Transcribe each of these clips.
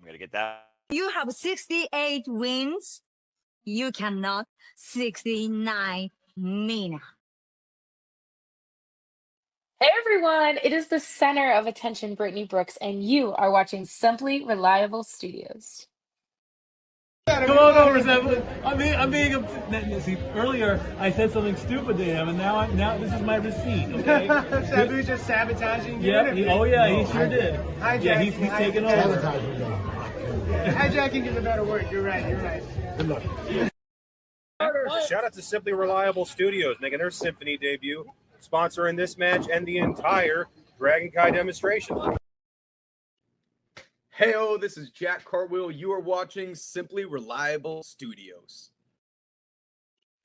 I'm going to get that. You have 68 wins. You cannot 69 Nina. Hey everyone, it is the center of attention, Brittany Brooks, and you are watching Simply Reliable Studios. Come on over, Sabre. I'm being see, earlier I said something stupid to him, and now this is my receipt. Okay. Sabu's just sabotaging you. Yeah. He sure did. Hijacking. Yeah, he's taking over. Hijacking is a better word. You're right. Good luck. Shout out to Simply Reliable Studios making their Symphony debut, sponsoring this match and the entire Dragon Kai demonstration. Hey-o, this is Jack Cartwheel. You are watching Simply Reliable Studios.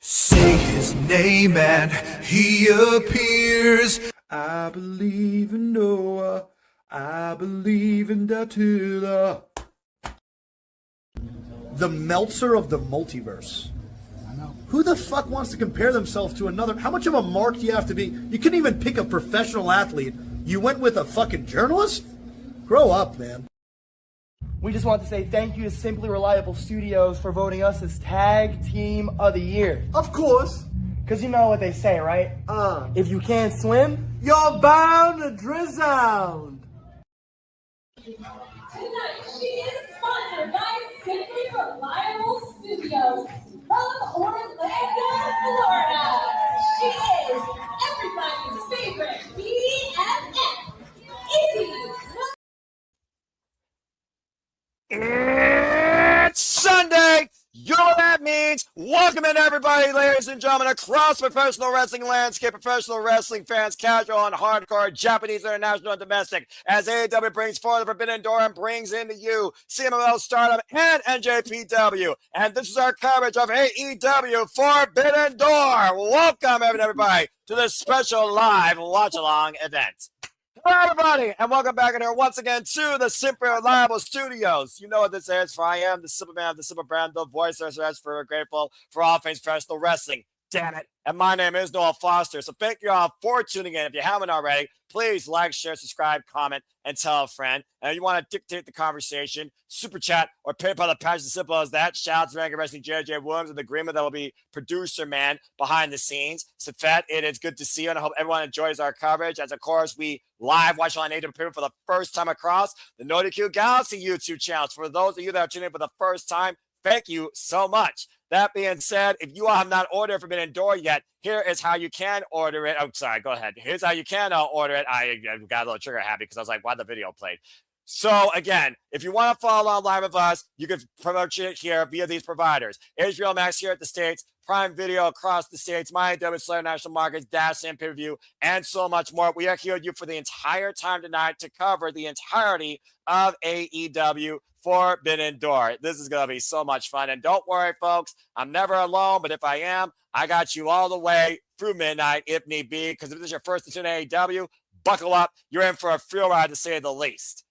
Say his name and he appears. I believe in Noah. I believe in Datula. The Meltzer of the multiverse. I know. Who the fuck wants to compare themselves to another? How much of a mark do you have to be? You couldn't even pick a professional athlete. You went with a fucking journalist? Grow up, man. We just want to say thank you to Simply Reliable Studios for voting us as Tag Team of the Year. Of course. Because you know what they say, right? If you can't swim, you're bound to drown. Tonight, she is sponsored by Simply Reliable Studios from Orlando, Florida. She is everybody's favorite BFF, Izzy. It's Sunday. You know what that means. Welcome in, everybody, ladies and gentlemen, across professional wrestling landscape, professional wrestling fans, casual and hardcore, Japanese, international, and domestic, as AEW brings forward the Forbidden Door and brings into you CMLL, Stardom, and NJPW. And this is our coverage of AEW Forbidden Door. Welcome, everybody, to this special live watch-along event. Hello, everybody, and welcome back in here once again to the Simply Reliable Studios. You know what this is, for I am the Simple Man of the Simple Brand, the voice of for grateful for all things professional wrestling. Damn it. And my name is Noah Foster. So thank you all for tuning in. If you haven't already, please like, share, subscribe, comment, and tell a friend. And if you want to dictate the conversation, super chat or PayPal, the patch as simple as that. Shout out to Ranking Wrestling JJ Williams and the agreement that will be producer man behind the scenes. Safet, it is good to see you, and I hope everyone enjoys our coverage. As of course, we live watch on AEW for the first time across the NotiQ Galaxy YouTube channels. For those of you that are tuning in for the first time, thank you so much. That being said, if you all have not ordered Forbidden Door yet, here is how you can order it. Oh, sorry, go ahead. Here's how you can order it. I got a little trigger happy because I was like, why the video played? So, again, if you want to follow online with us, you can promote it here via these providers. HBO Max here at the States, Prime Video across the States, My Slayer National Markets, Dash and Pay-Per-View, and so much more. We are here with you for the entire time tonight to cover the entirety of AEW Forbidden Door. This is going to be so much fun. And don't worry, folks, I'm never alone, but if I am, I got you all the way through midnight if need be, because if this is your first tune to AEW, buckle up. You're in for a thrill ride, to say the least.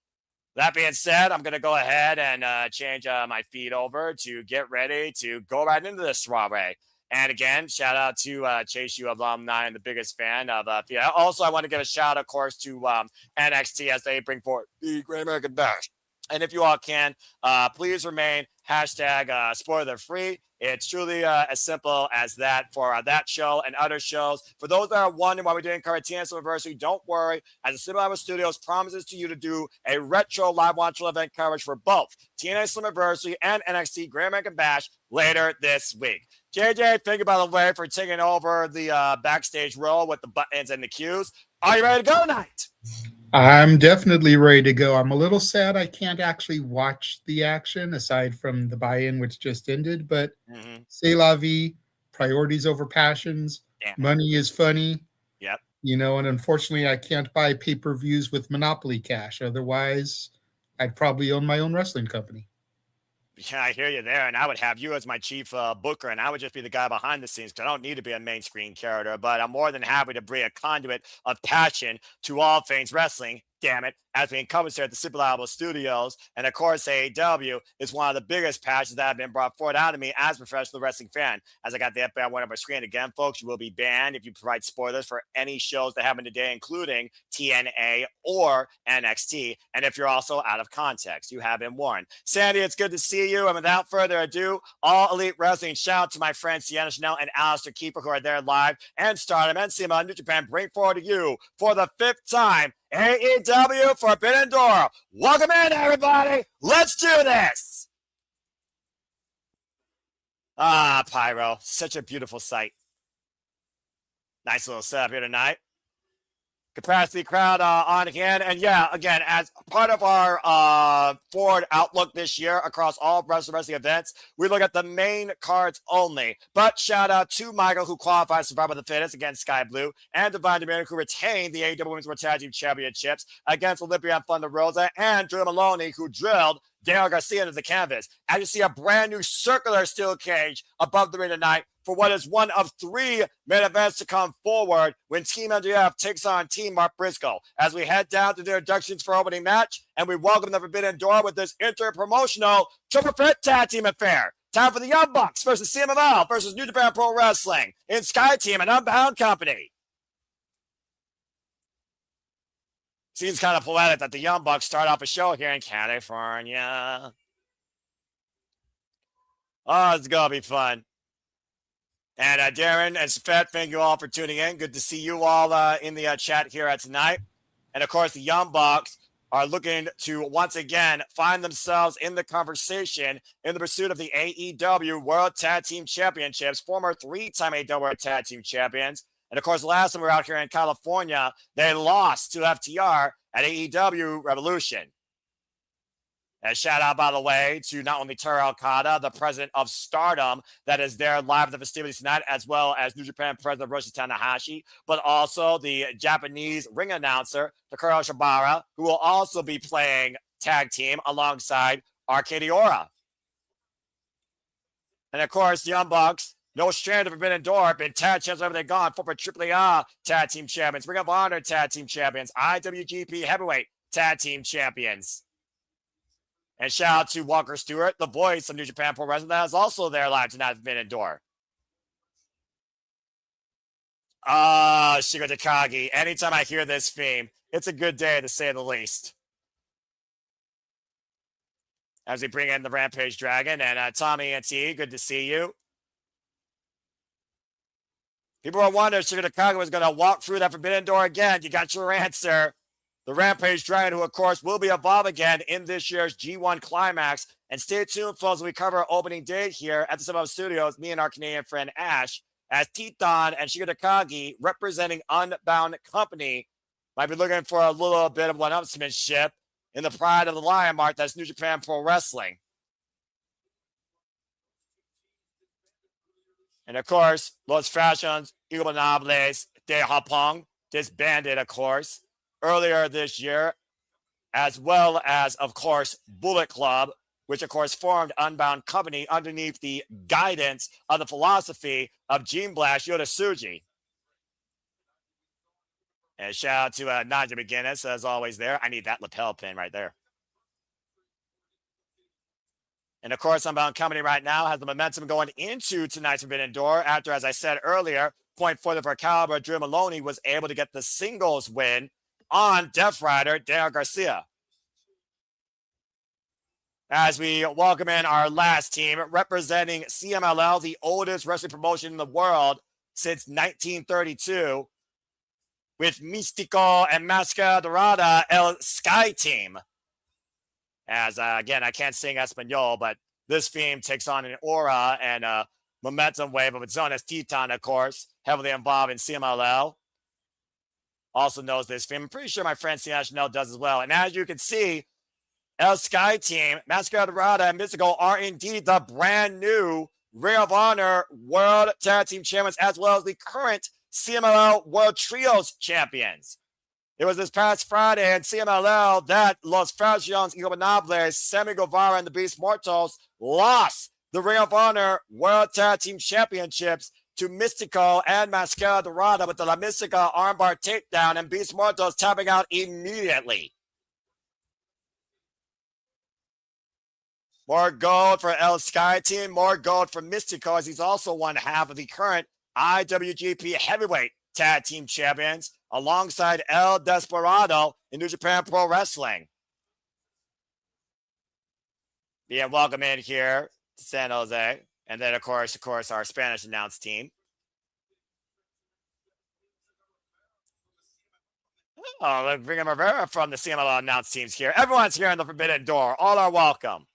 That being said, I'm going to go ahead and change my feed over to get ready to go right into this soiree. And again, shout out to Chase U alumni and the biggest fan of Also, I want to give a shout, of course, to NXT as they bring forward the Great American Bash. And if you all can, please remain hashtag spoiler free. It's truly as simple as that for that show and other shows. For those that are wondering why we're doing TNA Anniversary, don't worry. As the Simply Reliable Studios promises to you to do a retro live watchable event coverage for both TNA Slammiversary and NXT Great American Bash later this week. JJ, thank you, by the way, for taking over the backstage role with the buttons and the cues. Are you ready to go tonight? I'm definitely ready to go. I'm a little sad I can't actually watch the action aside from the buy-in, which just ended, but c'est la vie, priorities over passions. Damn. Money is funny. Yep. You know, and unfortunately I can't buy pay-per-views with Monopoly cash. Otherwise, I'd probably own my own wrestling company. Yeah, I hear you there, and I would have you as my chief booker, and I would just be the guy behind the scenes because I don't need to be a main screen character, but I'm more than happy to bring a conduit of passion to all things wrestling damn it, as we encompass here at the Super Reliable Studios. And of course, AEW is one of the biggest passions that have been brought forward out of me as a professional wrestling fan. As I got the FBI one on my screen again, folks, you will be banned if you provide spoilers for any shows that happen today, including TNA or NXT. And if you're also out of context, you have been warned. Sandy, it's good to see you. And without further ado, All Elite Wrestling, shout out to my friends Sienna Chanel and Alistair Keeper, who are there live, and Stardom and CMLL New Japan bring forward to you for the 5th time AEW Forbidden Door. Welcome in, everybody. Let's do this. Ah, Pyro. Such a beautiful sight. Nice little setup here tonight. Capacity crowd on hand. And yeah, again, as part of our forward outlook this year across all wrestling events, we look at the main cards only. But shout out to Maika, who qualified as Survivor of the Fittest against Skye Blue, and Divine Dominic, who retained the AEW Women's World Tag Team Championships against Olympia and Thunder Rosa, and Drew Maloney, who drilled Daniel Garcia into the canvas. As you see a brand new circular steel cage above the ring tonight for what is one of 3 main events to come forward when Team MJF takes on Team Mark Briscoe. As we head down to the introductions for opening match, and we welcome the Forbidden Door with this inter-promotional triple threat tag team affair. Time for the Young Bucks versus CMLL versus New Japan Pro Wrestling in Skye Team and Unbound Company. Seems kind of poetic that the Young Bucks start off a show here in California. Oh, it's going to be fun. And Darren and Safet, thank you all for tuning in. Good to see you all in the chat here tonight. And of course, the Young Bucks are looking to once again find themselves in the conversation in the pursuit of the AEW World Tag Team Championships, former 3-time AEW World Tag Team Champions. And of course, last time we were out here in California, they lost to FTR at AEW Revolution. And shout out, by the way, to not only Toru Okada, the president of Stardom, that is there live at the festivities tonight, as well as New Japan president Roshi Tanahashi, but also the Japanese ring announcer, Takuro Shibara, who will also be playing tag team alongside Arcady Ora. And of course, the Young Bucks, no stranger of Forbidden Door, been tag champions wherever they've gone, former AAA tag team champions, Ring of Honor tag team champions, IWGP heavyweight tag team champions. And shout out to Walker Stewart, the voice of New Japan Pro Wrestling, that is also there live tonight at Forbidden Door. Shingo Takagi. Anytime I hear this theme, it's a good day to say the least. As we bring in the Rampage Dragon and Tommy and T, good to see you. People are wondering if Shingo Takagi was going to walk through that Forbidden Door again. You got your answer. The Rampage Dragon, who, of course, will be evolved again in this year's G1 Climax. And stay tuned, folks, as we cover our opening date here at the CMLL Studios, me and our Canadian friend Ash, as Titán and Shingo Takagi, representing Unbound Company, might be looking for a little bit of one-upsmanship in the pride of the Lion Mark that's New Japan Pro Wrestling. And, of course, Los Fashions Ingobernables de Japón, disbanded, of course, earlier this year, as well as, of course, Bullet Club, which, of course, formed Unbound Company underneath the guidance of the philosophy of Gene Blash Yoda-Tsuji. And shout out to Nadia McGinnis, as always, there. I need that lapel pin right there. And, of course, Unbound Company right now has the momentum going into tonight's Forbidden Door after, as I said earlier, point forward for caliber, Drew Maloney was able to get the singles win on Death Rider, Daniel Garcia. As we welcome in our last team, representing CMLL, the oldest wrestling promotion in the world since 1932, with Místico and Máscara Dorada, El Skye Team. As, again, I can't sing Espanol, but this theme takes on an aura and a momentum wave of its own, as Titán, of course, heavily involved in CMLL. Also knows this theme. I'm pretty sure my friend Sienna Chanel does as well. And as you can see, El Skye Team, Máscara Dorada, and Místico are indeed the brand new Ring of Honor World Tag Team Champions, as well as the current CMLL World Trios Champions. It was this past Friday in CMLL that Los Fashions Ingobernables, Sammy Guevara, and the Beast Mortals lost the Ring of Honor World Tag Team Championships to Místico and Máscara Dorada with the La Mística armbar takedown, and Beast Mortos tapping out immediately. More gold for Skye team, more gold for Místico, as he's also one half of the current IWGP Heavyweight Tag Team Champions, alongside El Desperado in New Japan Pro Wrestling. Being welcome in here to San Jose. And then, of course, our Spanish announced team. Oh, let's bring in Rivera from the CMLL announced teams here. Everyone's here in the Forbidden Door. All are welcome.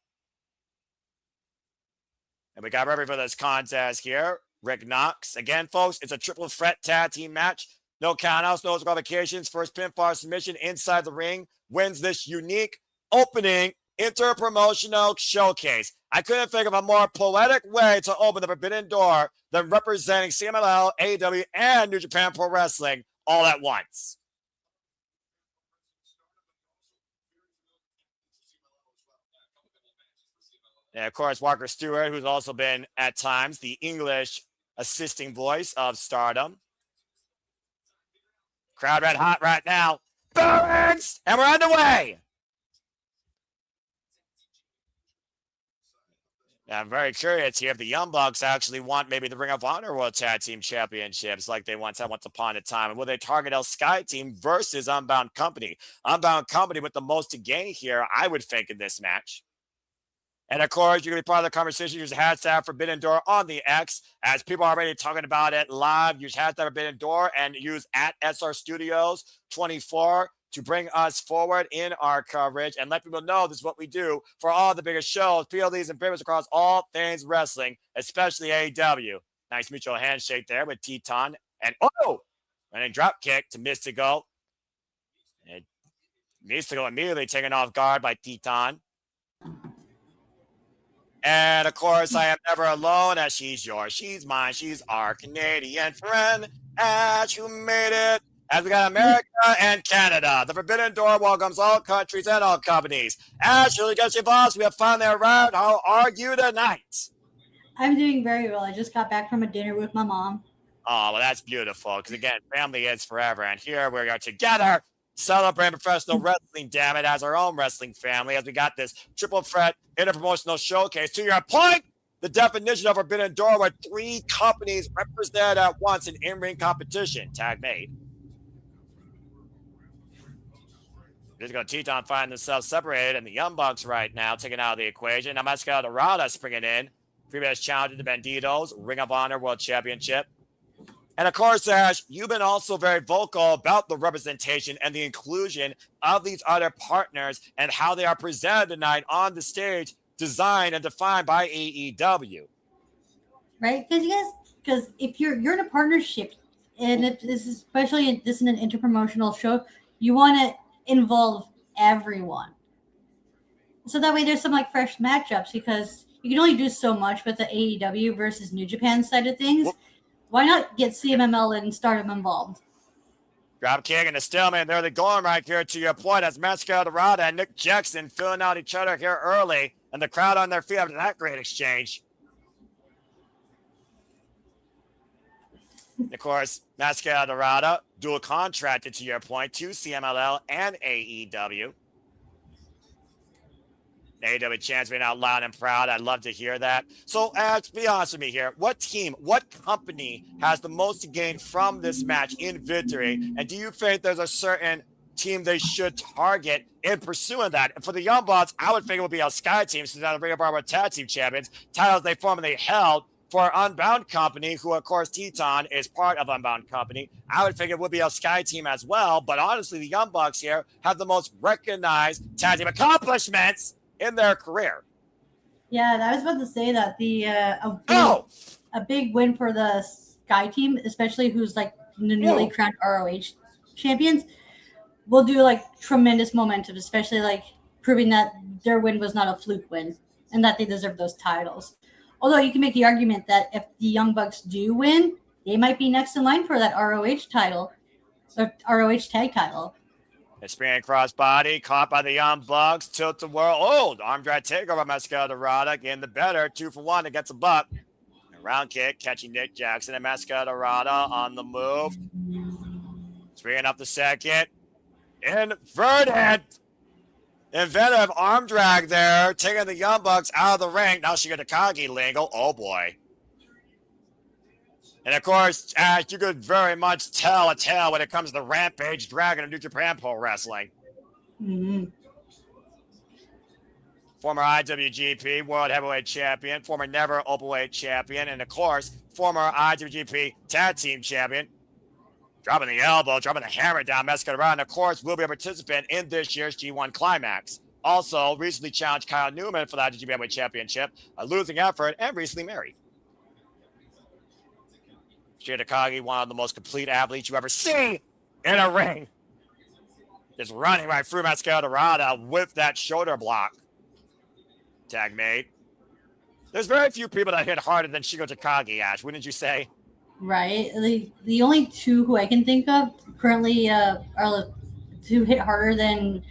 And we got ready for this contest here. Rick Knox. Again, folks, it's a triple threat tag team match. No countouts, no disqualifications. First pinfall submission inside the ring wins this unique opening interpromotional showcase. I couldn't think of a more poetic way to open the Forbidden Door than representing CMLL, AEW, and New Japan Pro Wrestling all at once. And of course, Walker Stewart, who's also been at times the English assisting voice of Stardom. Crowd red hot right now. Barracks! And we're underway. Now, I'm very curious here if the Young Bucks actually want maybe the Ring of Honor World Tag Team Championships like they once had once upon a time. And will they target El Skye team versus Unbound Company? Unbound Company with the most to gain here, I would think, in this match. And of course, you're going to be part of the conversation. Use hashtag Forbidden Door on the X. As people are already talking about it live, use hashtag Forbidden Door and use at SR Studios 24 to bring us forward in our coverage and let people know this is what we do for all the biggest shows, PLDs, and favorites across all things wrestling, especially AEW. Nice mutual handshake there with Titán. And running drop kick to Místico. And Místico immediately taken off guard by Titán. And of course, I am never alone, as she's yours, she's mine, she's our Canadian friend, as you made it. As we got America and Canada, the Forbidden Door welcomes all countries and all companies. Ashley, guess your boss, we have finally arrived. How are you tonight? I'm doing very well. I just got back from a dinner with my mom. Oh, well, that's beautiful. Because again, family is forever. And here we are together celebrating professional wrestling, damn it, as our own wrestling family, as we got this triple threat interpromotional showcase. To your point, the definition of Forbidden Door, where 3 companies represented at once in in-ring competition. Tag made. Just going to Titán finding themselves separated, and the Young Bucks right now taken out of the equation. Now Máscara Dorada springing in. Previous challenge to the Bandidos, Ring of Honor World Championship. And of course, Ash, you've been also very vocal about the representation and the inclusion of these other partners and how they are presented tonight on the stage, designed and defined by AEW. Right? Because if you're in a partnership, and if this is especially this is an interpromotional show, you want to involve everyone. So that way there's some like fresh matchups, because you can only do so much with the AEW versus New Japan side of things. Why not get CMLL and Stardom involved? Drop kick and a stalemate. There they're going right here to your point, as Máscara Dorada and Nick Jackson filling out each other here early, and the crowd on their feet after that great exchange. Of course, Máscara Dorada, dual contracted to your point to CMLL and AEW. AEW chants being out loud and proud. I'd love to hear that. So, be honest with me here. What team, what company has the most to gain from this match in victory? And do you think there's a certain team they should target in pursuing that? And for the Young Bucks, I would think it would be a Skye team, since they're the Ring of Honor Tag Team Champions, titles they formerly held. For Unbound Company, who of course Titán is part of Unbound Company, I would think it would be a Skye team as well. But honestly, the Young Bucks here have the most recognized tag team accomplishments in their career. Yeah, I was about to say that a big win for the Skye team, especially who's like the newly crowned ROH champions, will do like tremendous momentum, especially like proving that their win was not a fluke win and that they deserve those titles. Although you can make the argument that if the Young Bucks do win, they might be next in line for that ROH title, or ROH tag title. A spinning crossbody caught by the Young Bucks. Tilt the world. Oh, the arm drag takeover by Máscara Dorada. Getting the better. 2 for 1 against a buck. Round kick, catching Nick Jackson and Máscara Dorada on the move. Bringing up the second. Inverted. Inventive arm drag there, taking the Young Bucks out of the ring. Now she got Takagi lingo. Oh boy. And of course, Ash, you could very much tell a tale when it comes to the Rampage Dragon of New Japan Pro Wrestling. Mm-hmm. Former IWGP World Heavyweight Champion, former Never Openweight Champion, and of course, former IWGP Tag Team Champion. Dropping the elbow, dropping the hammer down, Máscara, and of course, will be a participant in this year's G1 Climax. Also, recently challenged Kyle Newman for the IWGP Heavyweight Championship, a losing effort, and recently married. Takagi, one of the most complete athletes you ever see in a ring. Just running right through Máscara Dorada with that shoulder block. Tag made. There's very few people that hit harder than Shingo Takagi, Ash, wouldn't you say? Right. The only two who I can think of currently are to hit harder than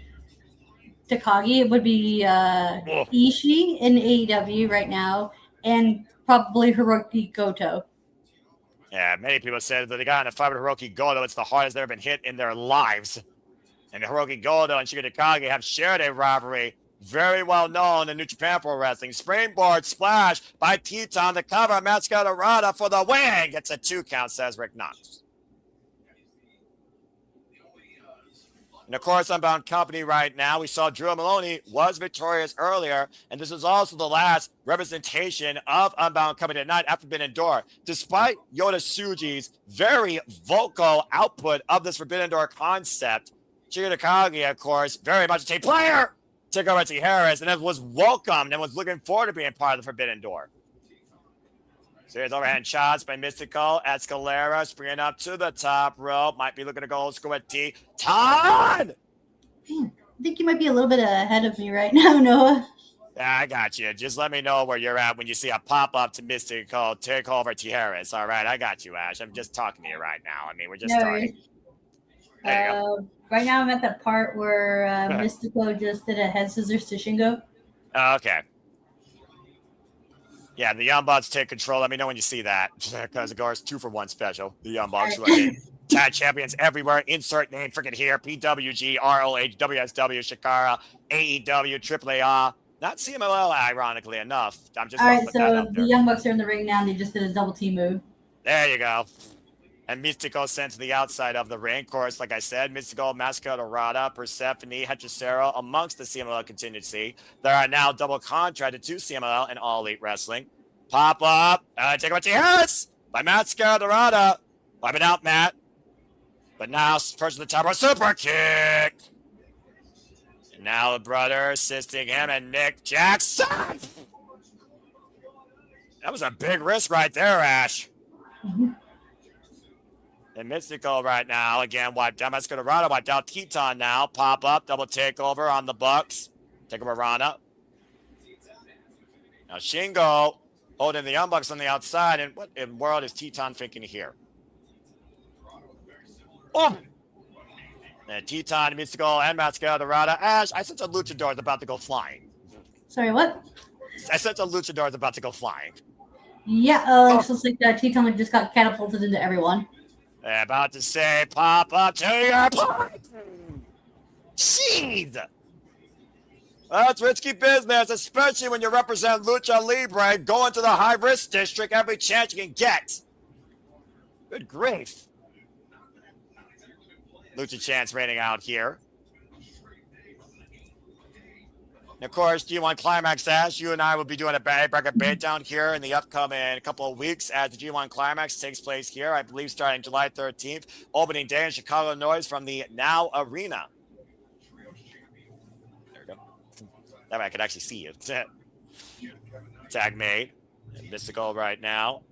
Takagi would be Ishii in AEW right now, and probably Hiroki Goto. Yeah, many people said that they got in a fight with Hiroki Goto. It's the hardest they've ever been hit in their lives. And Hiroki Goto and Shingo Takagi have shared a rivalry very well known in New Japan Pro Wrestling. Springboard splash by Titán to cover Máscara Dorada for the win. Gets a 2 count, says Rick Knox. And of course, Unbound Company right now. We saw Drew Maloney was victorious earlier, and this is also the last representation of Unbound Company tonight after Forbidden Door. Despite Yoda Tsuji's very vocal output of this Forbidden Door concept, Shingo Takagi, of course, very much a team player, took over to Harris and was welcomed and was looking forward to being part of the Forbidden Door. Serious overhand shots by Místico. Escalera springing up to the top rope. Might be looking to go old school with Titán. I think you might be a little bit ahead of me right now, Noah. Yeah, I got you. Just let me know where you're at when you see a pop-up to Místico take over Tijeras. All right, I got you, Ash. I'm just talking to you right now. I mean, we're just starting. There you go. Right now I'm at the part where Místico just did a head scissors to Shingo. Okay. Yeah, the Young Bucks take control. Let me know when you see that. Because of course, 2-for-1 special. The Young Bucks tag champions everywhere. Insert name freaking here. PWG, ROH, WSW, Shikara, AEW, AAA. Not CMLL, ironically enough. I'm just all right, so the Young Bucks are in the ring now, and they just did a double team move. There you go. And Místico sent to the outside of the ring. Of course, like I said, Místico, Máscara Dorada, Persephone, Hechicero amongst the CMLL contingency. There are now double contracted to CMLL and All Elite Wrestling. Pop up. Take over Tijeras by Máscara Dorada. Wiping out Matt. But now, first to the top rope, super kick. And now the brother assisting him and Nick Jackson. That was a big risk right there, Ash. Mm-hmm. And Místico right now, again, wiped out. Máscara Dorada wiped out Titán now. Pop up, double takeover on the Bucks. Take over Rana. Now Shingo holding the Young Bucks on the outside. And what in the world is Titán thinking here? Oh! And Titán, Místico, and Máscara Dorada. Ash, I sense a luchador is about to go flying. Sorry, what? I sense a luchador is about to go flying. Yeah, it looks like Titán just got catapulted into everyone. About to say, pop up to your point. Jeez. That's risky business, especially when you represent Lucha Libre, going to the high-risk district every chance you can get. Good grief. Lucha Chance reigning out here. And of course, G1 Climax, Ash, you and I will be doing a bracket beatdown here in the upcoming couple of weeks as the G1 Climax takes place here, I believe starting July 13th, opening day in Chicago, Illinois from the Now Arena. There we go. That way I could actually see you. Tag made. Místico right now.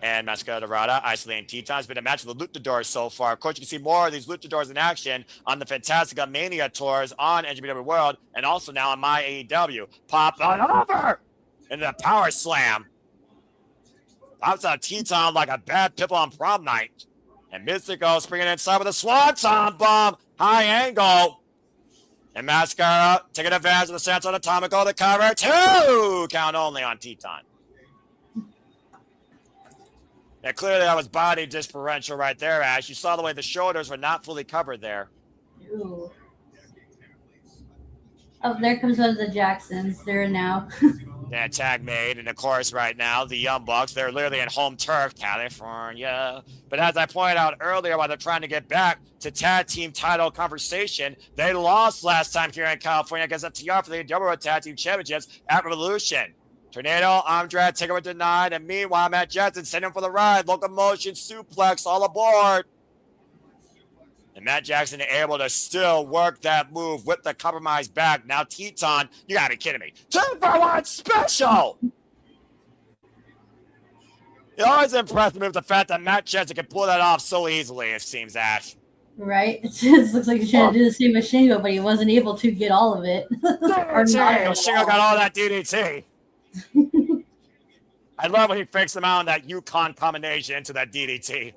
And Máscara Dorada isolating Titán. It's been a match with the Luchadors so far. Of course, you can see more of these Luchadors in action on the Fantastica Mania tours on NJPW World and also now on My AEW. Pop on over! And the power slam. Pops out Titán like a bad pipple on prom night. And Místico springing inside with a swanton bomb. High angle. And Máscara taking advantage of the Santo Atomico. The cover. 2 count only on Titán. Yeah, clearly that was body differential right there, Ash. You saw the way the shoulders were not fully covered there. Ooh. Oh, there comes one of the Jacksons. There now. Yeah, tag made, and of course, right now, the Young Bucks, they're literally in home turf, California. But as I pointed out earlier, while they're trying to get back to tag team title conversation, they lost last time here in California against FTR for the AEW Tag Team Championships at Revolution. Tornado, Andrade, takeover denied, and meanwhile, Matt Jackson sending for the ride. Locomotion, suplex, all aboard. And Matt Jackson able to still work that move with the compromised back. Now, Titán, you gotta be kidding me. 2-for-1 special! It always impressed me with the fact that Matt Jackson can pull that off so easily, it seems, Ash. Right? It just looks like he's trying to do the same with Shingo, but he wasn't able to get all of it. Shingo got all that DDT. I love when he fakes him out in that Yukon combination into that DDT.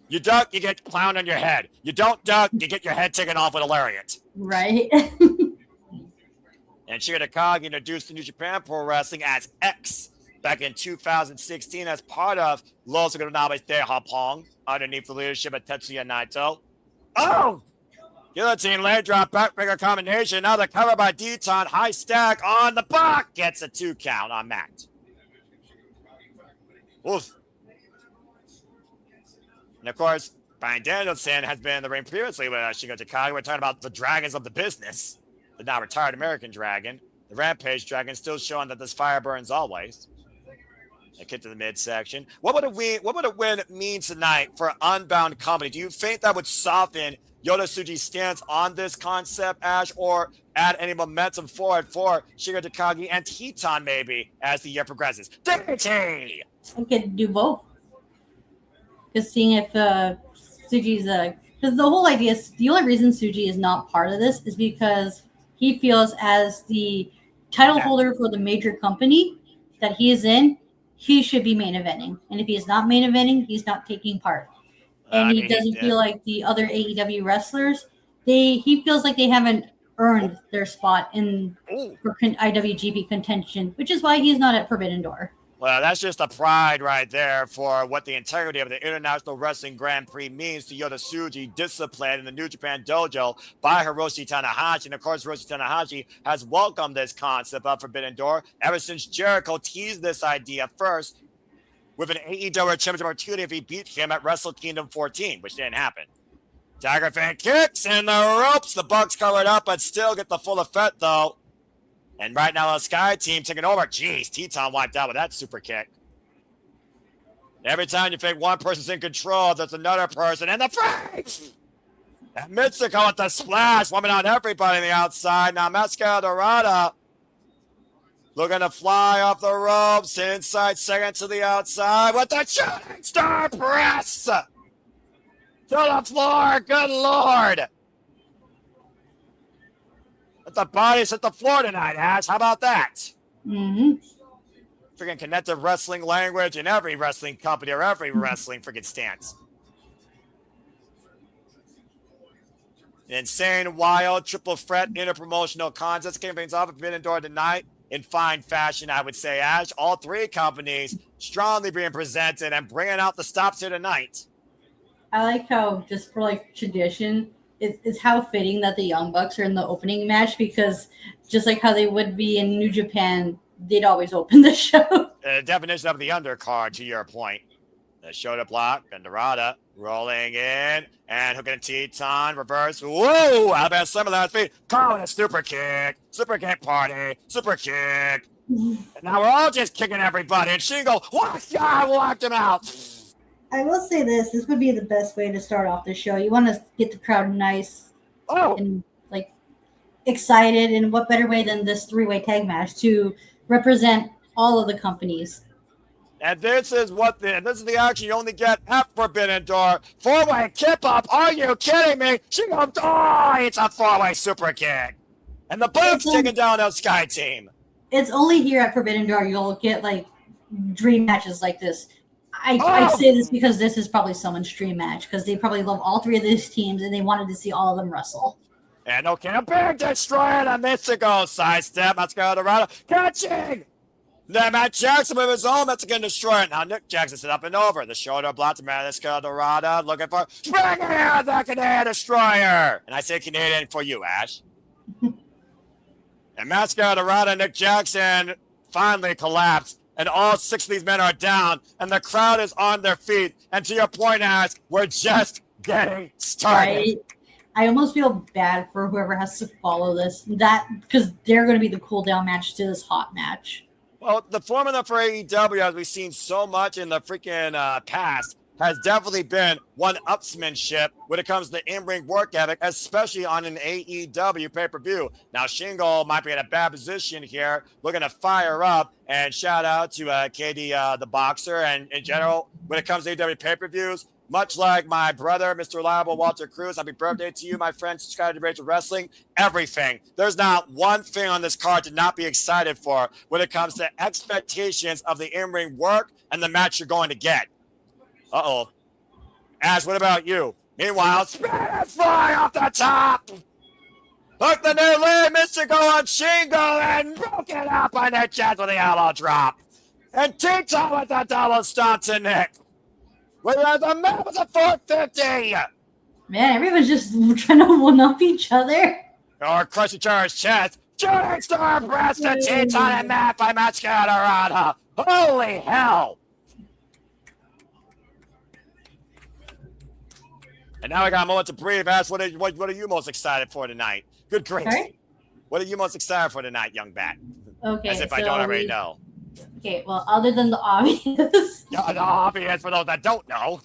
You duck, you get clowned on your head. You don't duck, you get your head taken off with a lariat. Right. And Shingo Takagi introduced to New Japan Pro Wrestling as X back in 2016 as part of Los Granades de Japón underneath the leadership of Tetsuya Naito. Oh! Guillotine leg drop backbreaker combination. Now the cover by Titán. High stack on the block. Gets a 2 count on Matt. Oof. And of course, Bryan Danielson has been in the ring previously with Shingo Takagi. We're talking about the dragons of the business. The now retired American Dragon. The Rampage Dragon still showing that this fire burns always. They get to the midsection. What would a win mean tonight for Unbound Company? Do you think that would soften Yota Tsuji's stance on this concept, Ash, or add any momentum forward for Shingo Takagi and Titán maybe as the year progresses? DDT! We could do both. Because seeing if Tsuji's because the whole idea is the only reason Tsuji is not part of this is because he feels as the title holder for the major company that he is in, he should be main eventing. And if he is not main eventing, he's not taking part. And he doesn't feel like the other AEW wrestlers, he feels like they haven't earned their spot in for IWGP contention, which is why he's not at Forbidden Door. Well, that's just a pride right there for what the integrity of the International Wrestling Grand Prix means to Yota Tsuji, discipline in the New Japan Dojo by Hiroshi Tanahashi. And of course, Hiroshi Tanahashi has welcomed this concept of Forbidden Door ever since Jericho teased this idea first with an AEW Championship opportunity if he beat him at Wrestle Kingdom 14, which didn't happen. Tiger Fan kicks in the ropes. The Bucks covered up, but still get the full effect, though. And right now, the Skye team taking over. Jeez, Titán wiped out with that super kick. Every time you think one person's in control, there's another person. And the freaks! And Místico with the splash, warming on everybody on the outside. Now, Máscara Dorada looking to fly off the ropes. Inside second to the outside with the shooting star press. To the floor. Good Lord. Let the bodies hit the floor tonight, Ash. How about that? Mm-hmm. Freaking connective wrestling language in every wrestling company or every wrestling freaking stance. Insane, wild, triple threat, interpromotional contest. Kicking things off at Forbidden Door tonight in fine fashion, I would say, Ash. All three companies strongly being presented and bringing out the stops here tonight. I like how, just for like tradition, it's how fitting that the Young Bucks are in the opening match, because just like how they would be in New Japan, they'd always open the show. The definition of the undercard, to your point. The shoulder block, and Dorada rolling in, and hooking Titán, reverse. Whoa! Alabama Slam last feet. Calling a super kick party, super kick. And now we're all just kicking everybody, and Shingo, whacked him out. I will say this would be the best way to start off the show. You want to get the crowd nice and like excited, and what better way than this three-way tag match to represent all of the companies. And this is the action you only get at Forbidden Door. Four-way kip-up. Are you kidding me? Shingo, it's a four-way super kick. And the Bucks taking down that Skye team. It's only here at Forbidden Door you'll get like dream matches like this. I say this because this is probably someone's dream match, because they probably love all three of these teams and they wanted to see all of them wrestle. And okay, a big destroyer to Místico. Sidestep, Máscara Dorada, catching. Then Matt Jackson with his own Mexican destroyer. Now Nick Jackson set up and over. The shoulder block to Máscara Dorada. Looking for bring it out the Canadian destroyer. And I say Canadian for you, Ash. And Máscara Dorada and Nick Jackson finally collapsed. And all 6 of these men are down. And the crowd is on their feet. And to your point, Ash, we're just getting started. I almost feel bad for whoever has to follow this. That because they're going to be the cool down match to this hot match. Well, the formula for AEW, as we've seen so much in the freaking past, has definitely been one-upsmanship when it comes to in-ring work ethic, especially on an AEW pay-per-view. Now, Shingo might be in a bad position here, looking to fire up, and shout out to KD the Boxer, and in general, when it comes to AEW pay-per-views, much like my brother, Mr. Reliable Walter Cruz, happy birthday to you, my friend, Skye to Rachel Wrestling, everything. There's not one thing on this card to not be excited for when it comes to expectations of the in-ring work and the match you're going to get. Uh-oh. Ash, what about you? Meanwhile, Spirit fly off the top! Hook the new lead, Místico on Shingo, and broke it up by Nick Jackson with the elbow drop. And Titán with the double stomp to Nick. Whereas the man was a 450. Man, everyone's just trying to one-up each other. Or crush each other's chest. Shooting star press to Titán and Matt by Máscara. Holy hell. And now I got a moment to breathe. Ask, what are you most excited for tonight? Good grief. Sorry? What are you most excited for tonight, young bat? Okay, As if I don't already know. Okay, well, other than the obvious. Yeah, the obvious for those that don't know.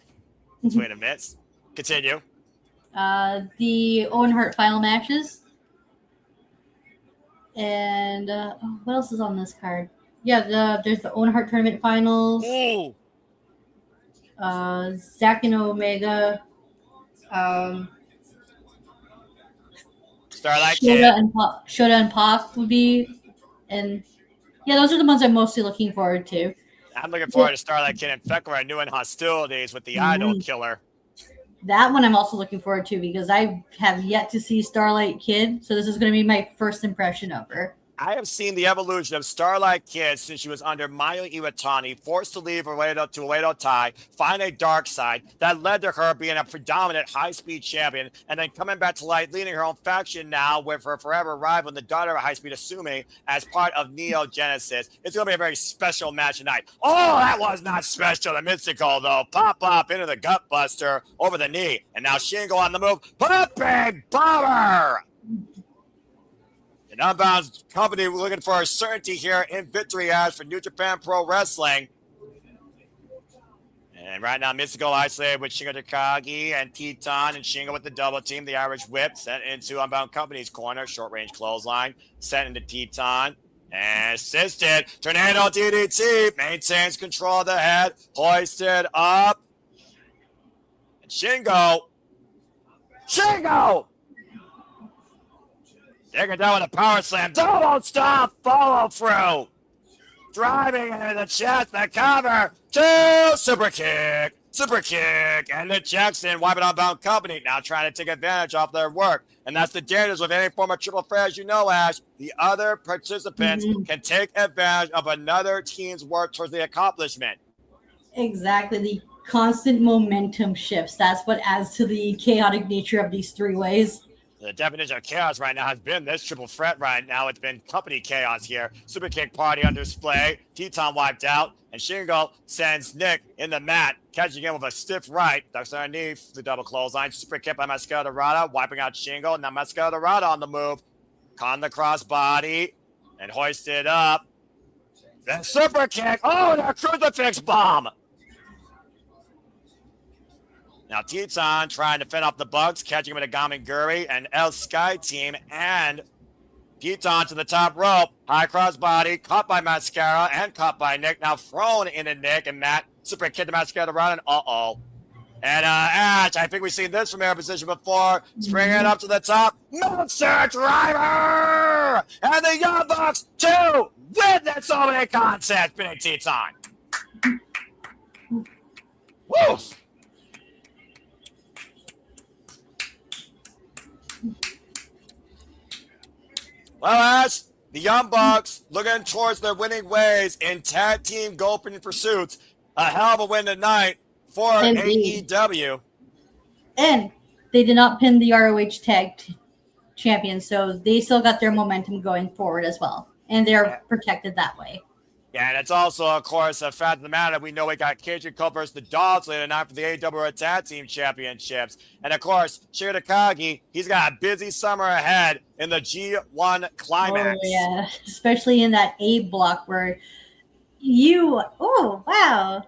Wait a minute. Continue. The Owen Hart final matches. And what else is on this card? Yeah, there's the Owen Hart tournament finals. Ooh. Zack and Omega. Starlight Kid. Shota and Pac would be, and yeah, those are the ones I'm mostly looking forward to. I'm looking forward to Starlight Kid and Fekra new in hostilities with the Idol Killer. That one I'm also looking forward to because I have yet to see Starlight Kid, so this is going to be my first impression of her. I have seen the evolution of Starlight Kid since she was under Mayu Iwatani, forced to leave Oedo Tai, find a dark side that led to her being a predominant high-speed champion, and then coming back to light, leading her own faction now with her forever rival and the daughter of high-speed Asumi as part of Neo Genesis. It's going to be a very special match tonight. Oh, that was not special. The Místico, though. Pop into the gut buster over the knee. And now Shingo on the move. Pumping bomber! And Unbound company looking for a certainty here in victory as for New Japan Pro Wrestling. And right now, Místico isolated with Shingo Takagi and Titán, and Shingo with the double team. The Irish whip sent into Unbound Company's corner. Short range clothesline sent into Titán. And assisted. Tornado DDT maintains control of the head. Hoisted up. And Shingo. Taking down with a power slam. Double stop. Follow through. Driving into the chest. The cover. Two. Super kick. And then Jackson wiping Unbound Company. Now trying to take advantage of their work. And that's the dangers with any form of triple threat, as you know, Ash. The other participants can take advantage of another team's work towards the accomplishment. Exactly. The constant momentum shifts. That's what adds to the chaotic nature of these three ways. The definition of chaos right now has been this triple threat right now. It's been company chaos here. Super kick party on display. Titán wiped out. And Shingo sends Nick in the mat, catching him with a stiff right. Ducks underneath the double clothesline. Super kick by Máscara Dorada, wiping out Shingo. Now Máscara Dorada on the move. Caught in the crossbody and hoisted up. Then super kick. Oh, and a crucifix bomb. Now Titán trying to fend off the Bugs, catching him with a Gamenguri, and Skye team, and Titán to the top rope. High crossbody, caught by Máscara and caught by Nick. Now thrown into Nick and Matt. Super kick to Máscara to run, and uh-oh. And Ash, I think we've seen this from air position before. Springing it up to the top. Monster Driver! And the Young Bucks, too, with that dominant concept, pinning Titán. Woo! Well, Ash, The Young Bucks looking towards their winning ways in tag team golfing pursuits. A hell of a win tonight for Indeed. AEW. And they did not pin the ROH tag champions, so they still got their momentum going forward as well. And they're protected that way. Yeah, and it's also, of course, a fact of the matter. We know we got Cajun Cole versus the Dogs later tonight for the AEW Tag Team Championships. And, of course, Shingo Takagi, he's got a busy summer ahead in the G1 Climax. Oh, yeah, especially in that A block where oh, wow.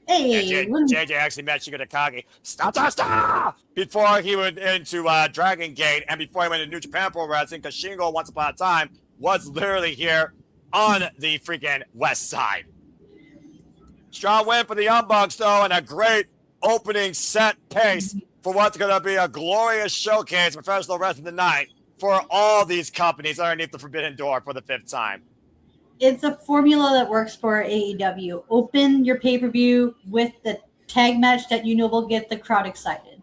Hey. Yeah, JJ actually met Shingo Takagi. Stop! Before he went into Dragon Gate and before he went to New Japan Pro Wrestling, because Shingo, once upon a time, was literally here on the freaking west side. Strong win for the Young Bucks, though, and a great opening set pace for what's going to be a glorious showcase of professional wrestling tonight for all these companies underneath the Forbidden Door for the 5th time. It's a formula that works for AEW. Open your pay-per-view with the tag match that you know will get the crowd excited.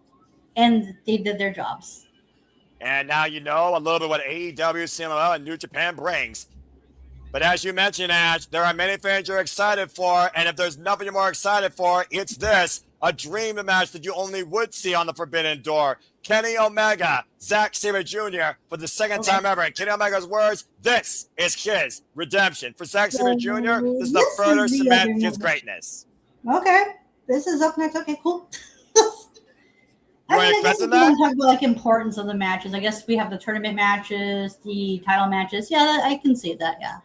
And they did their jobs. And now you know a little bit what AEW, CMLL, and New Japan brings. But as you mentioned, Ash, there are many fans you're excited for, and if there's nothing you're more excited for, it's this, a dream match that you only would see on the Forbidden Door. Kenny Omega, Zack Sabre Jr. for the second time ever. In Kenny Omega's words, this is his redemption. For Zack Sabre Jr., this is the further cement his greatness. Okay. This is up next. Okay, cool. You I expecting guess we that? want to talk about importance of the matches. I guess we have the tournament matches, the title matches. Yeah, I can see that, yeah.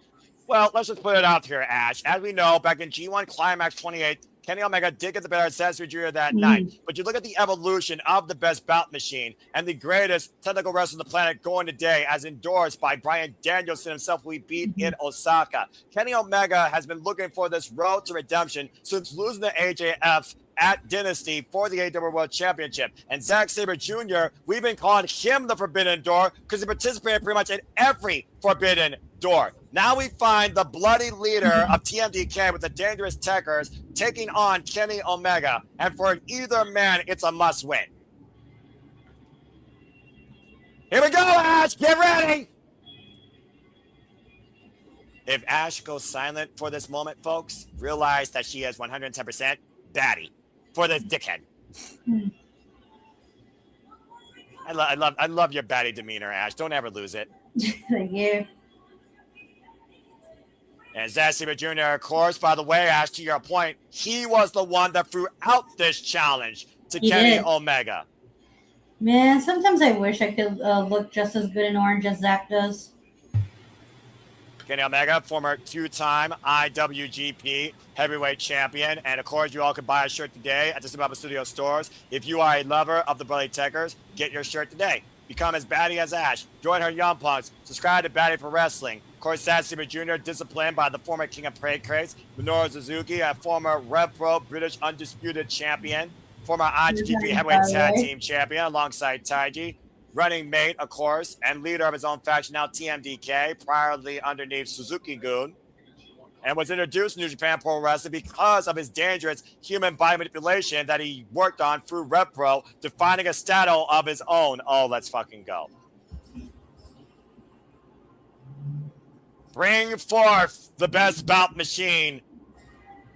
Well, let's just put it out here, Ash. As we know, back in G1 Climax 28, Kenny Omega did get the better of Zack Sabre Jr. that night. But you look at the evolution of the best bout machine and the greatest technical wrestler on the planet going today, as endorsed by Bryan Danielson himself, who we beat in Osaka. Kenny Omega has been looking for this road to redemption since losing the AJF at Dynasty for the AEW World Championship. And Zack Sabre Jr., we've been calling him the Forbidden Door because he participated pretty much in every Forbidden Door. Now we find the bloody leader of TMDK with the Dangerous Techers taking on Kenny Omega. And for either man, it's a must win. Here we go, Ash. Get ready. If Ash goes silent for this moment, folks, realize that she is 110% baddie for this dickhead. I love your baddie demeanor, Ash. Don't ever lose it. Thank you. And Zack Sabre Jr., of course, by the way, Ash, to your point, he was the one that threw out this challenge to Kenny Omega. Man, sometimes I wish I could look just as good in orange as Zack does. Kenny Omega, former 2-time IWGP heavyweight champion. And, of course, you all can buy a shirt today at the Super Studio stores. If you are a lover of the Bloody Techers, get your shirt today. Become as baddie as Ash. Join her Young Punks. Subscribe to Baddie for Wrestling. Of course, Zack Sabre Jr., disciplined by the former King of Parade Craze, Minoru Suzuki, a former Rev Pro British Undisputed Champion, former IWGP Heavyweight Tag Team Champion alongside Taiji, running mate, of course, and leader of his own faction, now TMDK, priorly underneath Suzuki-gun, and was introduced to New Japan Pro Wrestling because of his dangerous human body manipulation that he worked on through Rev Pro, defining a style of his own. Oh, let's fucking go. Bring forth the best bout machine.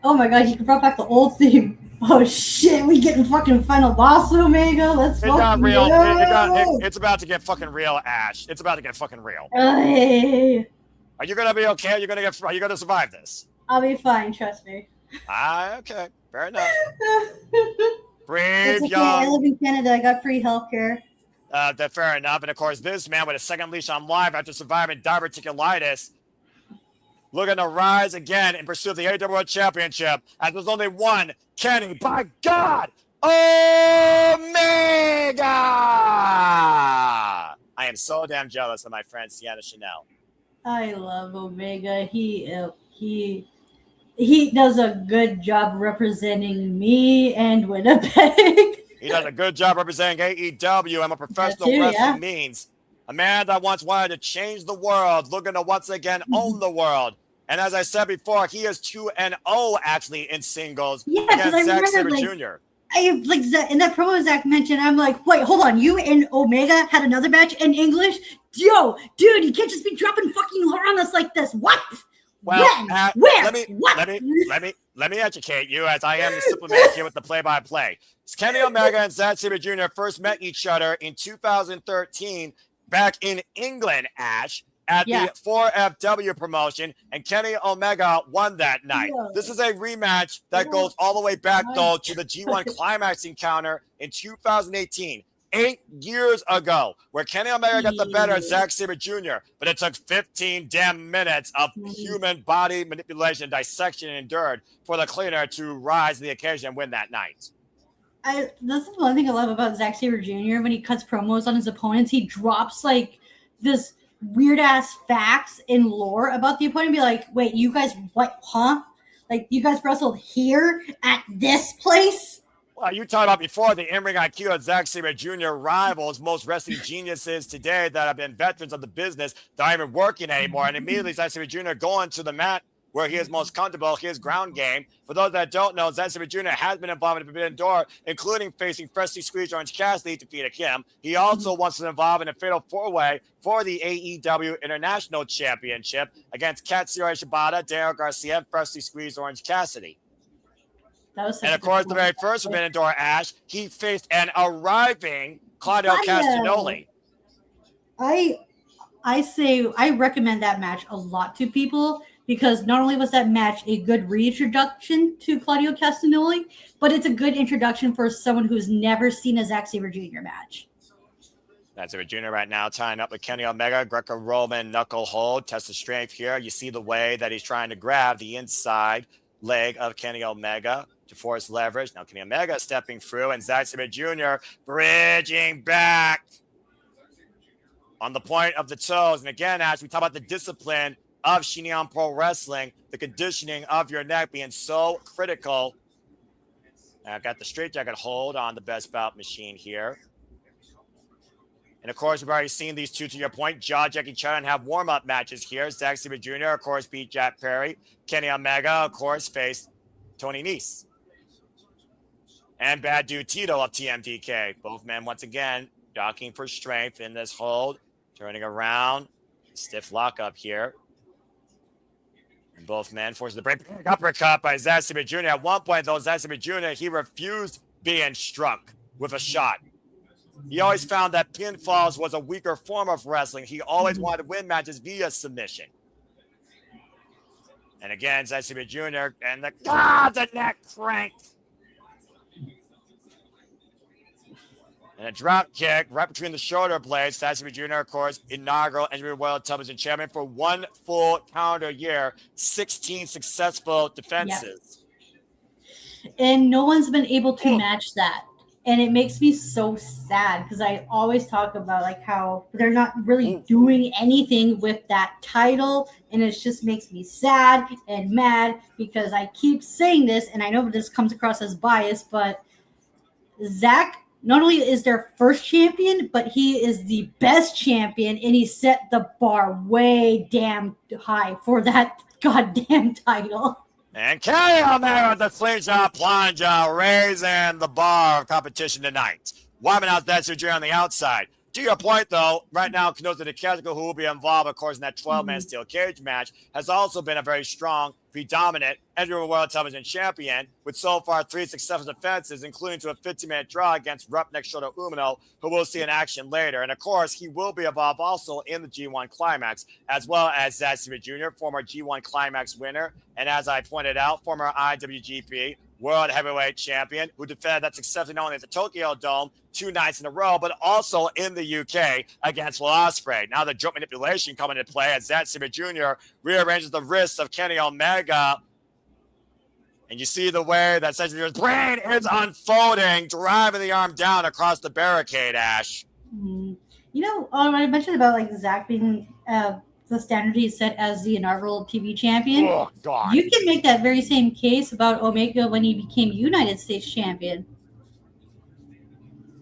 Oh my god, you brought back the old theme. Oh shit, we getting fucking final boss Omega. Let's It's not real. It's about to get fucking real, Ash. It's about to get fucking real. Hey. Are you gonna be okay? Are you gonna survive this? I'll be fine, trust me. Okay, fair enough. Brave It's okay, young. I live in Canada. I got free healthcare. That fair enough. And of course, this man with a second leash on life after surviving diverticulitis, looking to rise again in pursuit of the AEW World Championship. As there's only one Kenny, by God, Omega! I am so damn jealous of my friend Sienna Chanel. I love Omega. He does a good job representing me and Winnipeg. He does a good job representing AEW and what professional wrestling means. A man that once wanted to change the world, looking to once again own the world. And as I said before, he is 2-0 actually in singles against Zack Sabre Jr. I like in that promo Zack mentioned. I'm like, wait, hold on. You and Omega had another match in English? Yo, dude, you can't just be dropping fucking lore on us like this. What? Well, when? Where? Let me educate you, as I am the supplement here with the play-by-play. Kenny Omega and Zack Sabre Jr. first met each other in 2013 back in England, Ash, at the 4FW promotion, and Kenny Omega won that night. Yeah. This is a rematch that goes all the way back, though, to the G1 Climax encounter in 2018. 8 years ago, where Kenny Omega got the better of Zack Sabre Jr., but it took 15 damn minutes of human body manipulation, dissection, and endured for the cleaner to rise to the occasion and win that night. This is one thing I love about Zack Sabre Jr. When he cuts promos on his opponents, he drops like this weird ass facts and lore about the opponent. Be like, wait, you guys, what, huh? Like, you guys wrestled here at this place? Well, you talked about before the in-ring IQ of Zack Sabre Jr. rivals most wrestling geniuses today that have been veterans of the business that aren't even working anymore. And immediately Zack Sabre Jr. going to the mat where he is most comfortable, his ground game. For those that don't know, Zack Sabre Jr. has been involved in the Forbidden Door, including facing freshly squeezed Orange Cassidy to defeat him. He also wants to involve in a fatal four-way for the AEW International Championship against Katsuyori Shibata, Daniel Garcia, and freshly squeezed Orange Cassidy. And of course, the very first Forbidden Door, Ash, he faced an arriving Claudio Castagnoli. I say I recommend that match a lot to people because not only was that match a good reintroduction to Claudio Castagnoli, but it's a good introduction for someone who's never seen a Zack Sabre Jr. match. Zack Sabre Jr. right now tying up with Kenny Omega, Greco-Roman knuckle hold, test of strength here. You see the way that he's trying to grab the inside leg of Kenny Omega to force leverage. Now Kenny Omega stepping through and Zack Sabre Jr. bridging back on the point of the toes. And again, as we talk about the discipline of Shinyan Pro Wrestling, the conditioning of your neck being so critical. Now I've got the straight jacket hold on the best bout machine here. And of course, we've already seen these two, to your point, jaw-jacking each other and have warm-up matches here. Zack Sabre Jr., of course, beat Jack Perry. Kenny Omega, of course, faced Tony Nese. And Bad Dude Tito of TMDK. Both men, once again, jockeying for strength in this hold. Turning around. Stiff lockup here. And both men forcing the break. Uppercut by Zack Sabre Jr. At one point, though, Zack Sabre Jr., he refused being struck with a shot. He always found that pinfalls was a weaker form of wrestling. He always wanted to win matches via submission. And again, Zack Sabre Jr. and the neck crank. And a drop kick right between the shoulder blades. Zack Sabre Jr., of course, inaugural NWA World Television Champion for one full calendar year, 16 successful defenses. Yep. And no one's been able to match that. And it makes me so sad because I always talk about like how they're not really doing anything with that title. And it just makes me sad and mad because I keep saying this, and I know this comes across as bias, but Zack not only is their first champion, but he is the best champion, and he set the bar way damn high for that goddamn title. And Kenny Omega with the slingshot plunge, raising the bar of competition tonight. Wyman out there, Jr. on the outside. To your point, though, right now, Kenoza Takagi, who will be involved, of course, in that 12-man steel cage match, has also been a very strong, predominant NWA World Television Champion with so far 3 successful defenses, including to a 15-minute draw against Roughneck Shota Umino, who we'll see in action later. And, of course, he will be involved also in the G1 Climax, as well as Zack Sabre Jr., former G1 Climax winner, and as I pointed out, former IWGP World Heavyweight Champion, who defended that successfully not only at the Tokyo Dome 2 nights in a row, but also in the UK against Will Ospreay. Now the joint manipulation coming into play as Zack Sabre Jr. rearranges the wrists of Kenny Omega. And you see the way that Zack Sabre Jr.'s brain is unfolding, driving the arm down across the barricade, Ash. You know, I mentioned about like Zack being the standard he set as the inaugural TV champion. Oh, God. You can make that very same case about Omega when he became United States champion.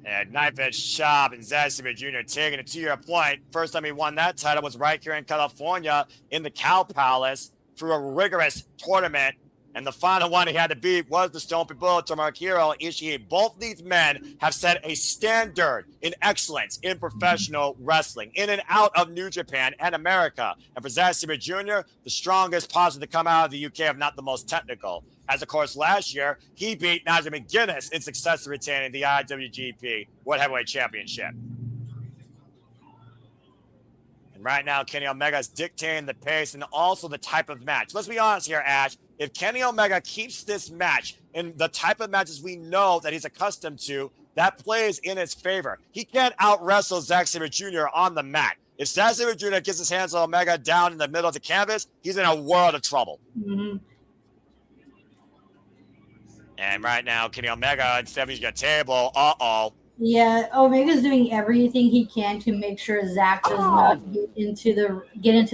And knife edge chop and Zack Sabre Jr. taking it to your point. First time he won that title was right here in California in the Cow Palace through a rigorous tournament And the final one he had to beat was the Stone People, Tomohiro Ishii. Both these men have set a standard in excellence in professional wrestling, in and out of New Japan and America. And for Zack Sabre Jr., the strongest possible to come out of the UK, if not the most technical. As, of course, last year, he beat Nigel McGuinness in success retaining the IWGP World Heavyweight Championship. And right now, Kenny Omega is dictating the pace and also the type of match. Let's be honest here, Ash. If Kenny Omega keeps this match in the type of matches we know that he's accustomed to, that plays in his favor. He can't out-wrestle Zack Sabre Jr. on the mat. If Zack Sabre Jr. gets his hands on Omega down in the middle of the canvas, he's in a world of trouble. Mm-hmm. And right now, Kenny Omega, instead of using a table, uh-oh. Yeah, Omega's doing everything he can to make sure Zack does not get into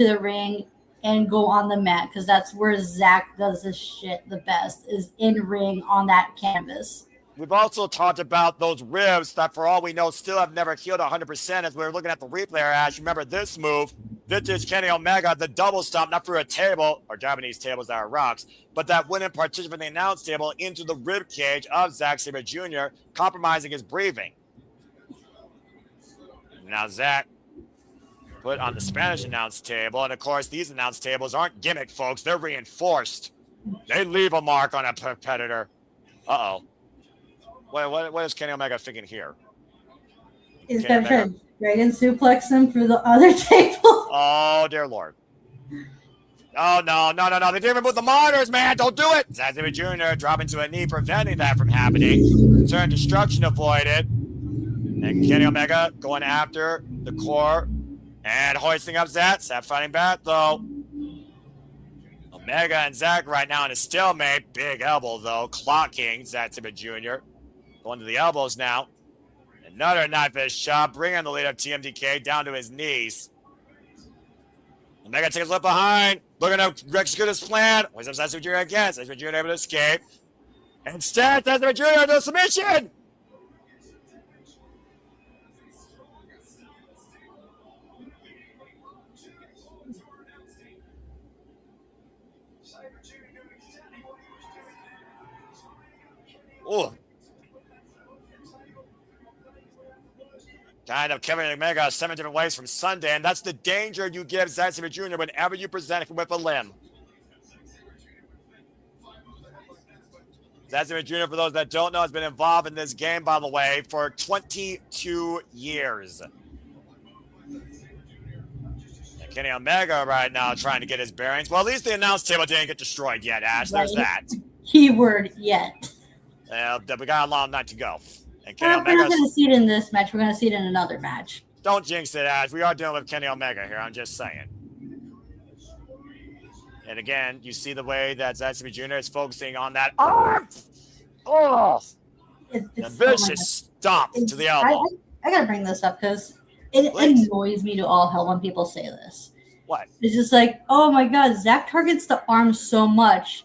the ring and go on the mat, because that's where Zack does his shit the best, is in ring on that canvas. We've also talked about those ribs that, for all we know, still have never healed 100%. As we were looking at the replay, Ash, remember this move, vintage Kenny Omega, the double stomp, not through a table, or Japanese tables that are rocks, but that went in partition from the announce table into the rib cage of Zack Sabre Jr., compromising his breathing. Now Zack put on the Spanish announce table, and of course, these announce tables aren't gimmick, folks. They're reinforced. They leave a mark on a competitor. Uh-oh. What is Kenny Omega thinking here? He's going to try to dragon suplex him through the other table. Oh, dear Lord. Oh, no. They didn't even put the monitors, man. Don't do it. Zack Sabre Jr. dropping to a knee, preventing that from happening. Turn destruction avoided. And Kenny Omega going after the core and hoisting up Zack. Zack fighting back, though. Omega and Zack right now in a stalemate. Big elbow, though. Clocking Zack Sabre Jr. Going to the elbows now. Another knife-edge shot, bringing the lead of TMDK down to his knees. Omega takes a look behind, looking to execute his plan. Waits up Zack Sabre Jr. again. Zack Sabre Jr. able to escape. Instead, Zack Sabre Jr. to submission. Oh. Kind of Kevin Omega 7 different ways from Sunday, and that's the danger you give Zack Sabre Jr. whenever you present him with a limb. Zack Sabre Jr., for those that don't know, has been involved in this game, by the way, for 22 years. And Kenny Omega right now trying to get his bearings. Well, at least the announce table didn't get destroyed yet, Ash. There's that. Keyword yet. We got a long night to go. And We're not going to see it in this match. We're going to see it in another match. Don't jinx it, Ash. We are dealing with Kenny Omega here. I'm just saying. And again, you see the way that Zack Sabre Jr. is focusing on that arm. Oh, a vicious stomp to the elbow. I got to bring this up because it annoys me to all hell when people say this. What? It's just like, oh my God, Zack targets the arm so much.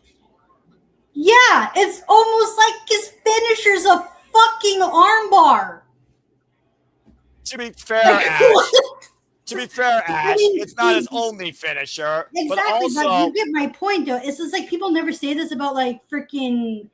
Yeah, it's almost like his finisher's a fucking armbar. To be fair, Ash. It's not his only finisher. Exactly, but also, you get my point, though. It's just like people never say this about like freaking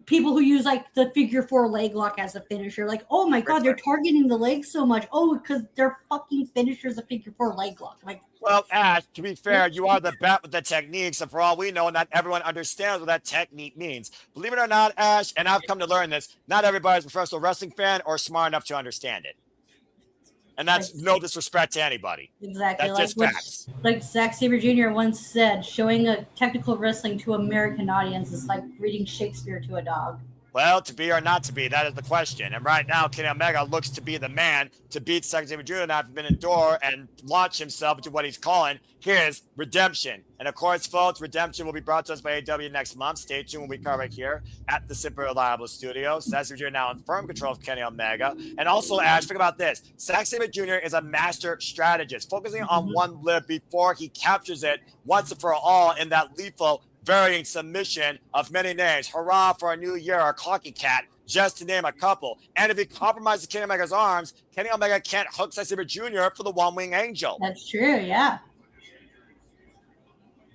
people who use like the figure 4 leg lock as a finisher. Like, oh my God, they're targeting the leg so much. Oh, because their fucking finisher's a figure 4 leg lock. Like, well, Ash, to be fair, you are the bat with the techniques, and for all we know, not everyone understands what that technique means. Believe it or not, Ash, and I've come to learn this, not everybody's a professional wrestling fan or smart enough to understand it. And that's no disrespect to anybody. Exactly. That's just facts. Like Zack Sabre Jr. once said, showing a technical wrestling to American audience is like reading Shakespeare to a dog. Well, to be or not to be, that is the question. And right now, Kenny Omega looks to be the man to beat Zack Sabre Jr. and have been in door and launch himself into what he's calling his redemption. And of course, folks, redemption will be brought to us by AEW next month. Stay tuned when we cover it here at the Super Reliable Studios. Zack Sabre Jr. now in firm control of Kenny Omega. And also, Ash, think about this. Zack Sabre Jr. is a master strategist, focusing on one lip before he captures it once and for all in that lethal varying submission of many names. Hurrah for a new year, or Cocky Cat, just to name a couple. And if he compromises Kenny Omega's arms, Kenny Omega can't hook Zack Sabre Jr. for the one-wing angel. That's true, yeah.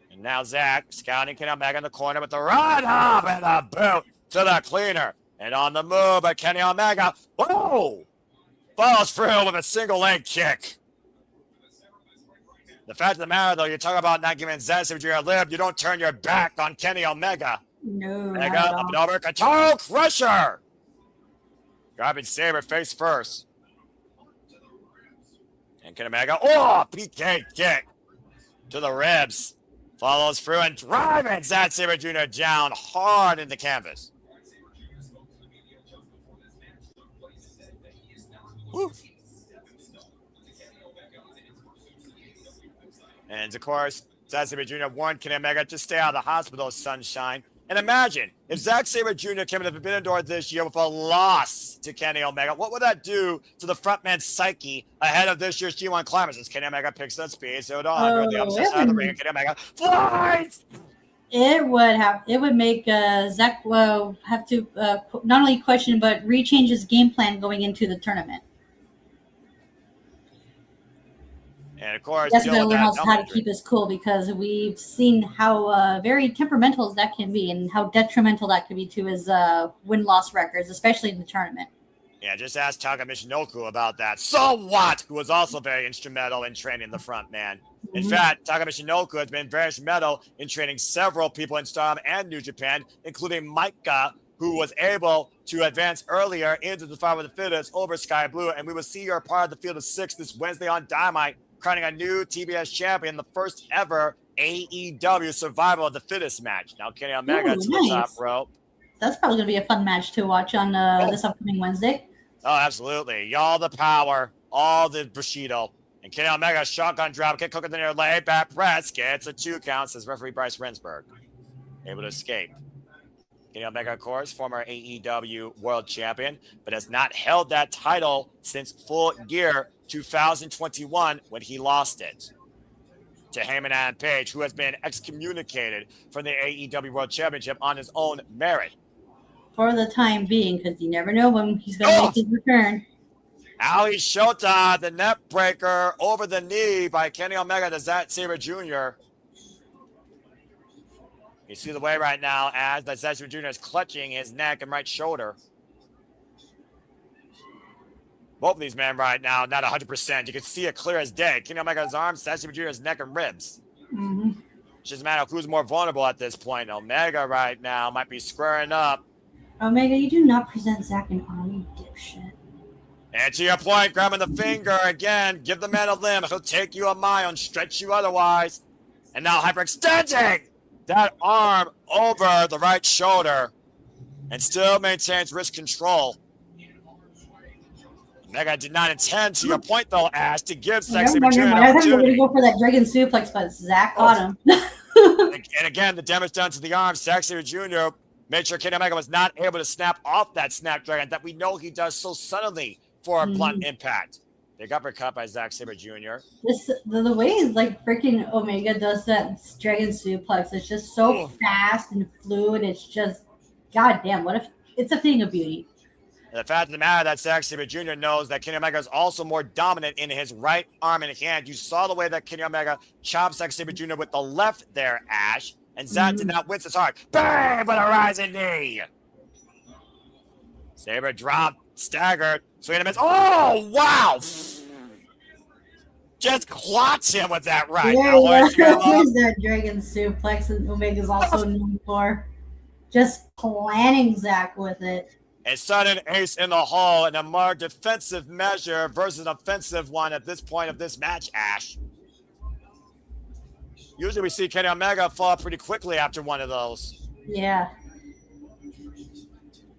And Now Zack scouting Kenny Omega in the corner with the right hop and a boot to the cleaner. And on the move, but Kenny Omega, whoa, follows through with a single leg kick. The fact of the matter, though, you're talking about not giving Zack Sabre Jr. a lip. You don't turn your back on Kenny Omega. No. Omega up and over, Control Crusher. Grabbing Sabre face first. And Kenny Omega, PK kick to the ribs. Follows through and driving Zack Sabre Jr. down hard in the canvas. Woo. And of course, Zack Sabre Jr. warned Kenny Omega to stay out of the hospital, sunshine. And imagine if Zack Sabre Jr. came into the Forbidden Door this year with a loss to Kenny Omega, what would that do to the frontman's psyche ahead of this year's G1 Climax? As Kenny Omega picks up speed, so on the upset side of the ring, Kenny Omega flies. It would make Zack have to not only question but rechange his game plan going into the tournament. And of course, That's going to learn how to keep his cool, because we've seen how very temperamental that can be and how detrimental that could be to his win-loss records, especially in the tournament. Yeah, just ask Takagi Michinoku about that. So what? Who was also very instrumental in training the front man. In fact, Takagi Michinoku has been very instrumental in training several people in Stardom and New Japan, including Maika, who was able to advance earlier into the fight with the Fittest over Skye Blue. And we will see her part of the Field of Six this Wednesday on Dynamite, crowning a new TBS champion, the first ever AEW Survival of the Fittest match. Now Kenny Omega to the top rope. That's probably going to be a fun match to watch on this upcoming Wednesday. Oh, absolutely. Y'all the power, all the Bushido. And Kenny Omega, shotgun drop kick, cooking the near leg, back press, gets a 2 count, says referee Bryce Rensburg. Able to escape. Kenny Omega, of course, former AEW World Champion, but has not held that title since full year 2021 when he lost it to Heyman Adam Page, who has been excommunicated from the AEW World Championship on his own merit. For the time being, because you never know when he's going to make his return. Ali Shota, the net breaker over the knee by Kenny Omega to Zack Sabre Jr. You see the way right now as that Zack Sabre Jr. is clutching his neck and right shoulder. Both of these men right now, not 100%. You can see it clear as day. Kenny Omega's arms, Zack Sabre Jr.'s neck and ribs. It's just a matter of who's more vulnerable at this point. Omega right now might be squaring up. Omega, you do not present Zack and Ali, dipshit. And to your point, grabbing the finger again. Give the man a limb. He'll take you a mile and stretch you otherwise. And now hyperextending that arm over the right shoulder and still maintains wrist control. Omega did not intend, to your point, though, Ash, to give Zack Sabre Jr. an I thought you were going opportunity. to go for that dragon suplex, but Zack caught him. And again, the damage done to the arm. Zack Sabre Jr. made sure Kenny Omega was not able to snap off that Snapdragon that we know he does so suddenly for a blunt impact. Big uppercut by Zack Sabre Jr. The way like freaking Omega does that dragon suplex, it's just so fast and fluid. It's just, goddamn, what if it's a thing of beauty. The fact of the matter that Zack Sabre Jr. knows that Kenny Omega is also more dominant in his right arm and hand. You saw the way that Kenny Omega chopped Zack Sabre Jr. with the left there, Ash. And Zack did not wince as hard. Bang! With a rising knee. Sabre dropped, staggered, swing and miss. Oh, wow! Just clots him with that right. There's that dragon suplex that Omega's also known for. Just planning Zack with it. A sudden ace in the hole and a more defensive measure versus an offensive one at this point of this match, Ash. Usually we see Kenny Omega fall pretty quickly after one of those. Yeah.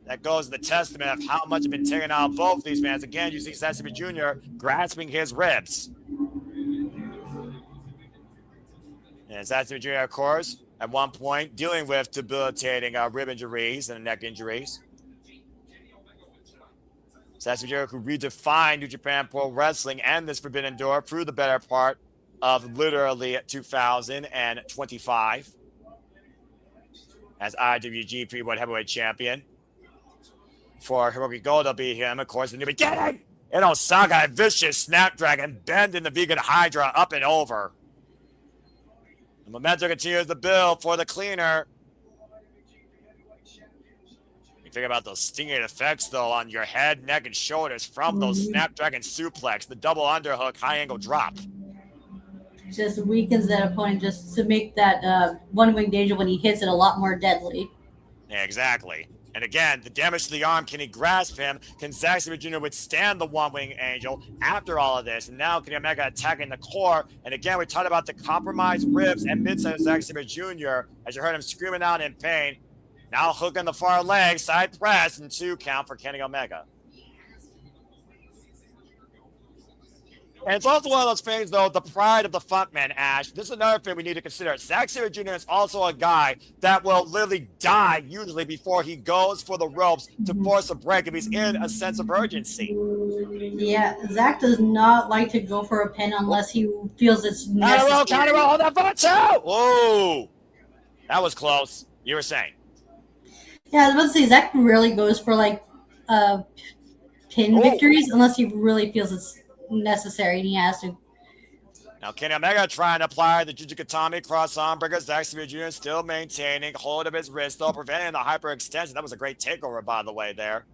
That goes to the testament of how much has been taken out of both these men. Again, you see Zack Sabre Jr. grasping his ribs. And Zack Sabre Jr., of course, at one point dealing with debilitating rib injuries and neck injuries. Zack Sabre Jr., who redefined New Japan Pro Wrestling and this Forbidden Door through the better part of literally 2025 as IWGP World Heavyweight Champion. For Hiroki Goto beat him, of course, in the beginning. In Osaka, a vicious Snapdragon bend in the Vegan Hydra up and over. The momentum continues to build for the cleaner. You think about those stinging effects, though, on your head, neck, and shoulders from those Snapdragon suplex, the double underhook, high angle drop. Just weakens that opponent just to make that one-winged angel when he hits it a lot more deadly. Yeah, exactly. And again, the damage to the arm, can he grasp him? Can Zack Sabre Jr. withstand the one-wing angel after all of this? And now Kenny Omega attacking the core. And again, we talked about the compromised ribs and midside of Zack Sabre Jr. as you heard him screaming out in pain. Now hooking the far leg, side press, and 2 count for Kenny Omega. And it's also one of those things, though, the pride of the frontman, Ash. This is another thing we need to consider. Zack Sabre Jr. is also a guy that will literally die usually before he goes for the ropes to force a break if he's in a sense of urgency. Yeah, Zack does not like to go for a pin unless he feels it's necessary. Counter roll, hold that for 2! Whoa! That was close. You were saying. Yeah, I was about to say, Zack rarely goes for, like, pin victories unless he really feels it's necessary and he has to. Now Kenny Omega trying to apply the Jujikatami cross arm breaker. Zack Sabre Jr. still maintaining hold of his wrist, though, preventing the hyperextension. That was a great takeover, by the way, there.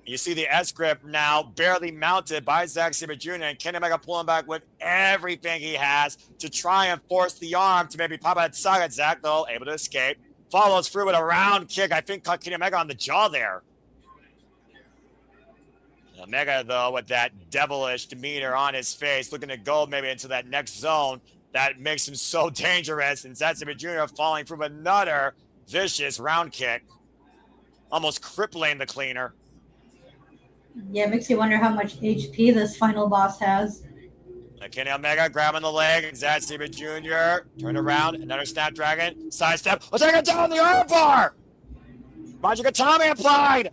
You see the S-grip now barely mounted by Zack Sabre Jr. and Kenny Omega pulling back with everything he has to try and force the arm to maybe pop out side. Zack, though, able to escape. Follows through with a round kick. I think caught Kenny Omega on the jaw there. Omega, though, with that devilish demeanor on his face, looking to go maybe into that next zone that makes him so dangerous. And Zack Sabre Jr. falling from another vicious round kick, almost crippling the cleaner. Yeah, it makes you wonder how much HP this final boss has. Kenny Omega grabbing the leg, and Zack Sabre Jr. turn around, another Snapdragon, sidestep. We'll take it down the arm bar. Majikatami applied.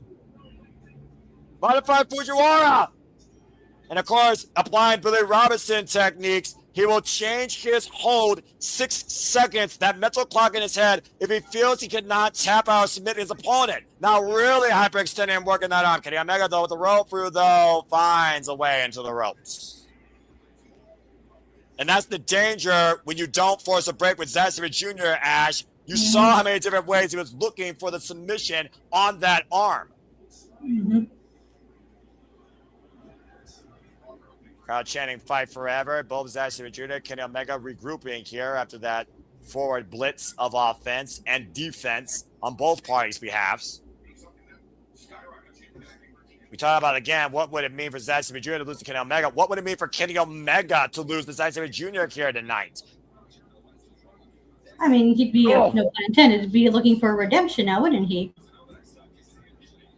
Modified Fujiwara. And of course, applying Billy Robinson techniques, he will change his hold 6 seconds, that mental clock in his head, if he feels he cannot tap out or submit his opponent. Now really hyperextending and working that arm. Kenny Omega, though, with the rope through, though, finds a way into the ropes. And that's the danger when you don't force a break with Zack Sabre Jr., Ash. You saw how many different ways he was looking for the submission on that arm. Crowd chanting "Fight Forever." Both Zack Sabre Jr. and Kenny Omega regrouping here after that forward blitz of offense and defense on both parties' behalves. We talk about, again, what would it mean for Zack Sabre Jr. to lose to Kenny Omega? What would it mean for Kenny Omega to lose to Zack Sabre Jr. here tonight? I mean, he'd be, no pun intended, be looking for redemption now, wouldn't he?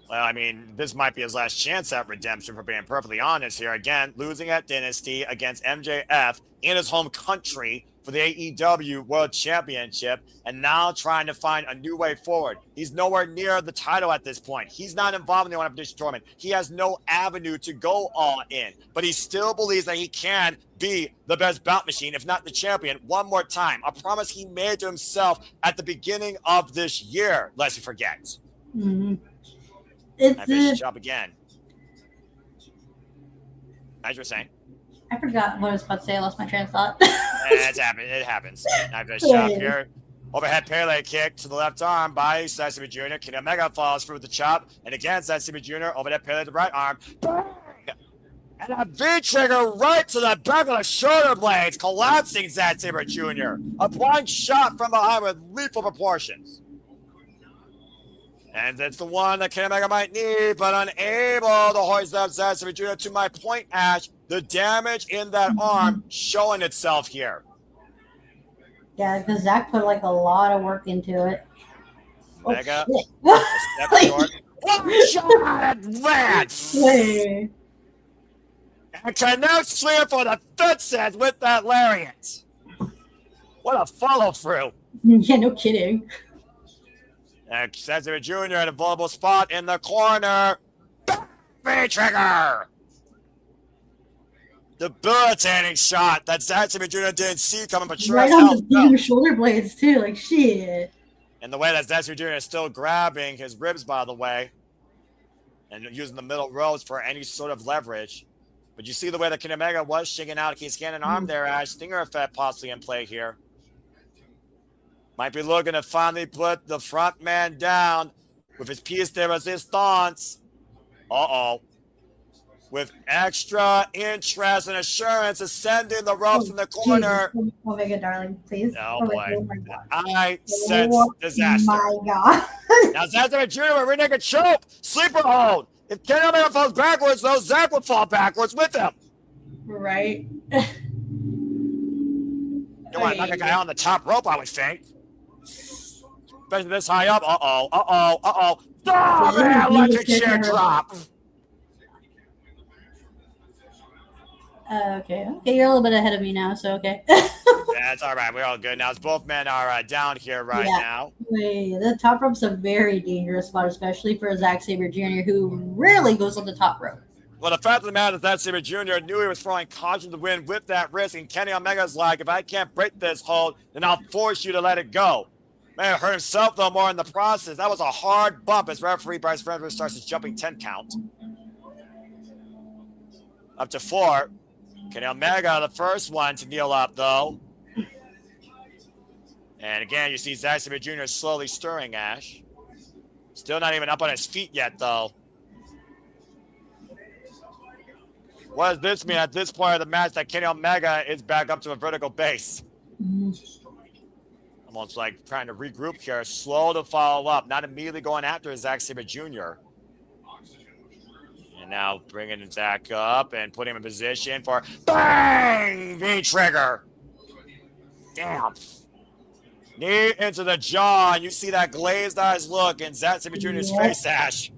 Well, I mean, this might be his last chance at redemption, for being perfectly honest here. Again, losing at Dynasty against MJF in his home country for the AEW World Championship, and now trying to find a new way forward. He's nowhere near the title at this point. He's not involved in the Unofficial tournament. He has no avenue to go all in, but he still believes that he can be the best bout machine, if not the champion, one more time. A promise he made to himself at the beginning of this year, lest he forgets. It's job again. As you were saying. I forgot what I was about to say. I lost my train of thought. It happens. Nice chop here. Overhead Pele kick to the left arm by Zack Sabre Jr. Kenny Omega follows through with the chop. And again, Zack Sabre Jr. overhead Pele to the right arm. Bang! And a V-trigger right to the back of the shoulder blades, collapsing Zack Sabre Jr. A blind shot from behind with lethal proportions. And it's the one that Kenny Omega might need, but unable to hoist up Zack Sabre Jr. To my point, Ash, the damage in that arm showing itself here. Yeah, because Zack put like a lot of work into it. Omega, oh, step short. One shot advance! And connects clear for the fifth set with that lariat. What a follow through. Yeah, no kidding. And Zack Sabre Jr. in a vulnerable spot in the corner. V-trigger! Debilitating shot that Zack Sabre Jr. didn't see coming, but sure right as on hell the blue shoulder blades too, like shit. And the way that Zack Sabre Jr. is still grabbing his ribs, by the way, and using the middle rows for any sort of leverage. But you see the way that Kenny Omega was shaking out. He's scanning an arm there, Ash. Stinger effect possibly in play here. Might be looking to finally put the front man down with his piece de resistance. Uh-oh. With extra interest and assurance ascending the ropes in the corner. Jesus. Omega, darling, please. Oh, boy. Oh my God. I sense disaster. My God. Now, Zack Jr. with rear naked choke. Sleeper hold. If Kenny Omega falls backwards, though, Zack would fall backwards with him. Right. You want to knock a guy on the top rope, I would think. Especially this high up. Uh-oh. Oh, man, electric chair drop. Okay, you're a little bit ahead of me now, so okay. That's all right. We're all good now. Both men are down here right now. Wait, the top rope's a very dangerous spot, especially for Zack Sabre Jr., who rarely goes on the top rope. Well, the fact of the matter is that Sabre Jr. knew he was throwing caution to win with that risk, and Kenny Omega's like, if I can't break this hold, then I'll force you to let it go. Man, hurt himself, though, more in the process. That was a hard bump as referee Bryce Frederick starts his jumping 10 count. Up to 4. Kenny Omega, the first one to kneel up, though. And again, you see Zack Sabre Jr. slowly stirring, Ash. Still not even up on his feet yet, though. What does this mean at this point of the match that Kenny Omega is back up to a vertical base? Almost like trying to regroup here. Slow to follow up. Not immediately going after Zack Sabre Jr. And now bringing Zack up and putting him in position for bang! V-trigger. Damn. Knee into the jaw. And you see that glazed eyes look in Zack Sabre Jr.'s face, Ash.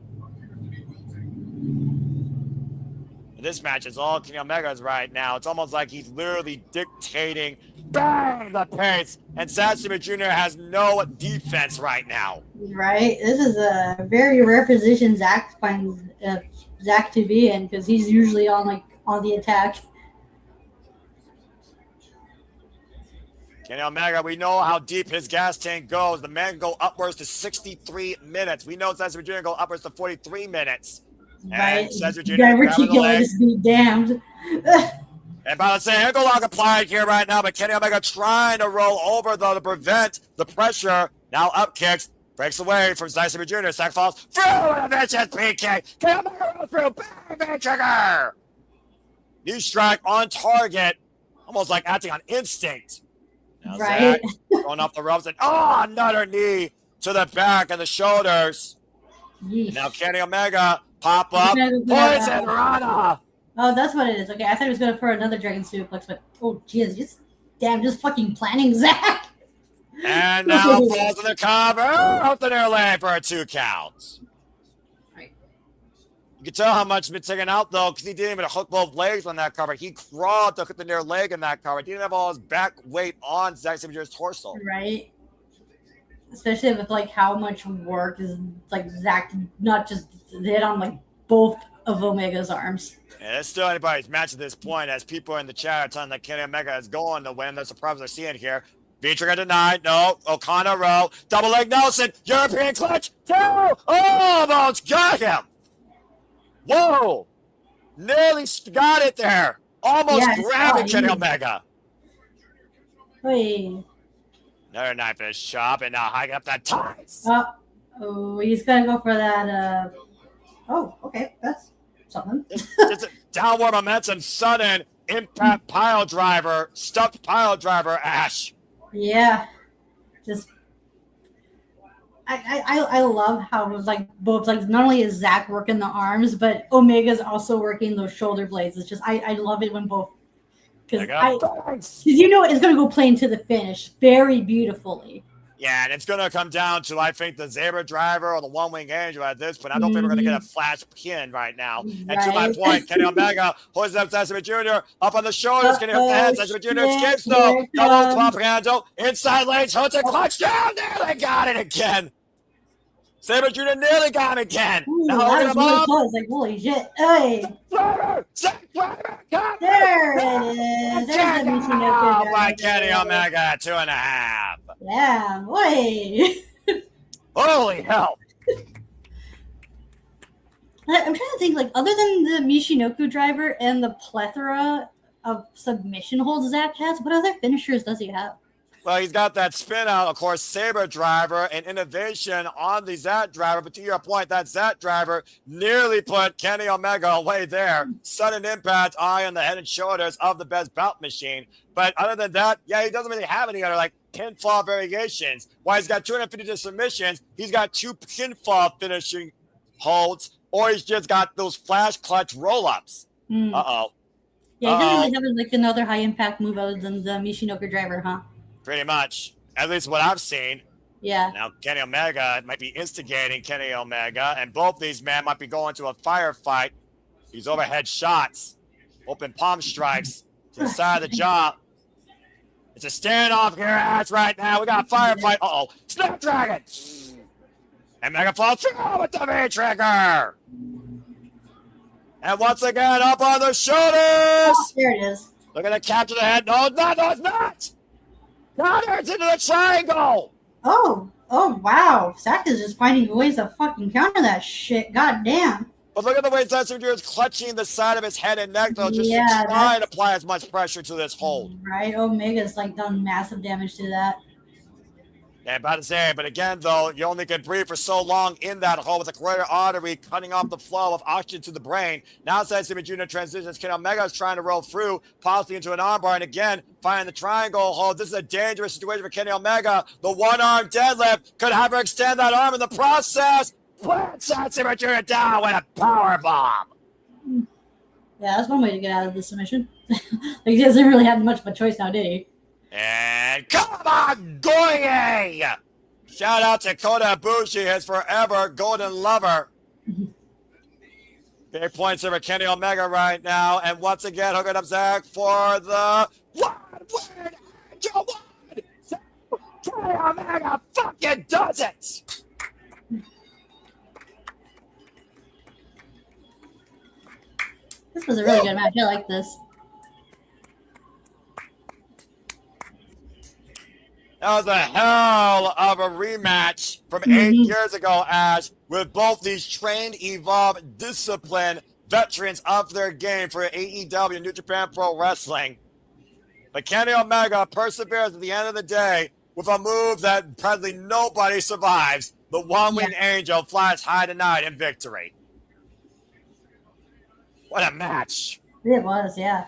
This match is all Kenny Omega's right now. It's almost like he's literally dictating bang the pace. And Zack Sabre Jr. has no defense right now. Right? This is a very rare position Zack finds Zack to be in, because he's usually on the attack. Kenny Omega, we know how deep his gas tank goes. The man can go upwards to 63 minutes. We know Zack Sabre Jr. can go upwards to 43 minutes. Right. And Diverticulitis be damned. And by the say, ankle lock applied here right now, but Kenny Omega trying to roll over though to prevent the pressure. Now up kicks, breaks away from Zack Sabre Jr. Zack falls through a vicious PK. Kenny Omega rolls through, bang, trigger. Knee strike on target, almost like acting on instinct. Now right. Zack going off the ropes and another knee to the back and the shoulders. Now Kenny Omega pop up, poison Dorada. Oh, that's what it is. Okay, I thought he was going for another dragon suplex, but oh, jeez, just fucking planning, Zack. And now falls in the cover, out the near leg for a 2 count. Right. You can tell how much he's been taken out though, because he didn't even hook both legs on that cover. He crawled to hook the near leg in that cover. He didn't have all his back weight on Zack Sabre Jr.'s torso. Right. Especially with how much work is Zack not just hit on both of Omega's arms. And it's still anybody's match at this point, as people in the chat are telling that Kenny Omega is going to win. That's the problems they're seeing here. V-trigger denied. No. O'Connor row. Double leg Nelson. European clutch. 2. Almost got him. Whoa. Nearly got it there. Almost grabbing Kenny Omega. Wait. Another knife in his chop, and now hiking up that ties. Oh, he's gonna go for that. Oh, okay, that's something. Just a downward momentum, sudden impact pile driver, stuffed pile driver, Ash. Yeah, just I love how both not only is Zack working the arms, but Omega's also working those shoulder blades. It's just I love it when both. Because you know it's going to go play into the finish very beautifully. Yeah, and it's going to come down to, I think, the Sabre driver or the one-wing angel at this point. I don't think we're going to get a flash pin right now. And to my point, Kenny Omega holds up Zack Sabre Jr. up on the shoulders. Kenny up the head. Zack Sabre Jr. escapes, though. Double club handle. Inside legs. Hooks and clutch down. There they got it again. Sabre Jr. nearly got him again. Ooh, now that was really close. Holy shit. Hey. There it is. There's the Místico by Kenny Omega, 2.5. Yeah, boy. Holy hell. I'm trying to think, other than the Michinoku driver and the plethora of submission holds Zack has, what other finishers does he have? Well, he's got that spin out, of course, Sabre driver and innovation on the Zack driver. But to your point, that Zack driver nearly put Kenny Omega away there. Sudden impact, eye on the head and shoulders of the best bout machine. But other than that, yeah, he doesn't really have any other like pinfall variations. While he's got 250 submissions, he's got 2 pinfall finishing holds, or he's just got those flash clutch roll-ups. Uh-oh. Yeah, he doesn't really have like another high impact move other than the Michinoku driver, huh? Pretty much. At least what I've seen. Yeah. Now, Kenny Omega might be instigating Kenny Omega, and both these men might be going to a firefight. These overhead shots, open palm strikes to the side of the jaw. It's a standoff here, Ash, right now. We got a firefight. Uh-oh. Snapdragon! And Mega falls through with the V-trigger! And once again, up on the shoulders! Oh, there it is. Looking to capture the head. No, it's not! Counters into the triangle! Oh, wow. Zack is just finding ways to fucking counter that shit. God damn. But look at the way Zack is clutching the side of his head and neck, though, just to try and apply as much pressure to this hold. Right, Omega's like done massive damage to that. Yeah, about to say, but again, though, you only can breathe for so long in that hole with a carotid artery cutting off the flow of oxygen to the brain. Now, Zack Jr. transitions. Kenny Omega is trying to roll through, possibly into an armbar, and again, finding the triangle hold. This is a dangerous situation for Kenny Omega. The one-arm deadlift could have her extend that arm in the process. Plant Zack Jr. down with a power bomb. Yeah, that's one way to get out of the submission. Like, he doesn't really have much of a choice now, did he? And come on, Goye! Shout out to Kota Ibushi, his forever golden lover. Big points over Kenny Omega right now. And once again, hooking up Zack for the one-word angel one. So Kenny Omega fucking does it! This was a really good match. I like this. That was a hell of a rematch from 8 years ago, Ash, with both these trained, evolved, disciplined veterans of their game for AEW, New Japan Pro Wrestling. But Kenny Omega perseveres at the end of the day with a move that probably nobody survives. The one-winged angel flies high tonight in victory. What a match. It was, yeah.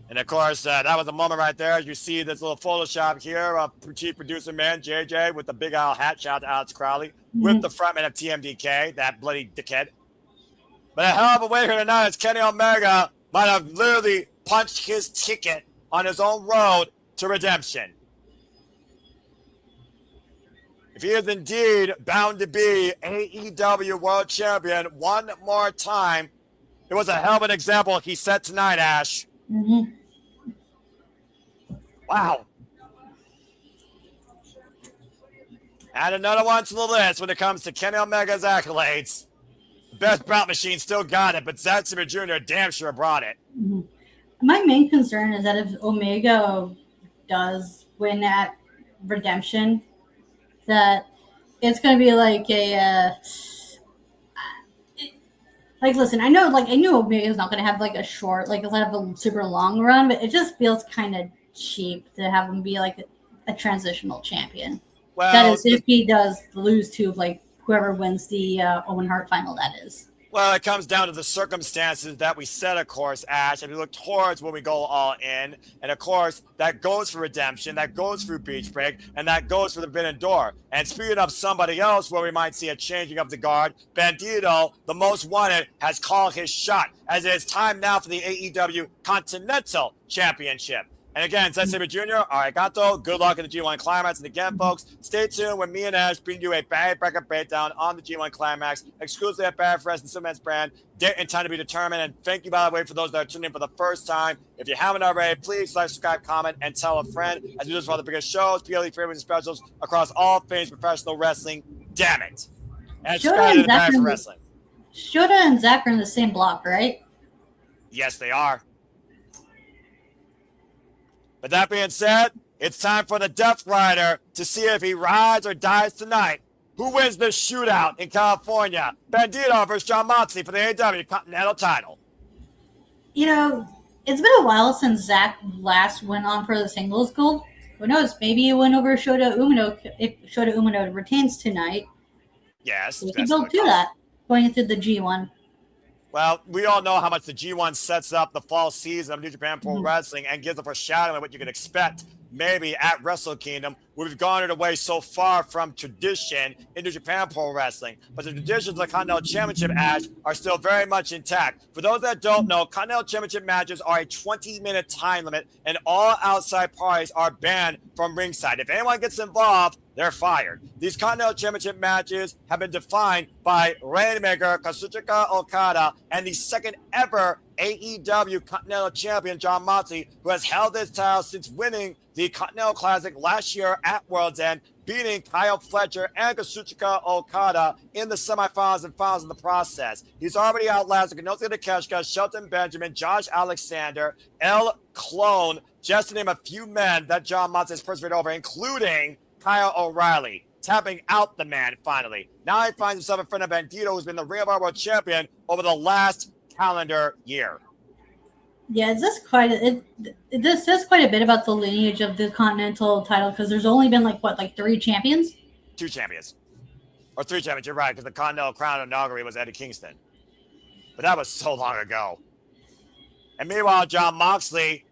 And of course, that was a moment right there. As you see this little Photoshop here of chief producer man JJ with the Big Al hat. Shout out to Alex Crowley with the frontman of TMDK, that bloody dickhead. But a hell of a way here tonight is Kenny Omega might have literally punched his ticket on his own road to redemption. If he is indeed bound to be AEW World Champion one more time, it was a hell of an example he set tonight, Ash. Wow. Add another one to the list when it comes to Kenny Omega's accolades. The best bout machine still got it, but Zack Sabre Jr. damn sure brought it. My main concern is that if Omega does win at Redemption, that it's going to be like a like, listen, I knew Omega's not going to have like a short, like have a super long run, but it just feels kind of cheap to have him be like a transitional champion. Well, that is if he does lose to like whoever wins the Owen Hart final, that is. Well, it comes down to the circumstances that we set, of course, Ash. If you look towards when we go all in, and of course, that goes for redemption, that goes for beach break, and that goes for the Forbidden Door. And speaking of somebody else where we might see a changing of the guard, Bandito, the most wanted, has called his shot, as it is time now for the AEW Continental Championship. And again, Zack Sabre Jr., arigato, good luck in the G1 Climax. And again, folks, stay tuned when me and Ash bring you a bag breaker breakdown on the G1 Climax, exclusively at Bad Fresh and Superman's brand. Date and time to be determined. And thank you, by the way, for those that are tuning in for the first time. If you haven't already, please like, subscribe, comment, and tell a friend. As we do this for all the biggest shows, PLE favorites, and specials across all things professional wrestling. Damn it. And subscribe to the Bad for Wrestling. Shota and Zack are in the same block, right? Yes, they are. But that being said, it's time for the Death Rider to see if he rides or dies tonight. Who wins this shootout in California? Bandito versus John Moxley for the AEW Continental title. You know, it's been a while since Zack last went on for the singles gold. Who knows? Maybe it went over Shota Umino if Shota Umino retains tonight. Yes, We that's can build the to that going into the G1. Well, we all know how much the G1 sets up the fall season of New Japan Pro Wrestling and gives a foreshadowing of what you can expect maybe at Wrestle Kingdom. We've gone away so far from tradition in New Japan Pro Wrestling, but the traditions of the Continental Championship match are still very much intact. For those that don't know, Continental Championship matches are a 20-minute time limit, and all outside parties are banned from ringside. If anyone gets involved, they're fired. These Continental Championship matches have been defined by Rainmaker Kazuchika Okada and the second ever AEW Continental Champion John Moxley, who has held this title since winning the Continental Classic last year at World's End, beating Kyle Fletcher and Kazuchika Okada in the semifinals and finals in the process. He's already outlasted Kenosuke Takeshita, Shelton Benjamin, Josh Alexander, El Clone, just to name a few men that John Moxley has persevered over, including Kyle O'Reilly, tapping out the man finally. Now he finds himself in front of Bandito, who's been the Ring of Honor World Champion over the last calendar year. Yeah, this says quite a bit about the lineage of the Continental title because there's only been like 3 champions? 2 champions. Or 3 champions, you're right, because the Continental Crown inaugural was Eddie Kingston. But that was so long ago. And meanwhile, John Moxley,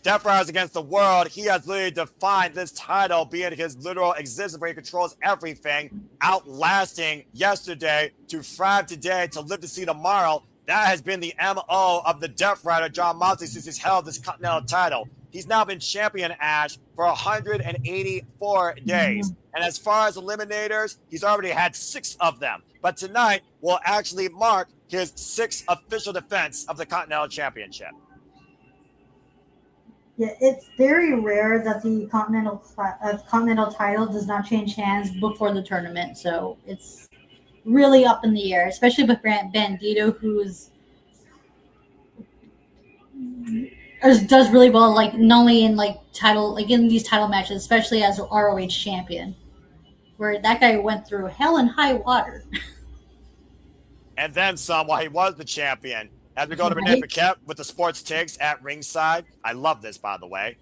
Death Riders Against the World, he has literally defined this title being his literal existence where he controls everything, outlasting yesterday to thrive today to live to see tomorrow. That has been the MO of the Death Rider, John Moxley, since he's held this Continental title. He's now been champion, Ash, for 184 days. And as far as eliminators, he's already had 6 of them. But tonight will actually mark his 6th official defense of the Continental Championship. Yeah, it's very rare that the Continental title does not change hands before the tournament. So it's really up in the air, especially with Bandito, does really well, like not only in in these title matches, especially as ROH champion, where that guy went through hell and high water. And then some while he was the champion. As we go to Renee Paquette with the sports takes at ringside. I love this, by the way.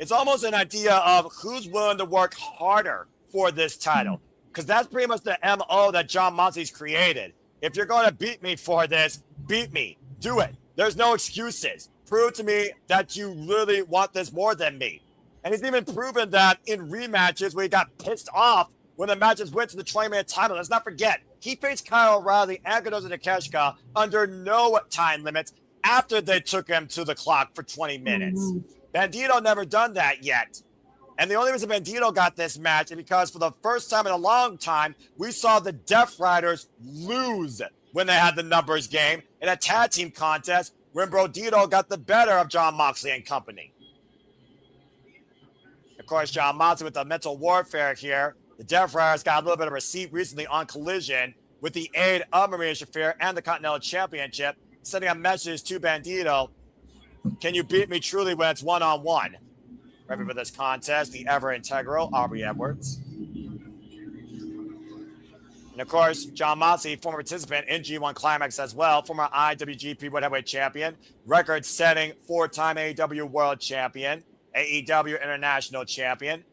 It's almost an idea of who's willing to work harder for this title. Because that's pretty much the MO that John Moxley's created. If you're going to beat me for this, beat me. Do it. There's no excuses. Prove to me that you really want this more than me. And he's even proven that in rematches where he got pissed off when the matches went to the 20-minute time limit. Let's not forget, he faced Kyle O'Reilly and Kenosuke Takeshita under no time limits after they took him to the clock for 20 minutes. Bandito never done that yet. And the only reason Bandito got this match is because for the first time in a long time, we saw the Death Riders lose when they had the numbers game in a tag team contest when Bandito got the better of John Moxley and company. Of course, John Moxley with the mental warfare here. The Death Riders got a little bit of a receipt recently on Collision with the aid of Maria Shafir and the Continental Championship, sending a message to Bandito. Can you beat me truly when it's one-on-one? Ready for this contest, the ever-integral Aubrey Edwards. And of course, John Moxley, former participant in G1 Climax as well, former IWGP World Heavyweight Champion, record-setting 4-time AEW World Champion, AEW International Champion,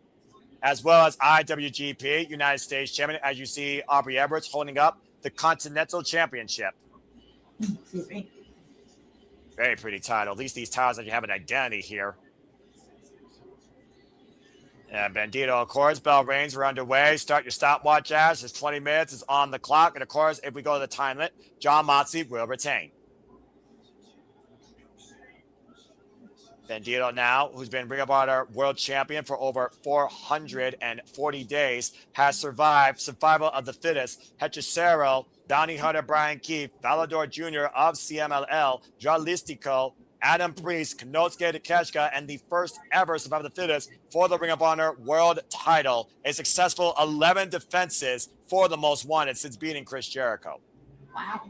as well as IWGP United States Champion, as you see Aubrey Edwards holding up the Continental Championship. Excuse me. Very pretty title. At least these titles that you have an identity here. And Bandito, of course, bell rings are underway. Start your stopwatch, Ash. It's 20 minutes is on the clock. And of course, if we go to the time limit, John Moxley will retain. Bandito now, who's been Ring of Honor World Champion for over 440 days, has survived survival of the fittest. Hechicero, Bounty Hunter Brian Keefe, Valador Jr. of CMLL, Místico, Adam Priest, Kenosuke Takeshita, and the first ever survival of the fittest for the Ring of Honor World title. A successful 11 defenses for the most wanted since beating Chris Jericho. Wow.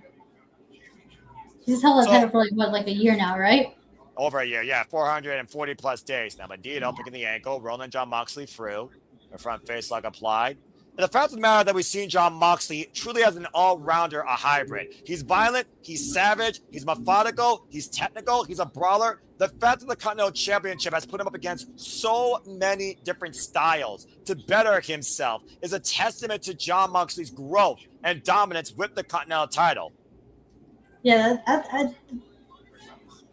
He's held that title for like a year now, right? Over a year, yeah, 440 plus days. Now, Bandito picking the ankle, rolling John Moxley through. The front face lock applied. The fact of the matter that we've seen Jon Moxley truly as an all-rounder, a hybrid. He's violent, he's savage, he's methodical, he's technical, he's a brawler. The fact that the Continental Championship has put him up against so many different styles to better himself is a testament to Jon Moxley's growth and dominance with the Continental title. Yeah,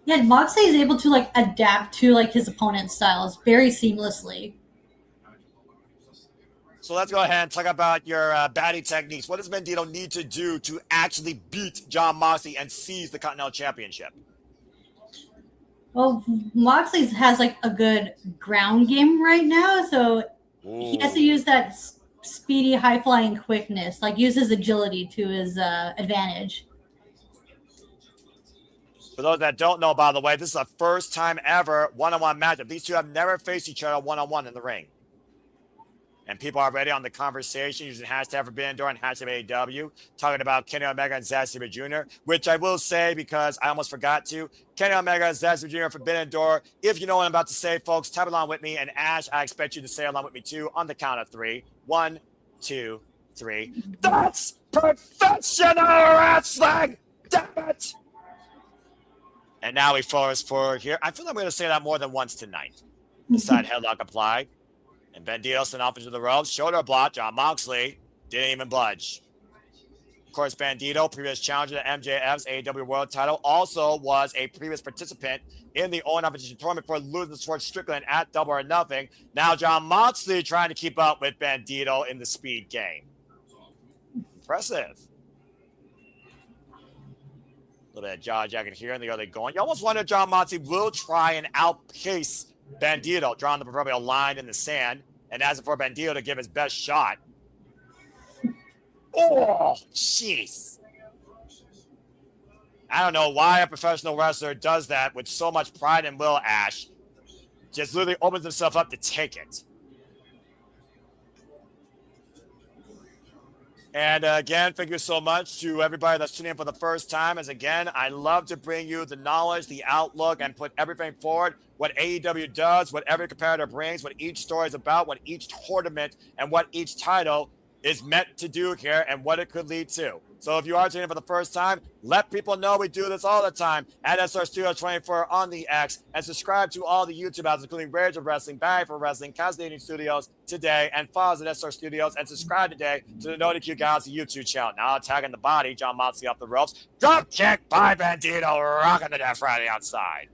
yeah, Moxley is able to like adapt to like his opponent's styles very seamlessly. So let's go ahead and talk about your batting techniques. What does Bandito need to do to actually beat Jon Moxley and seize the Continental Championship? Well, Moxley has like a good ground game right now, so he has to use that speedy, high-flying quickness, like use his agility to his advantage. For those that don't know, by the way, this is the first time ever one-on-one matchup. These two have never faced each other one-on-one in the ring. And people are already on the conversation using hashtag Forbidden Door and hashtag AEW, talking about Kenny Omega and Zack Sabre Jr., which I will say because I almost forgot to. Kenny Omega and Zack Sabre Jr. Forbidden Door. If you know what I'm about to say, folks, tap along with me. And Ash, I expect you to say along with me too on the count of 3. 1, 2, 3. That's professional wrestling! Damn it! And now we force forward here. I feel like I'm going to say that more than once tonight. The side headlock applied. And Bandito sent off into the ropes. Shoulder block. Jon Moxley didn't even budge. Of course, Bandito, previous challenger to MJF's AEW World title, also was a previous participant in the All Opposition tournament for losing towards Strickland at Double or Nothing. Now Jon Moxley trying to keep up with Bandito in the speed game. Impressive. A little bit of jaw jacking here and the other going. You almost wonder if Jon Moxley will try and outpace Bandito, drawing the proverbial line in the sand, and asking for Bandito to give his best shot. Oh, jeez. I don't know why a professional wrestler does that with so much pride and will, Ash. Just literally opens himself up to take it. And again, thank you so much to everybody that's tuning in for the first time. As again, I love to bring you the knowledge, the outlook, and put everything forward. What AEW does, what every competitor brings, what each story is about, what each tournament and what each title is meant to do here, and what it could lead to. So if you are tuning in for the first time, let people know we do this all the time at SR Studio 24 on the X, and subscribe to all the YouTube outlets, including Rage of Wrestling, Bang for Wrestling, Cascading Studios today, and follow us at SR Studios, and subscribe today to the Noti Q Galaxy YouTube channel. Now attacking the body, Jon Moxley off the ropes. Drop kick by Bandito, rocking the Death Friday outside.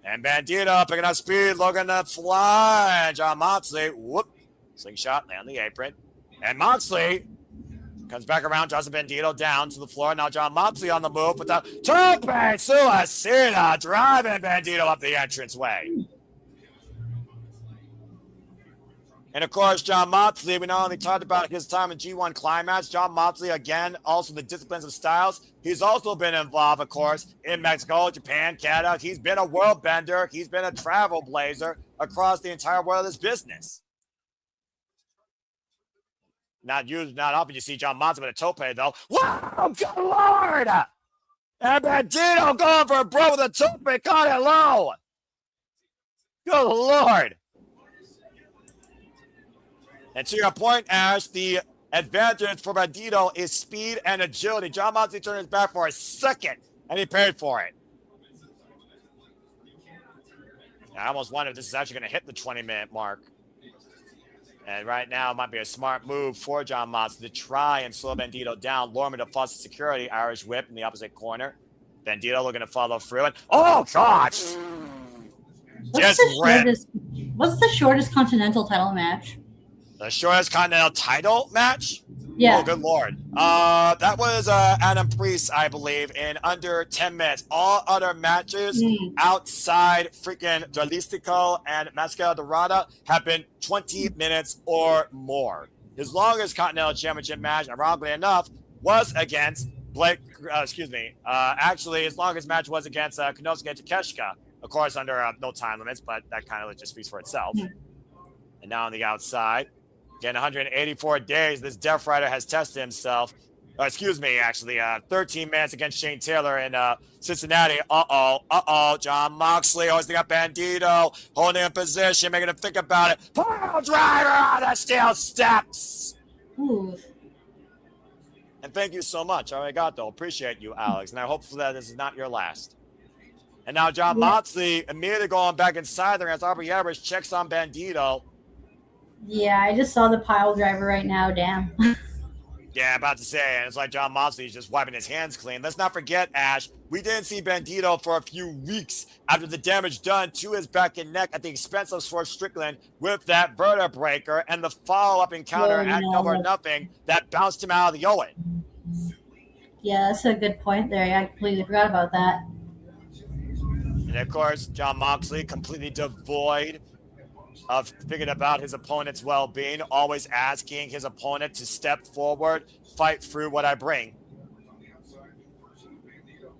And Bandito picking up speed, looking to fly. Jon Moxley, whoop, slingshot, land the apron. And Moxley comes back around, draws Bandito down to the floor. Now Jon Moxley on the move with the Tope Suicida, driving Bandito up the entranceway. And of course, Jon Moxley, we not only talked about his time in G1 Climax, Jon Moxley, again, also the disciplines of styles. He's also been involved, of course, in Mexico, Japan, Canada. He's been a world bender. He's been a travel blazer across the entire world of this business. Not often you see Jon Moxley with a tope, though. Wow, good Lord! And Bandito going for a bro with a tope, caught it low. Good Lord. And to your point, Ash, the advantage for Bandito is speed and agility. Jon Moxley turned his back for a second, and he paid for it. I almost wonder if this is actually going to hit the 20-minute mark. And right now, it might be a smart move for Jon Moxley to try and slow Bandito down, lure him into false security, Irish whip in the opposite corner. Bandito looking to follow through it. Oh, God! What's the shortest Continental title match? The shortest Continental title match? Yeah. Oh, good Lord. That was Adam Priest, I believe, in under 10 minutes. All other matches outside freaking Místico and Máscara Dorada have been 20 minutes or more. His longest Continental Championship match, ironically enough, was against actually, his longest match was against Konosuke Takeshita, of course, under no time limits, but that kind of just speaks for itself. And now on the outside, again, 184 days, this Death Rider has tested himself. Excuse me, actually, 13 minutes against Shane Taylor in Cincinnati. Uh-oh. John Moxley hoisting up Bandito, holding in position, making him think about it. Pile driver on the steel steps. Ooh. And thank you so much, arigato. Appreciate you, Alex. And I hope that this is not your last. And now John Moxley immediately going back inside there as Aubrey Edwards checks on Bandito. Yeah, I just saw the pile driver right now. Damn. Yeah, about to say, and it's like John Moxley is just wiping his hands clean. Let's not forget, Ash, we didn't see Bandito for a few weeks after the damage done to his back and neck at the expense of Swerve Strickland with that vertebraker and the follow-up encounter at Double or Nothing that bounced him out of the Owen. Yeah, that's a good point there. I completely forgot about that. And of course, John Moxley completely devoid of thinking about his opponent's well-being, always asking his opponent to step forward, fight through what I bring.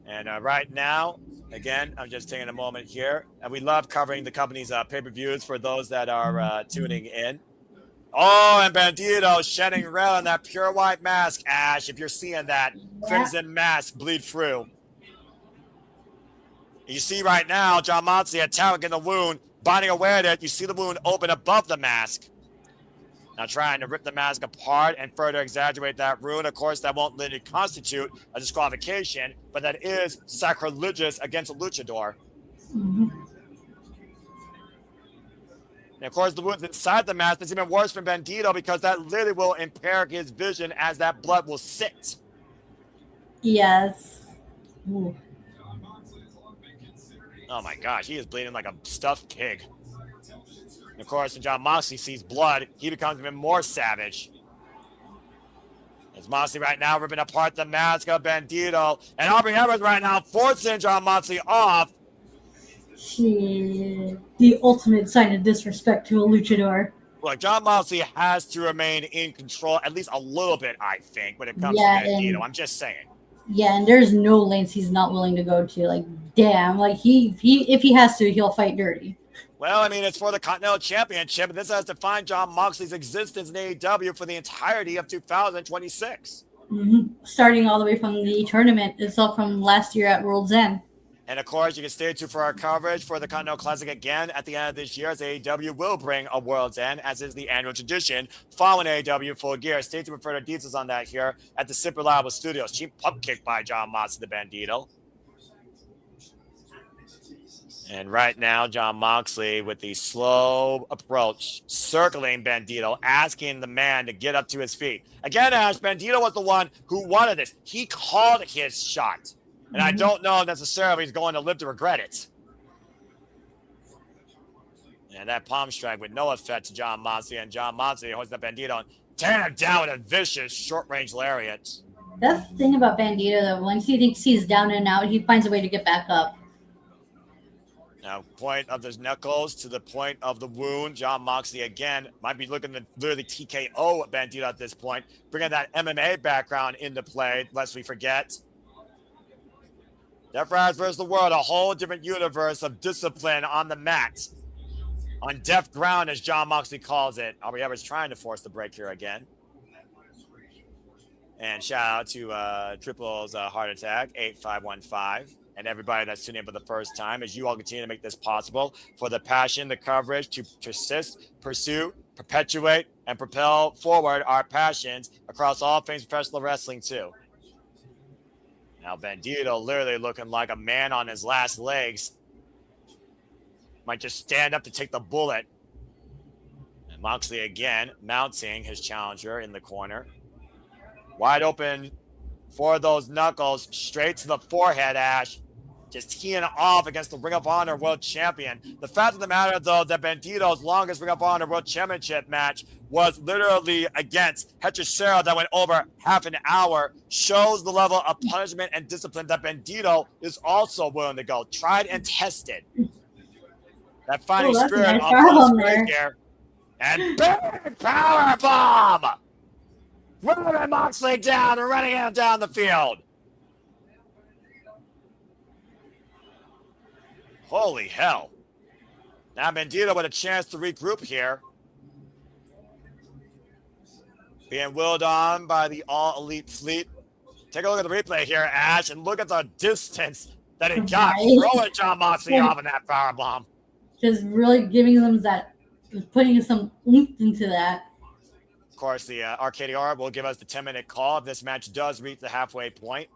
And right now, again, I'm just taking a moment here, and we love covering the company's pay-per-views for those that are tuning in. Oh, and Bandito shedding red on that pure white mask, Ash. If you're seeing that crimson mask bleed through. You see right now, John Moxley attacking the wound, binding away at it. You see the wound open above the mask. Now trying to rip the mask apart and further exaggerate that wound. Of course, that won't literally constitute a disqualification, but that is sacrilegious against a luchador. Mm-hmm. And of course, the wounds inside the mask is even worse for Bandito because that literally will impair his vision as that blood will sit. Yes. Ooh. Oh my gosh, he is bleeding like a stuffed pig. And of course, when John Moxley sees blood, he becomes even more savage. As Moxley right now ripping apart the mask of Bandito, and Aubrey Edwards right now forcing John Moxley off. The ultimate sign of disrespect to a luchador. Look, John Moxley has to remain in control, at least a little bit, I think, when it comes to Bandito. I'm just saying. Yeah, and there's no lengths he's not willing to go to. Like, damn, like if he has to, he'll fight dirty. Well, I mean, it's for the Continental Championship, and this has defined John Moxley's existence in AEW for the entirety of 2026. Mm-hmm. Starting all the way from the tournament itself from last year at World's End. And of course, you can stay tuned for our coverage for the Continental Classic again at the end of this year, as AEW will bring a World's End, as is the annual tradition, following AEW Full Gear. Stay tuned for further details on that here at the Super Reliable Studios. Cheap pump kick by John Moxley, the Bandito. And right now, John Moxley with the slow approach, circling Bandito, asking the man to get up to his feet. Again, Ash, Bandito was the one who wanted this. He called his shot. And I don't know necessarily he's going to live to regret it. And that palm strike with no effect to John Moxley. And John Moxley holds the Bandito and tearing him down with a vicious short-range lariat. That's the thing about Bandito, though. Once he thinks he's down and out, he finds a way to get back up. Now, point of his knuckles to the point of the wound. John Moxley, again, might be looking to literally TKO Bandito at this point. Bringing that MMA background into play, lest we forget. Death Riders versus the World, a whole different universe of discipline on the mat. On deaf ground, as John Moxley calls it. Aubrey Edwards trying to force the break here again. And shout out to Triple's Heart Attack, 8515. And everybody that's tuning in for the first time, as you all continue to make this possible for the passion, the coverage to persist, pursue, perpetuate, and propel forward our passions across all things professional wrestling too. Now Bandito literally looking like a man on his last legs. Might just stand up to take the bullet. And Moxley again mounting his challenger in the corner. Wide open for those knuckles, straight to the forehead, Ash. Just teeing off against the Ring of Honor World Champion. The fact of the matter, though, that Bandito's longest Ring of Honor World Championship match was literally against Hechicero that went over half an hour, shows the level of punishment and discipline that Bandito is also willing to go. Tried and tested. That fighting spirit on the here. And big power bomb! Running Moxley down and running him down the field. Holy hell. Now Bandito with a chance to regroup here. Being willed on by the All Elite Fleet Take a look at the replay here, Ash, and look at the distance that it got throwing Jon Moxley off in that powerbomb. Just really giving them that, putting some oomph into that. Of course, the Arcadior will give us the 10-minute call if this match does reach the halfway point.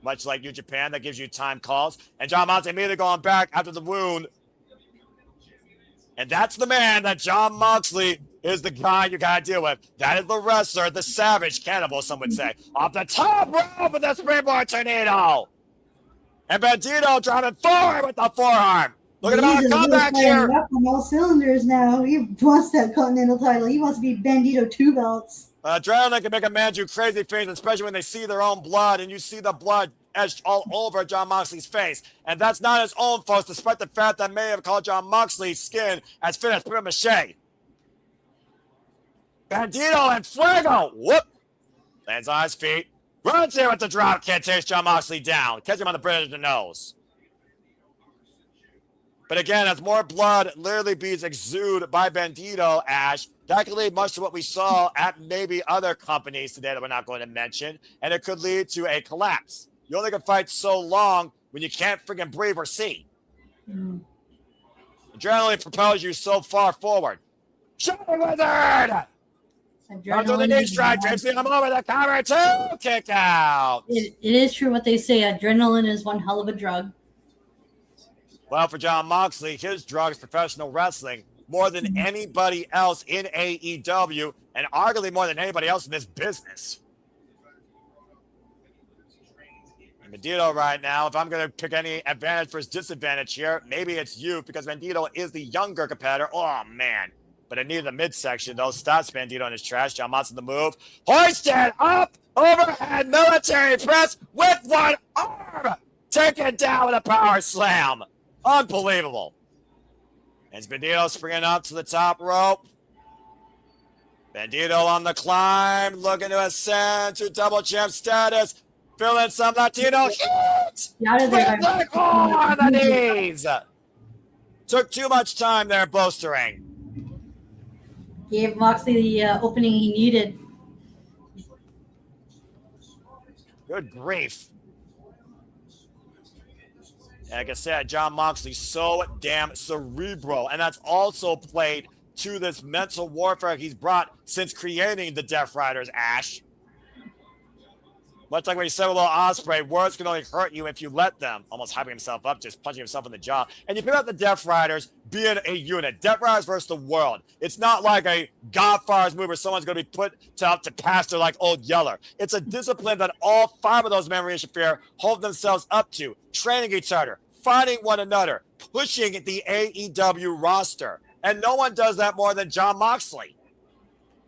Much like New Japan, that gives you time calls. And Jon Moxley immediately going back after the wound. And that's the man that Jon Moxley is the guy you got to deal with. That is the wrestler, the savage cannibal, some would say. Off the top rope with the springboard tornado. And Bandito driving forward with the forearm. Look at him on a comeback here. Up on all cylinders now. He wants that Continental title. He wants to be Bandito 2 belts. Adrenaline can make a man do crazy things, especially when they see their own blood, and you see the blood etched all over Jon Moxley's face. And that's not his own fault, despite the fact that may have called Jon Moxley's skin as fit as papier-mâché. Bandito and Fuego. Whoop. Lands on his feet. Runs in with the drop kick, takes Jon Moxley down. Catch him on the bridge of the nose. But again, as more blood literally being exuded by Bandito, Ash, that could lead much to what we saw at maybe other companies today that we're not going to mention, and it could lead to a collapse. You only can fight so long when you can't freaking breathe or see. Adrenaline propels you so far forward. Shadow Wizard! Comes with the knee strike, draping him over the cover, 2 kick out. It is true what they say. Adrenaline is one hell of a drug. Well, for Jon Moxley, his drug is professional wrestling more than anybody else in AEW, and arguably more than anybody else in this business. And Bandito right now, if I'm going to pick any advantage versus disadvantage here, maybe it's youth, because Bandito is the younger competitor. Oh, man. But it needed the midsection, though. Stops Bandito in his trash. Jon Moxley the move. Hoisted up, overhead military press with one arm. Taken down with a power slam. Unbelievable. And Bandito springing up to the top rope. Bandito on the climb, looking to ascend to double champ status. Feeling some Latino heat. On the knees. Took too much time there, bolstering. Gave Moxley the opening he needed. Good grief. Like I said, Jon Moxley's so damn cerebral, and that's also played to this mental warfare he's brought since creating the Death Riders, Ash. Much like when he said with Little Ospreay, words can only hurt you if you let them. Almost hyping himself up, just punching himself in the jaw. And you pick up the Death Riders being a unit. Death Riders versus the world. It's not like a Godfather's move where someone's going to be put to pastor like Old Yeller. It's a discipline that all 5 of those men in Shafir hold themselves up to, training each other, fighting one another, pushing the AEW roster. And no one does that more than Jon Moxley.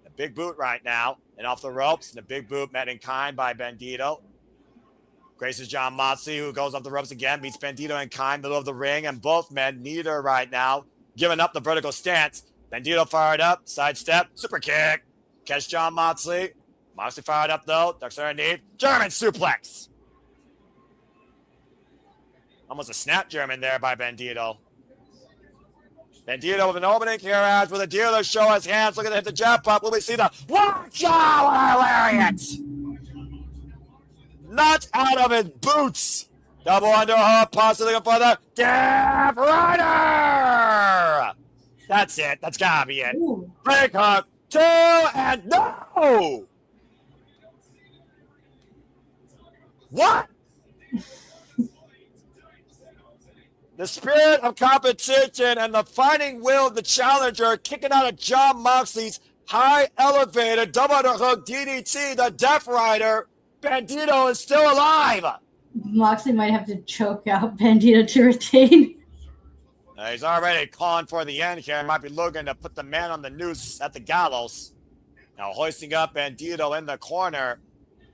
A big boot right now. And off the ropes, and a big boot met in kind by Bandito. Graces Jon Moxley, who goes off the ropes again, meets Bandito in kind, middle of the ring, and both men, neither right now, giving up the vertical stance. Bandito fired up, sidestep, super kick. Catch Jon Moxley. Moxley fired up though, ducks underneath. German suplex. Almost a snap German there by Bandito. Bandito with an opening here as with a dealer show his hands, looking to hit the jump up. Will we see the watch out lariat? Not out of his boots. Double underhook, possibly looking for the Death Rider. That's it. That's gotta be it. Break hook, 2, and no. What? The spirit of competition and the fighting will of the challenger kicking out of Jon Moxley's high elevated double underhook DDT, the Death Rider. Bandito is still alive. Moxley might have to choke out Bandito to retain. He's already calling for the end here. Might be looking to put the man on the noose at the gallows. Now hoisting up Bandito in the corner.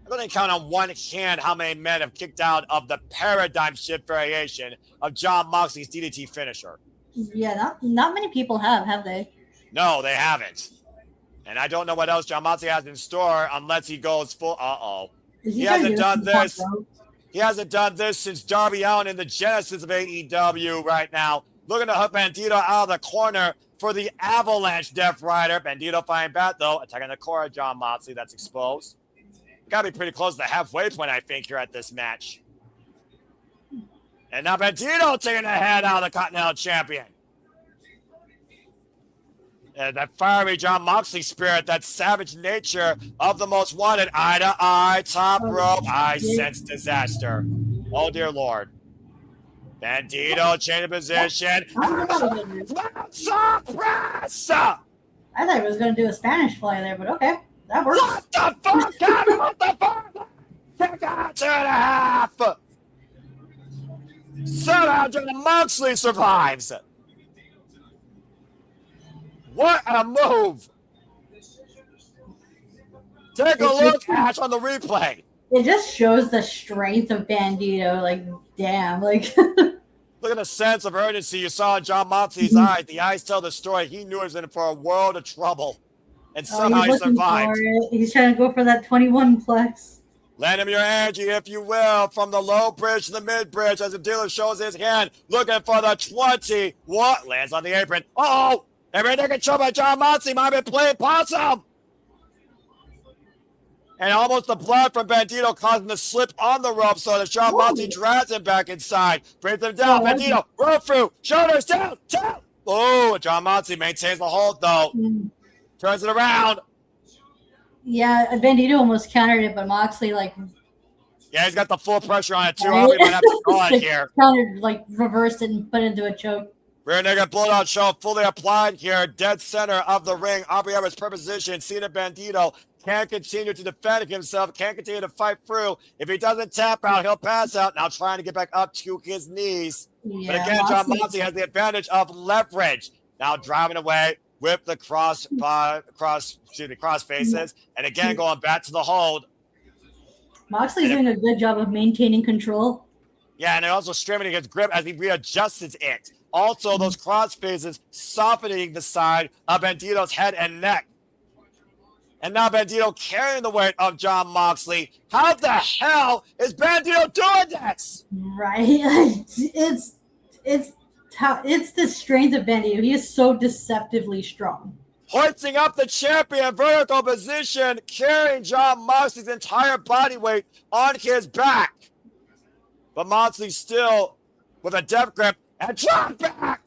I'm going to count on one hand how many men have kicked out of the paradigm shift variation of Jon Moxley's DDT finisher. Yeah, not many people have they? No, they haven't. And I don't know what else Jon Moxley has in store unless he goes full. He hasn't done this. He hasn't done this since Darby Allin in the genesis of AEW right now. Looking to hook Bandito out of the corner for the Avalanche Death Rider. Bandito fighting back though, attacking the core of Jon Moxley. That's exposed. got to be pretty close to the halfway point, I think, here at this match. And now Bandito taking the head out of the Continental Champion. And that fiery Jon Moxley spirit, that savage nature of the most wanted, eye to eye, top rope. I sense disaster. Oh, dear Lord. Bandito changing position. Suppress! I thought he was going to do a Spanish fly there, but okay. That works. What the fuck? Kevin, what the fuck? Kick out 2.5. Somehow Jon Moxley survives. What a move. Take a look, Ash, on the replay. It just shows the strength of Bandito. Like, damn. Like, look at the sense of urgency you saw in Jon Moxley's eyes. The eyes tell the story. He knew he was in for a world of trouble. And somehow he survived. He's trying to go for that 21 plex. Lend him your energy, if you will, from the low bridge to the mid bridge as the dealer shows his hand, looking for the 20. What? Lands on the apron. Uh-oh! Everything controlled by Jon Moxley might have been playing possum. And almost the blood from Bandito causing the slip on the rope so that Jon Moxley drags him back inside. Brings him down. Bandito, rope through. Shoulders down. Oh, Jon Moxley maintains the hold, though. Turns it around. Yeah, Bandito almost countered it, but Moxley, like... Yeah, he's got the full pressure on it, too. Right? We might have to call it here. Countered, like, reversed it and put it into a choke. Rear naked bulldog show fully applied here. Dead center of the ring. Aubrey Everett's position. Cena Bandito can't continue to defend himself. Can't continue to fight through. If he doesn't tap out, he'll pass out. Now trying to get back up to his knees. Yeah, but again, Jon Moxley has the advantage of leverage. Now driving away with the cross faces. And again, going back to the hold. Moxley's doing a good job of maintaining control. Yeah, and also strengthening his grip as he readjusts it. Also, those cross faces softening the side of Bandito's head and neck. And now Bandito carrying the weight of Jon Moxley. How the hell is Bandito doing this? Right. It's the strength of Bandito. He is so deceptively strong. Hoisting up the champion, vertical position, carrying Jon Moxley's entire body weight on his back. But Moxley still with a death grip and drop back.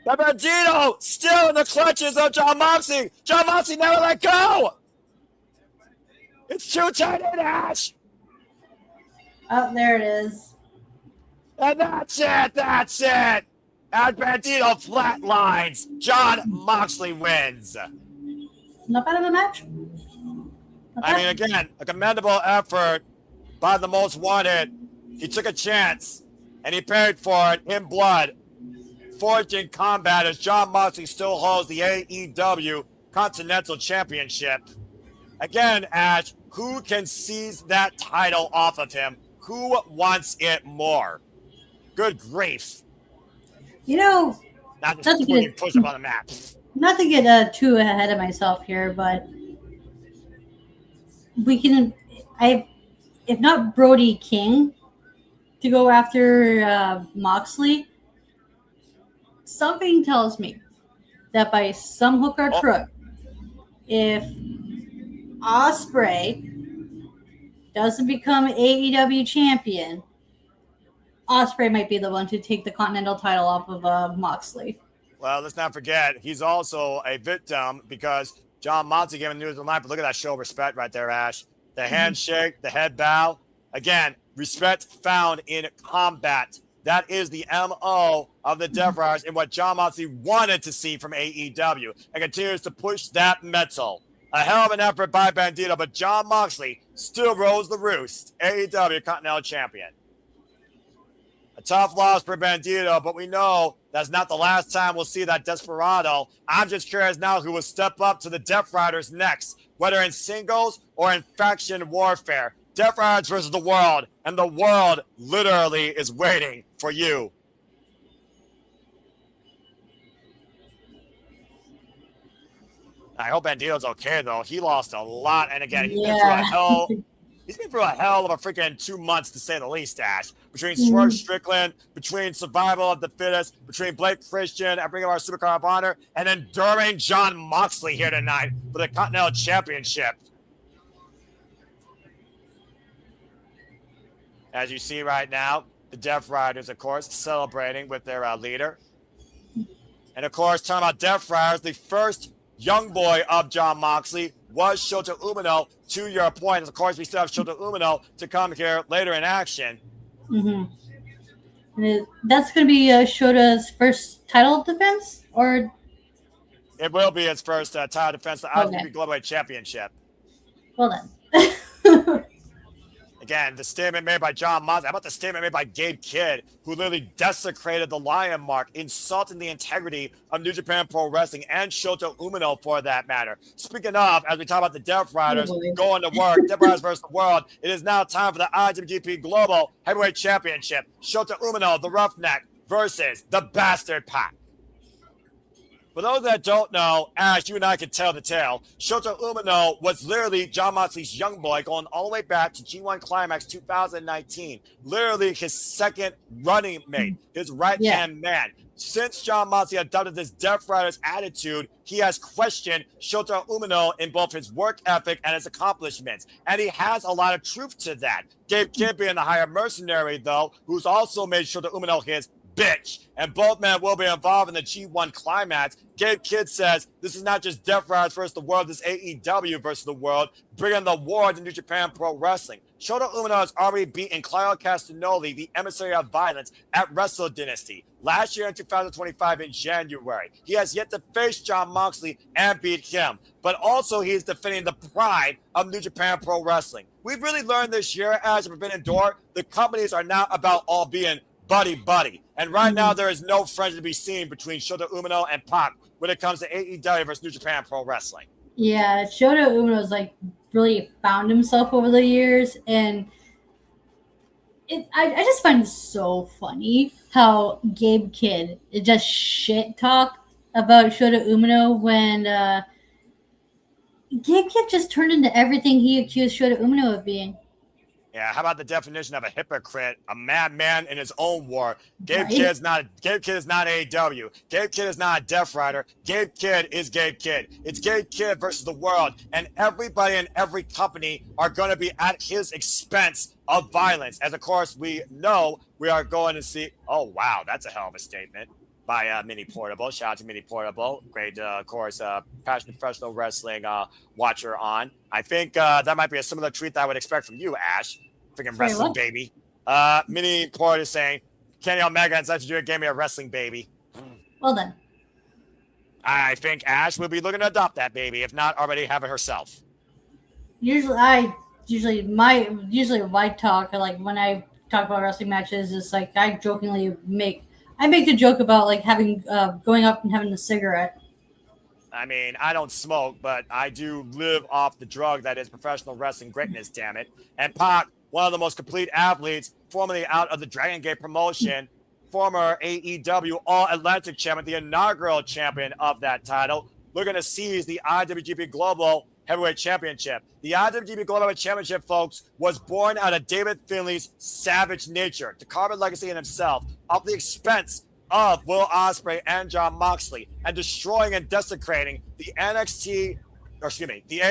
The Bandito still in the clutches of Jon Moxley. Jon Moxley never let go. It's too tight in, Ash. Oh, there it is. And that's it. And Bandito flatlines. Jon Moxley wins. Not bad of a match. I mean, again, a commendable effort by the most wanted. He took a chance, and he paid for it in blood. Forging combat as Jon Moxley still holds the AEW Continental Championship. Again, Ash, who can seize that title off of him? Who wants it more? Good grief. You know, not just push up on the map. Not to get too ahead of myself here, but we can, if not Brody King, to go after Moxley, something tells me that by some hook or crook, if Ospreay doesn't become AEW champion, Ospreay might be the one to take the Continental title off of Moxley. Well, let's not forget, he's also a victim because Jon Moxley gave him news tonight, but look at that show of respect right there, Ash. The handshake, the head bow. Again, respect found in combat. That is the MO of the Death Riders and what Jon Moxley wanted to see from AEW and continues to push that metal. A hell of an effort by Bandito, but Jon Moxley still rose the roost. AEW Continental Champion. A tough loss for Bandito, but we know that's not the last time we'll see that desperado. I'm just curious now who will step up to the Death Riders next, whether in singles or in faction warfare. Death Riders versus the world, and the world literally is waiting for you. I hope Bandito's okay, though. He lost a lot, and again, he's been through a hell. He's been through a hell of a freaking 2 months, to say the least, Ash. Between Swerve Strickland, between Survival of the Fittest, between Blake Christian and bringing our Supercard of Honor, and then during Jon Moxley here tonight for the Continental Championship. As you see right now, the Death Riders, of course, celebrating with their leader. And of course, talking about Death Riders, the first young boy of Jon Moxley was Shota Umino, to your point. Of course, we still have Shota Umino to come here later in action. That's going to be Shota's first title defense, or? It will be his first title defense, the IWGP Global Championship. Well then. Again, the statement made by Jon Moxley. How about the statement made by Gabe Kidd, who literally desecrated the Lion Mark, insulting the integrity of New Japan Pro Wrestling and Shota Umino for that matter. Speaking of, as we talk about the Death Riders going to work, Death Riders versus the World, it is now time for the IWGP Global Heavyweight Championship. Shota Umino, the Roughneck, versus the Bastard Pac. For those that don't know, Ash, you and I can tell the tale. Shota Umino was literally Jon Moxley's young boy going all the way back to G1 Climax 2019. Literally his second running mate, his right-hand man. Since Jon Moxley adopted this Death Riders attitude, he has questioned Shota Umino in both his work ethic and his accomplishments. And he has a lot of truth to that. Gabe Kidd being the higher mercenary, though, who's also made Shota Umino his bitch, and both men will be involved in the G1 Climax. Gabe Kidd says this is not just Death Riders versus the World, this AEW versus the World, bringing the war to New Japan Pro Wrestling. Shota Umino has already beaten Claudio Castagnoli, the emissary of violence, at Wrestle Dynasty last year in 2025 in January. He has yet to face Jon Moxley and beat him, but also he is defending the pride of New Japan Pro Wrestling. We've really learned this year as Forbidden Door, the companies are now about all being buddy. And right now, there is no friendship to be seen between Shota Umino and Pac when it comes to AEW versus New Japan Pro Wrestling. Yeah, Shota Umino's like really found himself over the years, and I just find it so funny how Gabe Kidd just shit talked about Shota Umino when Gabe Kidd just turned into everything he accused Shota Umino of being. Yeah, how about the definition of a hypocrite, a madman in his own war? Gabe Kidd is not AEW. Gabe Kidd is not a Death Rider. Gabe Kidd is Gabe Kidd. It's Gabe Kidd versus the World, and everybody in every company are going to be at his expense of violence. As of course we know, we are going to see. Oh wow, that's a hell of a statement by Mini Portable. Shout out to Mini Portable. Great, of course, passionate professional wrestling watcher on. I think that might be a similar tweet that I would expect from you, Ash. Freaking wrestling baby. Mini Portable is saying, Kenny Omega and such gave me a wrestling baby. Well done. I think Ash will be looking to adopt that baby, if not already have it herself. Usually my talk, like when I talk about wrestling matches, is like I jokingly make the joke about like having going up and having a cigarette. I mean, I don't smoke, but I do live off the drug that is professional wrestling greatness, damn it. And Pac, one of the most complete athletes, formerly out of the Dragon Gate promotion, former AEW All-Atlantic champion, the inaugural champion of that title, looking to seize the IWGP Global Heavyweight Championship. The IWGP Global Heavyweight Championship, folks, was born out of David Finlay's savage nature to carve a legacy in himself at the expense of Will Ospreay and Jon Moxley, and destroying and desecrating the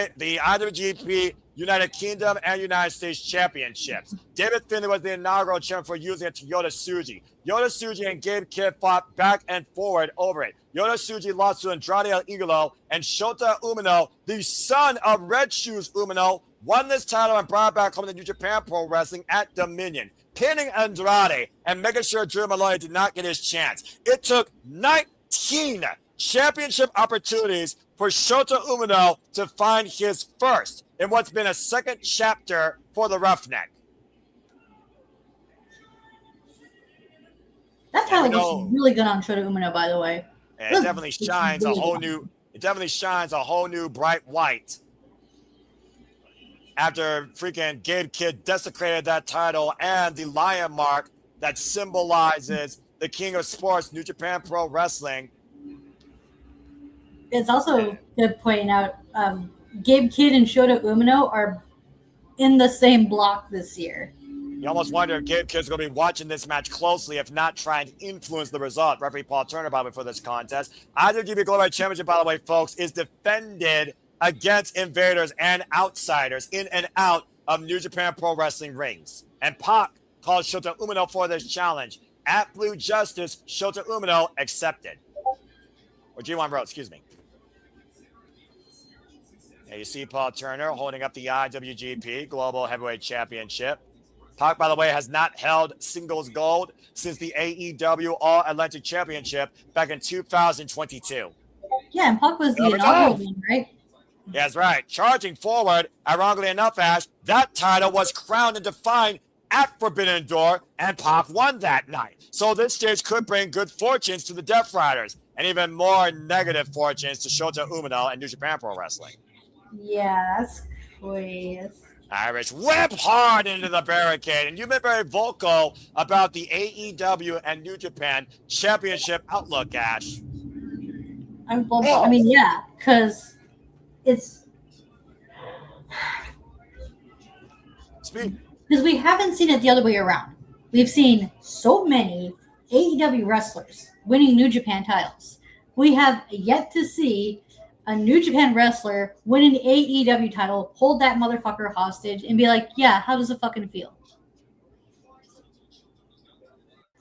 the IWGP United Kingdom and United States Championships. David Finlay was the inaugural champion for using a Toyota Tsuji. Yota Tsuji and Gabe Kidd fought back and forward over it. Yota Tsuji lost to Andrade El Idolo, and Shota Umino, the son of Red Shoes Umino, won this title and brought back home to New Japan Pro Wrestling at Dominion, pinning Andrade and making sure Drew Malloy did not get his chance. It took 19 championship opportunities for Shota Umino to find his first in what's been a second chapter for the Roughneck. That title looks really good on Shota Umino, by the way. It definitely shines a whole new. It definitely shines a whole new bright white. After freaking Gabe Kidd desecrated that title and the lion mark that symbolizes the king of sports, New Japan Pro Wrestling. It's also good pointing out Gabe Kidd and Shota Umino are in the same block this year. You almost wonder if Gabe Kidd's going to be watching this match closely, if not trying to influence the result. Referee Paul Turner, by the way, for this contest. IWGP Global Championship, by the way, folks, is defended against invaders and outsiders in and out of New Japan Pro Wrestling rings. And Pac called Shota Umino for this challenge. At Blue Justice, Shota Umino accepted. Or G1 Bro, excuse me. Now you see Paul Turner holding up the IWGP Global Heavyweight Championship. Pac, by the way, has not held singles gold since the AEW All-Atlantic Championship back in 2022. Yeah, and Pac was the inaugural one, right? That's right. Charging forward, ironically enough, Ash, that title was crowned and defined at Forbidden Door, and Pac won that night. So this stage could bring good fortunes to the Death Riders, and even more negative fortunes to Shota Umino and New Japan Pro Wrestling. Yeah, that's crazy. Irish whip hard into the barricade, and you've been very vocal about the AEW and New Japan Championship outlook, Ash. I mean, yeah, because it's because we haven't seen it the other way around. We've seen so many AEW wrestlers winning New Japan titles. We have yet to see a New Japan wrestler win an AEW title, hold that motherfucker hostage, and be like, yeah, how does it fucking feel?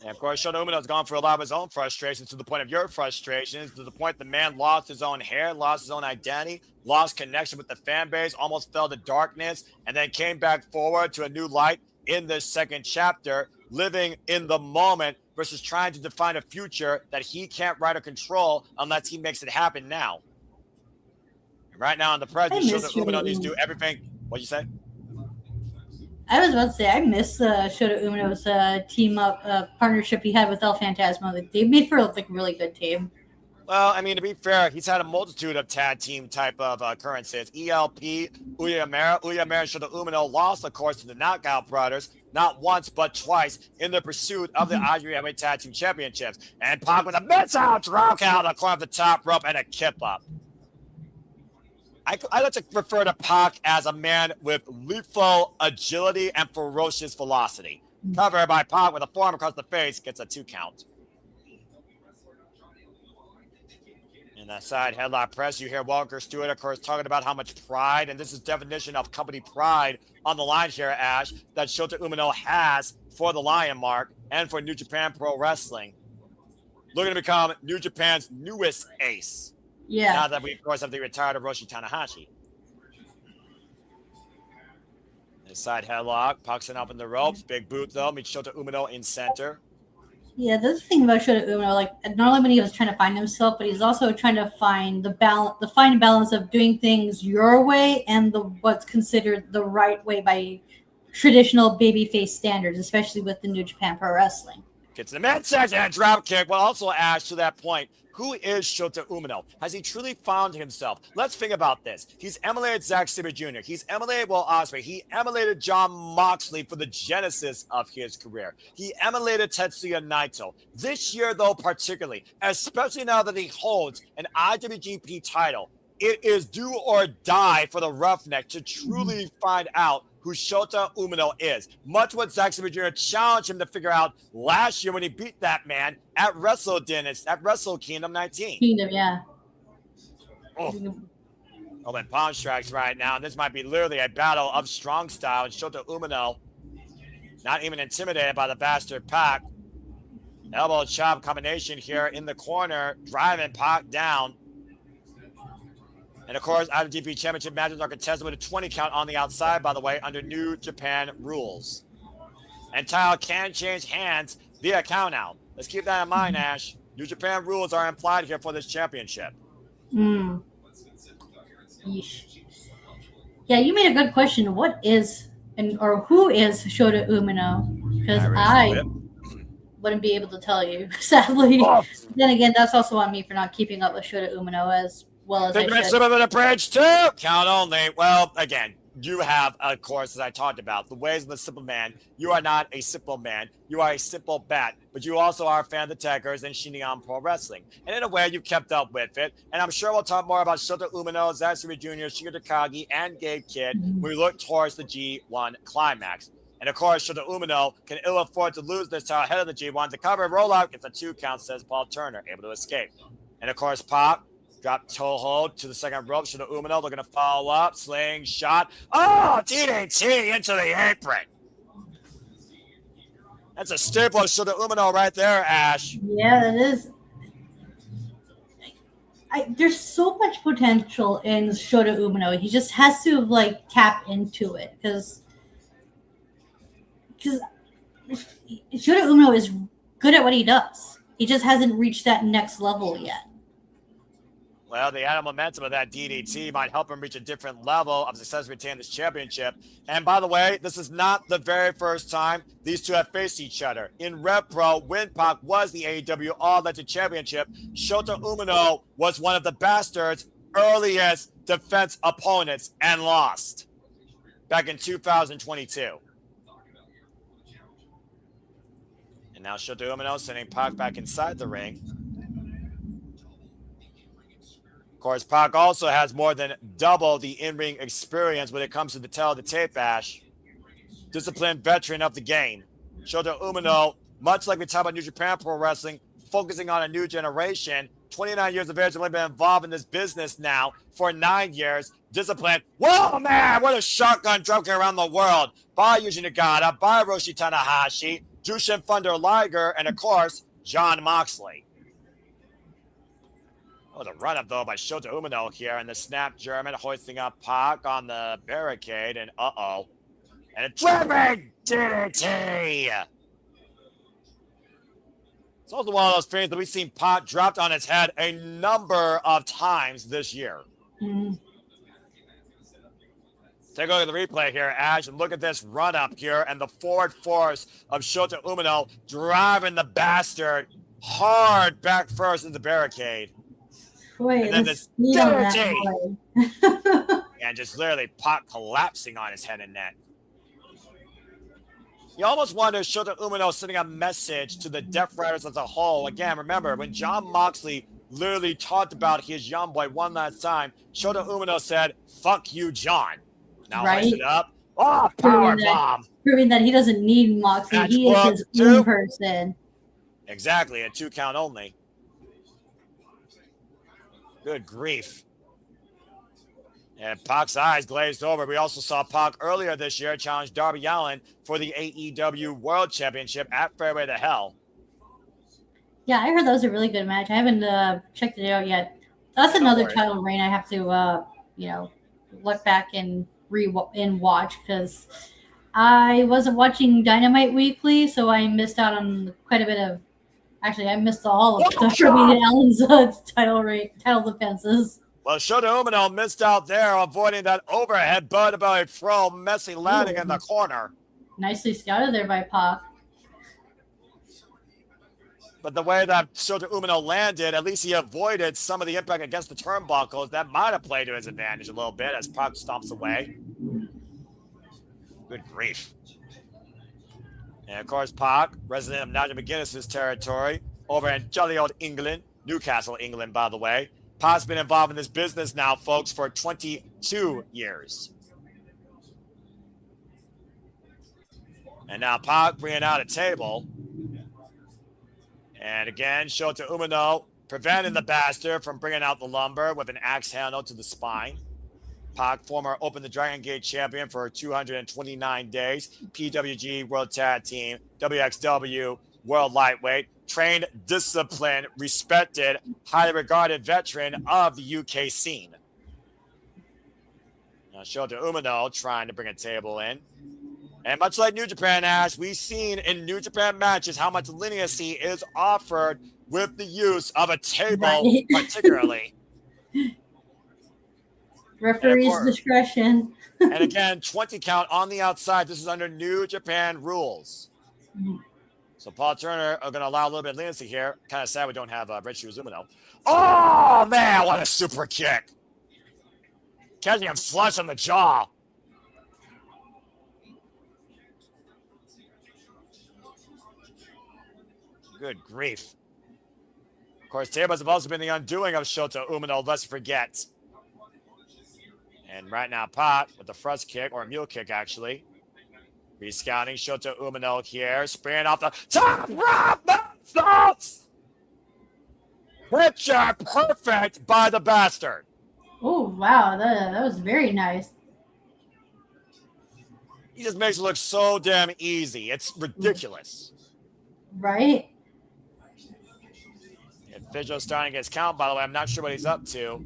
And of course, Shota Umino's gone through a lot of his own frustrations, to the point of your frustrations, to the point the man lost his own hair, lost his own identity, lost connection with the fan base, almost fell to darkness, and then came back forward to a new light in this second chapter, living in the moment versus trying to define a future that he can't write or control unless he makes it happen now. And right now in the present, Shota Umino needs to do everything. What'd you say? I was about to say, I miss Shota Umino's team up partnership he had with El Phantasmo. They made for a really good team. Well, I mean, to be fair, he's had a multitude of tag team type of occurrences. ELP, Uyamera and Shota Umino lost, of course, to the Knockout Brothers, not once but twice, in the pursuit of the IWA Tag Team Championships. And Pac with a missile drop out across the top rope and a kip up. I like to refer to Pac as a man with lethal agility and ferocious velocity. Covered by Pac with a forearm across the face, gets a 2 count. In that side headlock press, you hear Walker Stewart, of course, talking about how much pride, and this is definition of company pride on the line here, Ash, that Shota Umino has for the Lion Mark and for New Japan Pro Wrestling. Looking to become New Japan's newest ace. Yeah. Now that we, of course, have the retired Hiroshi Tanahashi. Inside headlock, Pac's up in the ropes. Big boot, though, meets Shota Umino in center. Yeah, that's the thing about Shota Umino. Not only when he was trying to find himself, but he's also trying to find the fine balance of doing things your way and what's considered the right way by traditional babyface standards, especially with the New Japan Pro Wrestling. Gets the midsection and drop kick, but also Ash, to that point, who is Shota Umino? Has he truly found himself? Let's think about this. He's emulated Zack Sabre Jr. He's emulated Will Ospreay. He emulated Jon Moxley for the genesis of his career. He emulated Tetsuya Naito. This year, though, particularly, especially now that he holds an IWGP title, it is do or die for the Roughneck to truly find out who Shota Umino is. Much what Zack Sabre Jr. challenged him to figure out last year when he beat that man at Wrestle Kingdom 19. Kingdom, yeah. Oh, and palm strikes right now. This might be literally a battle of strong style. And Shota Umino, not even intimidated by the bastard Pac. Elbow chop combination here in the corner, driving Pac down. And, of course, IWGP Championship matches are contested with a 20 count on the outside, by the way, under New Japan rules. And title can change hands via count out. Let's keep that in mind, Ash. New Japan rules are implied here for this championship. Yeesh. Yeah, you made a good question. What is, or who is Shota Umino? Because I wouldn't be able to tell you, sadly. Then again, that's also on me for not keeping up with Shota Umino as well as I should. Some of the bridge too. Count only. Well, again, you have, of course, as I talked about, the ways of the simple man. You are not a simple man. You are a simple bat. But you also are a fan of the Tekkers and Shingon Pro Wrestling. And in a way, you've kept up with it. And I'm sure we'll talk more about Shota Umino, Zack Sabre Jr., Shingo Takagi, and Gabe Kidd when we look towards the G1 climax. And of course, Shota Umino can ill afford to lose this title ahead of the G1. To cover rollout gets a 2 count, says Paul Turner, able to escape. And of course, Pop. Drop toe hold to the second rope. Shota Umino looking to follow up. Sling shot. Oh, DDT into the apron. That's a staple of Shota Umino right there, Ash. Yeah, that is. There's so much potential in Shota Umino. He just has to like tap into it because Shota Umino is good at what he does. He just hasn't reached that next level yet. Well, the added momentum of that DDT might help him reach a different level of success to retain this championship. And by the way, this is not the very first time these two have faced each other. In Rev Pro, when Pac was the AEW All-Legend Championship, Shota Umino was one of the Bastards' earliest defense opponents and lost back in 2022. And now Shota Umino sending Pac back inside the ring. Of course, Pac also has more than double the in-ring experience when it comes to the tail of the tape, Ash. Disciplined veteran of the game. Shota Umino, much like we talk about New Japan Pro Wrestling, focusing on a new generation. 29 years of age, only been involved in this business now for 9 years. Disciplined. Whoa, man, what a shotgun dropkick around the world by Yuji Nagata, by Roshi Tanahashi, Jushin Thunder Liger, and of course, Jon Moxley. Oh, the run-up, though, by Shota Umino here, and the snap German hoisting up Pac on the barricade, and uh-oh. And a driven DDT! It's also one of those things that we've seen Pac dropped on its head a number of times this year. Mm. Take a look at the replay here, Ash, and look at this run-up here, and the forward force of Shota Umino driving the Bastard hard back first in the barricade. Boy, and then this DDT, and just literally Pac collapsing on his head and neck. You almost wonder if Shota Umino sending a message to the Death Riders as a whole. Again, remember, when Jon Moxley literally talked about his young boy one last time, Shota Umino said, "Fuck you, John." Now hoist it up. Oh, power bomb. Proving that he doesn't need Moxley. He is his own person. Exactly, a 2 count only. Good grief. And Pac's eyes glazed over. We also saw Pac earlier this year challenge Darby Allin for the AEW World Championship at Fairway to Hell. Yeah, I heard that was a really good match. I haven't checked it out yet. That's another title reign I have to, look back and watch because I wasn't watching Dynamite weekly, so I missed out on quite a bit of. Actually, I missed all of Darby Allin's title defenses. Well, Shota Umino missed out there, avoiding that overhead belly throw, messy landing in the corner. Nicely scouted there by Pac. But the way that Shota Umino landed, at least he avoided some of the impact against the turnbuckles. That might have played to his advantage a little bit as Pac stomps away. Good grief. And of course, Pac, resident of Nigel McGuinness's territory, over in jolly old England, Newcastle, England, by the way. Pac's been involved in this business now, folks, for 22 years. And now Pac bringing out a table. And again, Shota Umino preventing the Bastard from bringing out the lumber with an axe handle to the spine. Pac, former Open the Dragon Gate champion for 229 days, PWG World Tag Team, WXW World Lightweight, trained, disciplined, respected, highly regarded veteran of the UK scene. Now Shota Umino trying to bring a table in. And much like New Japan, Ash, we've seen in New Japan matches how much leniency is offered with the use of a table, particularly. Referee's discretion. And again, 20 count on the outside. This is under New Japan rules. Mm-hmm. So Paul Turner are going to allow a little bit of leniency here. Kind of sad we don't have Red Shoes Umino. Oh, man, what a super kick. Catching him flush on the jaw. Good grief. Of course, tables have also been the undoing of Shota Umino, let's forget. And right now, Pac with the thrust kick, or a mule kick, actually. Rescouting Shota Umino here, spraying off the top rope. Picture perfect by the Bastard. Oh, wow. That was very nice. He just makes it look so damn easy. It's ridiculous. Right? And Fisher's starting to get his count, by the way. I'm not sure what he's up to.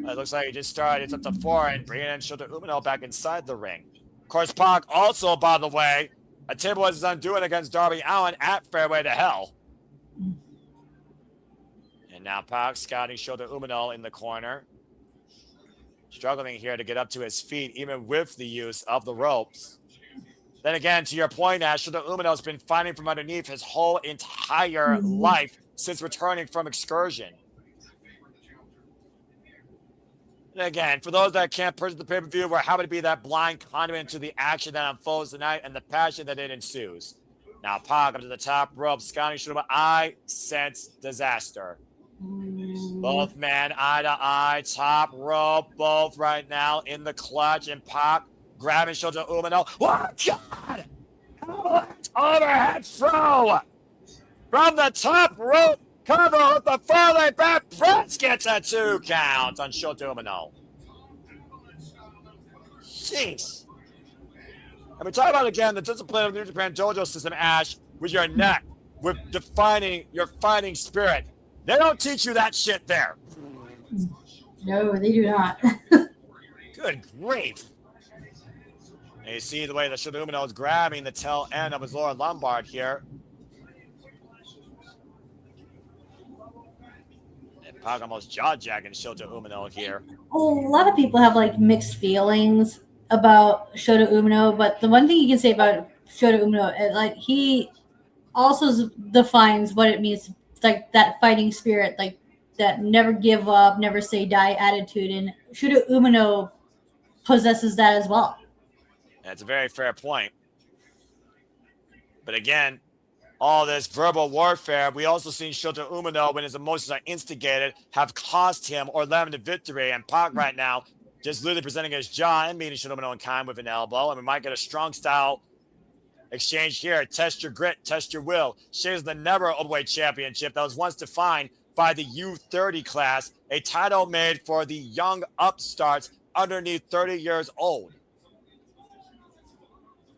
It looks like he just started. It's up to 4 and bringing in Shota Umino back inside the ring. Of course, Pac also, by the way, a table was his undoing against Darby Allin at Fairway to Hell. And now Pac scouting Shota Umino in the corner. Struggling here to get up to his feet, even with the use of the ropes. Then again, to your point, Ash, Shota Umino has been fighting from underneath his whole entire life since returning from excursion. And again, for those that can't purchase the pay-per-view, we're happy to be that blind conduit to the action that unfolds tonight and the passion that it ensues. Now Pac up to the top rope, scouting Shota. I sense disaster. Both men eye to eye, top rope, both right now in the clutch, and Pac grabbing Shota Umino. Oh, God! Helmet overhead throw! From the top rope, cover with the Finlay back press gets a 2 count on Shota Umino. Jeez. And we talk about, again, the discipline of the New Japan Dojo system, Ash, with your neck, with defining your fighting spirit. They don't teach you that shit there. No, they do not. Good grief. And you see the way that Shota Umino is grabbing the tail end of his lower lumbar here. And Pac almost jaw-jacking Shota Umino here. A lot of people have like mixed feelings about Shota Umino, but the one thing you can say about Shota Umino is like he also defines what it means, like that fighting spirit, like that never give up, never say die attitude, and Shota Umino possesses that as well. That's a very fair point. But again, all this verbal warfare, we also seen Shota Umino, when his emotions are instigated, have cost him or led him to victory. And Pac right now just literally presenting his jaw and meeting Shota Umino in kind with an elbow. And we might get a strong style exchange here. Test your grit, test your will. Shares the never openweight championship that was once defined by the U30 class, a title made for the young upstarts underneath 30 years old.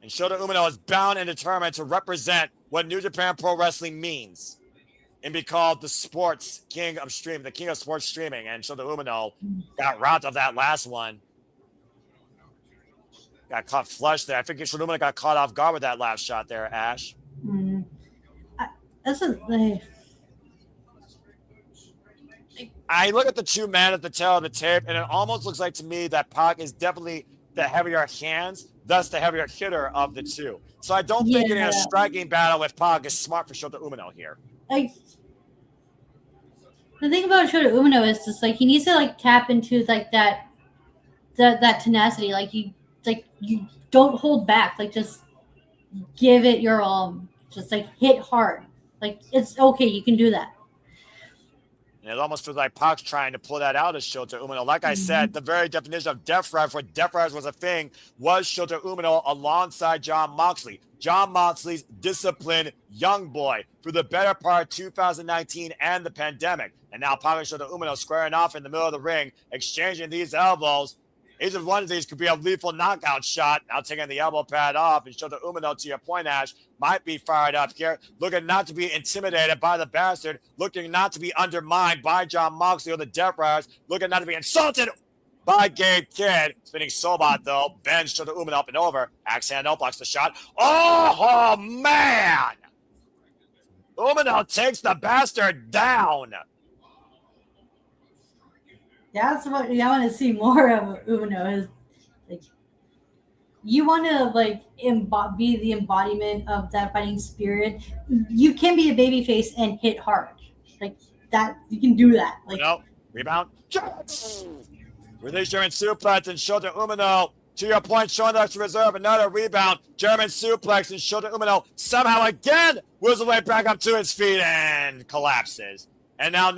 And Shota Umino is bound and determined to represent what New Japan Pro Wrestling means and be called the sports king of streaming, the king of sports streaming. And Shota Umino got robbed of that last one. Got caught flush there. I think Shota Umino got caught off guard with that last shot there, Ash. I look at the two men at the tail of the tape, and it almost looks like to me that Pac is definitely the heavier hands, thus the heavier hitter of the two. So I don't think in a striking battle with Pac is smart for Shota Umino here. Like the thing about Shota Umino is just like he needs to like tap into like that tenacity. Like you don't hold back. Like just give it your all. Just like hit hard. Like it's okay. You can do that. And it almost feels like Pac's trying to pull that out of Shota Umino. Like I said, the very definition of Death Rise, where Death Rise was a thing, was Shota Umino alongside Jon Moxley. Jon Moxley's disciplined young boy through the better part of 2019 and the pandemic. And now Pac and Shota Umino squaring off in the middle of the ring, exchanging these elbows. Either one of these could be a lethal knockout shot. Now taking the elbow pad off, and Shota Umino, to your point, Ash, might be fired up here, looking not to be intimidated by the bastard, looking not to be undermined by Jon Moxley or the Death Riders, looking not to be insulted by Gabe Kidd. Spinning Sobot, though, bends Shota Umino up and over. Axe hand out, blocks the shot. Oh, man! Umino takes the bastard down. That's what I want to see more of Umino is like you want to like be the embodiment of that fighting spirit. You can be a babyface and hit hard like that. You can do that. Like rebound. Release German suplex and Shota Umino. To your point, showing extra reserve, another rebound. German suplex and Shota Umino somehow again wheels away back up to his feet and collapses. And now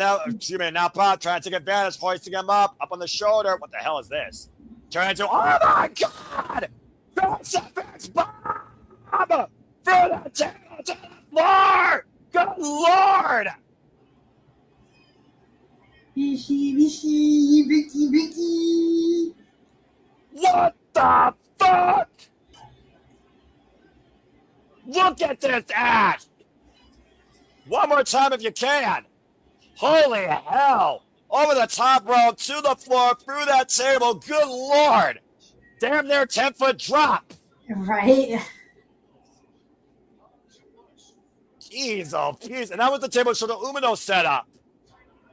Pac trying to take advantage, hoisting him up on the shoulder. What the hell is this? Turn into, oh my God! Crucifix bomb! Through the table to the floor! Good Lord! Ricky. What the fuck? Look at this, Ash. One more time if you can. Holy hell. Over the top rope, to the floor, through that table. Good Lord. Damn near 10-foot drop. Right. Jeez, oh, jeez. And that was the table Shota Umino set up.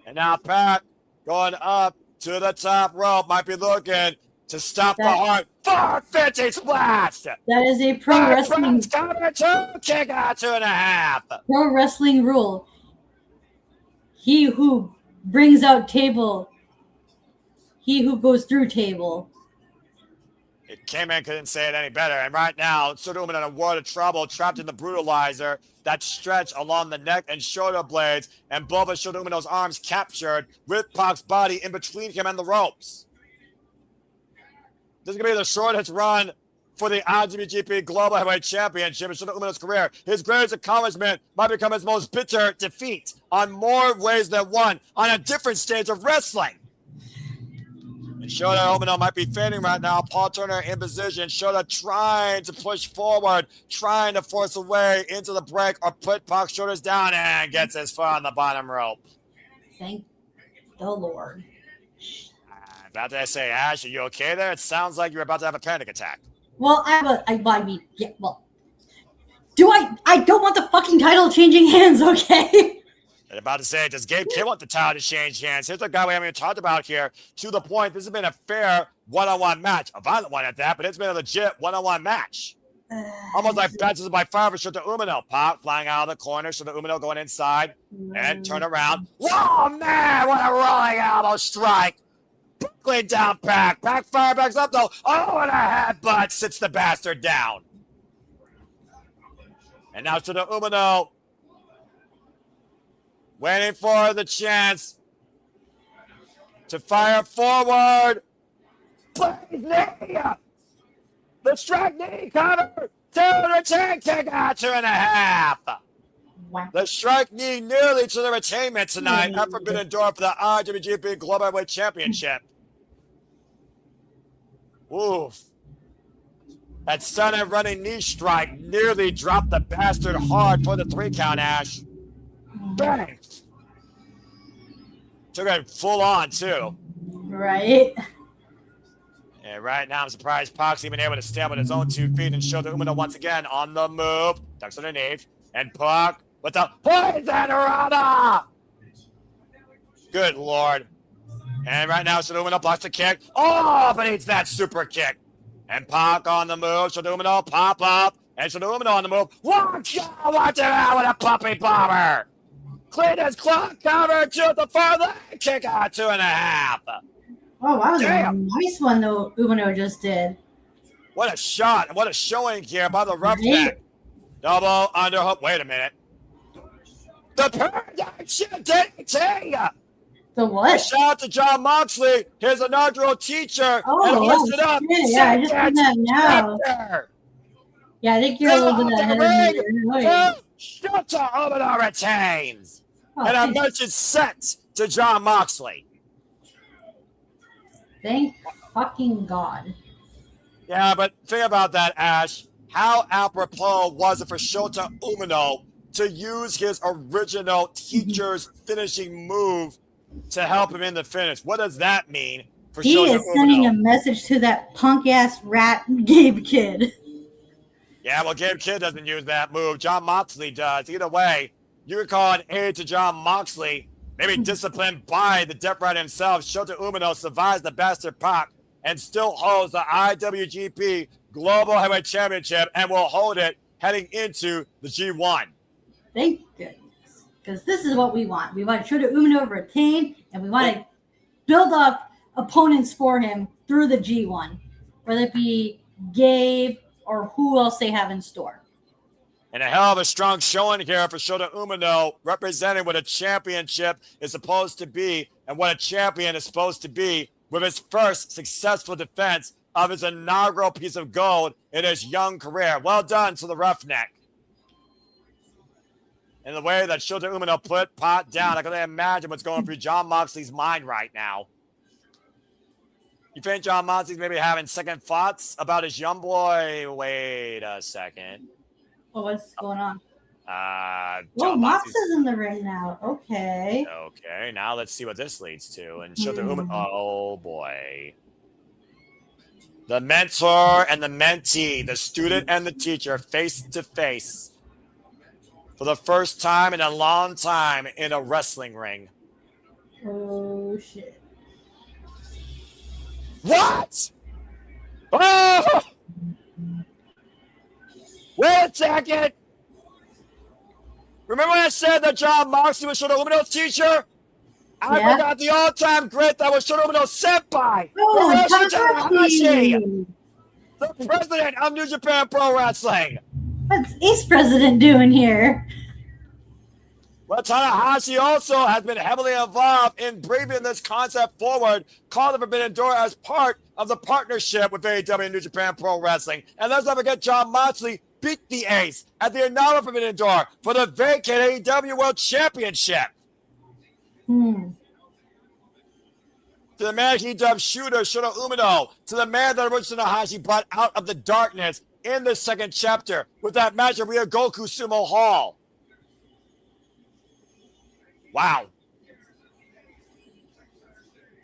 And now Pac going up to the top rope. Might be looking to stop the heart. 450 splash. That is a pro wrestling. Counter 2, kick out 2.5. Pro wrestling rule. He who brings out table, he who goes through table. It came in, couldn't say it any better. And right now, Shota Umino in a world of trouble, trapped in the brutalizer. That stretch along the neck and shoulder blades, and both of Shota Umino's arms captured with Pac's body in between him and the ropes. This is going to be the shortest run for the IWGP Global Heavyweight Championship in Shota Umino's career. His greatest accomplishment might become his most bitter defeat on more ways than one on a different stage of wrestling. And Shota Umino might be fading right now. Paul Turner in position. Shota trying to push forward, trying to force a way into the break or put Pac's shoulders down, and gets his foot on the bottom rope. Thank the Lord. About to say, Ash, are you okay there? It sounds like you're about to have a panic attack. Well, I mean, yeah, well. I don't want the fucking title changing hands, okay? I'm about to say, does Gabe Kidd want the title to change hands? Here's a guy we haven't even talked about here. To the point, this has been a fair one-on-one match. A violent one at that, but it's been a legit one-on-one match. Almost like baptism by fire for Shota Umino. Pac flying out of the corner. Shota Umino going inside and turn around. Whoa, man, what a rolling elbow strike. Buckling down Pac. Pac fire backs up, though. Oh, and a headbutt sits the bastard down. And now Shota Umino waiting for the chance to fire forward. Please, knee. The strike knee cover. To the retain kick out 2.5. Wow. The strike knee nearly to the retainment tonight. Not forbidden door for the IWGP Global Heavyweight Championship. Oof. That stunning running knee strike nearly dropped the bastard hard for the 3 count, Ash. Bang! Took it full on, too. Right. And right now, I'm surprised Pac's even able to stand with his own 2 feet and Shota Umino once again on the move. Ducks underneath. And Pac with the poison Dorada! Good Lord. And right now, Shota Umino blocks the kick. Oh, but eats that super kick. And Pac on the move. Shota Umino pop up. And Shota Umino on the move. Watch it out with a puppy bomber. Clean his clock cover to the far leg. Kick out 2.5. Oh, that was Damn. a nice one, though, Umino just did. What a shot and what a showing here by the roughneck. Double underhook. Wait a minute. The paradigm shift DDT. The what? Shout out to John Moxley, his inaugural teacher. And lifted up. Yeah, I just heard that now. Yeah, I think you're a little bit ahead of me. Shota Umino retains. Oh, and a message sent to John Moxley. Thank fucking God. Yeah, but think about that, Ash. How apropos was it for Shota Umino to use his original teacher's finishing move to help him in the finish? What does that mean for He Shota is sending Umino? a message to that punk-ass rat Gabe Kidd. Yeah, well, Gabe Kidd doesn't use that move. John Moxley does. Either way, you could call an aid to John Moxley, maybe disciplined by the Death Rider himself. Shota Umino survives the bastard Pac and still holds the IWGP Global Heavyweight Championship and will hold it heading into the G1. Thank goodness. Because this is what we want. We want Shota Umino to retain, and we want to build up opponents for him through the G1, whether it be Gabe or who else they have in store. And a hell of a strong showing here for Shota Umino, representing what a championship is supposed to be and what a champion is supposed to be with his first successful defense of his inaugural piece of gold in his young career. Well done to the roughneck. And the way that Shota Umino put Pac down, I can only imagine what's going through John Moxley's mind right now. You think John Moxley's maybe having second thoughts about his young boy? Wait a second. what's going on? John Oh, Mox Moxley's- is in the ring now. Okay. Okay, now let's see what this leads to. And Shota Umino. Oh boy. The mentor and the mentee, the student and the teacher, face to face for the first time in a long time in a wrestling ring. Oh shit. What? Oh! Wait a second. Remember when I said that John Moxley was Shota Umino's teacher? I forgot the all-time great that was Shota Umino's senpai. Oh, Hiroshi Takagi. the president of New Japan Pro Wrestling. What's Ace President doing here? Well, Tanahashi also has been heavily involved in bringing this concept forward, called the Forbidden Door as part of the partnership with AEW and New Japan Pro Wrestling. And let's not forget, John Moxley beat the Ace at the inaugural Forbidden Door for the vacant AEW World Championship. To the man he dubbed Shooter, Shota Umino, to the man that Hiroshi Tanahashi brought out of the darkness in the second chapter with that match at Ryogoku Sumo Hall. Wow.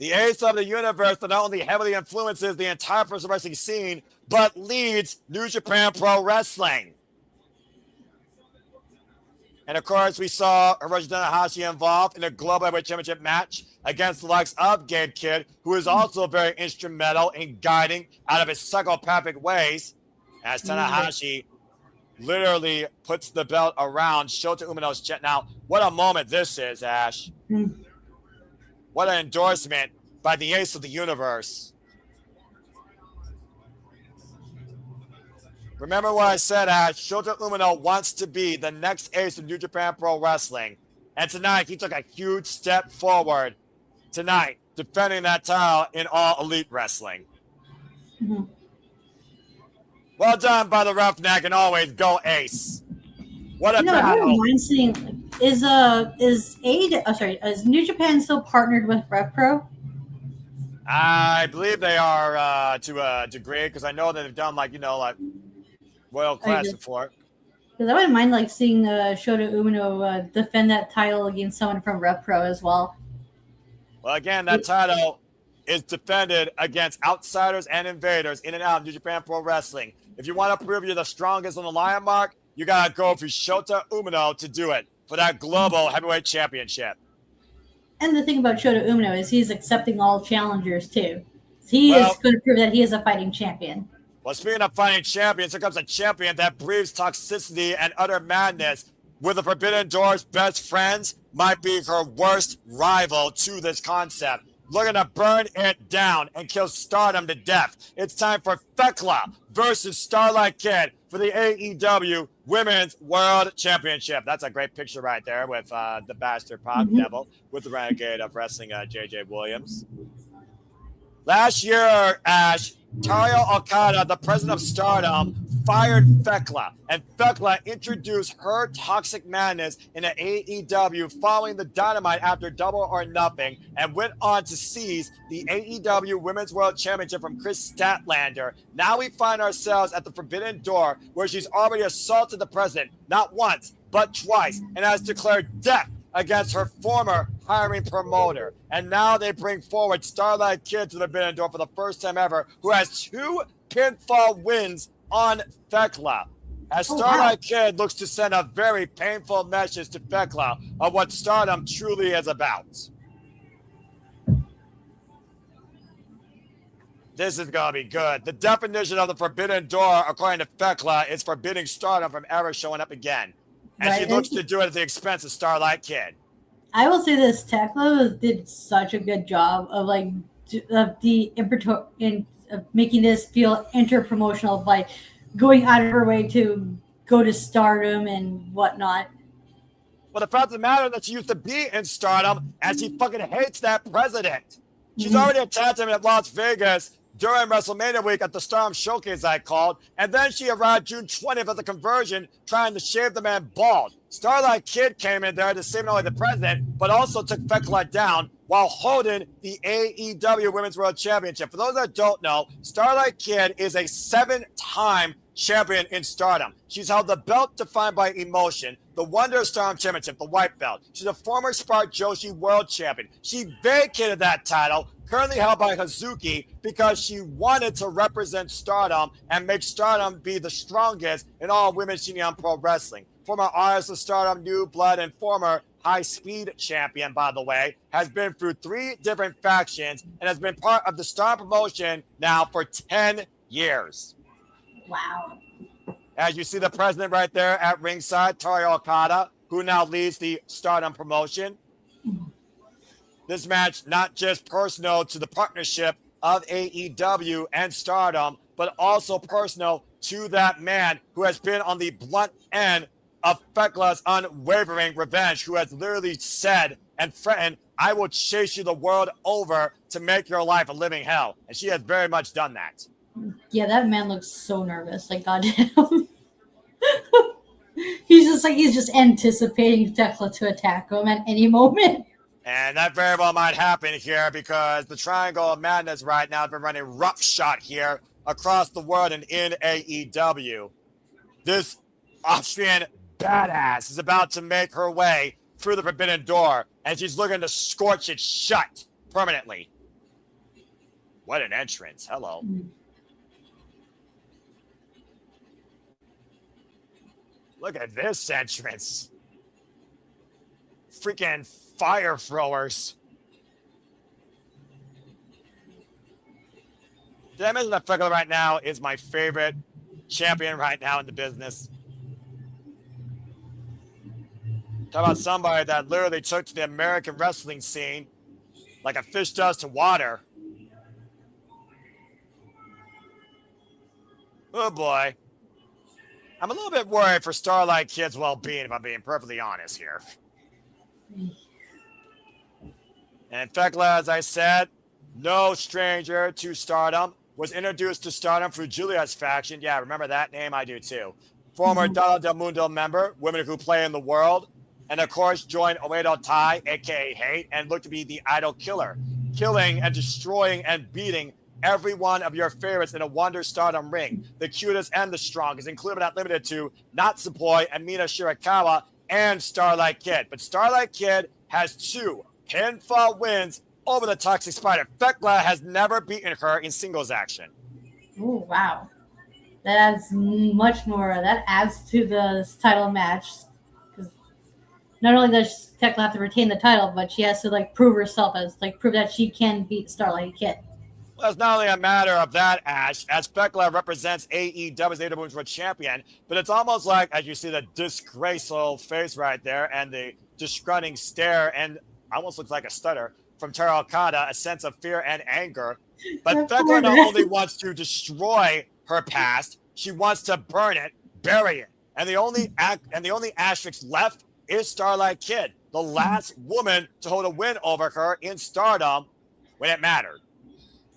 The ace of the universe that not only heavily influences the entire professional wrestling scene, but leads New Japan Pro Wrestling. And of course, we saw Hiroshi Tanahashi involved in a Global Heavyweight Championship match against the likes of Gabe Kidd, who is also very instrumental in guiding out of his psychopathic ways, as Tanahashi literally puts the belt around Shota Umino's chest. Now, what a moment this is, Ash. What an endorsement by the ace of the universe. Remember what I said, Ash. Shota Umino wants to be the next ace of New Japan Pro Wrestling. And tonight, he took a huge step forward tonight, defending that title in All Elite Wrestling. Well done by the Roughneck, and always go Ace. What a I battle. don't mind seeing is New Japan still partnered with RevPro? I believe they are to a degree, because I know that they've done like Royal Class before. Because I wouldn't mind seeing Shota Umino defend that title against someone from RevPro as well. Well, again, that title is defended against outsiders and invaders in and out of New Japan Pro Wrestling. If you want to prove you're the strongest on the lion mark, you got to go for Shota Umino to do it for that Global Heavyweight Championship. And the thing about Shota Umino is he's accepting all challengers too. He is going to prove that he is a fighting champion. Well, speaking of fighting champions, here comes a champion that breathes toxicity and utter madness. With the Forbidden Door's best friends, might be her worst rival to this concept. Looking to burn it down and kill Stardom to death. It's time for Thekla versus Starlight Kid for the AEW Women's World Championship. That's a great picture right there with the bastard Pop Devil with the Renegade of Wrestling, J.J. Williams. Last year, Ash, Tario Okada, the president of Stardom, fired Thekla, and Thekla introduced her toxic madness in the AEW following the Dynamite after Double or Nothing, and went on to seize the AEW Women's World Championship from Chris Statlander. Now we find ourselves at the Forbidden Door, where she's already assaulted the president, not once, but twice, and has declared death against her former hiring promoter. And now they bring forward Starlight Kid to the Forbidden Door for the first time ever, who has 2 pinfall wins on Thekla. As Starlight Kid looks to send a very painful message to Thekla of what Stardom truly is about. This is going to be good. The definition of the Forbidden Door, according to Thekla, is forbidding Stardom from ever showing up again. And she looks to do it at the expense of Starlight Kid. I will say this: Thekla did such a good job of making this feel inter-promotional, by going out of her way to go to Stardom and whatnot. Well, the fact of the matter is that she used to be in Stardom, and she fucking hates that president. She's already attacked him at Las Vegas during WrestleMania week at the Stardom Showcase, I called, and then she arrived June 20th at the conversion trying to shave the man bald. Starlight Kid came in there to save not only the president, but also took Thekla down while holding the AEW Women's World Championship. For those that don't know, Starlight Kid is a 7-time champion in Stardom. She's held the belt defined by emotion, the Wonder Storm Championship, the white belt. She's a former Spark Joshi World Champion. She vacated that title, currently held by Hazuki, because she wanted to represent Stardom and make Stardom be the strongest in all women's Shingon Pro Wrestling. Former artist of Stardom, New Blood, and former high-speed champion, by the way, has been through 3 different factions and has been part of the Stardom promotion now for 10 years. Wow. As you see the president right there at ringside, Toru Okada, who now leads the Stardom promotion. This match, not just personal to the partnership of AEW and Stardom, but also personal to that man who has been on the blunt end of Thekla's unwavering revenge, who has literally said and threatened, I will chase you the world over to make your life a living hell. And she has very much done that. Yeah, that man looks so nervous. Like, goddamn. he's just anticipating Thekla to attack him at any moment. And that very well might happen here because the Triangle of Madness right now has been running roughshod here across the world and in AEW. This Austrian badass is about to make her way through the Forbidden Door, and she's looking to scorch it shut permanently. What an entrance. Hello. Look at this entrance. Freaking fire throwers. Did I mention that Thekla right now is my favorite champion right now in the business? Talk about somebody that literally took to the American wrestling scene like a fish does to water. Oh boy. I'm a little bit worried for Starlight Kid's well-being, if I'm being perfectly honest here. And Thekla, as I said, no stranger to Stardom, was introduced to Stardom through Julia's faction. Yeah, remember that name? I do too. Former Dala del Mundo member, Women Who Play in the World, and of course joined Oedo Tai, aka Hate, and looked to be the idol killer, killing and destroying and beating every one of your favorites in a Wonder Stardom ring, the cutest and the strongest, including but not limited to Natsupoi and Mina Shirakawa and Starlight Kid. But Starlight Kid has 2 pinfall wins over the Toxic Spider. Thekla has never beaten her in singles action. Oh, wow. That adds much more. That adds to the title match. Because not only does Thekla have to retain the title, but she has to prove herself prove that she can beat Starlight Kid. Well, it's not only a matter of that, Ash, as Thekla represents AEW's AEW Women's World Champion, but it's almost like, as you see the disgraceful face right there and the disgrunting stare, and almost looks like a stutter from Toru Okada, a sense of fear and anger. But Thekla not only wants to destroy her past, she wants to burn it, bury it. And the only asterisk left is Starlight Kid, the last woman to hold a win over her in Stardom when it mattered.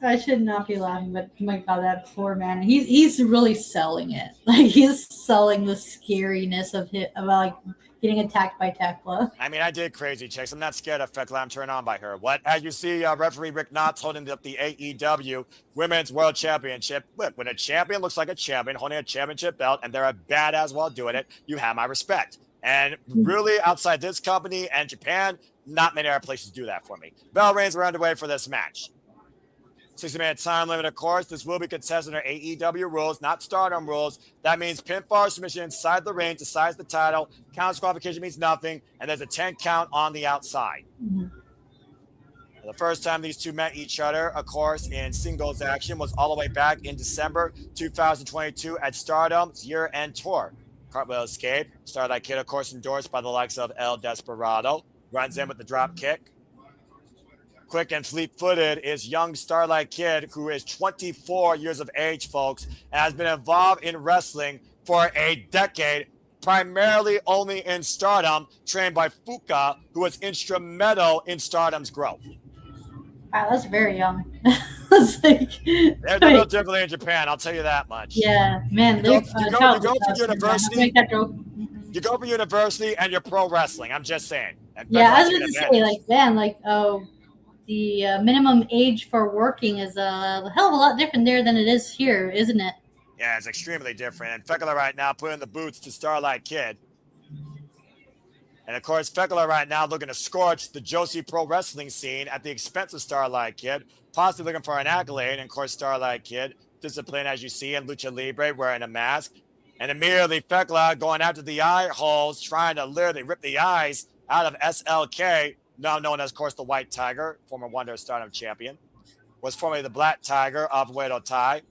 I should not be laughing, but oh my god, that poor man. He's really selling it. He's selling the scariness of it, about getting attacked by Thekla. I mean, I did crazy checks. I'm not scared of Thekla. I'm turned on by her. What? As you see, referee Rick Knotts holding up the AEW Women's World Championship. Look, when a champion looks like a champion holding a championship belt and they're a badass while doing it, you have my respect. And really, outside this company and Japan, not many other places do that for me. Bell rings are underway for this match. 60-minute time limit, of course. This will be contested under AEW rules, not Stardom rules. That means pinfall submission inside the ring to size the title. Count disqualification means nothing, and there's a 10 count on the outside. The first time these two met each other, of course, in singles action was all the way back in December 2022 at Stardom's year-end tour. Cartwheel escape. Starlight Kid, of course, endorsed by the likes of El Desperado. Runs in with the drop kick. Quick and fleet-footed is young Starlight Kid, who is 24 years of age, folks, and has been involved in wrestling for a decade, primarily only in Stardom, trained by Fuka, who was instrumental in Stardom's growth. Wow, that's very young. They're no differently in Japan, I'll tell you that much. Yeah, man. You go for university. You go for university and you're pro wrestling. I'm just saying. Yeah, I was going to say, the minimum age for working is a hell of a lot different there than it is here, isn't it? Yeah, it's extremely different. And Fekala right now putting the boots to Starlight Kid. And of course, Fekala right now looking to scorch the Joshi Pro Wrestling scene at the expense of Starlight Kid, possibly looking for an accolade. And of course, Starlight Kid, disciplined as you see in Lucha Libre, wearing a mask. And immediately Fekala going after the eye holes, trying to literally rip the eyes out of SLK, now known as, of course, the White Tiger, former Wonder Stardom champion. Was formerly the Black Tiger of Wedo Tai.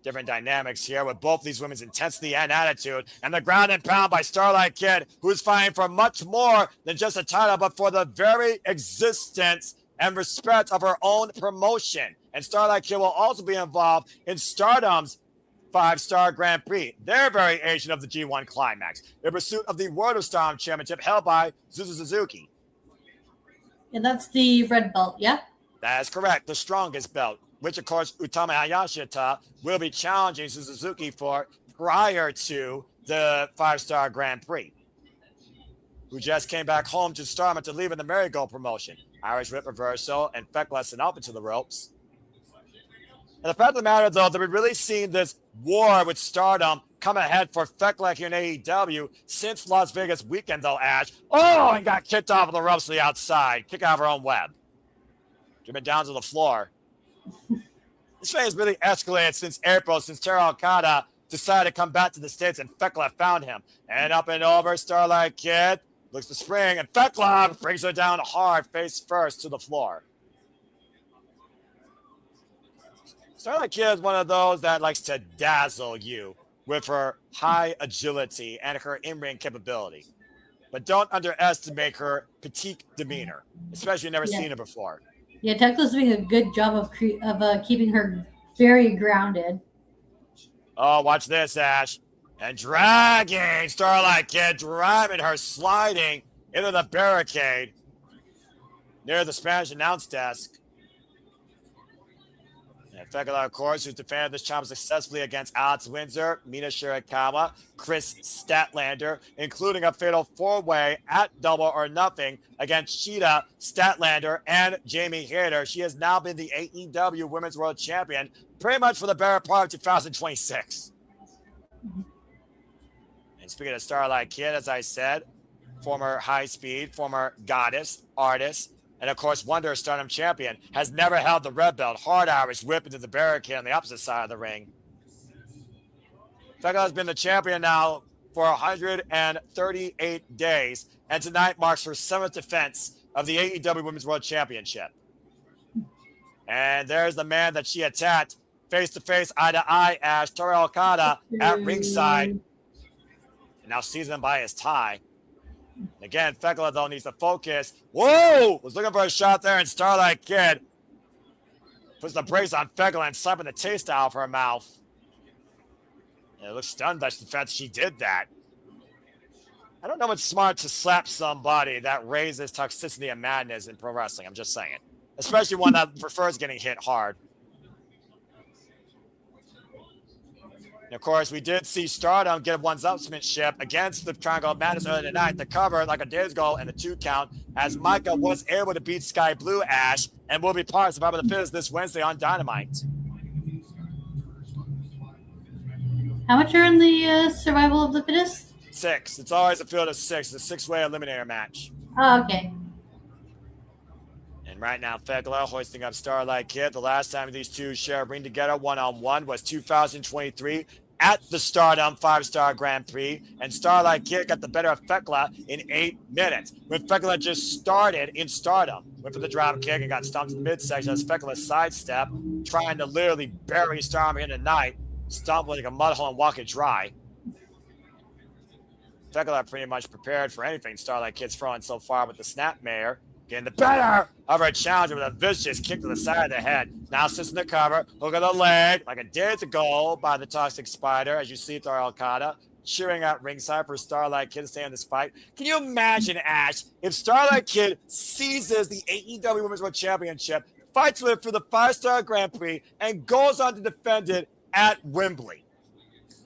Different dynamics here with both these women's intensity and attitude, and the ground and pound by Starlight Kid, who's fighting for much more than just a title, but for the very existence and respect of her own promotion. And Starlight Kid will also be involved in Stardom's 5-Star Grand Prix, their variation of the G1 Climax, in pursuit of the World of Stardom Championship held by Suzuki. And that's the red belt, yeah? That is correct, the strongest belt, which, of course, Utama Hayashita will be challenging Suzuki for prior to the 5-Star Grand Prix, who just came back home to Stardom to leave in the Marigold promotion. Irish Whip Reversal and Fekla and up into the ropes. And the fact of the matter, though, that we've really seen this war with Stardom come ahead for Fekla here in AEW since Las Vegas weekend, though, Ash. Oh, and got kicked off of the ropes to the outside. Kick out of her own web. Driven down to the floor. This thing has really escalated since April, since Taro Okada decided to come back to the States and Fekla found him. And up and over, Starlight Kid looks to spring, and Fekla brings her down hard, face first, to the floor. Starlight Kid is one of those that likes to dazzle you with her high agility and her in-ring capability. But don't underestimate her petite demeanor, especially if you've never seen her before. Yeah, Tekla's doing a good job of keeping her very grounded. Oh, watch this, Ash. And dragging Starlight Kid, driving her, sliding into the barricade near the Spanish announce desk. And Fekala, of course, who's defended this champion successfully against Alex Windsor, Mina Shirakawa, Chris Statlander, including a fatal four-way at Double or Nothing against Sheeta, Statlander, and Jamie Hayter. She has now been the AEW Women's World Champion pretty much for the better part of 2026. And speaking of Starlight Kid, as I said, former high speed, former goddess, artist, and of course, Wonder Stardom champion, has never held the red belt. Hard Irish whip into the barricade on the opposite side of the ring. Fekla has been the champion now for 138 days, and tonight marks her 7th defense of the AEW Women's World Championship. And there's the man that she attacked face-to-face, eye-to-eye, Ash, Taro Okada at ringside. And now seasoned by his tie. Again, Fekla, though, needs to focus. Whoa! Was looking for a shot there, and Starlight Kid puts the brakes on Fekla and slapping the taste out of her mouth. And it looks stunned by the fact she did that. I don't know if it's smart to slap somebody that raises toxicity and madness in pro wrestling. I'm just saying. Especially one that prefers getting hit hard. And of course, we did see Stardom get one-upsmanship against the Triangle of Madness earlier tonight. The cover, like a day's goal, and the 2 count, as Maika was able to beat Skye Blue Ash and will be part of Survivor the Fittest this Wednesday on Dynamite. How much are in the Survival of the Fittest? 6. It's always a field of 6. It's a 6-way eliminator match. Oh, okay. And right now, Fekla hoisting up Starlight Kid. The last time these two shared a ring together one-on-one was 2023 at the Stardom 5-Star Grand Prix. And Starlight Kid got the better of Fekla in 8 minutes. When Fekla just started in Stardom, went for the drop kick and got stomped in the midsection as Fekla sidestep, trying to literally bury Stardom in the night, stomp like a mud hole and walk it dry. Fekla pretty much prepared for anything Starlight Kid's throwing so far with the Snapmare. Getting the better of her challenger with a vicious kick to the side of the head. Now sits in the cover, hook of the leg, like a days ago by the Toxic Spider, as you see Taro Okada cheering at ringside for Starlight Kid to stay in this fight. Can you imagine, Ash, if Starlight Kid seizes the AEW Women's World Championship, fights with it for the 5-Star Grand Prix, and goes on to defend it at Wembley?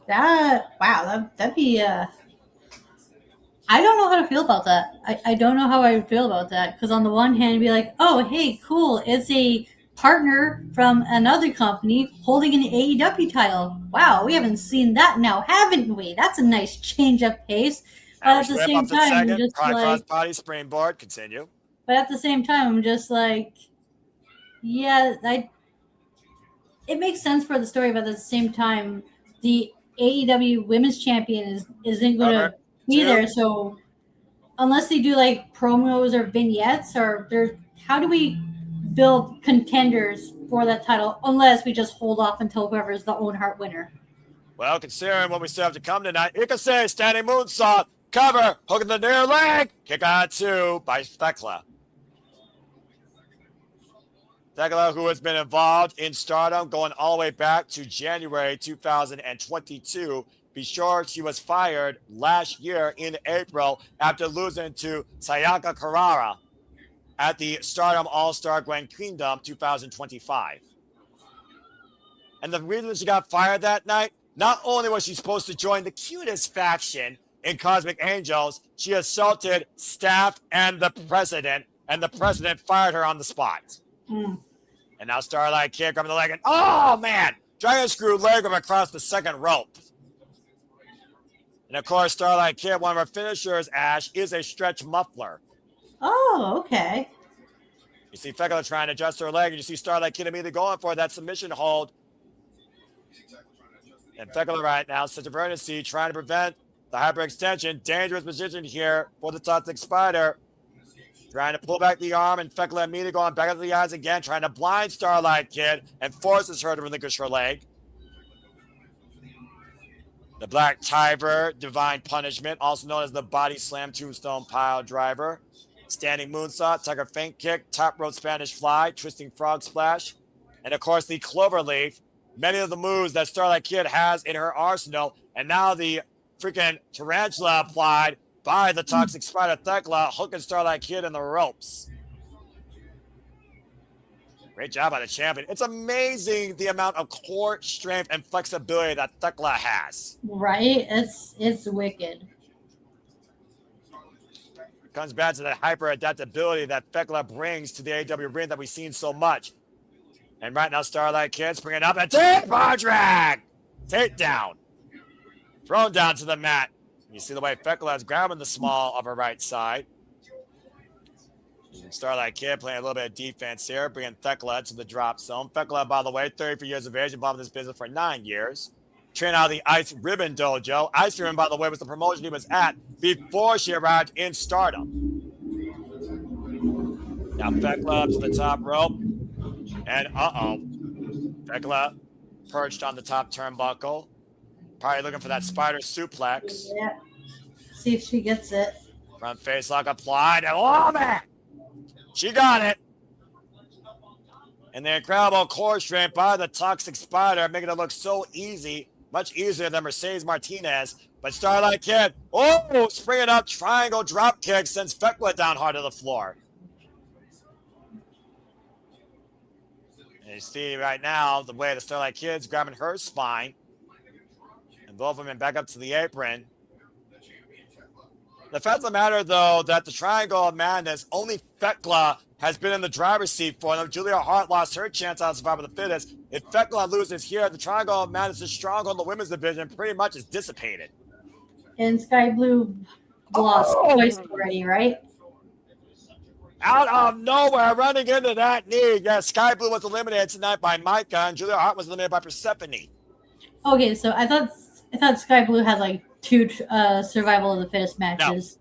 That'd be I don't know how to feel about that. I don't know how I would feel about that because on the one hand, be like, oh, hey, cool, it's a partner from another company holding an AEW title. Wow, we haven't seen that now, haven't we? That's a nice change of pace. But at the same time, I'm just like, body springboard. Continue. But at the same time, I'm just like, yeah, it makes sense for the story, but at the same time, the AEW Women's Champion isn't going to be there. So unless they do like promos or vignettes, how do we build contenders for that title unless we just hold off until whoever is the Owen Hart winner? Well, considering what we still have to come tonight, Ikase, standing moonsault, cover, hooking the near leg, kick out 2 by Thekla. Thekla, who has been involved in Stardom going all the way back to January 2022. Be sure she was fired last year in April after losing to Sayaka Carrara at the Stardom All-Star Grand Kingdom 2025. And the reason she got fired that night, not only was she supposed to join the cutest faction in Cosmic Angels, she assaulted staff and the president fired her on the spot. And now Starlight Kid grabbing the leg and, oh man, dragon screw leg across the second rope. And of course, Starlight Kid, one of her finishers, Ash, is a stretch muffler. Oh, okay. You see Thekla trying to adjust her leg, and you see Starlight Kid immediately going for that submission hold. And Thekla right now, such a emergency, trying to prevent the hyperextension. Dangerous position here for the Toxic Spider. Trying to pull back the arm, and Thekla immediately going back into the eyes again, trying to blind Starlight Kid and forces her to relinquish her leg. The Black Tiger, Divine Punishment, also known as the Body Slam Tombstone Pile Driver. Standing Moonsault, Tiger Feint Kick, Top Rope Spanish Fly, Twisting Frog Splash. And of course, the Cloverleaf. Many of the moves that Starlight Kid has in her arsenal. And now the freaking Tarantula applied by the Toxic Spider Thekla, hooking Starlight Kid in the ropes. Great job by the champion. It's amazing the amount of core strength and flexibility that Thekla has. Right? It's wicked. It comes back to that hyper adaptability that Thekla brings to the AEW ring that we've seen so much. And right now, Starlight Kid's bringing up a tape drag. Takedown. Thrown down to the mat. You see the way Thekla is grabbing the small of her right side. Starlight Kid playing a little bit of defense here, bringing Thekla to the drop zone. Thekla, by the way, 33 years of age, involved in this business for 9 years. Trained out of the Ice Ribbon Dojo. Ice Ribbon, by the way, was the promotion he was at before she arrived in Stardom. Now Thekla up to the top rope. And Thekla perched on the top turnbuckle. Probably looking for that spider suplex. Yeah. See if she gets it. Front face lock applied. And oh, man! She got it. And the incredible core strength by the Toxic Spider, making it look so easy. Much easier than Mercedes Martinez. But Starlight Kid, springing up triangle drop kick sends Thekla down hard to the floor. And you see right now the way the Starlight Kid's grabbing her spine. And both of them back up to the apron. The fact of the matter, though, that the Triangle of Madness, only Thekla has been in the driver's seat for them. Julia Hart lost her chance out of Survivor the Fittest. If Thekla loses here, the Triangle of Madness is strong on the women's division, pretty much is dissipated. And Sky Blue lost twice already, right? Out of nowhere, running into that knee. Yes, Sky Blue was eliminated tonight by Maika, and Julia Hart was eliminated by Persephone. Okay, so I thought Sky Blue had like 2 survival of the fittest matches.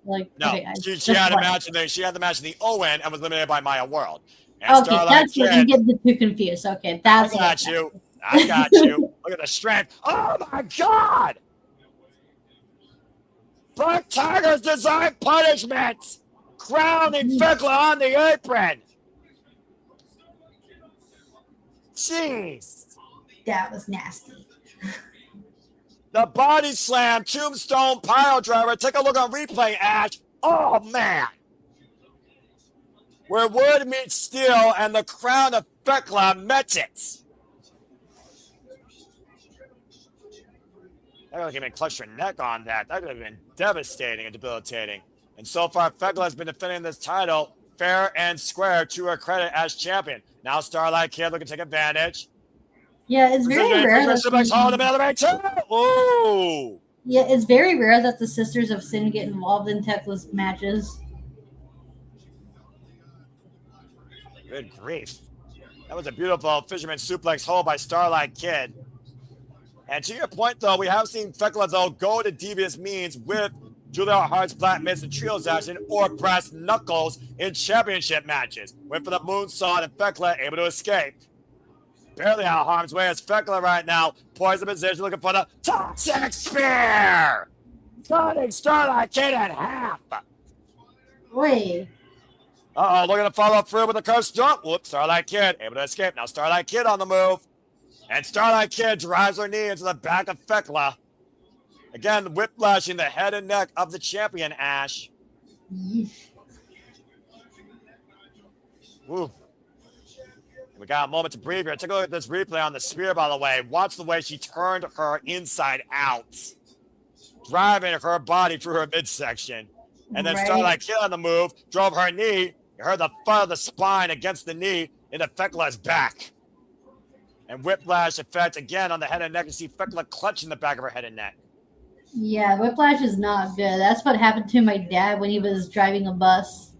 She had a match, and she had the match in the Owen and was eliminated by Maya World. And okay, that's what you get the 2 confused. Okay, that's I got you. Look at the strength. Oh my God! Black Tiger's Design Punishment, crowning Thekla on the apron. Jeez, that was nasty. The body slam, tombstone pile driver. Take a look on replay, Ash. Oh, man. Where wood meets steel and the crown of Thekla met it. That would have even clutched her neck on that. That would have been devastating and debilitating. And so far, Thekla has been defending this title fair and square to her credit as champion. Now Starlight Kid looking to take advantage. Yeah, it's very rare. Ooh. Yeah, it's very rare that the Sisters of Sin get involved in Tekla's matches. Good grief. That was a beautiful fisherman suplex hold by Starlight Kid. And to your point, though, we have seen Thekla, though, go to devious means with Julia Hart's Black Miss and Trios action or Brass Knuckles in championship matches. Went for the moonsault and Thekla able to escape. Barely out of harm's way as Thekla right now poised the position looking for the Toxic Spear. Cutting Starlight Kid in half. Wait. Uh-oh, looking to follow through with the curse jump. Whoops, Starlight Kid able to escape. Now Starlight Kid on the move. And Starlight Kid drives her knee into the back of Thekla. Again, whiplashing the head and neck of the champion, Ash. Woo. We got a moment to breathe here. Take a look at this replay on the spear, by the way. Watch the way she turned her inside out, driving her body through her midsection. And then Starlight Kid on the move, drove her knee. You heard the thud of the spine against the knee into Thekla's back. And whiplash effect again on the head and neck. You see Thekla clutching the back of her head and neck. Yeah, whiplash is not good. That's what happened to my dad when he was driving a bus.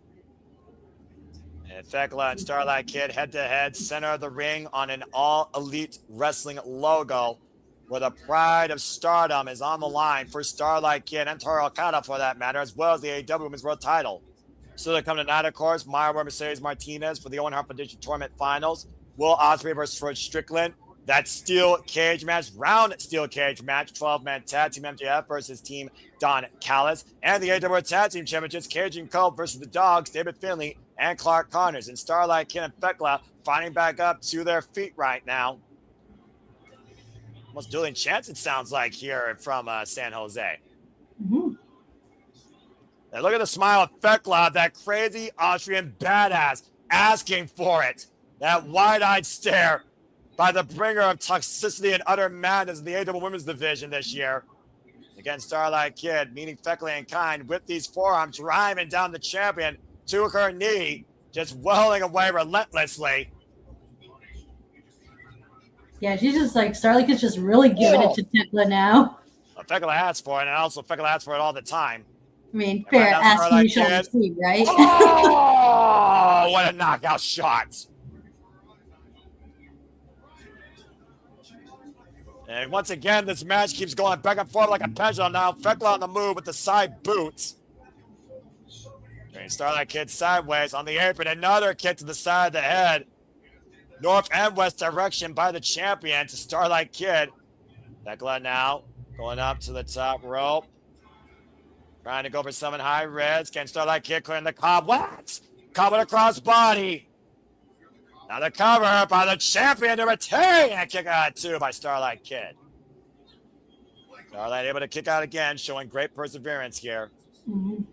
And Thekla and Starlight Kid head-to-head, center of the ring on an all-elite wrestling logo where the pride of stardom is on the line for Starlight Kid and Toru Okada, for that matter, as well as the AEW Women's World title. So they come tonight, of course, Mayra Mercedes Martinez for the Owen Hart Foundation Tournament Finals. Will Ospreay versus Fred Strickland. That steel cage match, round steel cage match, 12-man tag team MJF versus Team Don Callis. And the AEW Tag Team Championships, Cajun Cole versus the Dogs, David Finlay and Clark Connors. And Starlight Kid and Thekla fighting back up to their feet right now. Almost dueling chants, it sounds like, here from San Jose. Mm-hmm. And look at the smile of Thekla, that crazy Austrian badass, asking for it. That wide-eyed stare by the bringer of toxicity and utter madness in the AEW Women's Division this year. Again, Starlight Kid meeting Thekla in kind with these forearms, driving down the champion to her knee, just welling away relentlessly. Yeah, she's just like, Starlight Kid's just really giving it to Thekla now. Well, Thekla asks for it, and also Thekla asks for it all the time. I mean, fair, asking you shall receive, right? Oh, what a knockout shot. And once again, this match keeps going back and forth like a pendulum now. Thekla on the move with the side boots. Starlight Kid sideways on the apron. Another kick to the side of the head. North and west direction by the champion to Starlight Kid. Thekla now going up to the top rope. Trying to go for some high reds. Can Starlight Kid clearing the cobwebs? Cover the crossbody. Now the cover by the champion to retain. And kick out two by Starlight Kid. Starlight able to kick out again, showing great perseverance here. Mm-hmm.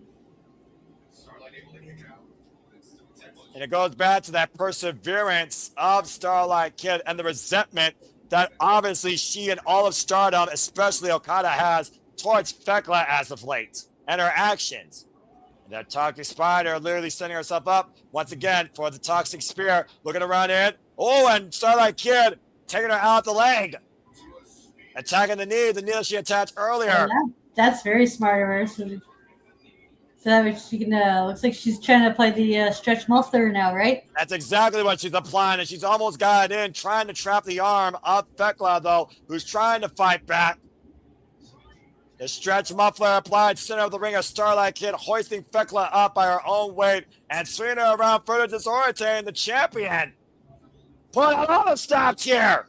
And it goes back to that perseverance of Starlight Kid and the resentment that obviously she and all of Stardom, especially Okada, has towards Thekla as of late and her actions. And that Toxic Spider literally setting herself up once again for the Toxic Spear, looking around in. Oh, and Starlight Kid taking her out the leg. Attacking the knee that she attached earlier. Yeah, that's very smart of her. So that way she can, looks like she's trying to play the stretch muffler now, right? That's exactly what she's applying, and she's almost got it in, trying to trap the arm of Thekla, though, who's trying to fight back. The stretch muffler applied center of the ring of Starlight Kid, hoisting Thekla up by her own weight and swinging her around, further disorientating the champion. Put out all the stops here.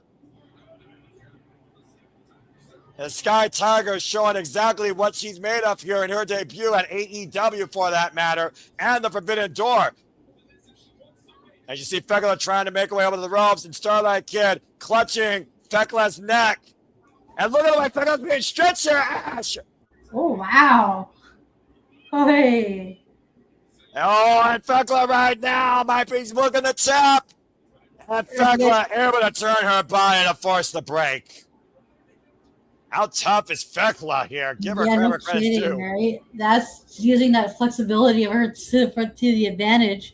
The Skye Tiger showing exactly what she's made of here in her debut at AEW, for that matter, and the Forbidden Door. As you see Thekla trying to make her way over the ropes, and Starlight Kid clutching Thekla's neck. And look at the way Thekla's being stretched here, Ash. Oh, wow. Hey. Oh, and Thekla right now might be looking to tap. And Thekla able to turn her body to force the break. How tough is Fekla here? Give her Yeah, no credit kidding, too. right? That's using that flexibility of her to the advantage.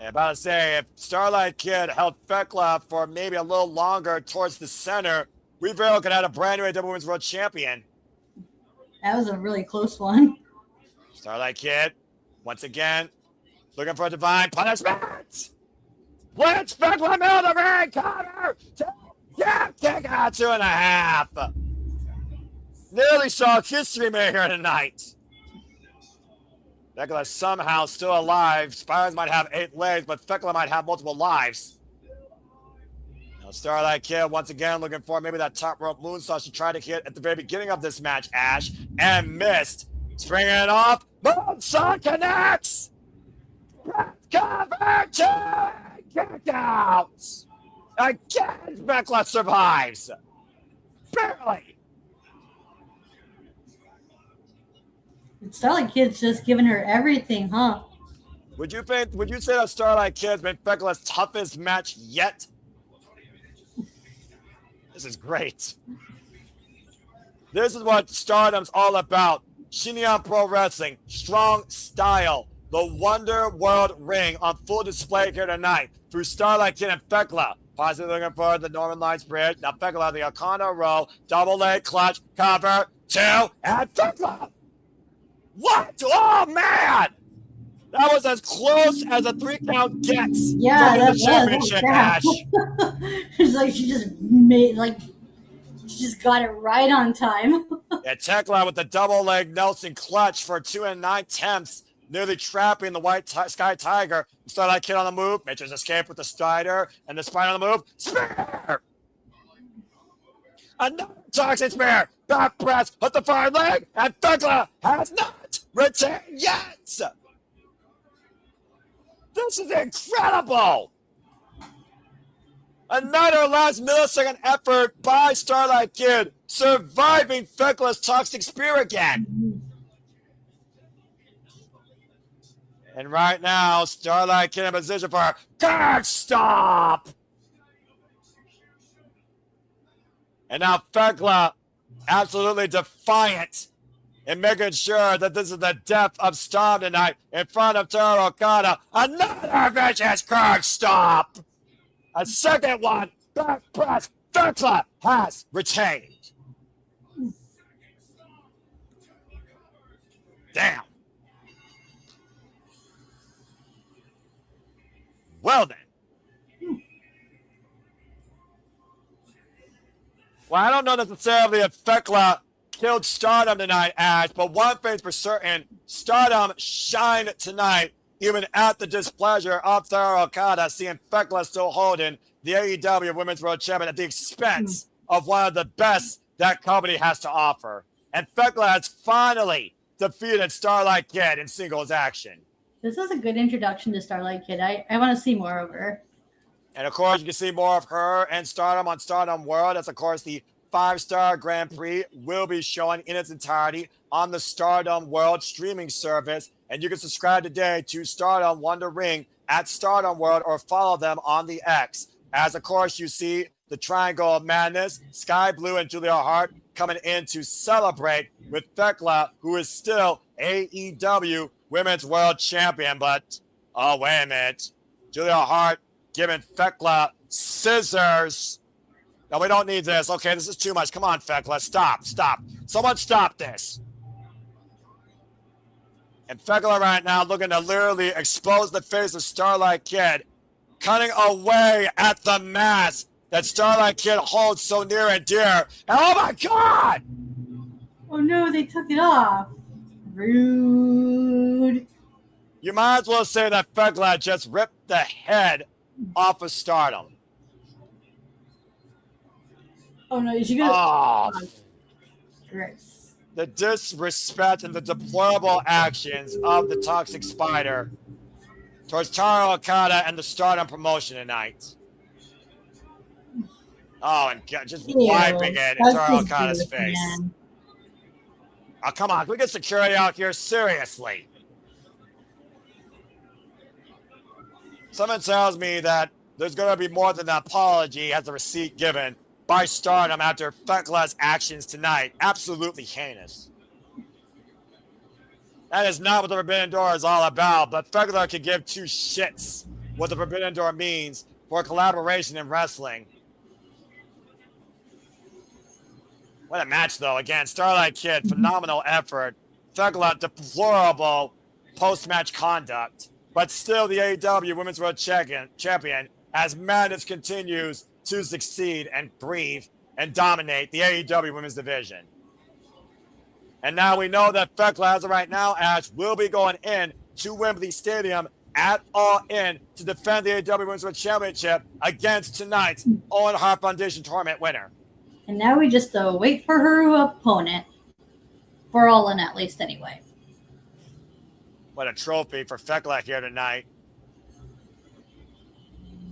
About to say, if Starlight Kid held Fekla for maybe a little longer towards the center, we very well could have had a brand new AEW Women's World Champion. That was a really close one. Starlight Kid, once again, looking for a divine punishment. Blitz Fekla middle of the ring, cover, kick out 2.5. Nearly saw history made here tonight. Fekla somehow still alive. Spires might have 8 legs, but Fekla might have multiple lives. Now Starlight Kid once again looking for maybe that top rope moonsault she tried to hit at the very beginning of this match, Ash, and missed. Springing it off. Moonsault connects. Cover 2. Kick out. Again, Fekla survives. Barely. Starlight Kid's just giving her everything, huh? Would you say that Starlight Kid's been Fekla's toughest match yet? This is great. This is what Stardom's all about. Shinyan Pro Wrestling, strong style. The Wonder World Ring on full display here tonight through Starlight Kid and Fekla. Possibly looking for the Northern Lights Bridge. Now Fekla, the Okada roll, double leg clutch, cover, 2, and Fekla. What? Oh, man! That was as close as a 3 count gets. Yeah, the championship match. It's like she just got it right on time. Yeah, Tekla with the double leg Nelson clutch for 2 9/10, nearly trapping the white Skye Tiger. Starlight Kid on the move. Mitchell's escape with the Strider and the Spine on the move. Spear! Another toxic spear. Back press, hit the far leg, and Fekla has not retained yet. This is incredible. Another last millisecond effort by Starlight Kid, surviving Fekla's toxic spear again. And right now, Starlight Kid in position for a guard stop. And now Fekla absolutely defiant and making sure that this is the death of Storm tonight in front of Toru Okada. Another vicious guard stop. A second one, back press. Fekla has retained. Damn. Well then. Well, I don't know necessarily if Fekla killed Stardom tonight, Ash, but one thing's for certain, Stardom shined tonight, even at the displeasure of Toru Okada, seeing Fekla still holding the AEW Women's World Champion at the expense of one of the best that company has to offer. And Fekla has finally defeated Starlight Kid in singles action. This is a good introduction to Starlight Kid. I want to see more of her. And of course, you can see more of her and Stardom on Stardom World. That's, of course, the 5-star Grand Prix will be showing in its entirety on the Stardom World streaming service. And you can subscribe today to Stardom Wonder Ring at Stardom World or follow them on the X. As, of course, you see the Triangle of Madness, Skye Blue and Julia Hart coming in to celebrate with Fekla, who is still AEW Women's World Champion. But, oh, wait a minute. Julia Hart giving Fekla scissors. No, we don't need this. Okay, this is too much. Come on, Fekla. Stop. Someone stop this. And Fekla right now looking to literally expose the face of Starlight Kid, cutting away at the mask that Starlight Kid holds so near and dear. And oh my God! Oh no, they took it off. Rude. You might as well say that Fekla just ripped the head off of Stardom. Oh no, is she gonna? Oh, Gross. the disrespect and the deplorable actions of the Toxic Spider towards Toru Okada and the Stardom promotion tonight. Oh, and just wiping it in Toru Okada's face. Man. Oh, come on. Can we get security out here? Seriously. Someone tells me that there's going to be more than an apology as a receipt given by Stardom after Fecla's actions tonight. Absolutely heinous. That is not what the Forbidden Door is all about, but Fecla can give two shits what the Forbidden Door means for collaboration in wrestling. What a match, though. Again, Starlight Kid, phenomenal effort. Fecla, deplorable post-match conduct. But still the AEW Women's World Champion as Madness continues to succeed and breathe and dominate the AEW Women's Division. And now we know that Fecla, as of right now, Ash, will be going in to Wembley Stadium at All In to defend the AEW Women's World Championship against tonight's Owen Hart Foundation tournament winner. And now we just wait for her opponent. For All In, at least, anyway. What a trophy for Fecla here tonight.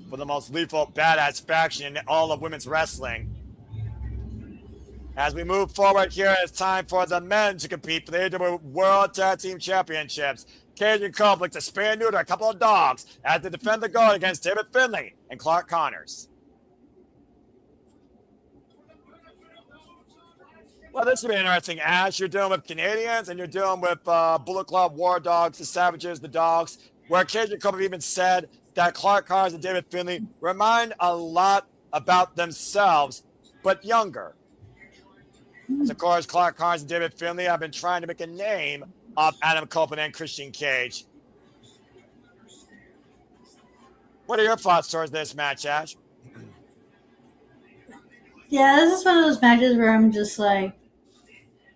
For the most lethal, badass faction in all of women's wrestling. As we move forward here, it's time for the men to compete for the AEW World Tag Team Championships. Cajun Cope looks to spay and neuter a couple of dogs as they defend the gold against David Finlay and Clark Connors. Well, this should be interesting, Ash. You're dealing with Canadians and you're dealing with Bullet Club, War Dogs, the Savages, the Dogs, where Cajun Cope have even said that Clark Connors and David Finlay remind a lot about themselves, but younger. As of course, Clark Connors and David Finlay have been trying to make a name of Adam Copeland and Christian Cage. What are your thoughts towards this match, Ash? Yeah, this is one of those matches where I'm just like,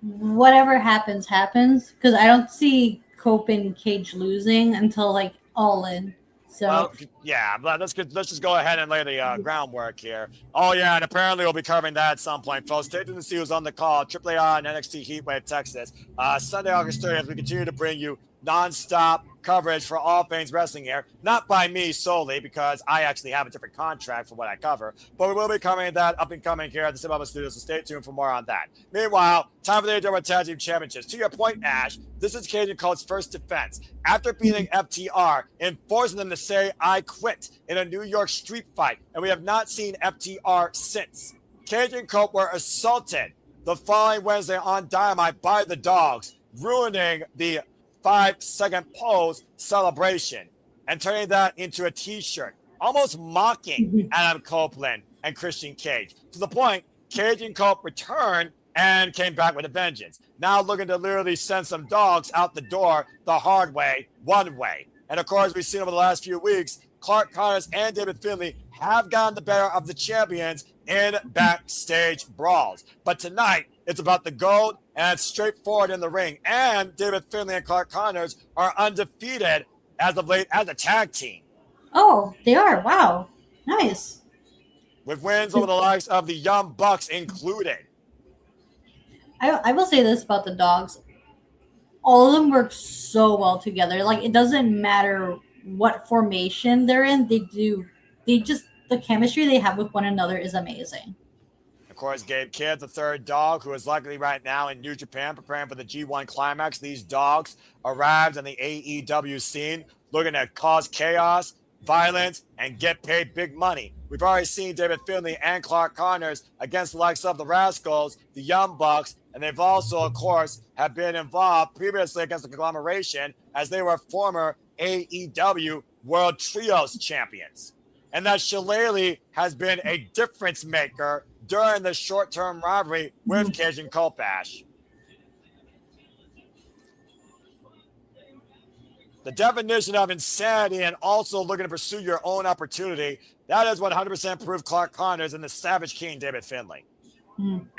whatever happens, happens. Because I don't see Cope and Cage losing until like All In. So well, yeah, let's just go ahead and lay the groundwork here. Oh yeah, and apparently we'll be covering that at some point, folks. Stay tuned to see who's on the call. AAA and NXT Heatwave Texas. Sunday, August 30th, we continue to bring you non-stop coverage for all things wrestling here. Not by me solely, because I actually have a different contract for what I cover, but we will be covering that up and coming here at the CMLL Studios, so stay tuned for more on that. Meanwhile, time for the AEW Tag Team Championships. To your point, Ash, this is Cajun Cope's first defense after beating FTR and forcing them to say, I quit in a New York street fight, and we have not seen FTR since. Cajun Cope were assaulted the following Wednesday on Dynamite by the Dogs, ruining the 5-second pose celebration and turning that into a t-shirt, almost mocking Adam Copeland and Christian Cage, to the point Cage and Cope returned and came back with a vengeance. Now looking to literally send some dogs out the door the hard way, one way. And of course, we've seen over the last few weeks, Clark Connors and David Finlay have gotten the better of the champions in backstage brawls. But tonight, it's about the gold, and it's straightforward in the ring. And David Finlay and Clark Connors are undefeated as of late as a tag team. Oh, they are. Wow. Nice. With wins over the likes of the Young Bucks included. I will say this about the Dogs. All of them work so well together. Like, it doesn't matter what formation they're in. The chemistry they have with one another is amazing. Of course, Gabe Kidd, the third dog, who is likely right now in New Japan preparing for the G1 Climax. These dogs arrived on the AEW scene looking to cause chaos, violence, and get paid big money. We've already seen David Finlay and Clark Connors against the likes of the Rascals, the Young Bucks, and they've also, of course, have been involved previously against the conglomeration as they were former AEW World Trios champions. And that Shillelagh has been a difference maker during the short-term rivalry with Cajun Cope, Ash. The definition of insanity and also looking to pursue your own opportunity, that is 100% proof Clark Connors and the Savage King, David Finlay.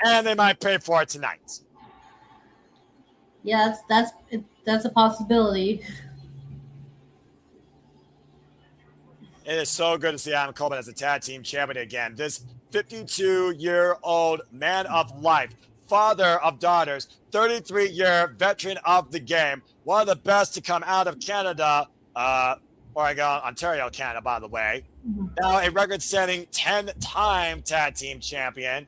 And they might pay for it tonight. Yeah, that's a possibility. It is so good to see Adam Copeland as a tag team champion again. This 52-year-old man of life, father of daughters, 33-year veteran of the game, one of the best to come out of Canada, Ontario, Canada, by the way. Now a record-setting 10-time tag team champion.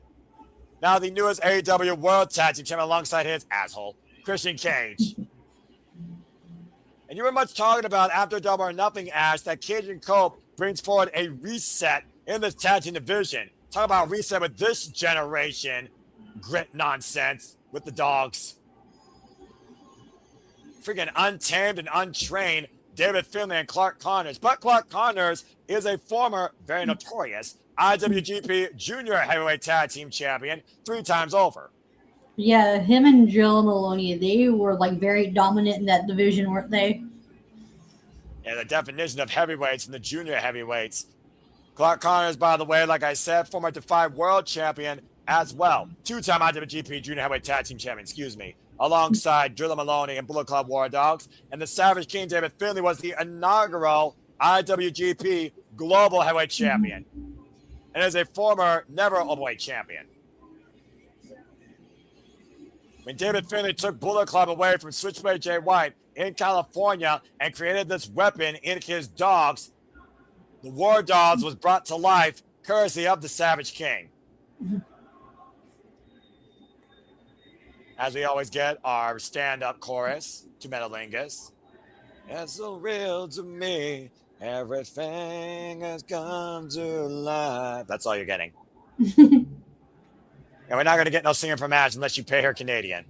Now the newest AEW World Tag Team Champion alongside his asshole, Christian Cage. And you were much talking about after Double or Nothing, Ash, that Cajun Cope brings forward a reset in this tag team division. Talk about reset with this generation. Grit nonsense with the dogs. Freaking untamed and untrained David Finlay and Clark Connors. But Clark Connors is a former, very notorious IWGP Junior Heavyweight Tag Team Champion 3 times over. Yeah, him and Jill Maloney, they were like very dominant in that division, weren't they? Yeah, the definition of heavyweights and the junior heavyweights. Clark Connors, by the way, like I said, former Defy World Champion as well. 2-time IWGP Junior Heavyweight Tag Team Champion, alongside Jill Maloney and Bullet Club War Dogs. And the Savage King, David Finlay, was the inaugural IWGP Global Heavyweight Champion. And is a former never overweight champion. When David Finlay took Bullet Club away from Switchblade Jay White in California and created this weapon in his dogs, the War Dogs was brought to life courtesy of the Savage King. As we always get our stand-up chorus to Metalingus. It's so real to me. Everything has come to life. That's all you're getting. And we're not going to get no singer from Ash unless you pay her Canadian.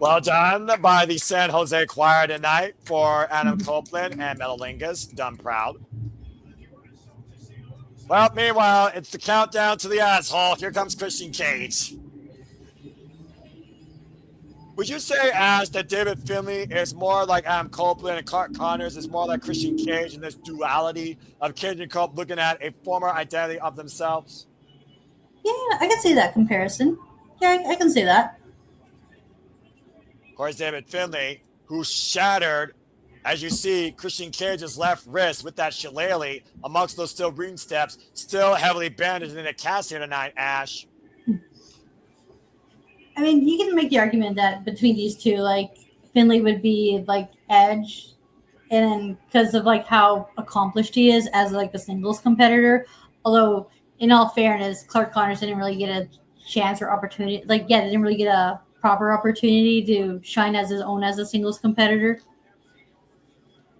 Well done by the San Jose Choir tonight for Adam Copeland and Metalingus. Done proud. Well, meanwhile, it's the countdown to the asshole. Here comes Christian Cage. Would you say, Ash, that David Finlay is more like Adam Copeland and Clark Connors is more like Christian Cage in this duality of Cage and Cope looking at a former identity of themselves? Yeah, I can see that comparison. Yeah, I can see that. Of course, David Finlay, who shattered, as you see, Christian Cage's left wrist with that shillelagh amongst those steel green steps, still heavily bandaged in a cast here tonight, Ash. I mean, you can make the argument that between these two, like, Finlay would be, like, Edge, and because of, like, how accomplished he is as, like, a singles competitor. Although, in all fairness, Clark Connors didn't really get a chance or opportunity. Like, yeah, they didn't really get a proper opportunity to shine as his own as a singles competitor.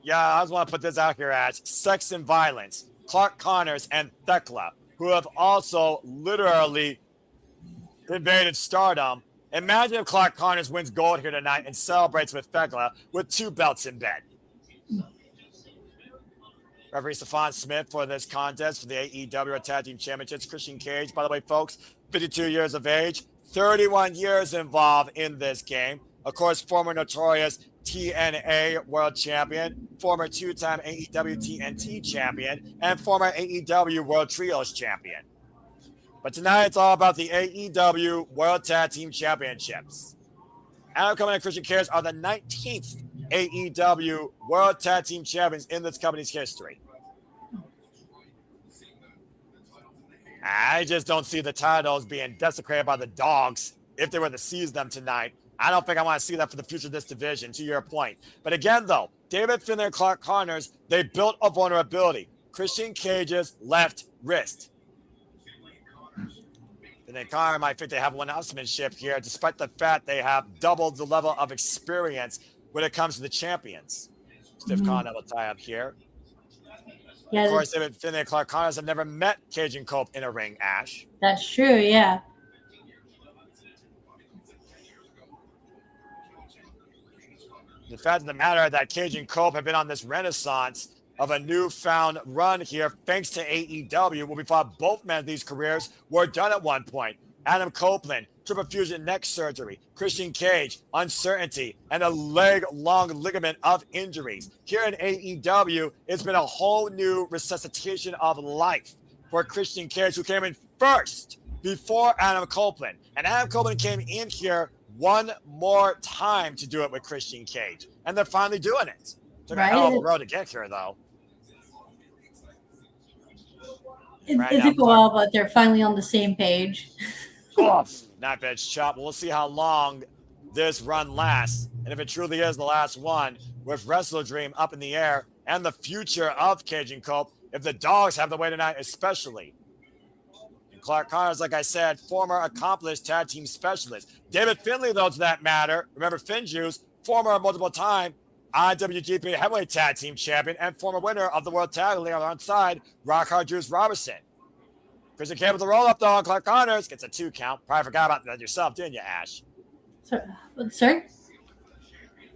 Yeah, I just want to put this out here, Ash. Sex and Violence, Clark Connors and Thekla, who have also literally invaded stardom. Imagine if Clark Connors wins gold here tonight and celebrates with Thekla with 2 belts in bed. Referee Stephon Smith for this contest for the AEW Tag Team Championships. Christian Cage, by the way, folks, 52 years of age, 31 years involved in this game. Of course, former notorious TNA World Champion, former 2-time AEW TNT Champion, and former AEW World Trios Champion. But tonight, it's all about the AEW World Tag Team Championships. Adam Cole and Christian Cage are the 19th AEW World Tag Team Champions in this company's history. I just don't see the titles being desecrated by the dogs if they were to seize them tonight. I don't think I want to see that for the future of this division, to your point. But again, though, David Finlay and Clark Connors, they built a vulnerability. Christian Cage's left wrist. And then Connor might think they have one-upsmanship here, despite the fact they have doubled the level of experience when it comes to the champions. Stiff Con double tie up here. Yeah, of course, David Finlay and Clark Connors have never met Cage and Cope in a ring, Ash. That's true, yeah. The fact of the matter is that Cage and Cope have been on this renaissance of a newfound run here thanks to AEW, where we thought both men of these careers were done at one point. Adam Copeland, triple fusion neck surgery. Christian Cage, uncertainty, and a leg-long ligament of injuries. Here in AEW, it's been a whole new resuscitation of life for Christian Cage, who came in first before Adam Copeland. And Adam Copeland came in here one more time to do it with Christian Cage. And they're finally doing it. Took a hell of a road to get here, though. It took a while, but they're finally on the same page. Not bad chop. We'll see how long this run lasts. And if it truly is the last one, with Wrestle Dream up in the air and the future of Cage and Cope, if the dogs have the way tonight, especially. And Clark Connors, like I said, former accomplished tag team specialist. David Finlay, though, to that matter, remember Finjuice, former multiple-time IWGP Heavyweight Tag Team Champion and former winner of the World Tag League alongside Rockhard Juice Robertson. Christian Cage with the roll-up dog. Clark Connors gets a 2 count. Probably forgot about that yourself, didn't you, Ash? Sorry?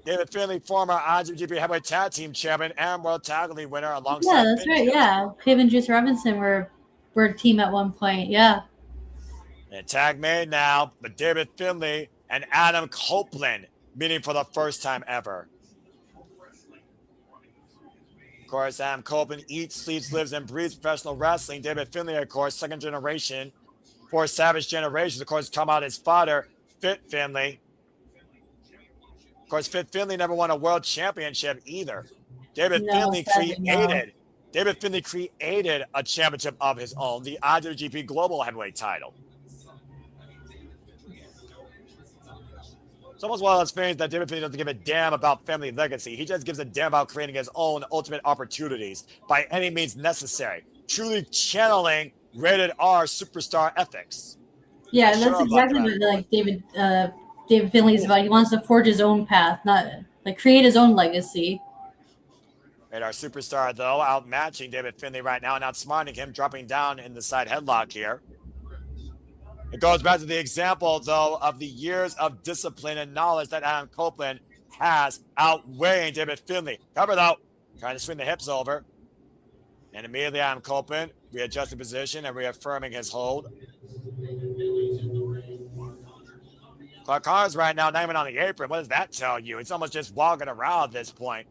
David Finlay, former IWGP Heavyweight Tag Team Champion and World Tag League winner alongside. Yeah, that's right. Yeah, him and Juice Robinson were a team at one point. Yeah. And tag made now, but David Finlay and Adam Copeland meeting for the first time ever. Of course, Adam Copeland eats, sleeps, lives, and breathes professional wrestling. David Finlay, of course, second generation for Savage Generations. Of course, come out his father, Fit Finlay. Of course, Fit Finlay never won a world championship either. David Finlay created a championship of his own, the IWGP Global Heavyweight title. It's almost one of those things that David Finlay doesn't give a damn about family legacy. He just gives a damn about creating his own ultimate opportunities by any means necessary, truly channeling rated R superstar ethics. Yeah, that's exactly what like David Finlay's about. He wants to forge his own path, not like create his own legacy. And our superstar, though, outmatching David Finlay right now and outsmarting him, dropping down in the side headlock here. It goes back to the example, though, of the years of discipline and knowledge that Adam Copeland has outweighing David Finlay. Cover, though. Trying to swing the hips over. And immediately Adam Copeland readjusting position and reaffirming his hold. Clark Connors right now, not even on the apron. What does that tell you? It's almost just walking around at this point.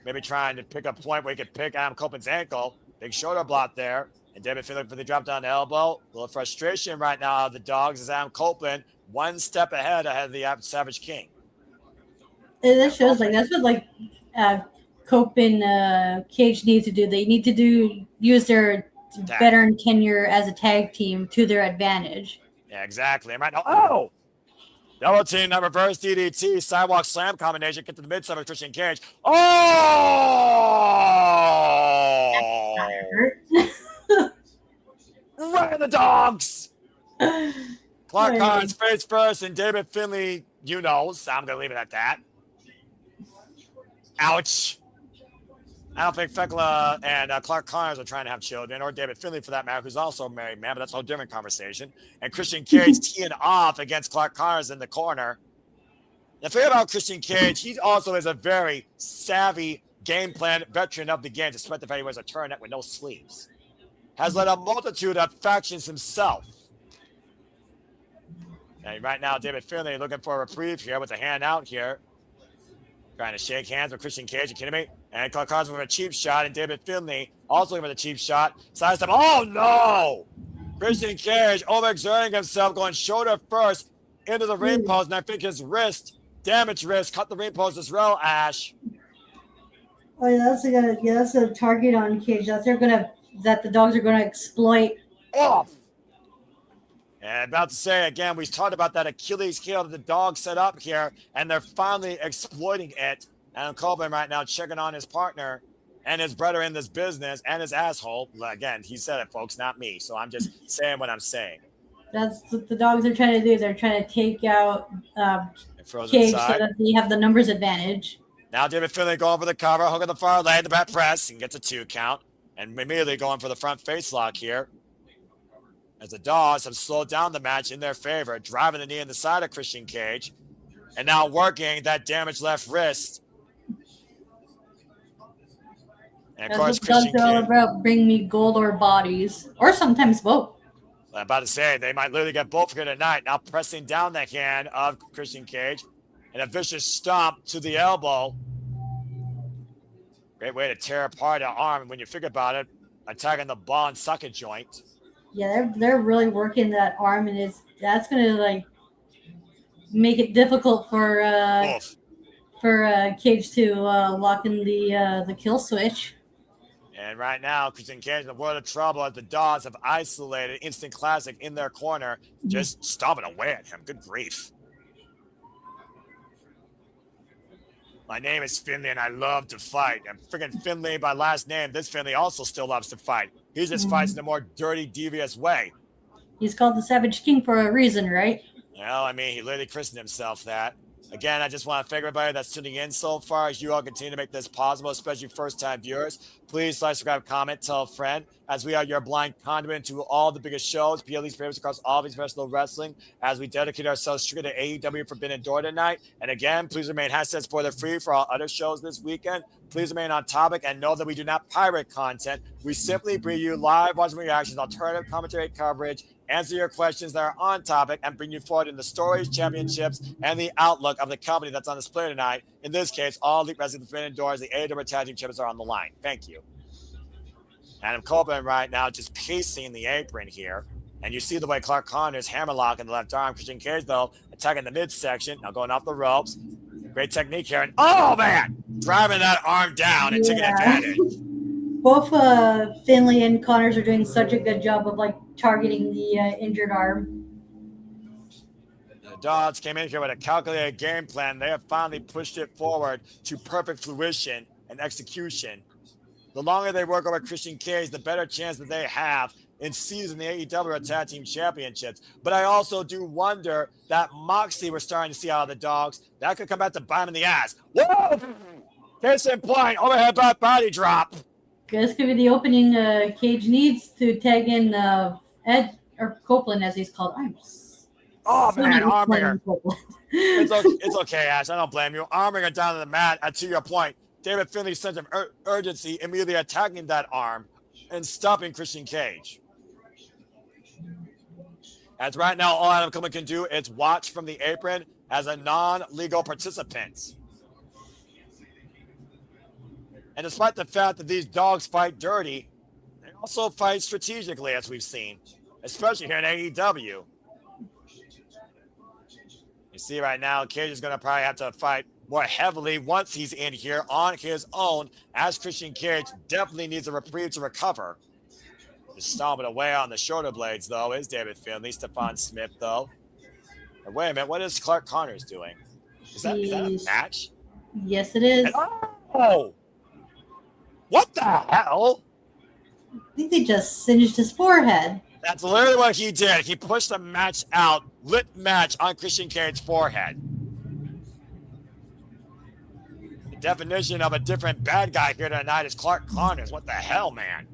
Maybe trying to pick a point where he could pick Adam Copeland's ankle. Big shoulder block there. And David Finlay for the drop down elbow. A little frustration right now out of the dogs as Adam Copeland one step ahead of the Savage King. That shows like that's what like Copeland Cage needs to do. They need to use their veteran tenure as a tag team to their advantage. Yeah, exactly. And right now, double team, that reverse DDT, sidewalk slam combination, get to the midside of Christian Cage. Right in the dogs. Clark Connors face first, and David Finlay, so I'm going to leave it at that. Ouch. I don't think Fekla and Clark Connors are trying to have children, or David Finlay for that matter, who's also a married man, but that's a whole different conversation. And Christian Cage teeing off against Clark Connors in the corner. The thing about Christian Cage, he also is a very savvy game plan veteran of the game, despite the fact he wears a turtleneck with no sleeves. Has led a multitude of factions himself. And right now, David Finlay looking for a reprieve here with a hand out here. Trying to shake hands with Christian Cage, you kidding me? And Clark Connors with a cheap shot, and David Finlay also with a cheap shot. Sidestep. Oh, no! Christian Cage overexerting himself, going shoulder first into the ring post, and I think his wrist, damaged wrist, cut the ring post as well, Ash. Oh, yeah, that's a target on Cage. That the dogs are gonna exploit. Off. And about to say again, we talked about that Achilles heel that the dogs set up here, and they're finally exploiting it. Adam Copeland right now checking on his partner and his brother in this business and his asshole. Again, he said it, folks, not me. So I'm just saying what I'm saying. That's what the dogs are trying to do. They're trying to take out Cage so that they have the numbers advantage. Now David Finlay going for the cover, hook on the far leg, the back press, and gets a 2 count. And immediately going for the front face lock here. As the dogs have slowed down the match in their favor, driving the knee in the side of Christian Cage. And now working that damaged left wrist. And of course, Christian Cage. All about bring me gold or bodies, or sometimes both. I'm about to say, they might literally get both here tonight. Now pressing down the hand of Christian Cage. And a vicious stomp to the elbow. Great way to tear apart an arm when you think about it. Attacking the ball and socket joint. Yeah, they're really working that arm, and that's gonna make it difficult for Cage to lock in the kill switch. And right now, Christian Cage in the world of trouble as the dogs have isolated Instant Classic in their corner, just stomping away at him. Good grief. My name is Finlay, and I love to fight. I'm freaking Finlay by last name. This Finlay also still loves to fight. He just fights in a more dirty, devious way. He's called the Savage King for a reason, right? Well, I mean, he literally christened himself that. Again, I just want to thank everybody that's tuning in so far. As you all continue to make this possible, especially first-time viewers, please like, subscribe, comment, tell a friend, as we are your blind conduit to all the biggest shows, PLE's favorites across all these professional wrestling, as we dedicate ourselves strictly to AEW Forbidden Door tonight. And again, please remain hashtag spoiler-free for all other shows this weekend. Please remain on topic and know that we do not pirate content. We simply bring you live watching reactions, alternative commentary coverage, answer your questions that are on topic, and bring you forward in the stories, championships, and the outlook of the company that's on display tonight. In this case, all Elite Wrestling Forbidden Doors, the AEW Tag Team Champions are on the line. Thank you. Adam Copeland right now just pacing the apron here. And you see the way Clark Connors hammerlock in the left arm. Christian Cage, though, attacking the midsection. Now going off the ropes. Great technique here. And, oh, man! Driving that arm down and taking advantage. Both Finlay and Connors are doing such a good job of like targeting the injured arm. The Dogs came in here with a calculated game plan. They have finally pushed it forward to perfect fruition and execution. The longer they work over Christian Cage, the better chance that they have in seizing the AEW Tag Team Championships. But I also do wonder that Moxie we're starting to see out of the Dogs. That could come back to bite him in the ass. Whoa! Case in point, overhead body drop. This could be the opening Cage needs to tag in Ed, or Copeland as he's called. Man, Armbringer. It's okay, Ash. I don't blame you. Armbringer down to the mat. And to your point, David Finlay's sense of urgency immediately attacking that arm and stopping Christian Cage. As right now, all Adam Coleman can do is watch from the apron as a non-legal participant. And despite the fact that these Dogs fight dirty, they also fight strategically, as we've seen, especially here in AEW. You see right now, Cage is going to probably have to fight more heavily once he's in here on his own, as Christian Cage definitely needs a reprieve to recover. Just stomping away on the shoulder blades, though, is David Finlay. Stephon Smith, though. And wait a minute, what is Clark Connors doing? Is that a match? Yes, it is. Oh! What the hell? I think they just singed his forehead. That's literally what he did. He pushed the match out, lit match on Christian Cage's forehead. The definition of a different bad guy here tonight is Clark Connors. What the hell, man?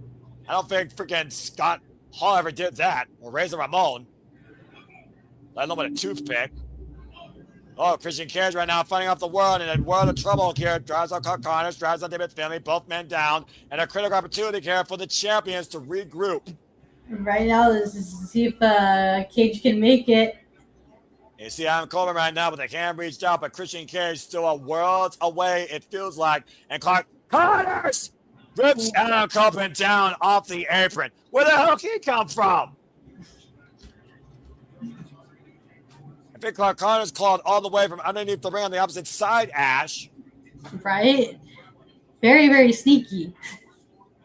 I don't think freaking Scott Hall ever did that, or Razor Ramon. Let alone with a toothpick. Oh, Christian Cage right now fighting off the world in a world of trouble here. Drives on Clark Connors, drives on David Finlay, both men down, and a critical opportunity here for the champions to regroup. Right now, this is to see if Cage can make it. You see Adam Coleman right now, but they can't reach out, but Christian Cage still a world away, it feels like. And Clark Connors rips Adam Coleman down off the apron. Where the hell did he come from? I think Clark Connors clawed all the way from underneath the ring on the opposite side, Ash. Right? Very, very sneaky.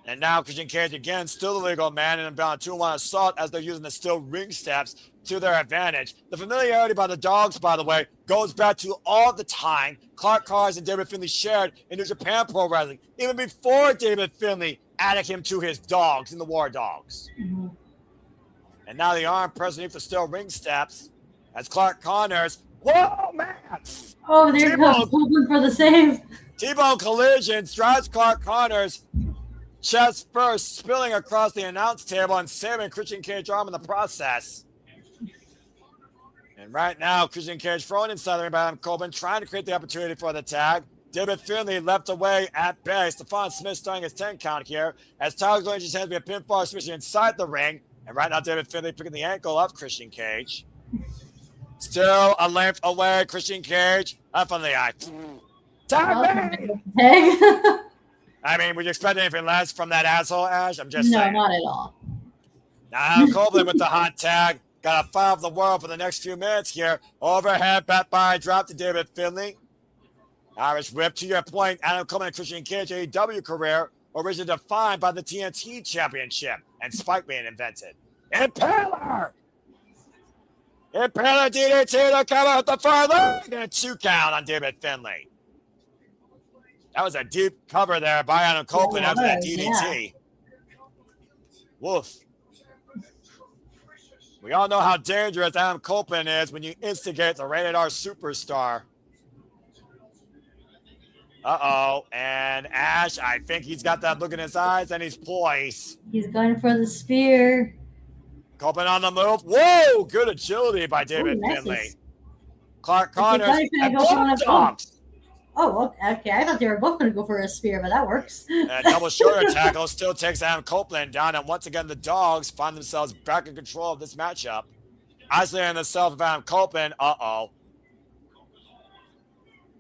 And now Christian Cage again, still the legal man, and Unbound 2-1 assault as they're using the steel ring steps to their advantage. The familiarity by the Dogs, by the way, goes back to all the time Clark Connors and David Finlay shared in New Japan Pro Wrestling, even before David Finlay added him to his Dogs in the War Dogs. Mm-hmm. And now the arm pressed beneath the steel ring steps as Clark Connors, whoa, man! Oh, there goes Copeland for the save. T-bone collision drives Clark Connors chest first, spilling across the announce table and saving Christian Cage arm in the process. And right now, Christian Cage thrown inside the ring by Adam Copeland, trying to create the opportunity for the tag. David Finlay left away at bay. Stephon Smith starting his 10 count here as Tyler's going to his hands be a pinfall, especially inside the ring. And right now, David Finlay picking the ankle of Christian Cage. Still a length away, Christian Cage. Up on the eye. Tag me! I mean, would you expect anything less from that asshole, Ash? I'm just saying. No, not at all. Now, Copeland with the hot tag. Got a fire of the world for the next few minutes here. Overhead, bat by, drop to David Finlay. Irish whip, to your point, Adam Coleman and Christian Cage AEW career, originally defined by the TNT Championship and Spike being invented. Impaler! Impaler DDT to cover with the far leg and a 2 count on David Finlay. That was a deep cover there by Adam Copeland after that DDT. Yeah. Woof. We all know how dangerous Adam Copeland is when you instigate the rated R superstar. Uh-oh. And Ash, I think he's got that look in his eyes and he's poised. He's going for the spear. Copeland on the move. Whoa! Good agility by David Finlay. Clark Connors and dogs. Oh, okay. I thought they were both going to go for a spear, but that works. Double shoulder tackle still takes Adam Copeland down, and once again the dogs find themselves back in control of this matchup. Isolating themselves of Adam Copeland. Uh-oh.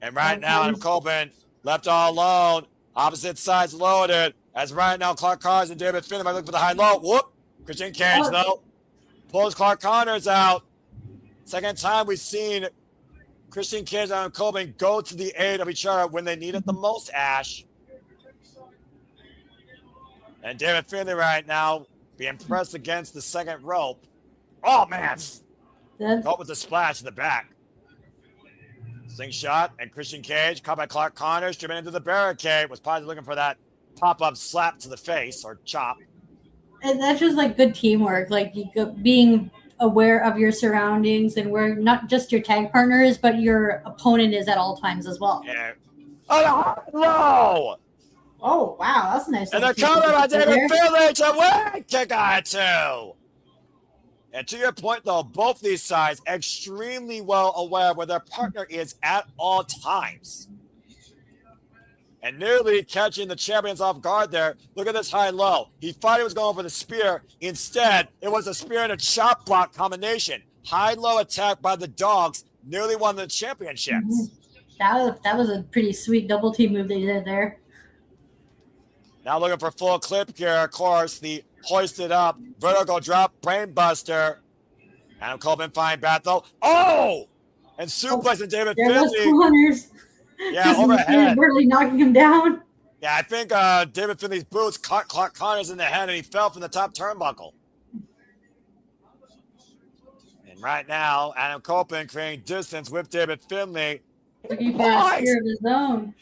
And right now, Adam Copeland left all alone. Opposite sides loaded. As right now, Clark Connors and David Finlay might look for the high-low. Whoop! Christian Cage, though, pulls Clark Connors out. Second time we've seen Christian Cage and Adam Copeland go to the aid of each other when they need it the most, Ash. And David Finlay right now being pressed against the second rope. Oh, man. Caught with the splash in the back. Slingshot and Christian Cage caught by Clark Connors, driven into the barricade. Was probably looking for that pop-up slap to the face or chop. And that's just like good teamwork, like being aware of your surroundings and where not just your tag partner is, but your opponent is at all times as well. Yeah. Oh, no! Oh, wow, that's nice. And the counter by David Finlay to win! Kick on 2. And to your point, though, both these sides extremely well aware where their partner is at all times. And nearly catching the champions off guard there. Look at this high-low. He thought he was going for the spear. Instead, it was a spear and a chop block combination. High-low attack by the dogs nearly won the championships. That was a pretty sweet double team move they did there. Now looking for full clip here, of course, the hoisted up, vertical drop, brainbuster. Adam Copeland fine bat though. Oh! And suplexing David Finlay. Yeah, overhead. Barely knocking him down. Yeah, I think David Finlay's boots caught Clark Connors in the head and he fell from the top turnbuckle. And right now, Adam Copeland creating distance with David Finlay. Looking for a spear of his own.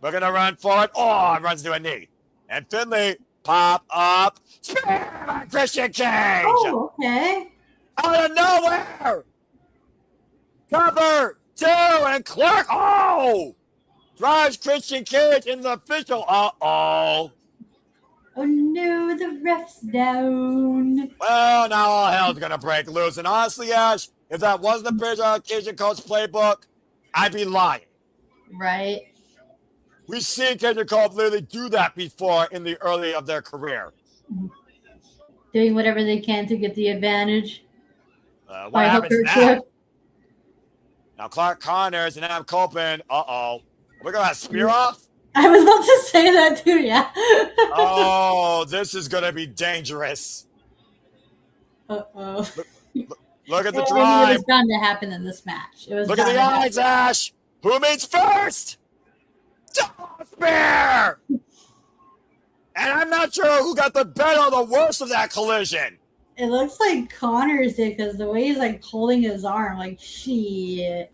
We're going to run forward. Oh, runs to a knee. And Finlay pop up. Spear by Christian Cage. Oh, okay. Out of nowhere. Cover 2 and Clark. Oh! Drives Christian Cage in the official. Uh-oh. Oh, no, the ref's down. Well, now all hell's going to break loose. And honestly, Ash, if that wasn't the British Occasion Coach playbook, I'd be lying. Right. We've seen Cage and Cole literally do that before in the early of their career. Doing whatever they can to get the advantage. What happens now? Now Clark Connors and Adam Copeland. Uh-oh. We're going to have spear off? I was about to say that too, yeah. Oh, this is going to be dangerous. Uh-oh. Look at the It drive. was bound to happen in this match. It was Look at the eyes, Ash. Who meets first? Spear! And I'm not sure who got the better or the worst of that collision. It looks like Connors did because the way he's like holding his arm, like shit.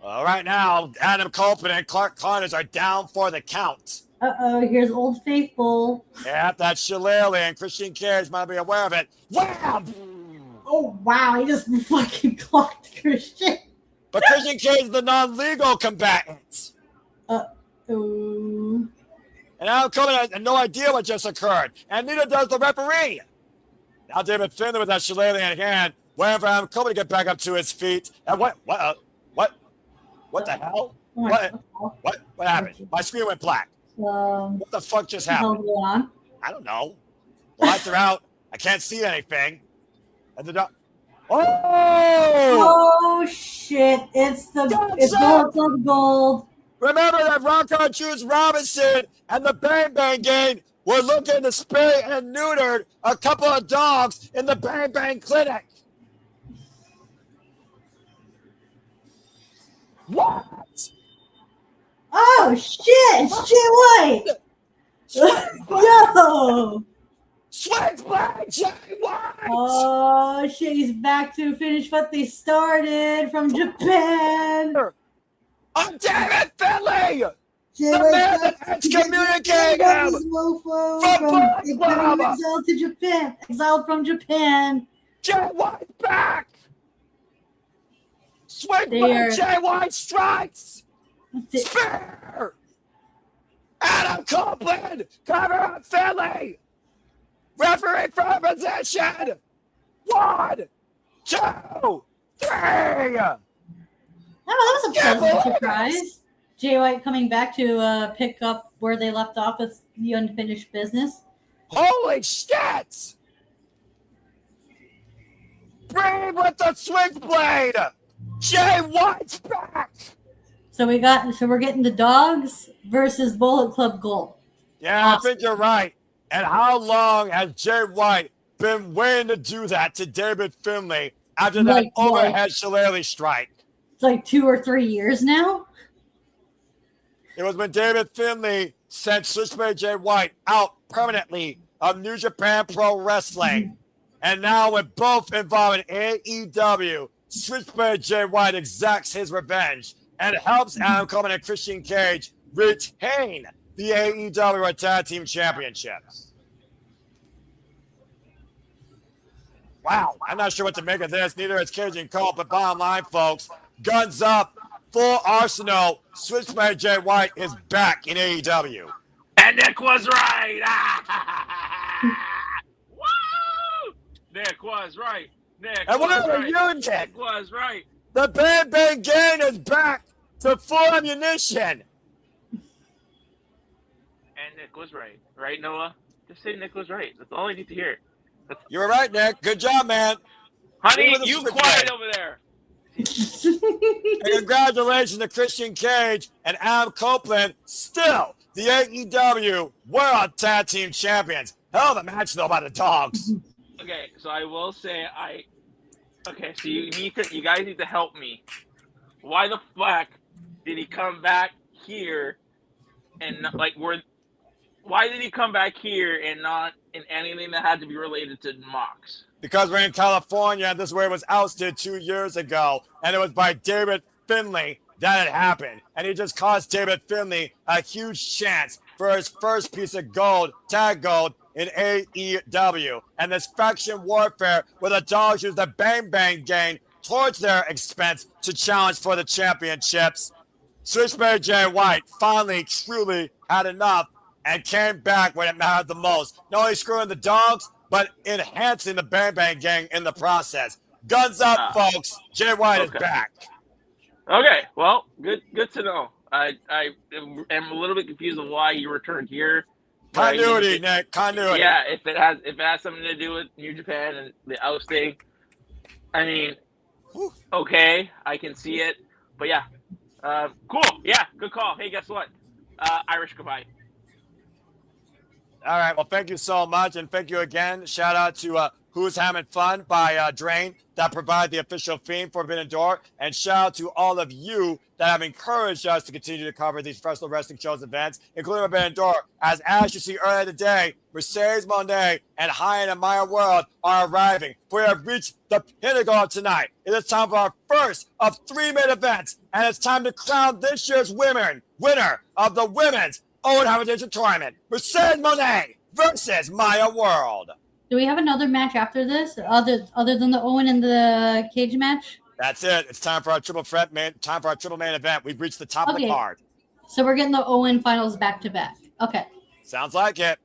Well, right now, Adam Copeland and Clark Connors are down for the count. Uh-oh, here's Old Faithful. Yeah, that's Shillelagh, and Christian Cage might be aware of it. Wham! Oh, wow, he just fucking clocked Christian. But Christian Cage is the non-legal combatant. Uh-oh. And Adam Copeland has no idea what just occurred, and neither does the referee. Now David Finlay with that Shillelagh in hand, waiting for Adam Copeland to get back up to his feet. And what the hell? What happened? My screen went black. What the fuck just happened? I don't know. The lights are out. I can't see anything. And the Oh shit! It's gold. Remember that Rockard Juice Robinson and the Bang Bang Gang were looking to spay and neutered a couple of dogs in the Bang Bang Clinic. What? Oh shit! It's Jay White. Yo. Swing Black Jay White. Oh shit! He's back to finish what they started from Japan. I'm David Finlay. The man that excommunicated him from exiled to Japan. Exiled from Japan. Jay White back. Swing Black Jay White strikes. Spear. Adam Copeland, cover up Finlay. Referee for position. 1, 2, 3. Oh, that was a pleasant surprise. Jay White coming back to pick up where they left off with the unfinished business. Holy shit! Brave with the switchblade. Jay White's back. So we're getting the Dogs versus Bullet Club Gold. Yeah, I think you're right. And how long has Jay White been waiting to do that to David Finlay after that overhead shillelagh strike? It's like 2 or 3 years now. It was when David Finlay sent Switchblade Jay White out permanently of New Japan Pro Wrestling. And now with both involved in AEW, Switchblade Jay White exacts his revenge and helps Adam Coleman and Christian Cage retain the AEW Tag Team Championships. Wow, I'm not sure what to make of this. Neither is Cage and Cole, but bottom line, folks, guns up, full arsenal. Switchblade Jay White is back in AEW. And Nick was right. Woo! Nick was right. Nick and was what right. You, Nick was right. The Bang Bang Gang is back to full ammunition. And Nick was right. Right, Noah? Just say Nick was right. That's all I need to hear. You were right, Nick. Good job, man. Honey, you quiet over there. And congratulations to Christian Cage and Adam Copeland, still the AEW World Tag Team Champions. Hell of a match, though, by the Dogs. Okay, so I will say Okay, so you guys need to help me. Why the fuck did he come back here and not, why did he come back here and not in anything that had to be related to Mox? Because we're in California, and this is where it was ousted 2 years ago, and it was by David Finlay that it happened. And he just cost David Finlay a huge chance for his first piece of gold, tag gold, in AEW. And this faction warfare where the Dogs use the Bang Bang Gang towards their expense to challenge for the championships. Switchblade Jay White finally truly had enough and came back when it mattered the most. Not only screwing the Dogs, but enhancing the Bang Bang Gang in the process. Guns up, folks. Jay White is back. Okay, well, good to know. I am a little bit confused on why you returned here. Continuity, Nick. Continuity. Yeah, if it has something to do with New Japan and the ousting, I mean, okay, I can see it. But yeah, cool. Yeah, good call. Hey, guess what? Irish goodbye. All right. Well, thank you so much. And thank you again. Shout out to Who's Having Fun by Drain that provide the official theme for Forbidden Door. And shout out to all of you that have encouraged us to continue to cover these professional wrestling shows events, including Forbidden Door. As you see earlier today, Mercedes Monet and High and Maya World are arriving. We have reached the pinnacle tonight. It is time for our first of 3 main events. And it's time to crown this year's winner of the Women's Owen Heritage Tournament, Mercedes Monet versus Maya World. Do we have another match after this, other than the Owen and the Cage match? That's it. It's time for our triple main event. We've reached the top of the card. So we're getting the Owen finals back to back. Okay. Sounds like it.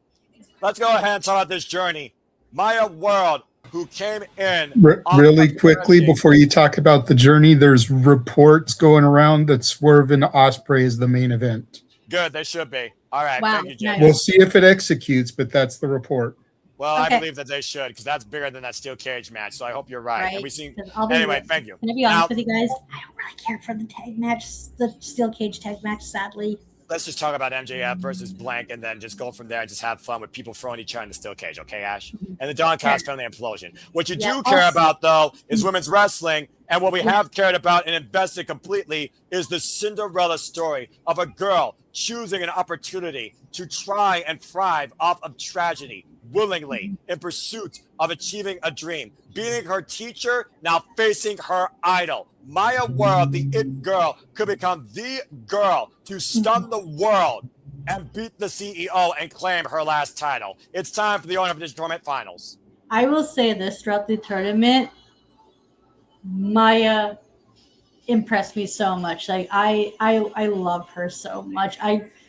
Let's go ahead and talk about this journey. Maya World, who came in really quickly before you talk about the journey, there's reports going around that Swerve and Ospreay is the main event. Good, they should be. All right, wow, thank you, Jay. nice. We'll see if it executes, but that's the report. Well, Okay. I believe that they should, because that's bigger than that steel cage match. So I hope you're right. And we seen Anyway, thank you. Can I be honest with you guys? I don't really care for the tag match, the steel cage tag match, sadly. Let's just talk about MJF versus Blank, and then just go from there and just have fun with people throwing each other in the steel cage, okay, Ash? And the Don Callis family implosion. What you do care about, though, is women's wrestling, and what we have cared about and invested completely is the Cinderella story of a girl choosing an opportunity to try and thrive off of tragedy, willingly, in pursuit of achieving a dream, beating her teacher, now facing her idol. Maya World, the it girl, could become the girl to stun the world and beat the CEO and claim her last title. It's time for the Owen Heritage Tournament Finals. I will say this throughout the tournament, Maya impressed me so much. Like I love her so much.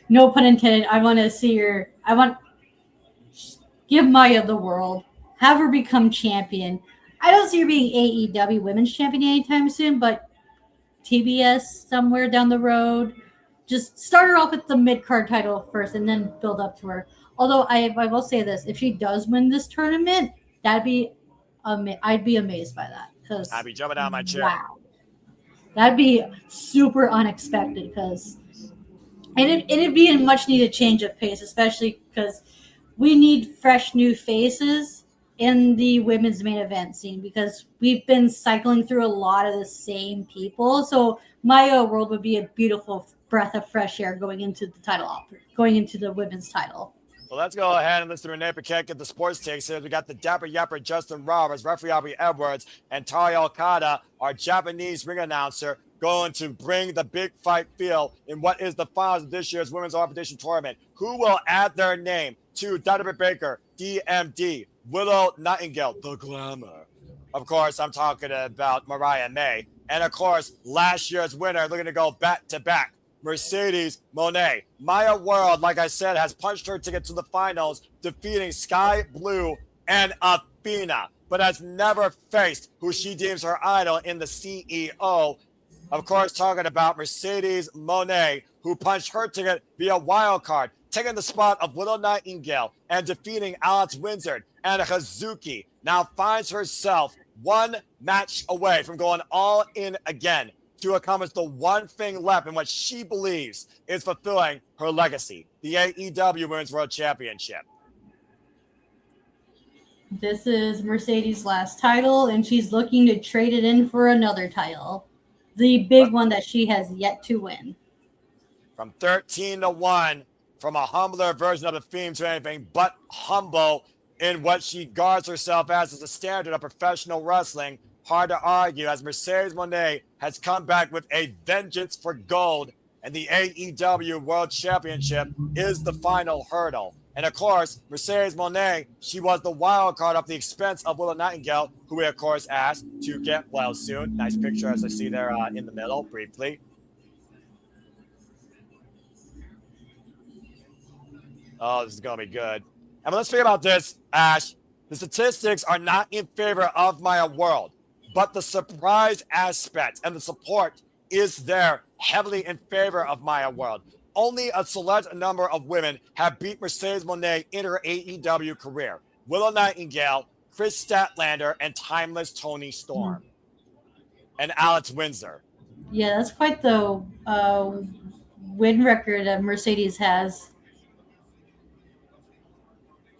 no pun intended. I want to see her. I want give Maya the world. Have her become champion. I don't see her being AEW Women's Champion anytime soon, but TBS somewhere down the road. Just start her off with the mid card title first, and then build up to her. Although I will say this: if she does win this tournament, that'd be, I'd be amazed by that because I'd be jumping out of my chair. wow, that'd be super unexpected because, and it'd be a much needed change of pace, especially because we need fresh new faces in the women's main event scene because we've been cycling through a lot of the same people. So Maya World would be a beautiful breath of fresh air going into the title, going into the women's title. Well, let's go ahead and listen to Renee Paquette get the sports takes here. We got the Dapper Yapper Justin Roberts, referee Aubrey Edwards, and Tari Okada, our Japanese ring announcer, going to bring the big fight feel in what is the finals of this year's Women's Arbitration Tournament. Who will add their name to Dr. Baker, DMD, Willow Nightingale, the Glamour. Of course, I'm talking about Mariah May. And of course, last year's winner, looking to go back to back, Mercedes Moné. Maya World, like I said, has punched her ticket to the finals, defeating Skye Blue and Athena, but has never faced who she deems her idol in the CEO. Of course, talking about Mercedes Moné, who punched her ticket via wild card, taking the spot of Willow Nightingale and defeating Alex Windsor, and Hazuki now finds herself one match away from going all in again to accomplish the one thing left in what she believes is fulfilling her legacy, the AEW Women's World Championship. This is Mercedes' last title, and she's looking to trade it in for another title. The big one that she has yet to win. From 13-1, from a humbler version of the theme to anything but humble in what she guards herself as a standard of professional wrestling. Hard to argue as Mercedes Moné has come back with a vengeance for gold, and the AEW World Championship is the final hurdle. And of course, Mercedes Moné, she was the wild card at the expense of Willow Nightingale, who we of course asked to get well soon. Nice picture as I see there in the middle briefly. Oh, this is going to be good. And let's think about this, Ash. The statistics are not in favor of Maya World, but the surprise aspect and the support is there heavily in favor of Maya World. Only a select number of women have beat Mercedes Moné in her AEW career. Willow Nightingale, Chris Statlander, and Timeless Tony Storm. And Alex Windsor. Yeah, that's quite the win record that Mercedes has.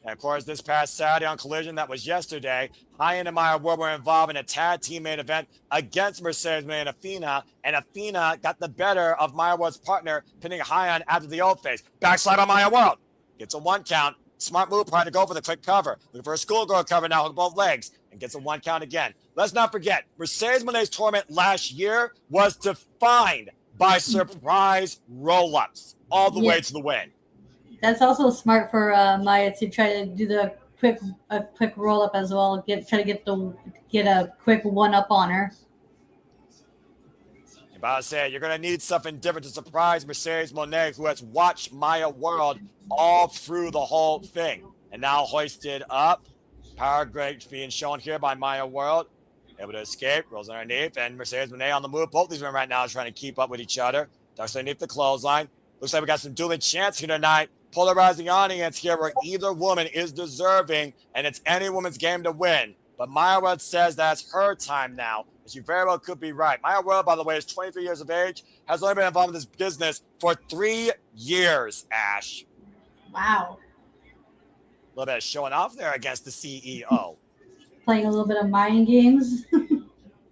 And of course, this past Saturday on Collision, that was yesterday, High-End and Maya World were involved in a tag team main event against Mercedes Moné and Athena got the better of Maya World's partner, pinning High-End after the old face. Backslide on Maya World. Gets a one count. Smart move, trying to go for the quick cover. Looking for a schoolgirl cover now, hook both legs, and gets a one count again. Let's not forget, Mercedes Moné's tournament last year was defined by surprise roll-ups all the way to the win. That's also smart for Maya to try to do the quick roll up as well. Try to get a quick one up on her. About to say, you're going to need something different to surprise Mercedes Moné, who has watched Maya World all through the whole thing. And now hoisted up. Power grapes being shown here by Maya World. Able to escape, rolls underneath, and Mercedes Moné on the move. Both these women right now are trying to keep up with each other. Ducks underneath the clothesline. Looks like we got some dueling chants here tonight. Polarizing audience here where either woman is deserving, and it's any woman's game to win. But Maya World says that's her time now, and she very well could be right. Maya World, by the way, is 23 years of age, has only been involved in this business for 3 years, Ash. Wow. A little bit of showing off there against the CEO. Playing a little bit of mind games.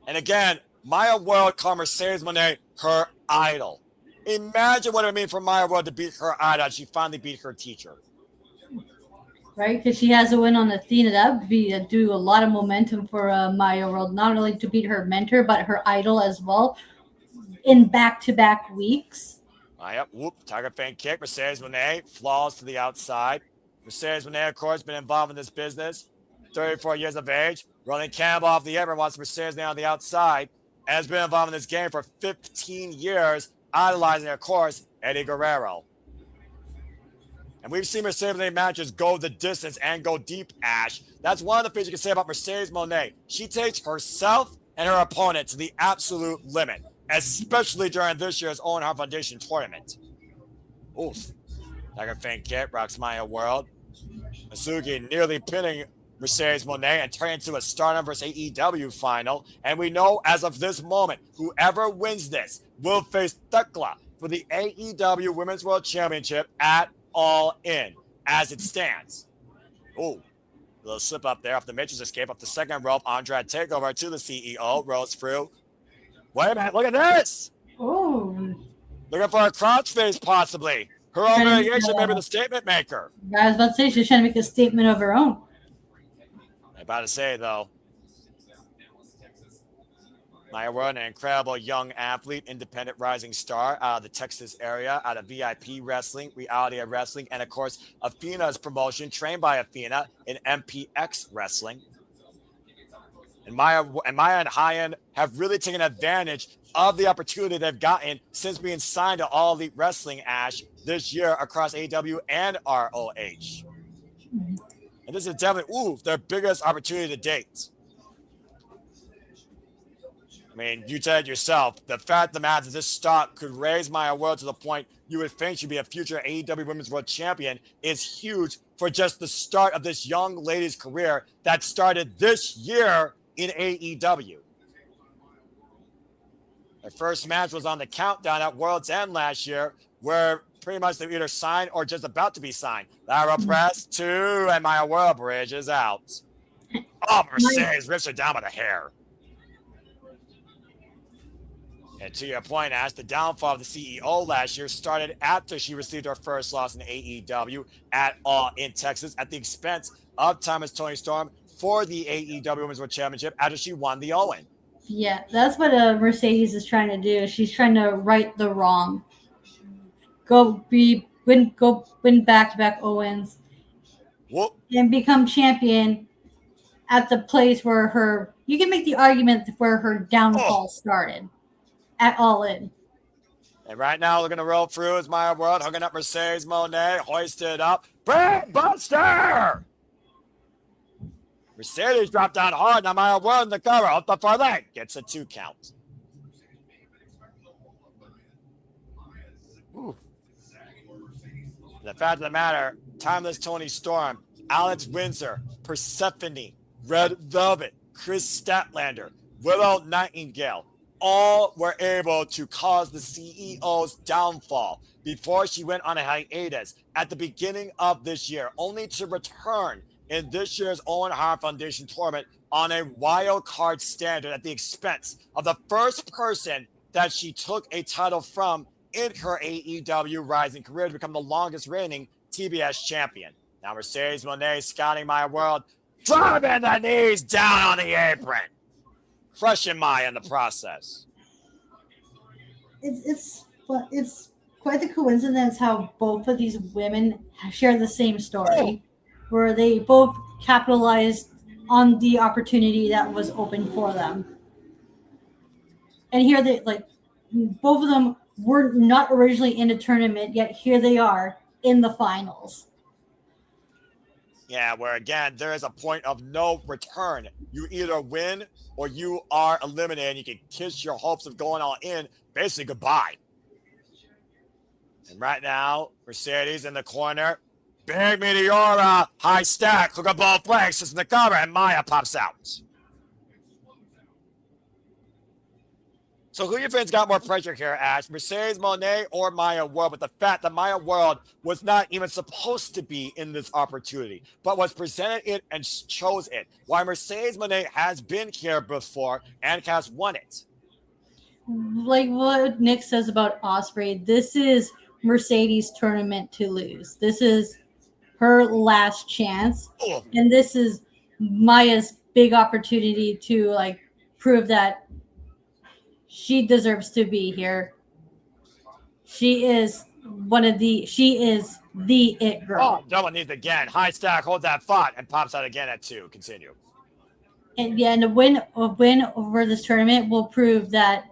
And again, Maya World called Mercedes Moné her idol. Imagine what it would mean for Maya World to beat her idol. She finally beat her teacher. Right, because she has a win on Athena. That would be do a lot of momentum for Maya World, not only to beat her mentor, but her idol as well in back-to-back weeks. Yep, whoop, Tiger Feint kick. Mercedes Moné falls to the outside. Mercedes Moné, of course, been involved in this business. 34 years of age. Rolling Campbell off the apron, wants Mercedes Moné on the outside. And has been involved in this game for 15 years. Idolizing, of course, Eddie Guerrero. And we've seen Mercedes Moné matches go the distance and go deep, Ash. That's one of the things you can say about Mercedes Moné. She takes herself and her opponent to the absolute limit, especially during this year's Owen Hart Foundation tournament. Oof. Dagger Feint Kick rocks Maya World. Masugi nearly pinning Mercedes Moné and turning into a Stardom vs. AEW final. And we know as of this moment, whoever wins this will face Thekla for the AEW Women's World Championship at All In as it stands. Oh, a little slip up there off the Mitchell's escape off the second rope. Andrade takeover to the CEO. Rolls through. Wait a minute, look at this. Oh. Looking for a crossface possibly. Her own variation, maybe the statement maker. I was about to say she's trying to make a statement of her own. I'm about to say, though, Maya World, an incredible young athlete, independent rising star out of the Texas area, out of VIP Wrestling, Reality of Wrestling, and, of course, Athena's promotion, trained by Athena in MPX Wrestling. And Maya and Hyen have really taken advantage of the opportunity they've gotten since being signed to All Elite Wrestling, Ash, this year across AEW and ROH. And this is definitely, their biggest opportunity to date. I mean, you said yourself, the fact of the matter is this stock could raise Maya World to the point you would think she'd be a future AEW Women's World Champion is huge for just the start of this young lady's career that started this year in AEW. Their first match was on the countdown at World's End last year, where pretty much they were either signed or just about to be signed. Lara Press 2 and Maya World Bridge is out. Oh, Mercedes rips her down by the hair. And to your point, Ash, the downfall of the CEO last year started after she received her first loss in AEW at All in Texas at the expense of Thomas Toni Storm for the AEW Women's World Championship after she won the Owen. Yeah, that's what Mercedes is trying to do. She's trying to right the wrong. Win back-to-back Owens. Whoop. And become champion at the place where you can make the argument where her downfall started. At All In. And right now, looking to roll through is Maya World, hooking up Mercedes Moné, hoisted up. Brain Buster! Mercedes dropped down hard. Now Maya World in the cover. Up the far leg. Gets a 2 count. Ooh. The fact of the matter, Timeless Toni Storm, Alex Windsor, Persephone, Red Velvet, Chris Statlander, Willow Nightingale, all were able to cause the CEO's downfall before she went on a hiatus at the beginning of this year, only to return in this year's Owen Hart Foundation tournament on a wild card standard at the expense of the first person that she took a title from in her AEW rising career to become the longest reigning TBS champion. Now Mercedes Moné scouting Maya World, driving the knees down on the apron. Crushing Maya in the process. It's quite the coincidence how both of these women share the same story, where they both capitalized on the opportunity that was open for them. And here they both of them were not originally in a tournament, yet here they are in the finals. Yeah, where again, there is a point of no return. You either win or you are eliminated. You can kiss your hopes of going all in. Basically, goodbye. And right now, Mercedes in the corner. Big Meteora, high stack. Look at both legs. Just in the cover, and Maya pops out. So who do you think's got more pressure here, Ash? Mercedes Moné or Maya World? With the fact that Maya World was not even supposed to be in this opportunity, but was presented it and chose it. Why Mercedes Moné has been here before and has won it. Like what Nick says about Ospreay, this is Mercedes' tournament to lose. This is her last chance. And this is Maya's big opportunity to prove that she deserves to be here. She is the it girl. Oh, double needs again. High stack, hold that thought, and pops out again at 2. Continue. And a win over this tournament will prove that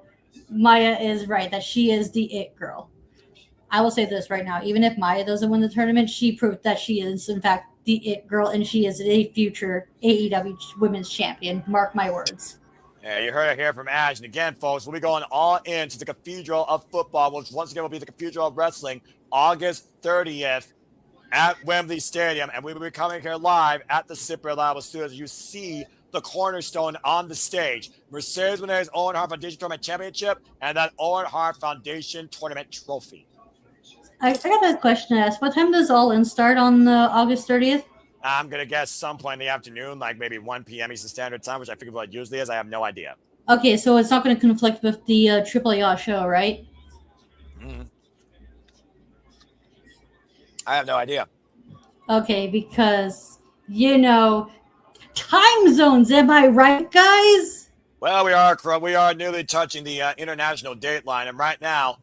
Maya is right, that she is the it girl. I will say this right now. Even if Maya doesn't win the tournament, she proved that she is, in fact, the it girl, and she is a future AEW women's champion. Mark my words. Yeah, you heard it here from Ash. And again, folks, we'll be going all into the Cathedral of Football, which once again will be the Cathedral of Wrestling, August 30th at Wembley Stadium. And we will be coming here live at the SAP Reliable Studios. You see the cornerstone on the stage. Mercedes Moné's Owen Hart Foundation Tournament Championship and that Owen Hart Foundation Tournament Trophy. I got a question to ask. What time does All In start on August 30th? I'm going to guess some point in the afternoon, like maybe 1 p.m. Eastern Standard Time, which I figure what it usually is. I have no idea. Okay, so it's not going to conflict with the Triple Yaw show, right? I have no idea. Okay, because, time zones, am I right, guys? Well, we are nearly touching the international dateline, and right now,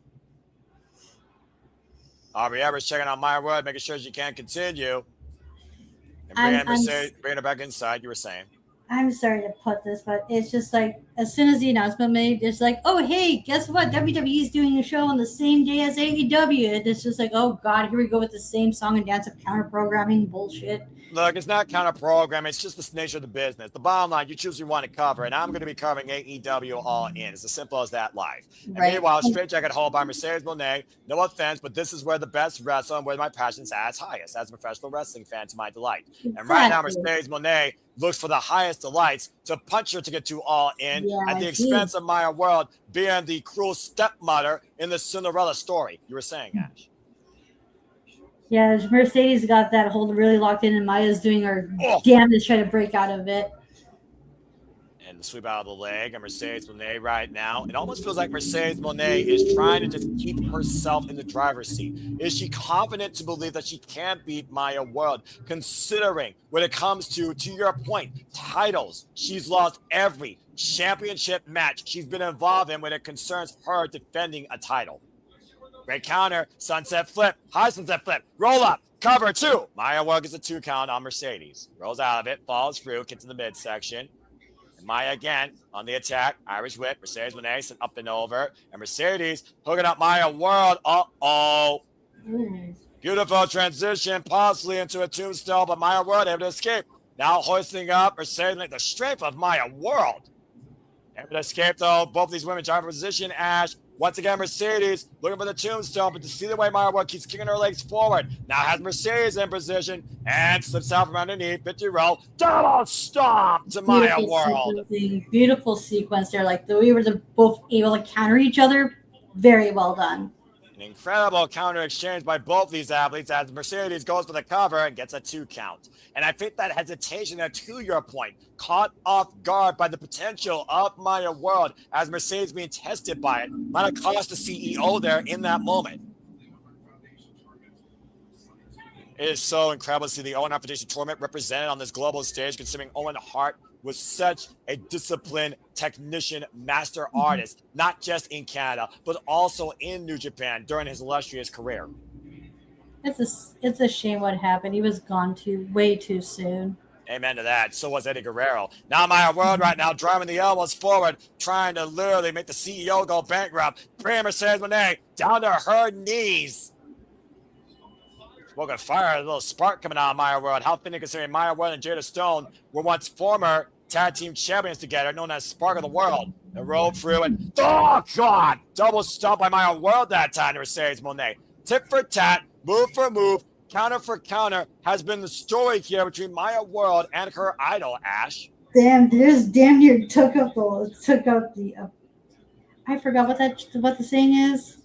Aubrey Everett's checking out my word, making sure she can continue. And bring her back inside, you were saying. I'm sorry to put this, but it's just like, as soon as the announcement made, it's like, oh, hey, guess what? WWE is doing a show on the same day as AEW. And it's just like, oh, God, here we go with the same song and dance of counter-programming bullshit. Look, it's not counter-programming. It's just the nature of the business. The bottom line, you choose who you want to cover, and I'm going to be covering AEW All In. It's as simple as that live. And meanwhile, Straight Jacket Hall by Mercedes Moné. No offense, but this is where the best wrestle and where my passion's at its highest as a professional wrestling fan to my delight. Exactly. And right now, Mercedes Moné looks for the highest delights to punch her to get to All In at the expense of Maya World being the cruel stepmother in the Cinderella story. You were saying, Ash. Yeah, Mercedes got that hold really locked in, and Maya's doing her damnedest trying to break out of it. And the sweep out of the leg, and Mercedes Moné right now. It almost feels like Mercedes Moné is trying to just keep herself in the driver's seat. Is she confident to believe that she can beat Maya World, considering when it comes to your point, titles? She's lost every championship match she's been involved in when it concerns her defending a title. Great counter, sunset flip, high sunset flip, roll up, cover 2. Maya World gets a 2 count on Mercedes. Rolls out of it, falls through, gets in the midsection. And Maya again on the attack, Irish whip, Mercedes Moné sent up and over. And Mercedes hooking up Maya World. Uh-oh. Beautiful transition, possibly into a tombstone, but Maya World able to escape. Now hoisting up Mercedes, the strength of Maya World. Able to escape though, both these women trying for position, Ash. Once again, Mercedes looking for the tombstone, but to see the way Maya World keeps kicking her legs forward. Now has Mercedes in position and slips out from underneath. 50 roll. Double stomp to Maya World. Beautiful sequence there. Like we were both able to counter each other. Very well done. An incredible counter exchange by both these athletes as Mercedes goes for the cover and gets a 2 count. And I think that hesitation there, to your point, caught off guard by the potential of Maya World as Mercedes being tested by it, might have cost the CEO there in that moment. It is so incredible to see the Owen Hart Foundation tournament represented on this global stage, considering Owen Hart was such a disciplined technician, master artist, not just in Canada, but also in New Japan during his illustrious career. It's a shame what happened. He was gone way too soon. Amen to that. So was Eddie Guerrero. Now Maya World right now driving the elbows forward, trying to literally make the CEO go bankrupt. Bring Mercedes Moné down to her knees. Smoke of fire, a little spark coming out of Maya World. How fitting considering Maya World and Jada Stone were once former tag team champions together, known as Spark of the World. And rolled through and, oh God, double stomp by Maya World that time to Mercedes Moné. Tip for tat, move for move, counter for counter has been the story here between Maya World and her idol, Ash. Damn, there's damn near took up the I forgot what the saying is.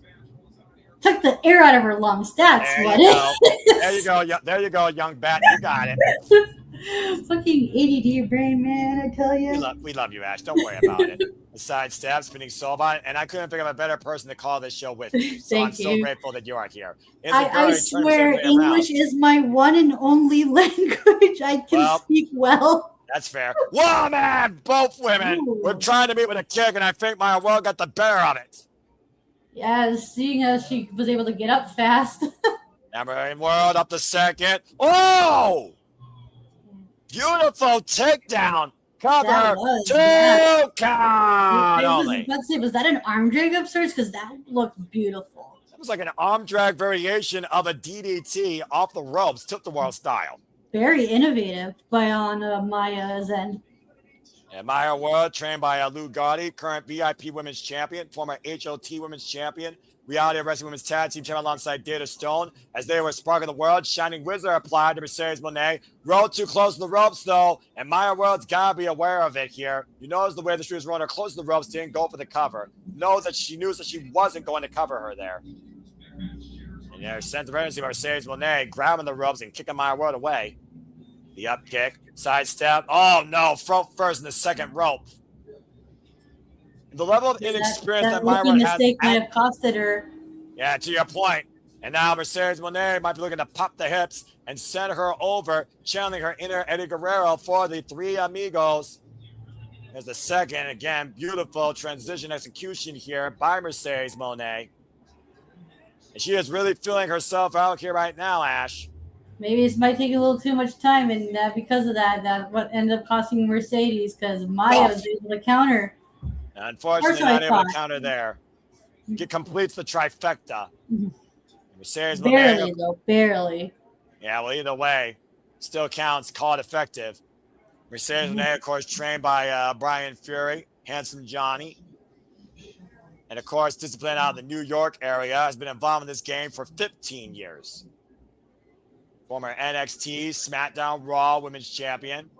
Took the air out of her lungs. That's what it is. There you go. There you go, young bat. You got it. Fucking ADD brain, man, I tell you. We love you, Ash. Don't worry about it. The side stab, spinning soul bot, and I couldn't think of a better person to call this show with you. So I'm so grateful that you are here. I swear, English is my one and only language. I can speak well. That's fair. Whoa, man! Both women were trying to meet with a kick, and I think Maya World got the better of it. Yeah, seeing as she was able to get up fast. Amber World up the second. Oh! Beautiful takedown. Cover 2 count only. Let's see, was that an arm drag upstairs? Because that looked beautiful. was like an arm drag variation of a DDT off the ropes, tilt-the-world style. Very innovative by on Maya's end. And Maya World, trained by Lou Gotti, current VIP Women's Champion, former HOT Women's Champion, Reality Wrestling Women's Tag Team Champion alongside Data Stone. As they were sparking the world, Shining Wizard applied to Mercedes Moné. Rolled too close to the ropes, though, and Maya World's got to be aware of it here. You notice the way the she was running close to the ropes, didn't go for the cover. Know that she knew that she wasn't going to cover her there. And there's sense of urgency by Mercedes Moné, grabbing the ropes and kicking Maya World away. The up kick, sidestep. Oh, no, front first in the second rope. The level of inexperience that Maya World has. Mistake might have costed her. Yeah, to your point. And now Mercedes Moné might be looking to pop the hips and send her over, channeling her inner Eddie Guerrero for the Three Amigos. There's the second, again, beautiful transition execution here by Mercedes Moné. And she is really feeling herself out here right now, Ash. Maybe this might take a little too much time, and because of that, that's what ended up costing Mercedes, because Maya was able to counter. Unfortunately, not able to counter there. It completes the trifecta. Mercedes Barely, Moné, though, barely. yeah, well, either way, still counts, call it effective. Mercedes Moné, of course, trained by Brian Fury, Handsome Johnny. And, of course, disciplined out of the New York area, has been involved in this game for 15 years. Former NXT, SmackDown, Raw Women's Champion.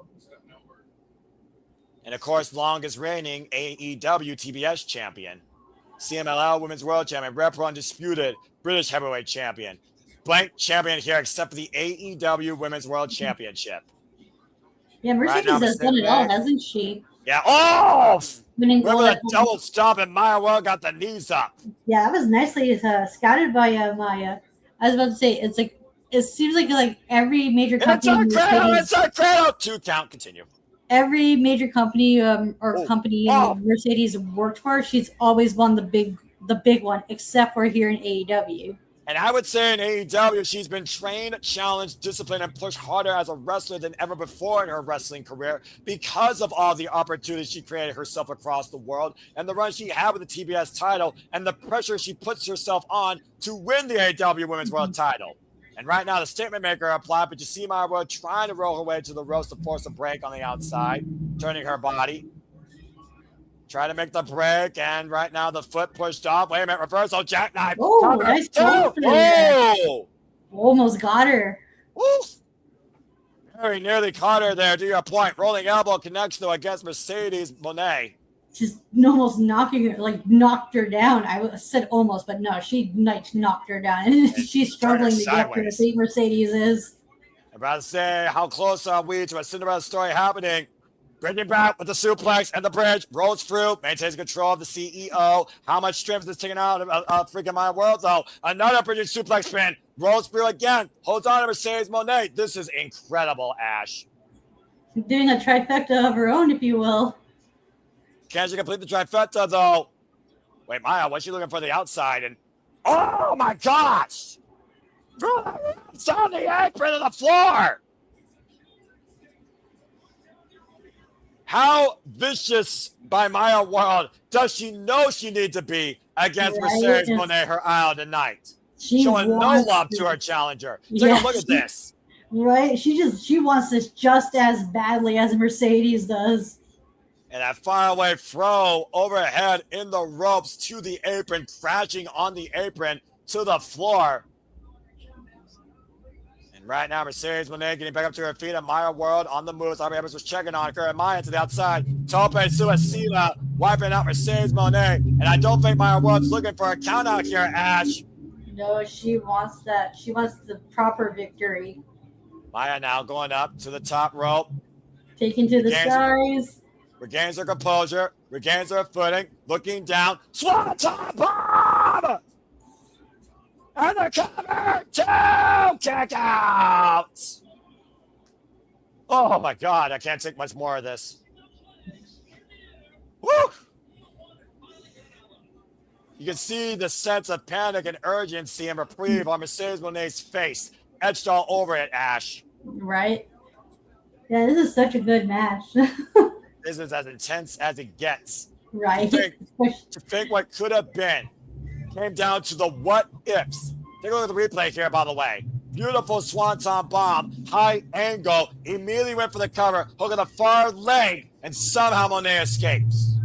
And, of course, longest reigning AEW TBS Champion. CMLL Women's World Champion. Repro Undisputed British Heavyweight Champion. Blank champion here except for the AEW Women's World Championship. Yeah, Mercedes has done it all, hasn't she? Yeah. Oh! Winning Remember gold that double stomp and Maya World got the knees up. Yeah, that was nicely scouted by Maya. I was about to say, it's like, it seems like every major company. It's our cradle. 2 count, continue. Every major company company Mercedes worked for, she's always won the big one, except for here in AEW. And I would say in AEW, she's been trained, challenged, disciplined, and pushed harder as a wrestler than ever before in her wrestling career because of all the opportunities she created herself across the world and the run she had with the TBS title and the pressure she puts herself on to win the AEW Women's World title. And right now, the statement maker applied, but you see Maya World trying to roll her way to the ropes to force a break on the outside, turning her body. Try to make the break, and right now the foot pushed off. Wait a minute, reversal, jackknife. Oh, nice oh! Almost got her. Oof. Very nearly caught her there, to your point. Rolling elbow connects, though, against Mercedes Moné. Just almost knocking her, knocked her down. I said almost, but no, she knocked her down. And she's struggling to get where the Mercedes is. I'm about to say, how close are we to a Cinderella story happening? Bringing back with the suplex and the bridge, rolls through, maintains control of the CEO. How much strength is taken out of freaking Maya World, though? Another bridging suplex spin, rolls through again, holds on to Mercedes Moné. This is incredible, Ash. Doing a trifecta of her own, if you will. Can she complete the trifecta, though? Wait, Maya, what's she looking for the outside? And oh my gosh! It's on the apron of the floor! How vicious by Maya World does she know she needs to be against Mercedes Moné her aisle tonight? Showing no love to her challenger. Take a look at this. Right? She wants this just as badly as Mercedes does. And that faraway throw overhead in the ropes to the apron, crashing on the apron to the floor. And right now, Mercedes Moné getting back up to her feet, and Maya World on the move. Sabre was checking on her, and Maya to the outside. Tope Suicida wiping out Mercedes Moné. And I don't think Maya World's looking for a count out here, Ash. No, she wants that. She wants the proper victory. Maya now going up to the top rope. Taken to the skies. Regains her composure, regains her footing, looking down, Swanton Bomb! And the cover, 2 kickouts! Oh my God, I can't take much more of this. Woo! You can see the sense of panic and urgency and reprieve on Mercedes Moné's face, etched all over it, Ash. Right? Yeah, this is such a good match. This is as intense as it gets. Right. To think what could have been. came down to the what ifs. Take a look at the replay here, by the way. Beautiful swanton bomb, high angle, immediately went for the cover, hook on the far leg, and somehow Monet escapes.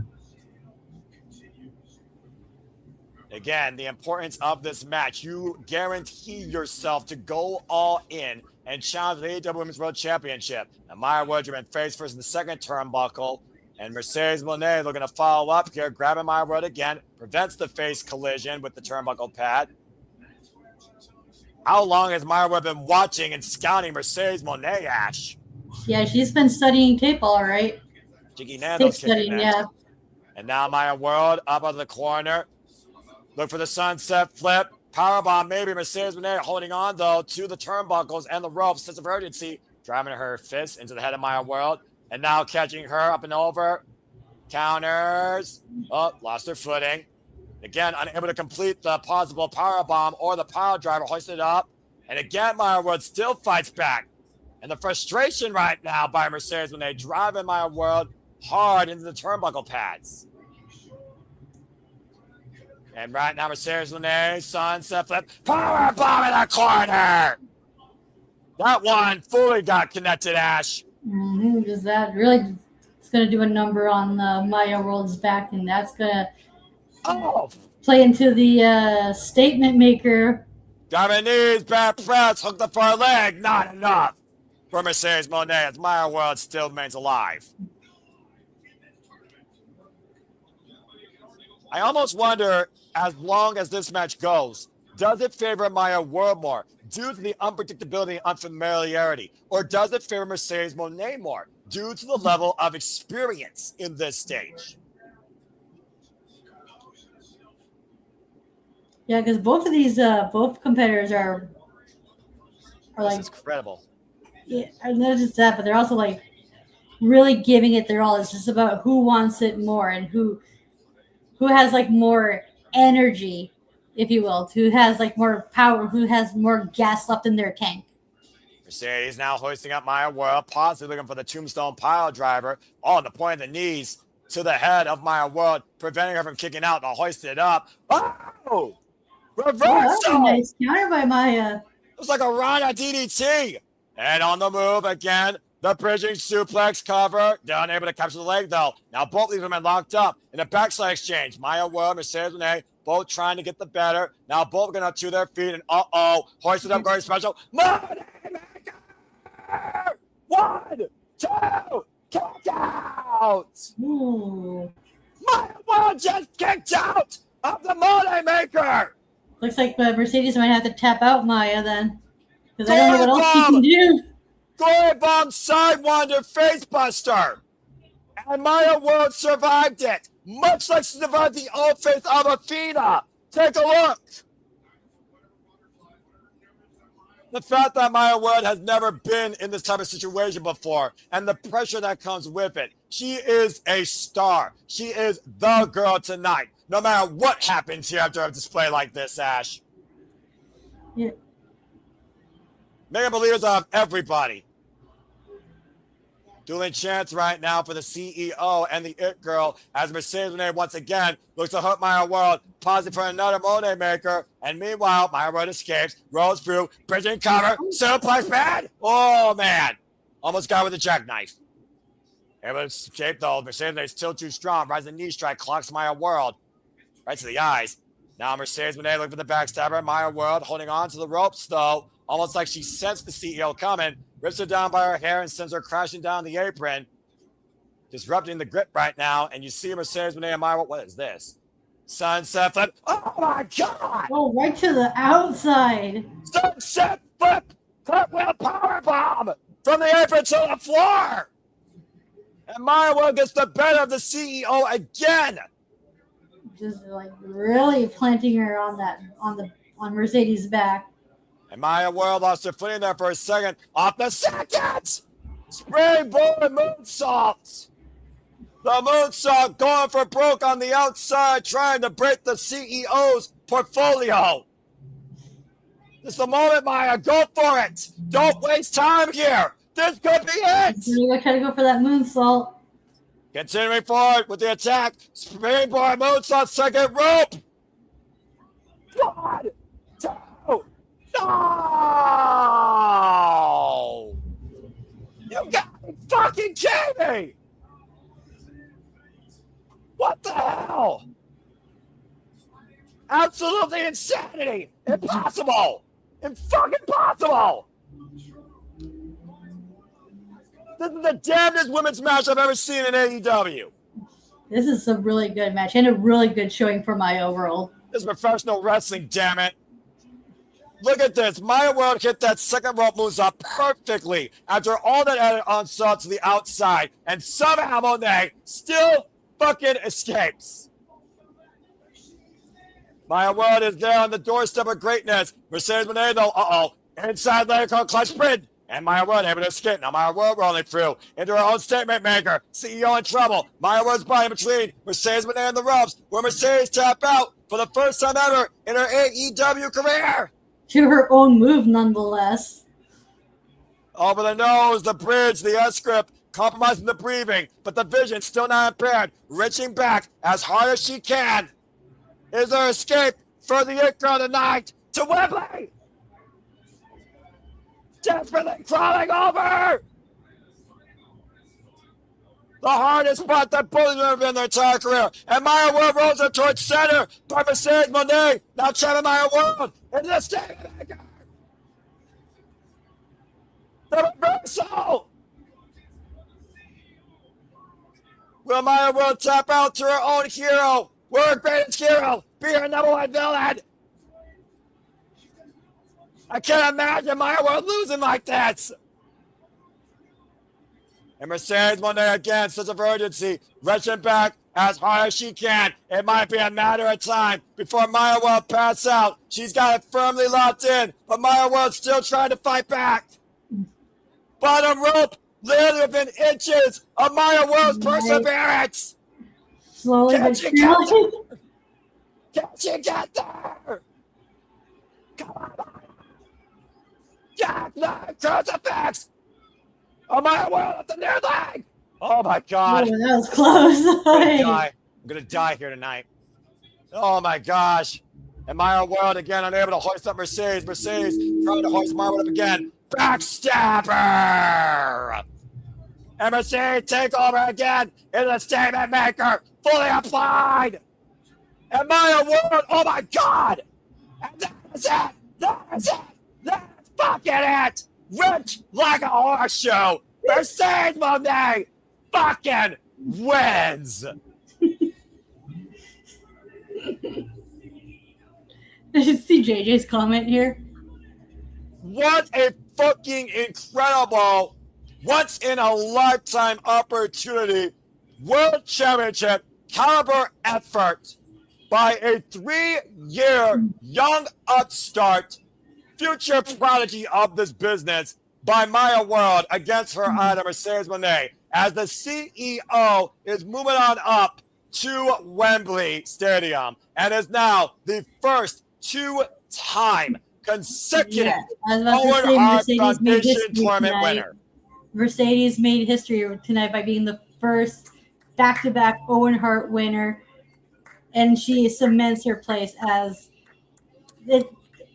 Again, the importance of this match. You guarantee yourself to go all in and challenge the AEW Women's World Championship. And Maya Woods has been face first in the second turnbuckle. And Mercedes Monet looking to follow up here, grabbing Maya Woods again, prevents the face collision with the turnbuckle pad. How long has Maya Woods been watching and scouting Mercedes Monet, Ash? Yeah, she's been studying tape, all right. Jiggy Nando's studying, yeah. And now Maya Woods up out of the corner. Look for the sunset flip. Powerbomb, maybe. Mercedes Monet holding on, though, to the turnbuckles and the ropes. Sense of urgency. Driving her fist into the head of Maya Woods. And now catching her up and over. Counters. Oh, lost her footing. Again, unable to complete the possible powerbomb or the pile driver, hoisted up. And again, Maya Woods still fights back. And the frustration right now by Mercedes Monet driving Maya Woods hard into the turnbuckle pads. And right now, Mercedes Monet, sunset flip, power bomb in the corner. That one fully got connected, Ash. Does that really? It's going to do a number on Maya World's back, and that's going to play into the statement maker. Diving knees, back press, hook the far leg, not enough for Mercedes Monet as Maya World still remains alive. I almost wonder, as long as this match goes, does it favor Maya Woods more due to the unpredictability and unfamiliarity? Or does it favor Mercedes Monet more due to the level of experience in this stage? Yeah, because both of these, both competitors are like... This is incredible. Yeah, and not just that, but they're also like really giving it their all. It's just about who wants it more and who has like more energy, if you will, who has like more power, who has more gas left in their tank. Mercedes now hoisting up Maya Woods, possibly looking for the tombstone pile driver. On the point of the knees to the head of Maya Woods, preventing her from kicking out and hoisted up. Oh! Reversal! Oh, nice counter by Maya. It was like a Rana DDT. And on the move again, the bridging suplex cover. They're unable to capture the leg, though. Now both these women locked up in a backslide exchange. Maya Woods, Mercedes Monet, both trying to get the better. Now both going up to their feet, and hoisted up, going special. Money Maker! 1, 2, kick out! Ooh. Maya Woods just kicked out of the Money Maker! Looks like Mercedes might have to tap out Maya then. Because I don't know what else she can do. Glory Bomb Sidewinder Facebuster. And Maya Woods survived it. Much like she survived the old face of Athena. Take a look. The fact that Maya Woods has never been in this type of situation before and the pressure that comes with it. She is a star. She is the girl tonight. No matter what happens here after a display like this, Ash. Yeah. Mega believers of everybody. Dueling chance right now for the CEO and the It Girl as Mercedes Monet once again looks to hook Maya Woods, pausing for another Monet Maker. And meanwhile, Maya Woods escapes, rolls through, bridging cover, suplex pad. Oh, man. Almost got with a jackknife. Able to escape, though. Mercedes Monet is still too strong. Rising knee strike clocks Maya Woods right to the eyes. Now Mercedes Monet looking for the backstabber. Maya Woods holding on to the ropes, though. Almost like she sensed the CEO coming. Rips her down by her hair and sends her crashing down the apron. Disrupting the grip right now. And you see Mercedes Monet and Maya Woods. What is this? Sunset flip. Oh, my God. Oh, right to the outside. Sunset flip. Cartwheel powerbomb from the apron to the floor. And Maya Woods gets the better of the CEO again. Just like really planting her on Mercedes' back. And Maya Woods lost her footing there for a second. Off the second! Springboard moonsault! The moonsault going for broke on the outside, trying to break the CEO's portfolio. This is the moment, Maya. Go for it. Don't waste time here. This could be it. We're trying to go for that moonsault. Continuing forward with the attack. Springboard moonsault, second rope. 1, 2, no! You got me fucking kidding me! What the hell? Absolutely insanity! Impossible! Fucking impossible! This is the damnedest women's match I've ever seen in AEW. This is a really good match and a really good showing for Maya World. This is professional wrestling, damn it. Look at this. Maya World hit that second rope moonsault perfectly after all that added onslaught to the outside, and somehow Monet still fucking escapes. Maya World is there on the doorstep of greatness. Mercedes Monet, though, inside leg clutch sprint. And Maya World able to escape. Now Maya World rolling through into her own statement maker. CEO in trouble. Maya World's body in between Mercedes Monet and the ropes, where Mercedes tap out for the first time ever in her AEW career. To her own move, nonetheless. Over the nose, the bridge, the S-grip, compromising the breathing, but the vision still not impaired. Reaching back as hard as she can. Is her escape for the It Girl tonight to Wembley? Desperately crawling over the hardest spot that bullies have ever been in their entire career. And Maya World rolls her towards center by Mercedes Monet. Now trapping Maya World into the statement maker. The reversal. Will Maya World tap out to her own hero? Will her greatest hero be her number one villain? I can't imagine Maya World losing like that. And Mercedes Monet again, sense of urgency, reaching back as hard as she can. It might be a matter of time before Maya World passes out. She's got it firmly locked in, but Maya World's still trying to fight back. Bottom rope, literally within inches of Maya World's perseverance. Slowly Can but she get surely. there? Can she get there? Come on. Jack, the crucifix! Oh, Maya World at the near leg! Oh my God! Oh, that was close. I'm gonna die here tonight. Oh my gosh! And Maya World again unable to hoist up Mercedes. Mercedes trying to hoist Maya World up again. Backstabber! And Mercedes take over again into the statement maker, fully applied. And Maya World, oh my God! And that's it. That's it. That's fucking it! Rich like a horse show! Mercedes Monet fucking wins! I should see JJ's comment here. What a fucking incredible, once in a lifetime opportunity, world championship caliber effort by a 3-year young upstart, future prodigy of this business by Maya World against her idol Mercedes Monet, as the CEO is moving on up to Wembley Stadium and is now the first 2-time consecutive Owen Hart Foundation tournament winner. Mercedes made history tonight by being the first back-to-back Owen Hart winner, and she cements her place as a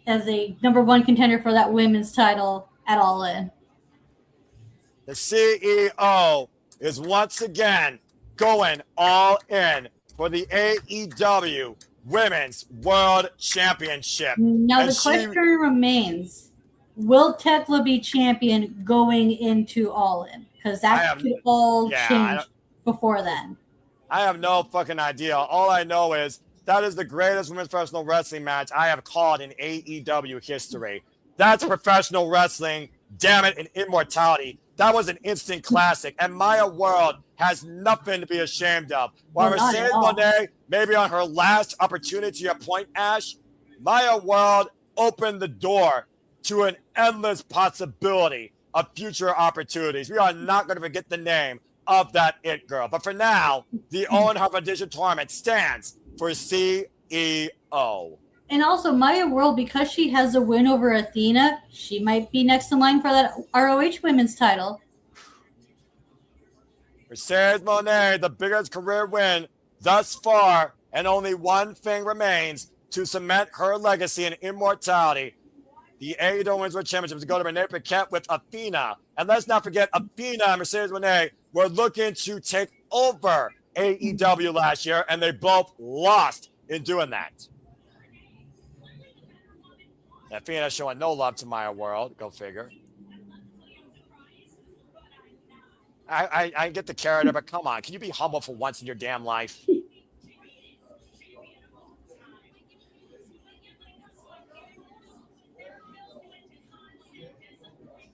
#1 contender for that women's title at All In. The CEO is once again going all in for the AEW Women's World Championship. Now And the question remains, will Tekla be champion going into All In? Because that could all change before then. I have no fucking idea. All I know is that is the greatest women's professional wrestling match I have called in AEW history. That's professional wrestling, damn it, and immortality. That was an instant classic, and Maya World has nothing to be ashamed of. While Mercedes Monet, maybe on her last opportunity to your point, Ash, Maya World opened the door to an endless possibility of future opportunities. We are not going to forget the name of that It Girl. But for now, the Owen Hart Foundation tournament stands for CEO. And also, Maya World, because she has a win over Athena, she might be next in line for that ROH women's title. Mercedes Monet, the biggest career win thus far, and only one thing remains to cement her legacy and immortality. The AEW Women's World Championship to go to Renee Paquette with Athena. And let's not forget, Athena and Mercedes Moné were looking to take over AEW last year, and they both lost in doing that. Athena showing no love to Maya World. Go figure. I get the character, but come on. Can you be humble for once in your damn life?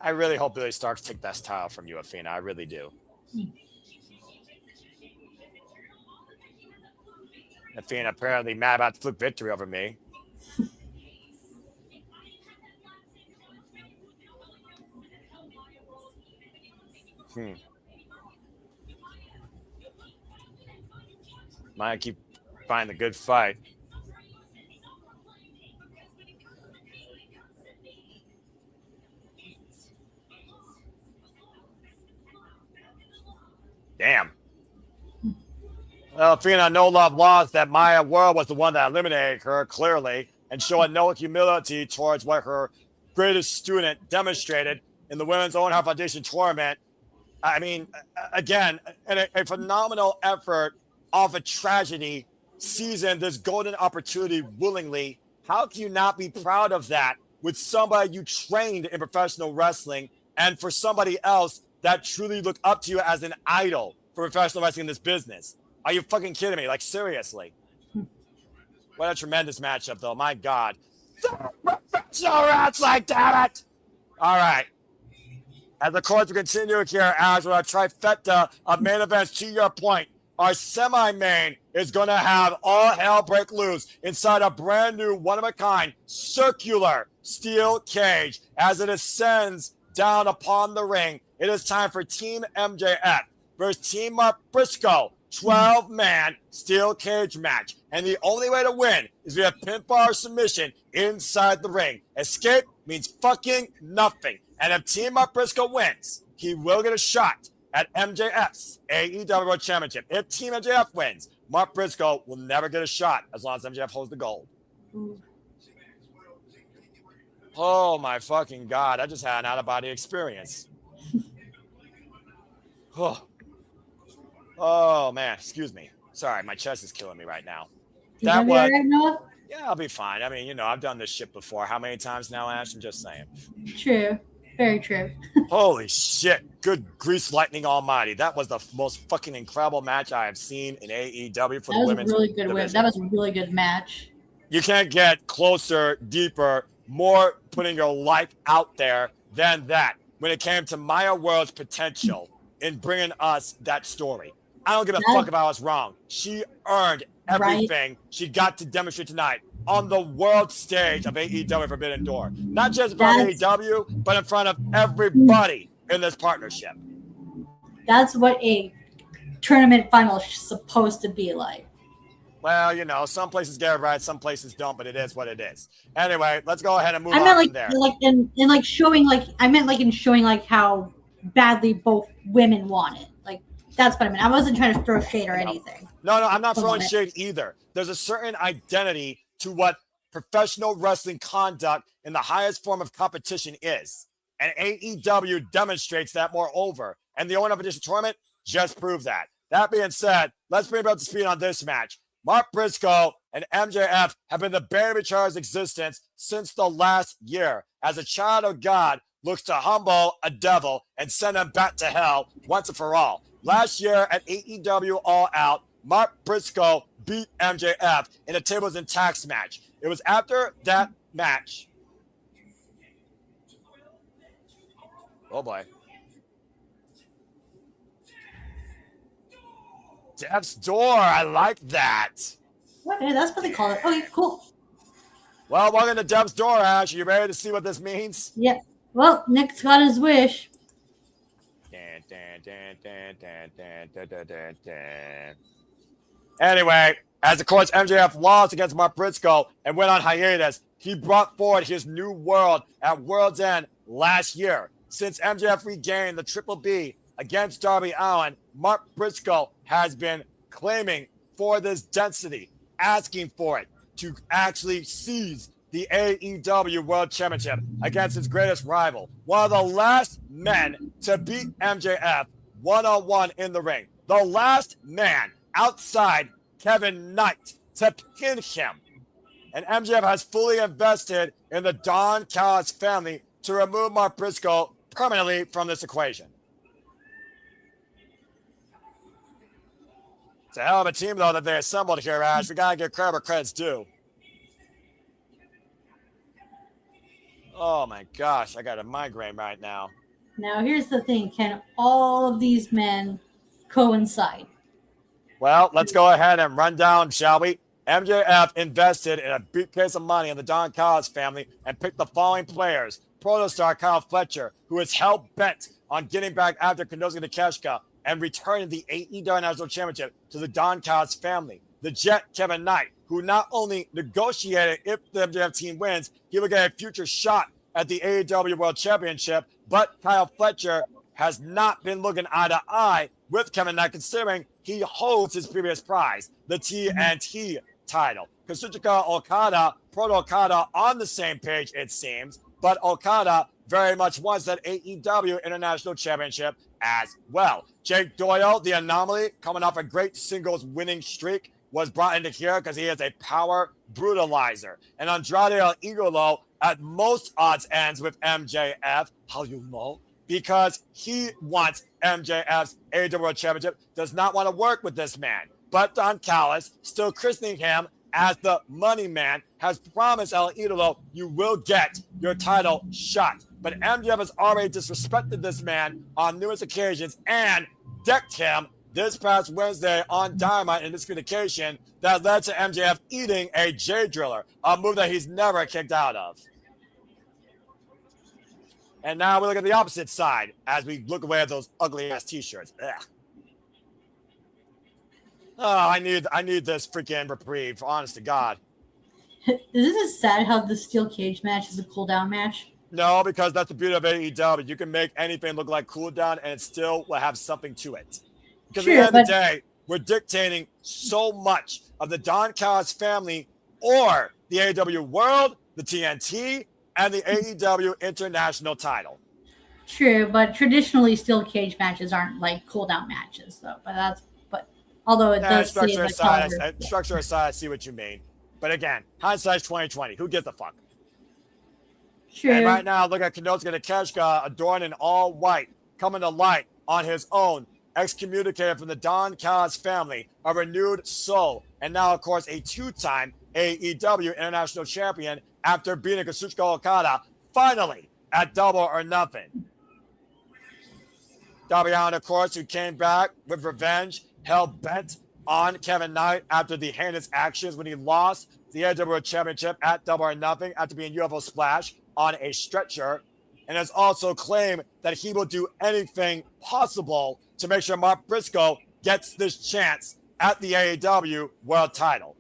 I really hope Billy Starks take that title from you, Athena. I really do. Athena apparently mad about the flip victory over me. Might keep finding a good fight. Damn. Well, Athena, no love lost that Maya World was the one that eliminated her, clearly, and showing no humility towards what her greatest student demonstrated in the Women's Own Heart Foundation tournament. I mean, again, a phenomenal effort off a tragedy, seizing this golden opportunity willingly. How can you not be proud of that with somebody you trained in professional wrestling and for somebody else that truly looked up to you as an idol for professional wrestling in this business? Are you fucking kidding me? Like, seriously. What a tremendous matchup, though. My God. So rats, like, damn it. All right. As of course we continue here as with our trifecta of main events, to your point, our semi-main is going to have all hell break loose inside a brand new one-of-a-kind circular steel cage as it ascends down upon the ring. It is time for Team MJF versus Team Mark Briscoe, 12-man steel cage match. And the only way to win is via pinfall or submission inside the ring. Escape means fucking nothing. And if Team Mark Briscoe wins, he will get a shot at MJF's AEW World Championship. If Team MJF wins, Mark Briscoe will never get a shot as long as MJF holds the gold. Oh, my fucking God. I just had an out-of-body experience. Oh, man. Excuse me. Sorry, my chest is killing me right now. That was... Yeah, I'll be fine. I mean, you know, I've done this shit before. How many times now, Ash? I'm just saying. True. Very true. Holy shit. Good grease lightning almighty. That was the most fucking incredible match I have seen in AEW for the women's division. That was a really good match. You can't get closer, deeper, more putting your life out there than that when it came to Maya World's potential in bringing us that story. I don't give a fuck if I was wrong. She earned everything she got to demonstrate tonight on the world stage of AEW Forbidden Door. Not just about AEW, but in front of everybody in this partnership. That's what a tournament final is supposed to be like. Well, you know, some places get it right, some places don't, but it is what it is. Anyway, let's go ahead and move on from there. I meant in showing how badly both women want it. Like, that's what I meant. I wasn't trying to throw shade or anything. No, I'm not throwing shade either. There's a certain identity to what professional wrestling conduct in the highest form of competition is. And AEW demonstrates that moreover. And the Owen Competition Tournament just proved that. That being said, let's bring up to speed on this match. Mark Briscoe and MJF have been the bane of each other's existence since the last year, as a child of God looks to humble a devil and send him back to hell once and for all. Last year at AEW All Out, Mark Briscoe beat MJF in a tables and tacks match. It was after that match. Oh boy. Death's Door. I like that. Okay, that's what they call it. Okay, cool. Well, welcome to Death's Door, Ash. Are you ready to see what this means? Yeah. Well, Nick's got his wish. Anyway, as of course MJF lost against Mark Briscoe and went on hiatus, he brought forward his new world at World's End last year. Since MJF regained the Triple B against Darby Allin, Mark Briscoe has been claiming for this density, asking for it, to actually seize the AEW World Championship against his greatest rival. One of the last men to beat MJF one-on-one in the ring. The last man outside Kevin Knight to pin him. And MJF has fully invested in the Don Callis family to remove Mark Briscoe permanently from this equation. It's a hell of a team, though, that they assembled here, Ash. We got to give credit where credit's due. Oh, my gosh. I got a migraine right now. Now, here's the thing. Can all of these men coincide? Well, let's go ahead and run down, shall we? MJF invested in a big case of money in the Don Callis family and picked the following players. Protostar Kyle Fletcher, who is hell-bent on getting back after Konosuke Takeshita and returning the AEW National Championship to the Don Callis family. The Jet, Kevin Knight, who not only negotiated if the MJF team wins, he will get a future shot at the AEW World Championship, but Kyle Fletcher has not been looking eye to eye with Kevin Knight, considering he holds his previous prize, the TNT title. Kazuchika Okada, Proto Okada on the same page, it seems, but Okada very much wants that AEW International Championship as well. Jake Doyle, the anomaly, coming off a great singles winning streak, was brought into here because he is a power brutalizer. And Andrade El Idolo at most odds ends with MJF. How you know? Because he wants MJF's AEW World Championship, does not want to work with this man. But Don Callis, still christening him as the money man, has promised El Idolo, you will get your title shot. But MJF has already disrespected this man on numerous occasions and decked him this past Wednesday on Dynamite in this communication that led to MJF eating a J Driller, a move that he's never kicked out of. And now we look at the opposite side as we look away at those ugly-ass T-shirts. Ugh. Oh, I need this freaking reprieve, honest to God. Isn't it sad how the steel cage match is a cool-down match? No, because that's the beauty of AEW. You can make anything look like cool down and it still will have something to it. Because at the end of the day, we're dictating so much of the Don Callis family or the AEW World, the TNT, and the AEW International title. True, but traditionally steel cage matches aren't like cool-down matches, though. But although it does structure aside, I see what you mean. But again, hindsight's 2020. Who gives a fuck? True. And right now, look at Konosuke Takeshita adorned in all white, coming to light on his own, excommunicated from the Don Callis family, a renewed soul, and now, of course, a two-time AEW International Champion after beating Kazuchika Okada, finally, at Double or Nothing. Darby Allin, of course, who came back with revenge, hell-bent on Kevin Knight after the heinous actions when he lost the AEW World Championship at Double or Nothing after being UFO Splash on a stretcher, and has also claimed that he will do anything possible to make sure Mark Briscoe gets this chance at the AEW World title.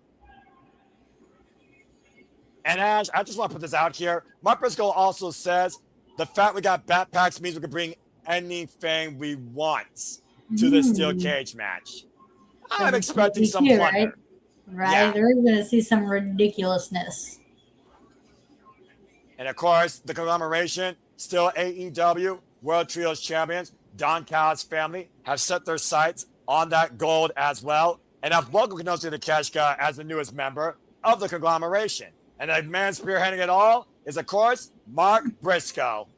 And Ash, I just want to put this out here. Mark Briscoe also says the fact we got backpacks means we can bring anything we want to this steel cage match. I'm expecting some plunder. Right? Yeah. They're going to see some ridiculousness. And of course, the conglomeration, still AEW World Trios champions, Don Callis family, have set their sights on that gold as well, and have welcomed Konosuke Takeshita as the newest member of the conglomeration. And the man spearheading it all is, of course, Mark Briscoe.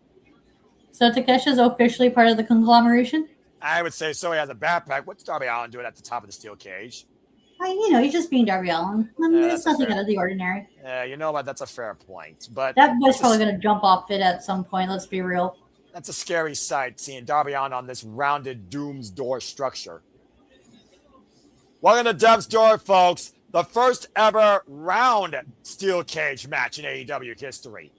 So Takesha's officially part of the conglomeration? I would say so. He has a backpack. What's Darby Allin doing at the top of the steel cage? He's just being Darby Allin. I mean, it's nothing out of the ordinary. Yeah, you know what? That's a fair point. But that boy's probably going to jump off it at some point. Let's be real. That's a scary sight, seeing Darby Allin on this rounded Doom's Door structure. Welcome to Death's Door, folks. The first ever round steel cage match in AEW history.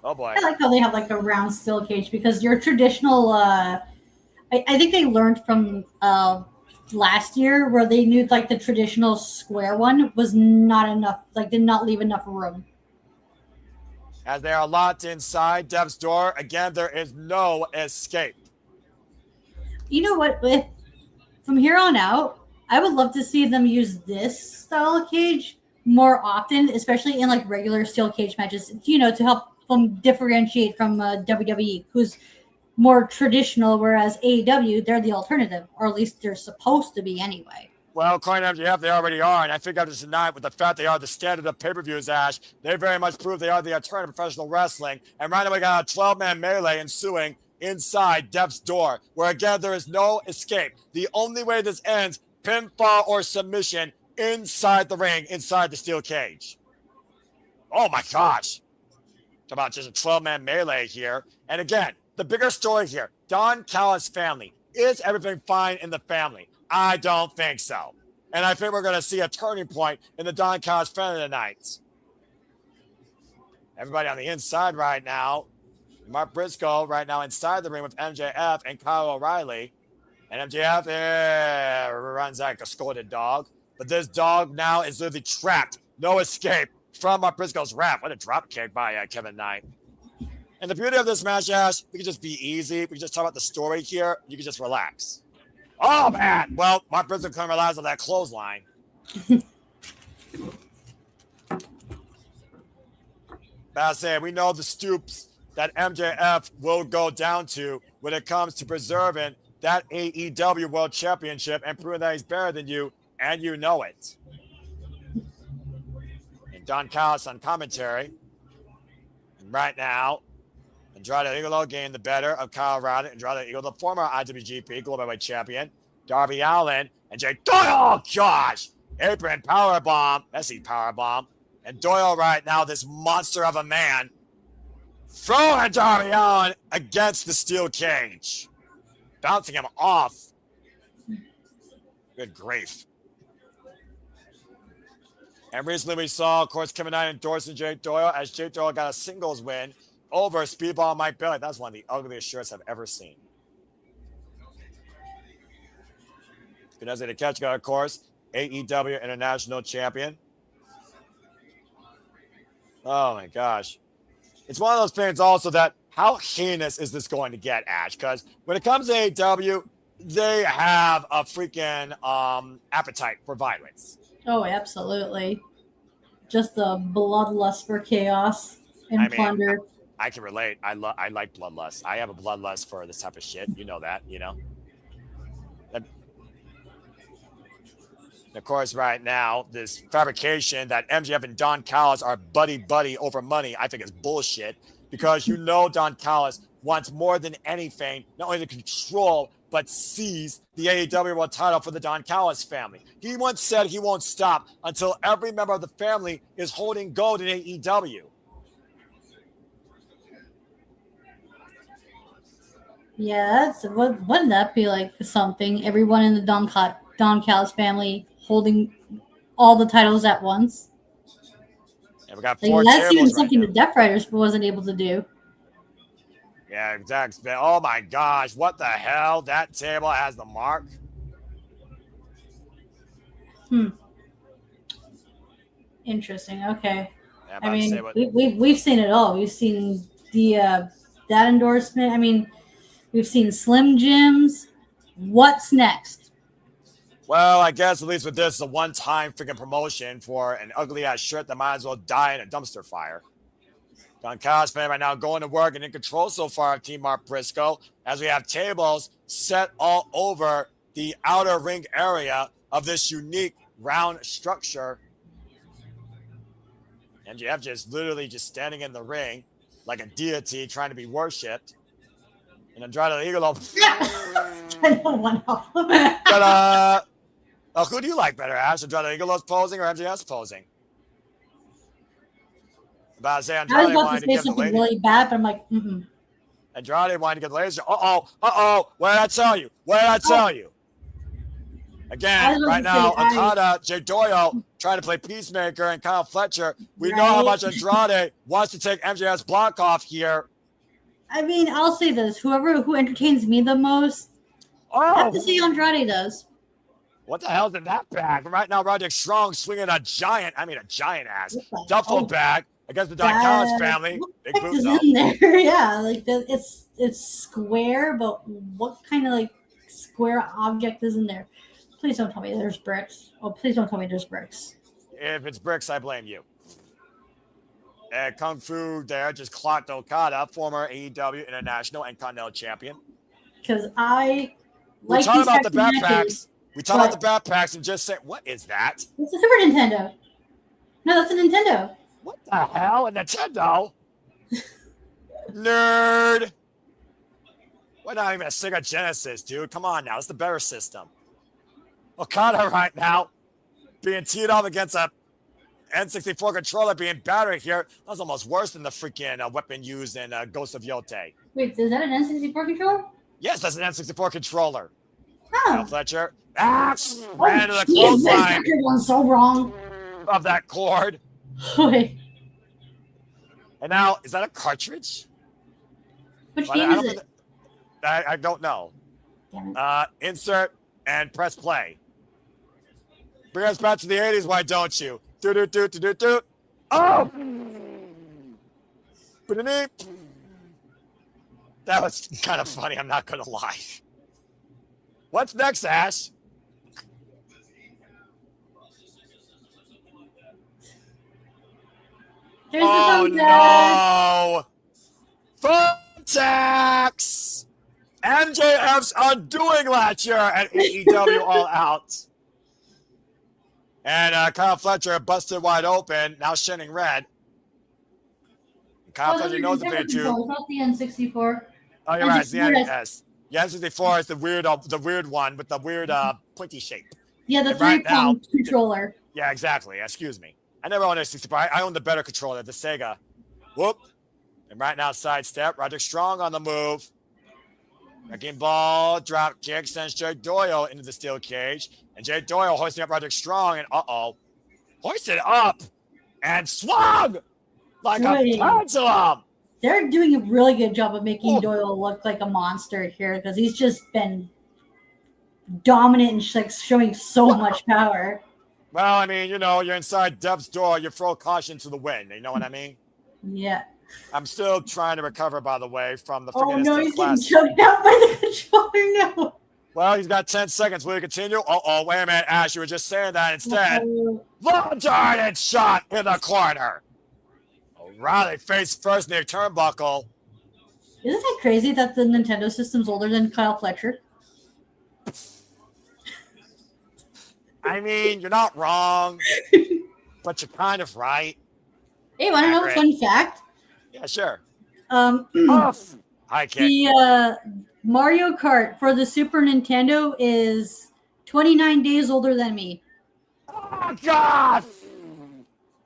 Oh boy. I like how they have like a round steel cage because your traditional I think they learned from last year where they knew like the traditional square one was not enough, like did not leave enough room. As they are locked inside Death's Door, again, there is no escape. You know what? from here on out, I would love to see them use this style of cage more often, especially in like regular steel cage matches, to help them differentiate from WWE, who's more traditional, whereas AEW, they're the alternative, or at least they're supposed to be anyway. Well, according to MJF, they already are, and I think after tonight, with the fact they are the standard of pay-per-views, Ash, they very much prove they are the alternative professional wrestling. And right now we got a 12-man melee ensuing inside Death's door, where again there is no escape. The only way this ends, pinfall or submission inside the ring, inside the steel cage. Oh my gosh. Talk about just a 12-man melee here. And again, the bigger story here, Don Callis' family. Is everything fine in the family? I don't think so. And I think we're going to see a turning point in the Don Callis family tonight. Everybody on the inside right now. Mark Briscoe right now inside the ring with MJF and Kyle O'Reilly. And MJF runs like a scolded dog. But this dog now is literally trapped. No escape from Mark Briscoe's wrap. What a drop kick by Kevin Knight. And the beauty of this match, Ash, we can just be easy. We can just talk about the story here. You can just relax. Oh, man. Well, Mark Briscoe couldn't relax on that clothesline. But I say, we know the stoops that MJF will go down to when it comes to preserving that AEW World Championship and proving that he's better than you, and you know it. And Don Callis on commentary. And right now, Andrade Igolo gained the better of Kyle O'Reilly. Andrade Igolo, the former IWGP Global Heavyweight Champion. Darby Allin and Jay Doyle. Oh, gosh. Apron powerbomb. Messy powerbomb. And Doyle right now, this monster of a man, throwing Darby Allin against the steel cage. Bouncing him off. Good grief. And recently we saw, of course, Kevin Knight endorsing Jay Doyle as Jay Doyle got a singles win over Speedball Mike Bailey. That's one of the ugliest shirts I've ever seen. Vanessa Takagi, of course, AEW International Champion. Oh my gosh. It's one of those things also that how heinous is this going to get, Ash? Because when it comes to AEW, they have a freaking appetite for violence. Oh, absolutely. Just a bloodlust for chaos and plunder. I can relate. I like bloodlust. I have a bloodlust for this type of shit. You know that, you know? And of course, right now, this fabrication that MJF and Don Callis are buddy-buddy over money, I think is bullshit. Because you know Don Callis wants more than anything, not only to control, but seize the AEW World title for the Don Callis family. He once said he won't stop until every member of the family is holding gold in AEW. Yeah, wouldn't that be like something? Everyone in the Don Callis family holding all the titles at once. Yeah, we got like, four that's even tables something right the Death Riders wasn't able to do. Yeah, exactly. Oh my gosh, what the hell? That table has the mark. Interesting. Okay. Yeah, I mean, we've seen it all. We've seen the that endorsement. I mean, we've seen Slim Jims. What's next? Well, I guess at least with this, a one-time freaking promotion for an ugly-ass shirt that might as well die in a dumpster fire. Don Callis fan right now going to work and in control so far of Team Mark Briscoe as we have tables set all over the outer ring area of this unique round structure. MJF just literally just standing in the ring like a deity trying to be worshipped. And Andrade Igolo. I don't want to. But who do you like better, Ash? Andrade Igolo's posing or MJF's posing? About to say I was about to say something really bad, but I'm like, Andrade wanted to get the ladies. Uh-oh. What did I tell you? Again, right now, Okada, Jay Doyle trying to play peacemaker, and Kyle Fletcher. We know how much Andrade wants to take MJF's block off here. I mean, I'll say this. Who entertains me the most, I have to say Andrade does. What the hell's in that bag? Right now, Roderick Strong swinging a giant ass duffel bag against the Don Callis family. Big boot is in there. Yeah, like it's square, but what kind of like square object is in there? Please don't tell me there's bricks. Oh, please don't tell me there's bricks. If it's bricks, I blame you. Kung Fu there just clocked Okada, former AEW International and Continental Champion. Because I We're like talking these about the types of backpacks. matches, We talk about but- the backpacks and just say, what is that? It's a Super Nintendo. No, that's a Nintendo. What the hell? A Nintendo? Nerd. Why not even a Sega Genesis, dude? Come on now. It's the better system. Okada right now being teed up against a N64 controller being battered here. That's almost worse than the freaking weapon used in Ghost of Yote. Wait, is that an N64 controller? Yes, that's an N64 controller. Oh. Now Fletcher. Ran into the Jesus, clothesline that one's so wrong. of that cord. Wait. And now, is that a cartridge? Which But game I don't is think it? I don't know. Insert and press play. Bring us back to the 80s, why don't you? Do. Oh! That was kind of funny, I'm not going to lie. What's next, Ash? There's Oh, the thumbtack. no! Thumbtacks! MJF's undoing last year at AEW All Out. And Kyle Fletcher busted wide open, now shining red. Kyle Fletcher knows the thing too. It's not the N64. Oh, you're right. It's the NES. The N64 is the weird one with the weird pointy shape. Yeah, the And right now- 3-point controller. Yeah, exactly. Excuse me. I never owned a 64. I own the better controller, the Sega. Whoop. And right now, sidestep. Roderick Strong on the move. Wrecking ball, drop kick, sends Jay Doyle into the steel cage. And Jay Doyle hoisting up Roderick Strong. And hoisted up and swung like Wait. a pendulum. They're doing a really good job of making Doyle look like a monster here because he's just been dominant and like showing so much power. Well, I mean, you're inside Deb's door. You throw caution to the wind. You know what I mean? Yeah. I'm still trying to recover, by the way, from the Oh freaking no, instant he's getting class. choked out by the controller now. Well, he's got 10 seconds. Will you continue? Wait a minute, Ash. You were just saying that instead. Long-darted shot in the corner. O'Reilly face first near turnbuckle. Isn't that crazy that the Nintendo system's older than Kyle Fletcher? I mean, you're not wrong, but you're kind of right. Hey, want to know a Accurate. fun fact? Yeah, sure. Hi, kid. The Mario Kart for the Super Nintendo is 29 days older than me. Oh, God!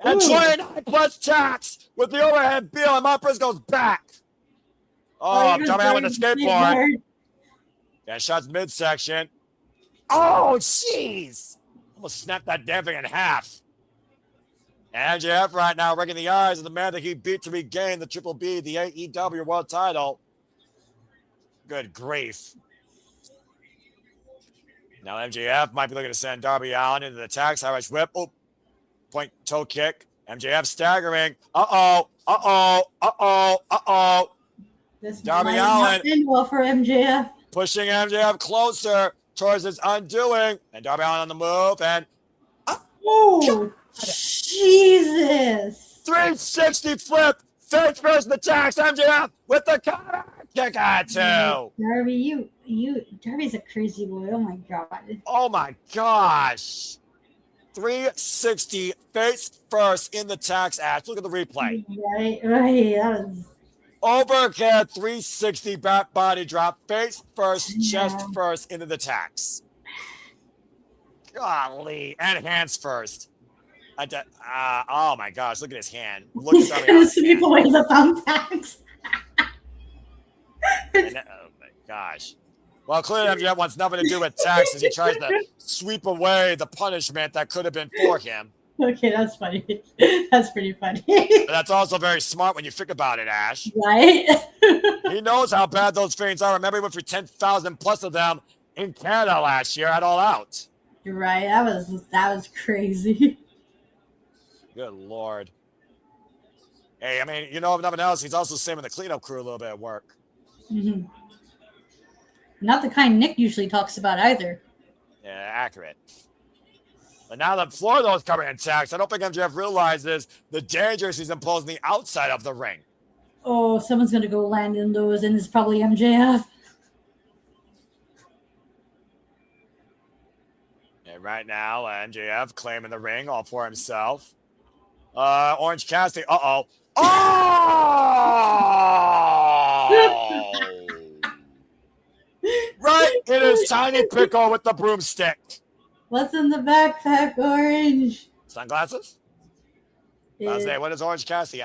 And 29 plus tax with the overhead bill, and my price goes back. Oh, you're dummy out with the very skateboard. smart. Yeah, shots midsection. Oh, jeez. Almost snapped that damn thing in half. And MJF right now wrecking the eyes of the man that he beat to regain the Triple B, the AEW World Title. Good grief. Now MJF might be looking to send Darby Allin into the tax. Irish whip. Oh, point toe kick. MJF staggering. This Darby might not Allin end well for MJF. pushing MJF closer towards his undoing. And Darby Allin on the move. And Oh, Jesus. 360 flip. Face first in the tax. MJF with the counter kick at two. Darby, Darby's a crazy boy. Oh my God. Oh my gosh. 360 face first in the tax ash. Look at the replay. Right. That was. Overhead 360 back body drop. Face first, chest first into the tax. Golly. And hands first. Oh my gosh. Look at his hand. Look He's at gonna his sweep away the thumbtacks. Oh my gosh. Well, clearly MJF wants nothing to do with tax as he tries to sweep away the punishment that could have been for him. Okay, that's funny. That's pretty funny. But that's also very smart when you think about it, Ash. Right? He knows how bad those fiends are. Remember, he went for 10,000 plus of them in Canada last year at All Out. You're right. That was crazy. Good Lord. Hey, I mean, if nothing else, he's also saving the cleanup crew a little bit of work. Mhm. Not the kind Nick usually talks about either. Yeah, accurate. But now that Florida's coming in tax, I don't think MJF realizes the dangers he's imposing the outside of the ring. Oh, someone's going to go land in those, and it's probably MJF. And right now, MJF claiming the ring all for himself. Orange Cassidy. Uh-oh. Oh! Right in his tiny pickle with the broomstick. What's in the backpack, Orange? Sunglasses? I was saying, what is Orange Cassidy?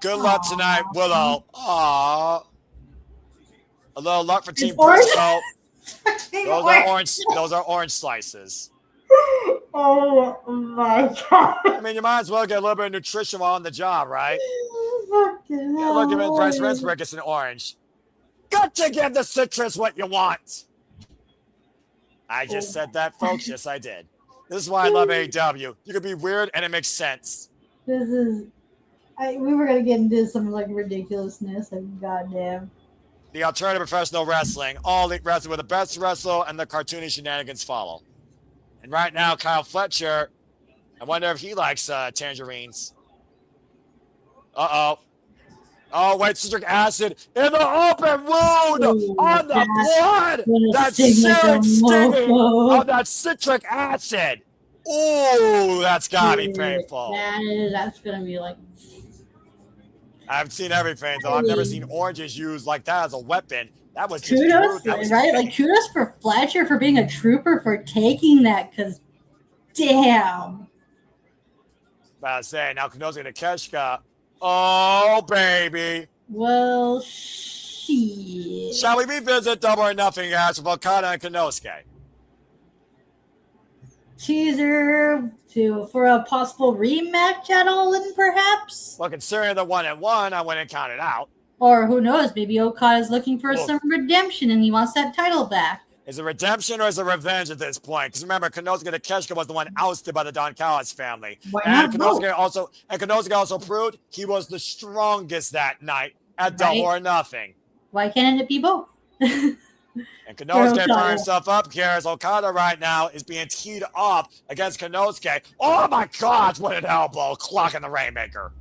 Good Aww. luck tonight, Willow. Aww. A little luck for Team orange? Briscoe. Those are orange slices. Oh my god. I mean, you might as well get a little bit of nutrition while on the job, right? Fucking Yeah, look at Bryce Rensburg, it's an orange. Got to give the citrus what you want. I just said that, folks. Yes, I did. This is why I love AEW. You can be weird and it makes sense. This is... we were going to get into some like ridiculousness. Like, goddamn. The alternative professional wrestling. All elite wrestling where the best wrestle and the cartoony shenanigans follow. And right now, Kyle Fletcher, I wonder if he likes tangerines. Uh-oh. Oh, wait, citric acid in the open wound on the blood. That's serious stinging of that citric acid. Ooh, that's got to be painful. That's going to be like... I've seen everything, though. I've never seen oranges used like that as a weapon. That was just kudos, that was right? Like, kudos for Fletcher for being a trooper for taking that, because damn. About to say, now Kenosuke Takeshka. Oh, baby. Well, shit. Shall we revisit Double or Nothing match with Okada and Kenosuke? Teaser for a possible rematch at All In, perhaps? Well, considering the 1-1, I wouldn't count it out. Or who knows, maybe Okada's looking for some redemption and he wants that title back. Is it redemption or is it revenge at this point? Because remember, Kenosuke Takeshka was the one ousted by the Don Callis family. And Kenosuke also proved he was the strongest that night at Double or Nothing. Why can't it be both? And Kenosuke firing himself up here as Okada right now is being teed up against Kenosuke. Oh my God, what an elbow. Clocking the Rainmaker.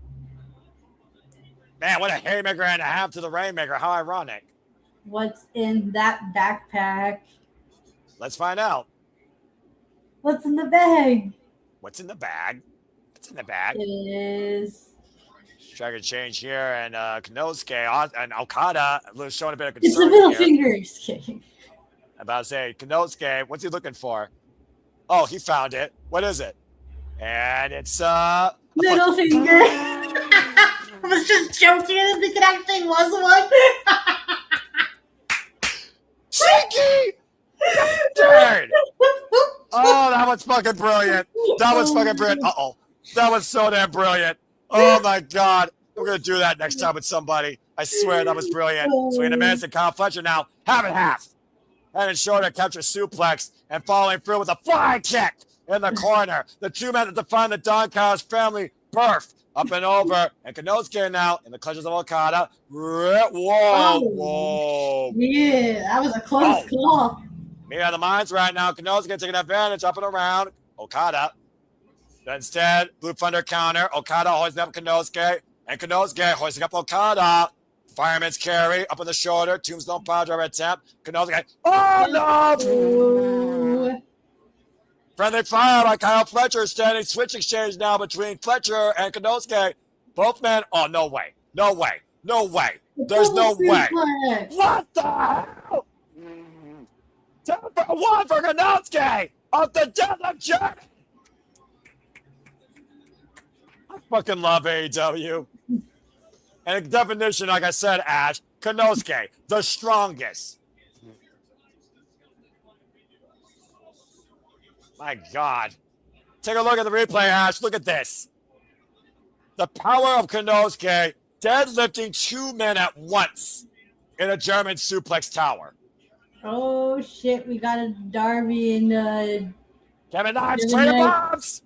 Man, what a haymaker and a half to the Rainmaker. How ironic. What's in that backpack? Let's find out. What's in the bag? What's in the bag? What's in the bag? It is. Trying to change here, and Kenosuke and Okada showing a bit of concern. It's the middle here. fingers. I'm about to say, Kenosuke, what's he looking for? Oh, he found it. What is it? And it's middle finger. I was just joking. I didn't think it actually was one. Cheeky! Dude! Oh, that was fucking brilliant. That was fucking brilliant. Uh-oh. That was so damn brilliant. Oh, my God. We're going to do that next time with somebody. I swear that was brilliant. Swing and miss, and Kyle Fletcher now half and half. Head and shoulder capture suplex and following through with a flying kick in the corner. The two men that define the Don Callis family birth. Up and over, and Kenosuke now in the clutches of Okada. Whoa. Yeah, that was a close call. Me out of the minds right now. Kenosuke taking advantage, up and around. Okada. But instead, Blue Thunder counter. Okada hoisting up Kenosuke, and Kenosuke hoisting up Okada. Fireman's carry, up on the shoulder. Tombstone power driver attempt. Kenosuke. Oh, no! Friendly fire by Kyle Fletcher. Standing switch exchange now between Fletcher and Kenosuke. Both men. Oh, no way. No way. No way. There's no way. What the hell? 10-1 for Kenosuke. Off the death of Jack. I fucking love AEW. And the definition, like I said, Ash, Kenosuke, the strongest. My God. Take a look at the replay, Ash. Look at this. The power of Kenosuke deadlifting two men at once in a German suplex tower. Oh, shit. We got a Darby and... Kevin Knives, training bombs.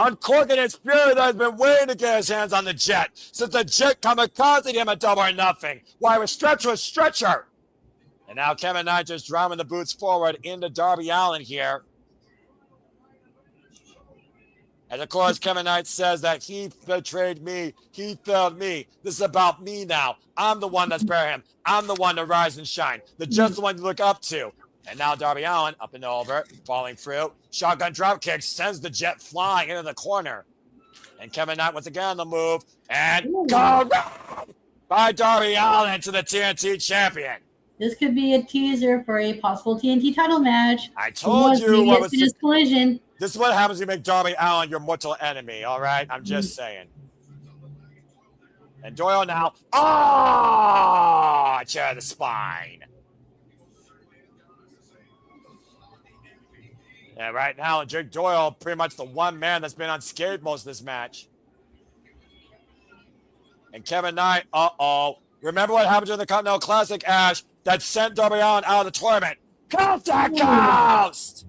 uncorking his fury that has been waiting to get his hands on the Jet since the Jet kamikazed him at Double or Nothing. Why was stretcher. And now Kevin Knight just driving the boots forward into Darby Allin here. And of course, Kevin Knight says that he betrayed me. He failed me. This is about me now. I'm the one that's bear him. I'm the one to rise and shine. The Jet's the one to look up to. And now Darby Allin up and over, falling through. Shotgun dropkick sends the Jet flying into the corner. And Kevin Knight once again on the move. And go by Darby Allin to the TNT champion. This could be a teaser for a possible TNT title match. I told you what was this collision. This is what happens when you make Darby Allin your mortal enemy, all right? I'm just saying. And Doyle now. Chair to the spine. And right now, Jake Doyle, pretty much the one man that's been unscathed most of this match. And Kevin Knight, remember what happened during the Continental Classic, Ash, that sent Darby Allin out of the tournament? Coast to coast!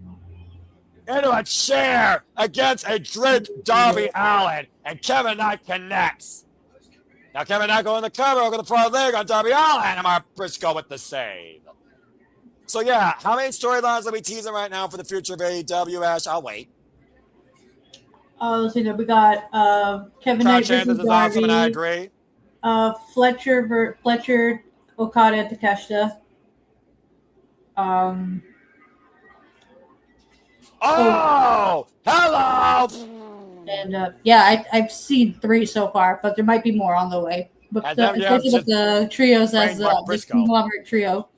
Into a chair against a draped Darby Allin. And Kevin Knight connects. Now Kevin Knight going the cover over the front leg on Darby Allin. And Mark Briscoe with the save. So yeah, how many storylines are we teasing right now for the future of AEW, Ash? I'll wait. Oh, so we got Kevin Knight versus This is awesome, and I agree. Fletcher, Okada, Takeshita. Hello! And yeah, I've seen 3 so far, but there might be more on the way. But especially with the trios as the conglomerate trio.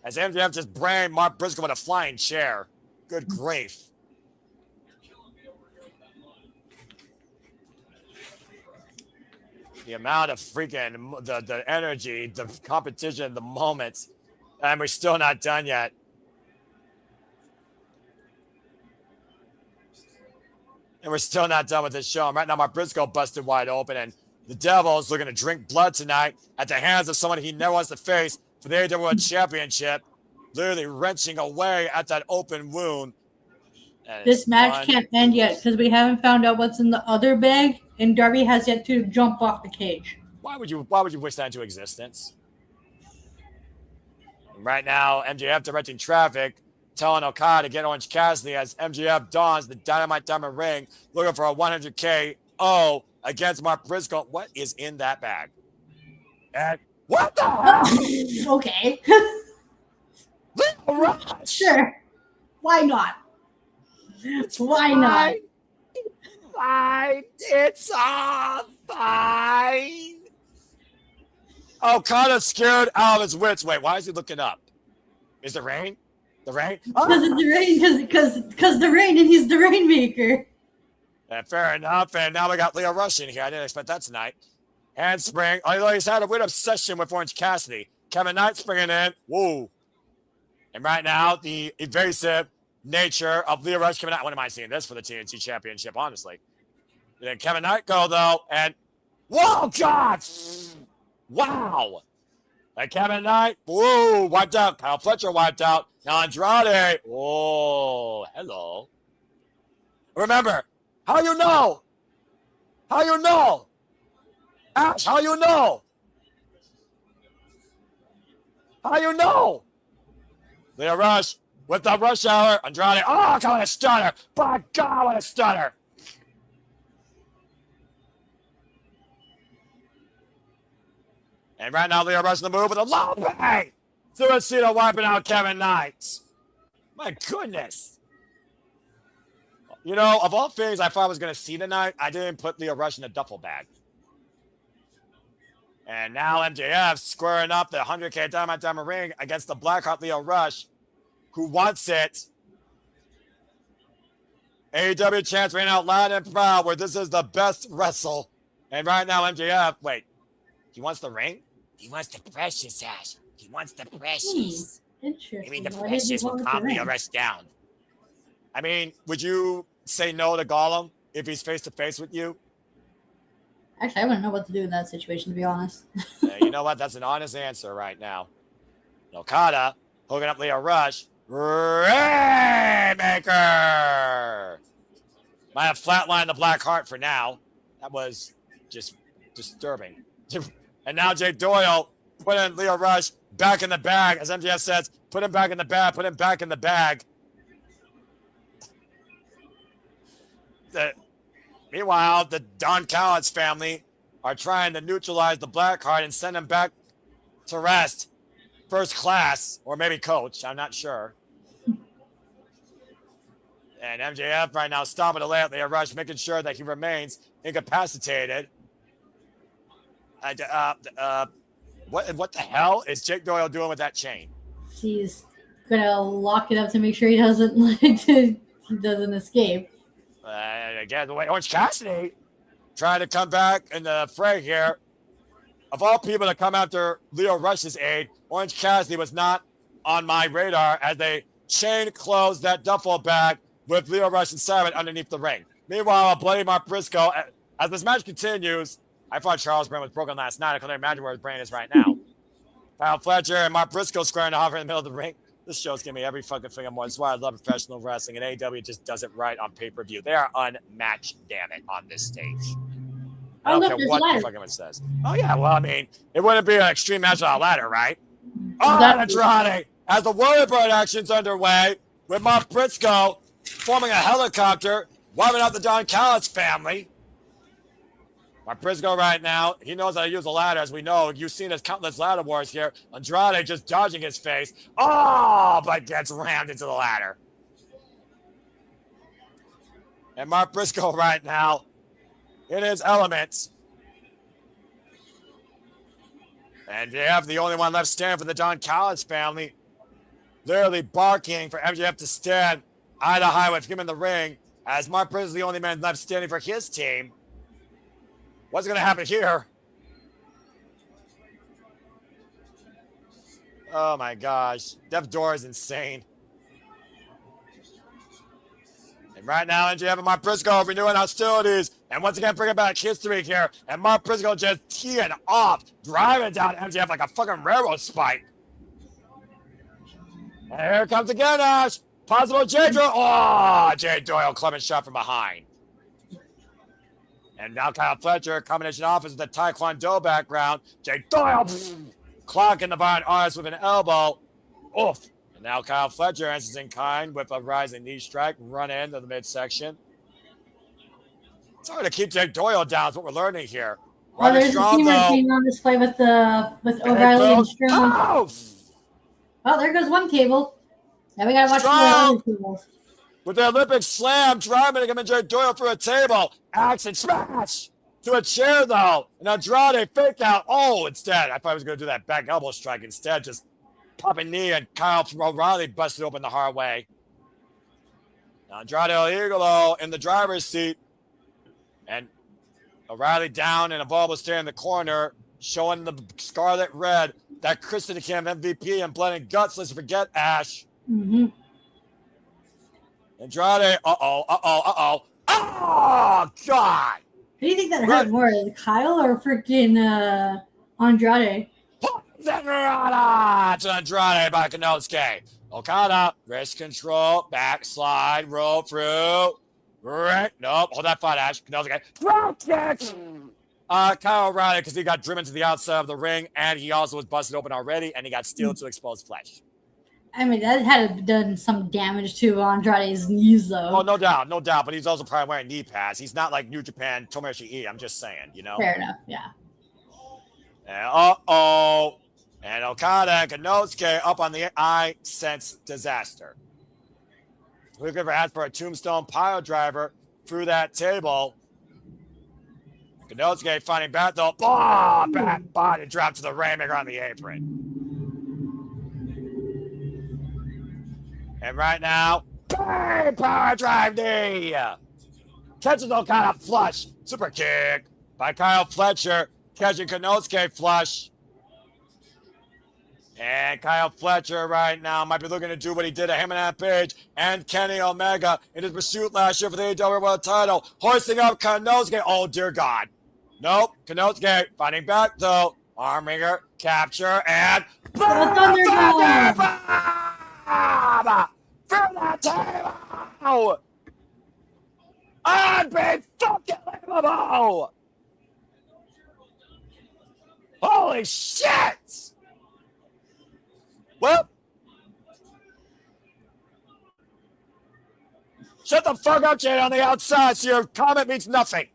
As MJF just brained Mark Briscoe with a flying chair. Good grief. The amount of freaking, the energy, the competition, the moments. And we're still not done yet. And we're still not done with this show. Right now, Mark Briscoe busted wide open. And the Devil's looking to drink blood tonight at the hands of someone he never wants to face for the AEW Championship. Literally wrenching away at that open wound. This match can't end yet because we haven't found out what's in the other bag, and Darby has yet to jump off the cage. Why would you wish that into existence? And right now, MJF directing traffic, telling Okada to get Orange Cassidy as MJF dons the Dynamite Diamond ring, looking for a 100K against Mark Briscoe. What is in that bag? And what the hell? Okay. Rush. Sure. Why not? Why not? Fine. It's all fine. Okada's scared out of his wits. Wait, why is he looking up? Is it rain? The rain? Because it's the rain, because the rain, and he's the rainmaker. Fair enough. And now we got Leo Rush in here. I didn't expect that tonight. Handspring. Although he's had a weird obsession with Orange Cassidy. Kevin Knight springing in. Whoa. And right now, the evasive nature of Leo Rush coming out. I wouldn't mind seeing this for the TNT Championship, honestly. And then Kevin Knight go, though, and whoa, God! Wow! And Kevin Knight, whoa, wiped out. Kyle Fletcher wiped out. Now Andrade, oh, hello. Remember, how you know? How you know? Ash, how you know? How you know? Leo Rush with the rush hour. Andrade, oh, what a stunner. By God, what a stunner. And right now, Leo Rush in the move with a low bang. Suicida wiping out Kevin Knight. My goodness. You know, of all things I thought I was going to see tonight, I didn't put Leo Rush in a duffel bag. And now MJF squaring up the 100K Diamond ring against the Blackheart Leo Rush, who wants it. AEW chants ran out loud and proud where this is the best wrestle. And right now MJF, wait, he wants the ring? He wants the precious, Ash. He wants the precious. Interesting. I mean, the precious will calm Leo Rush down. I mean, would you say no to Gollum if he's face-to-face with you? Actually, I wouldn't know what to do in that situation, to be honest. You know what? That's an honest answer right now. Okada hooking up Leo Rush. Rainmaker! Might have flatlined the Black Heart for now. That was just disturbing. And now Jay Doyle putting Leo Rush back in the bag. As MJF says, put him back in the bag, put him back in the bag. Meanwhile, the Don Callis family are trying to neutralize the Blackheart and send him back to rest. First class, or maybe coach, I'm not sure. And MJF right now stomping the layup Leo Rush, making sure that he remains incapacitated. What the hell is Jake Doyle doing with that chain? He's gonna lock it up to make sure he doesn't escape. Again, the way Orange Cassidy trying to come back in the fray here. Of all people to come after Leo Rush's aid, Orange Cassidy was not on my radar as they chain closed that duffel bag with Leo Rush and Sabre underneath the ring. Meanwhile, Bloody Mark Briscoe, as this match continues, I thought Charles' brain was broken last night. I couldn't imagine where his brain is right now. Kyle Fletcher and Mark Briscoe squaring off in the middle of the ring. This show's giving me every fucking thing I'm on. That's why I love professional wrestling, and AEW just does it right on pay-per-view. They are unmatched, damn it, on this stage. I don't care what the fuck anyone says. Oh, yeah, well, I mean, it wouldn't be an extreme match on a ladder, right? Oh, Andrade, as the Warrior Bird action's underway, with Mark Briscoe forming a helicopter, wiping out the Don Callis family. Mark Briscoe right now, he knows how to use a ladder, as we know. You've seen his countless ladder wars here. Andrade just dodging his face. Oh, but gets rammed into the ladder. And Mark Briscoe right now, in his elements. And MJF, the only one left standing for the Don Callis family, literally barking for MJF to stand eye to eye with him in the ring, as Mark Briscoe is the only man left standing for his team. What's going to happen here? Oh my gosh. Death Door is insane. And right now, MJF and Mark Briscoe renewing hostilities. And once again, bringing back history here. And Mark Briscoe just teeing off, driving down MJF like a fucking railroad spike. And here it comes again, Ash. Possible Jay Doyle. Oh, Jay Doyle, Clement shot from behind. And now Kyle Fletcher, combination offense with the Taekwondo background. Jay Doyle clocking the Bayne arse with an elbow. Oof. And now Kyle Fletcher answers in kind with a rising knee strike, run into the midsection. It's hard to keep Jay Doyle down. That's what we're learning here. Oh, there's a team routine on display with O'Reilly and Strong. Oh, there goes one table. Now we gotta watch the other tables. With the Olympic slam, driving him and Jay Doyle through a table. Axe and smash to a chair, though. And Andrade fake out. Oh, instead. I thought he was going to do that back elbow strike. Instead, just popping knee, and Kyle O'Reilly busted open the hard way. Now Andrade El Idolo in the driver's seat. And O'Reilly down, and Evolve was staying in the corner, showing the scarlet red that Kristen Cam MVP and Blood and Guts. Let's forget Ash. Mm-hmm. Andrade, oh, God. Who do you think that hurt more, Kyle or freaking Andrade? Dorada to Andrade by Konosuke. Okada, wrist control, backslide, roll through. Right, nope, hold that fight, Ash. Konosuke, drop kick. Kyle O'Reilly, because he got driven to the outside of the ring, and he also was busted open already, and he got steeled to exposed flesh. I mean, that had done some damage to Andrade's knees, though. Oh, no doubt. But he's also probably wearing knee pads. He's not like New Japan Tomoyoshi E. I'm just saying, you know? Fair enough, yeah. And and Okada and Konosuke up on the I Sense disaster. We've never asked for a tombstone pile driver through that table. Konosuke finding back, though. Back body drop to the Rainmaker on the apron. And right now, bang, power drive knee. Catches Okada flush. Super kick by Kyle Fletcher. Catching Konosuke flush. And Kyle Fletcher right now might be looking to do what he did to Hangman Page and Kenny Omega in his pursuit last year for the AEW World title. Hoisting up Konosuke. Oh, dear God. Nope. Konosuke fighting back, though. Armringer, capture, and... Through the table! be fucking believable! Holy shit! Well, shut the fuck up, Jade, on the outside, so your comment means nothing.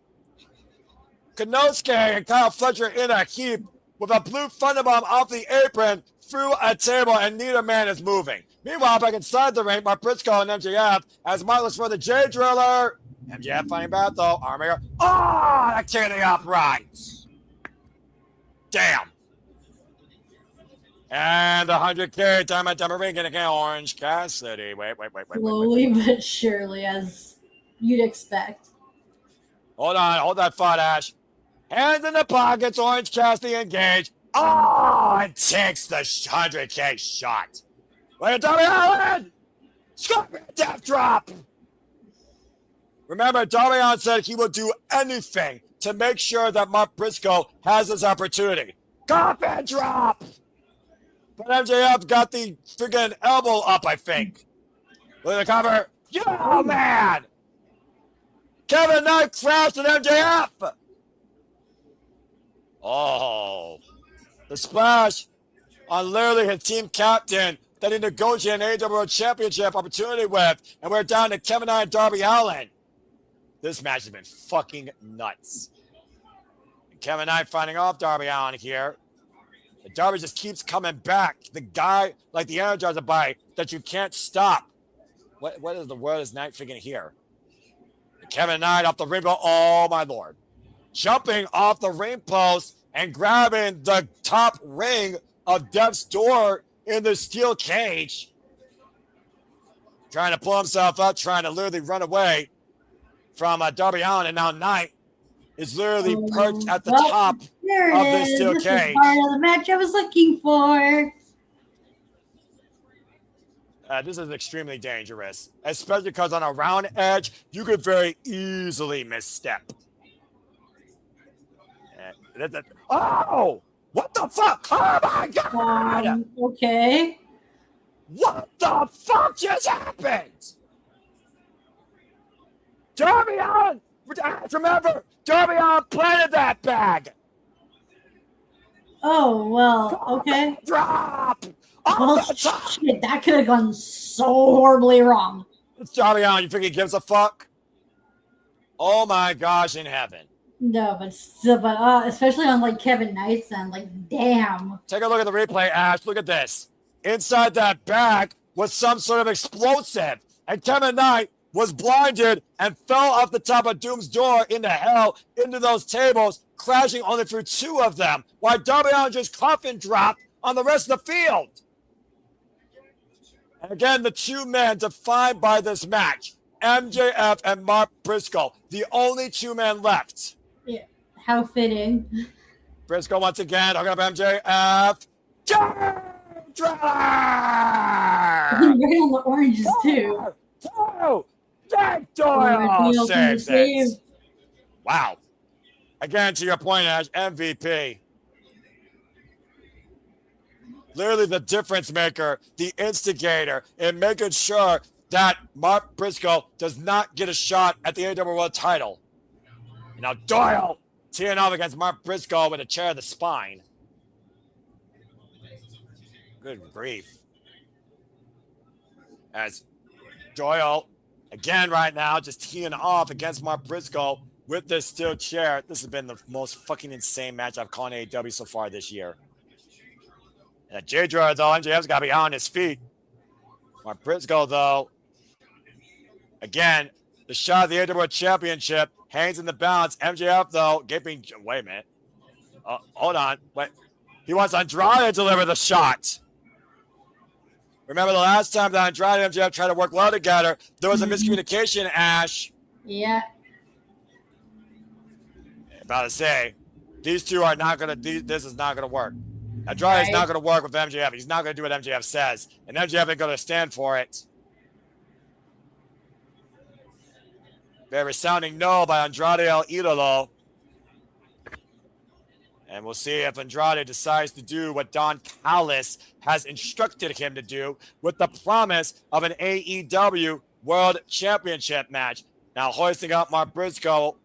Konosuke and Kyle Fletcher in a heap with a blue thunderbomb off the apron through a table, and neither man is moving. Meanwhile, back inside the ring, Mark Briscoe and MJF as Mark looks for the J Driller. MJF fighting back though. Armor. Oh, that kick in the upright. Damn. And the 100K Diamond Ring getting an Orange Cassidy. Wait. Slowly but surely, as you'd expect. Hold that thought, Ash. Hands in the pockets, Orange Cassidy engaged. Oh, and takes the 100K shot. Wait, Darby Allin! Scorpion death drop! Remember, Darby Allin said he will do anything to make sure that Mark Briscoe has his opportunity. Coffin drop! But MJF got the friggin' elbow up, I think. Look at the cover. Yo, man! Kevin Knight crashed at MJF! Oh. The splash on literally his team captain that he negotiated an AEW World Championship opportunity with, and we're down to Kevin Knight and Darby Allin. This match has been fucking nuts. And Kevin Knight fighting off Darby Allin here. And Darby just keeps coming back. The guy, like the Energizer Bite, that you can't stop. What is the word is Knight figuring here? And Kevin Knight off the ring post. Oh, my Lord. Jumping off the ring post and grabbing the top ring of Death's Door in the steel cage. Trying to pull himself up, trying to literally run away from Darby Allin, and now Knight is literally perched at the top of the steel this cage. Is part of the match I was looking for. This is extremely dangerous, especially because on a round edge, you could very easily misstep. Oh! What the fuck? Oh my God! Okay. What the fuck just happened? Darby Allin! Remember, Darby Allin planted that bag! Oh, well, okay. Drop! Well, shit, that could have gone so horribly wrong. It's Darby Allin. You think he gives a fuck? Oh my gosh, in heaven. No, but still, especially on like Kevin Knight's end, like damn. Take a look at the replay, Ash. Look at this. Inside that bag was some sort of explosive, and Kevin Knight was blinded and fell off the top of Doom's door into hell, into those tables, crashing only through two of them, while Darby Allin just coffin dropped on the rest of the field. And again, the two men defined by this match, MJF and Mark Briscoe, the only two men left. Yeah, how fitting. Briscoe once again, hooking up MJF. Driller! Right on the oranges too. Jack Doyle saves it. Wow. Again, to your point, Ash, MVP. Literally the difference maker, the instigator in making sure that Mark Briscoe does not get a shot at the AEW World title. Now Doyle teeing off against Mark Briscoe with a chair of the spine. Good grief. As Doyle, again right now, just teeing off against Mark Briscoe with this steel chair. This has been the most fucking insane match I've called in AEW so far this year. And J. Driller, though, MJF's got to be on his feet. Mark Briscoe, though, again, the shot of the AEW Championship hangs in the balance. MJF, though, gaping. Wait a minute. Hold on. Wait. He wants Andrade to deliver the shot. Remember the last time that Andrade and MJF tried to work well together, there was a miscommunication, Ash. Yeah. About to say, these two are not going to, this is not going to work. Andrade is not going to work with MJF. He's not going to do what MJF says. And MJF ain't going to stand for it. Very resounding no by Andrade El Idolo. And we'll see if Andrade decides to do what Don Callis has instructed him to do with the promise of an AEW World Championship match. Now hoisting up Mark Briscoe.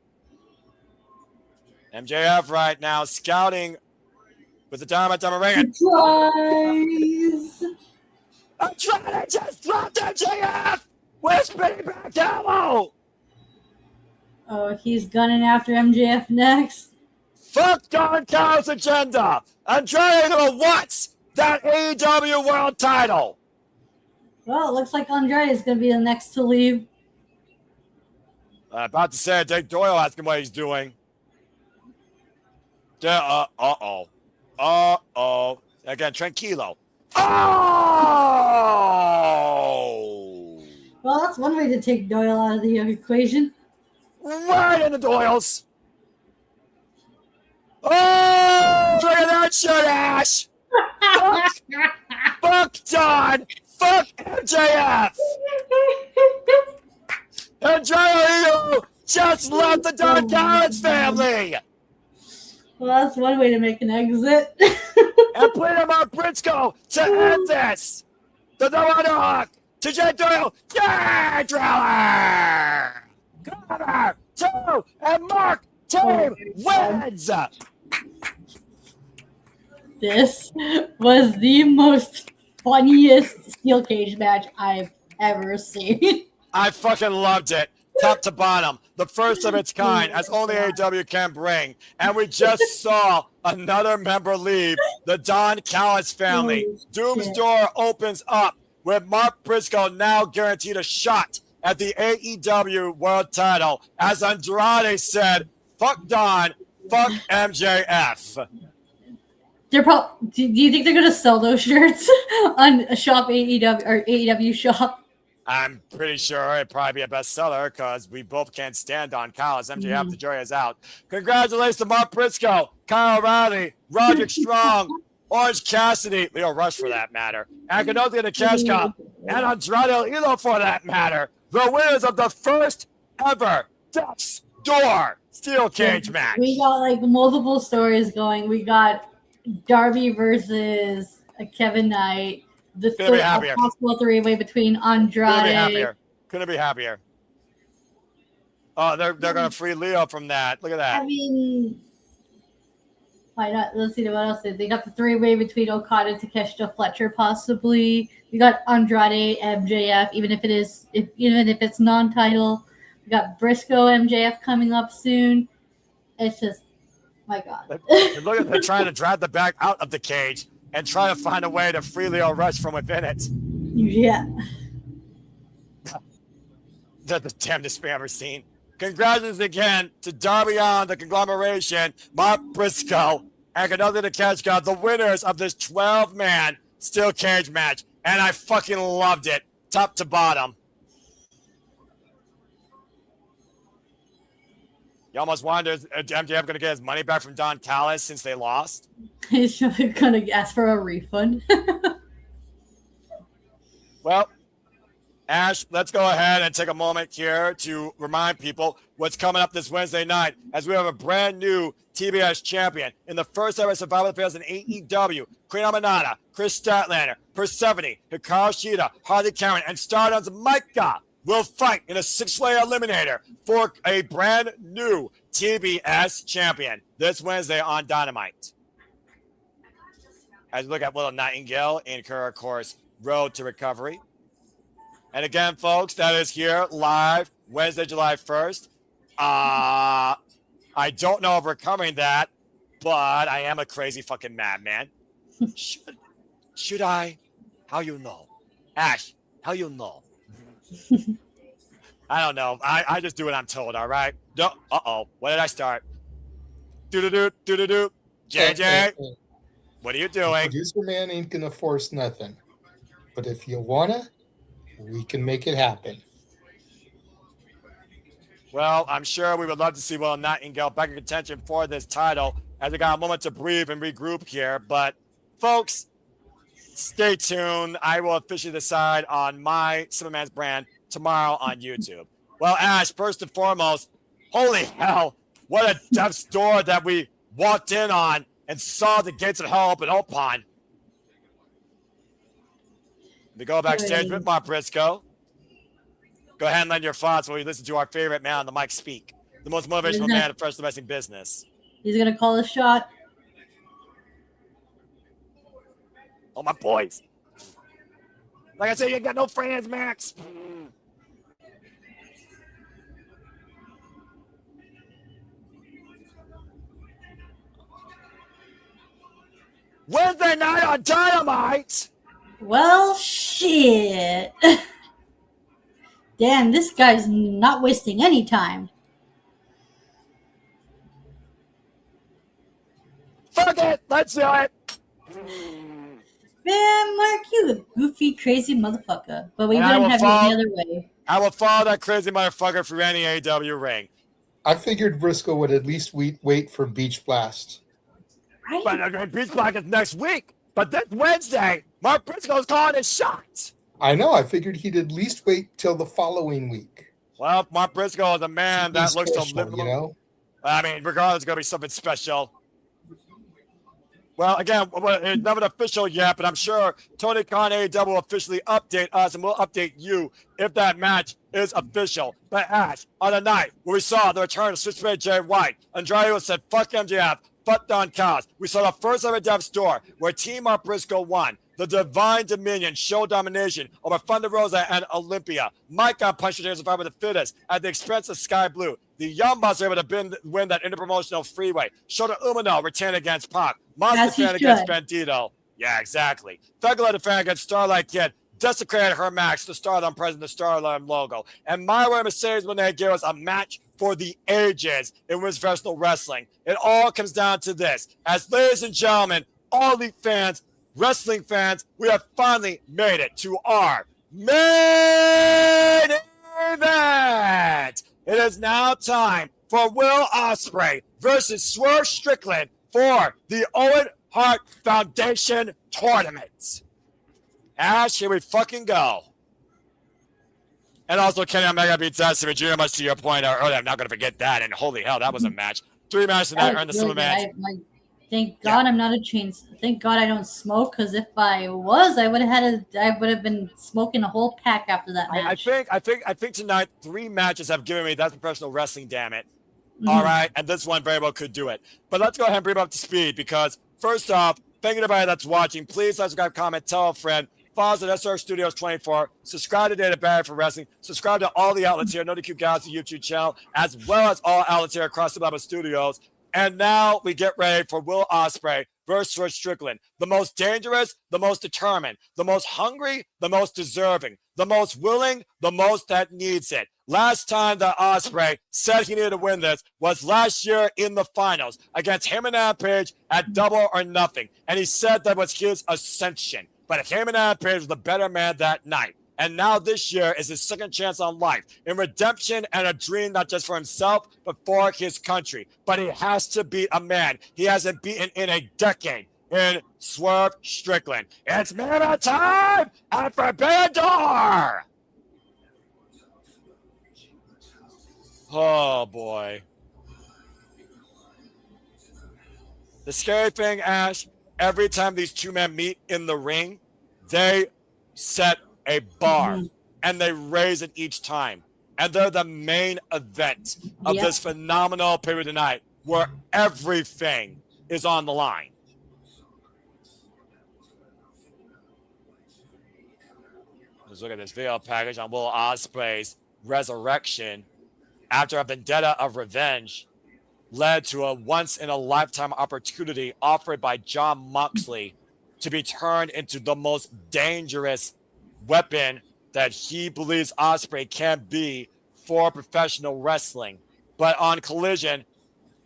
MJF right now scouting with the Dynamite ring. Tries. I'm trying to just drop MJF with spinning back elbow. Oh, he's gunning after MJF next. Fuck Don Callis' agenda. Andrade wants that AEW World Title. Well, it looks like Andrade is going to be the next to leave. About to say, Dick Doyle asking what he's doing. Uh-oh. Again, tranquilo. Oh! Well, that's one way to take Doyle out of the equation. Right in the Doyles. Oh! Look at that shit, Ash! Fuck Don! Fuck MJF! Andrade just left the Don Callis family! Well, that's one way to make an exit. And put him on Briscoe to end this! The Dorada to Jay Doyle! Yeah, Driller! Cover! 2! And Mark Team wins! This was the most funniest steel cage match I've ever seen. I fucking loved it. Top to bottom. The first of its kind, as only AEW can bring. And we just saw another member leave, the Don Callis family. Doom's door opens up with Mark Briscoe now guaranteed a shot at the AEW World Title. As Andrade said, fuck Don, fuck MJF. Do you think they're gonna sell those shirts on a shop AEW or AEW shop? I'm pretty sure it'd probably be a bestseller because we both can't stand Don Callis. MJF, the jury is out. Congratulations to Mark Briscoe, Kyle O'Reilly, Roderick Strong, Orange Cassidy, Leo Rush for that matter, and Kenosi the Cash Cup, and Andrade El Ilo for that matter. The winners of the first ever Death's Door Steel Cage match. We got like multiple stories going. We got Darby versus Kevin Knight. The possible three-way between Andrade. Couldn't be happier. Oh, they're gonna free Leo from that. Look at that. I mean, why not? Let's see what else they got. The three-way between Okada, Takeshita, Fletcher, possibly. We got Andrade, MJF, even if it's non-title. We got Briscoe, MJF coming up soon. It's just, my God. Look at they're trying to drag the back out of the cage and try to find a way to free Leo Rush from within it. Yeah. That's the damnedest thing I've ever seen. Congratulations again to Darby on the conglomeration, Mark Briscoe, and Kenosi the Cash Cow, the winners of this 12-man steel cage match. And I fucking loved it, top to bottom. You almost wonder, is MJF going to get his money back from Don Callis since they lost? He's going to ask for a refund. Well, Ash, let's go ahead and take a moment here to remind people what's coming up this Wednesday night as we have a brand new TBS champion in the first ever Survivor Affairs in AEW. Queen Aminata, Chris Statlander, Persephone, Hikaru Shida, Harley Karen, and Stardom's Maika will fight in a six-way eliminator for a brand new TBS champion this Wednesday on Dynamite. As we look at Willow Nightingale in her, of course, Road to Recovery. And again, folks, that is here live Wednesday, July 1st. I don't know if we're covering that, but I am a crazy fucking madman. Should I? How you know? Ash, how you know? I don't know. I just do what I'm told, all right? No, uh-oh. What did I start? Do-do-do. JJ, what are you doing? Producer man ain't gonna force nothing. But if you wanna, we can make it happen. Well, I'm sure we would love to see Will Nightingale back in contention for this title as we got a moment to breathe and regroup here. But, folks, stay tuned. I will officially decide on my Superman's brand tomorrow on YouTube. Well, Ash, first and foremost, holy hell, what a Death's Door that we walked in on and saw the gates of hell open upon. We go backstage with Mark Briscoe. Go ahead and lend your thoughts while we listen to our favorite man on the mic speak. The most motivational man in professional wrestling business. He's gonna call a shot. Oh, my boys. Like I said, you ain't got no friends, Max. Wednesday night on Dynamite. Well, shit. Damn, this guy's not wasting any time. Fuck it. Let's do it. Man, Mark, you a goofy, crazy motherfucker. But we wouldn't have you the other way. I will follow that crazy motherfucker through any AEW ring. I figured Briscoe would at least wait for Beach Blast. Right? But Beach Blast is next week. But this Wednesday, Mark Briscoe's calling his shots. I know. I figured he'd at least wait till the following week. Well, Mark Briscoe is a man that looks to live. You know? I mean, regardless, it's going to be something special. Well, again, it's not official yet, but I'm sure Tony Khan AEW will officially update us, and we'll update you if that match is official. But Ash, on the night where we saw the return of Switchblade Jay White, Andrade said, fuck MJF, fuck Don Callis. We saw the first ever Death Store where Team Mark Briscoe won. The Divine Dominion show domination over Thunder Rosa and Olympia. Maika punched James with the Fittest at the expense of Skye Blue. The Young Bucks were able to win that interpromotional freeway. Shota Umino retained against Pac. Monster defended against Bandito. Yeah, exactly. Thugger defended against Starlight Kid. Desecrated her match, the Stardom present, the Stardom logo. And Myra and Mercedes Moné gave us a match for the ages in women's professional wrestling. It all comes down to this. As ladies and gentlemen, all elite fans, wrestling fans, we have finally made it to our main event. It is now time for Will Ospreay versus Swerve Strickland for the Owen Hart Foundation Tournament. Ash, here we fucking go. And also, Kenny Omega beats Destiny Jr. Much to your point earlier, I'm not going to forget that. And holy hell, that was a match. 3 matches tonight earned the silver match. Thank God I'm not a chain. Thank God I don't smoke, because if I was, I would have been smoking a whole pack after that match. I think tonight 3 matches have given me that's professional wrestling, damn it. All right, and this one very well could do it. But let's go ahead and bring him up to speed, because first off, thank you to everybody that's watching. Please subscribe, comment, tell a friend. Follow us at SR Studios 24. Subscribe to Data Barrier for Wrestling. Subscribe to all the outlets here. No DQ Galaxy YouTube channel, as well as all outlets here across the Bible Studios. And now we get ready for Will Ospreay versus Strickland. The most dangerous, the most determined, the most hungry, the most deserving, the most willing, the most that needs it. Last time that Ospreay said he needed to win this was last year in the finals against Heyman Page at Double or Nothing. And he said that was his ascension. But Heyman Page was the better man that night. And now this year is his second chance on life in redemption and a dream, not just for himself, but for his country. But he has to beat a man he hasn't beaten in a decade in Swerve Strickland. It's man time at Forbidden Door. Oh, boy. The scary thing, Ash, every time these two men meet in the ring, they set a bar and they raise it each time. And they're the main event of this phenomenal pay-per-view tonight, where everything is on the line. Let's look at this video package on Will Ospreay's resurrection after a vendetta of revenge led to a once-in-a-lifetime opportunity offered by Jon Moxley to be turned into the most dangerous weapon that he believes Ospreay can be for professional wrestling. But on Collision,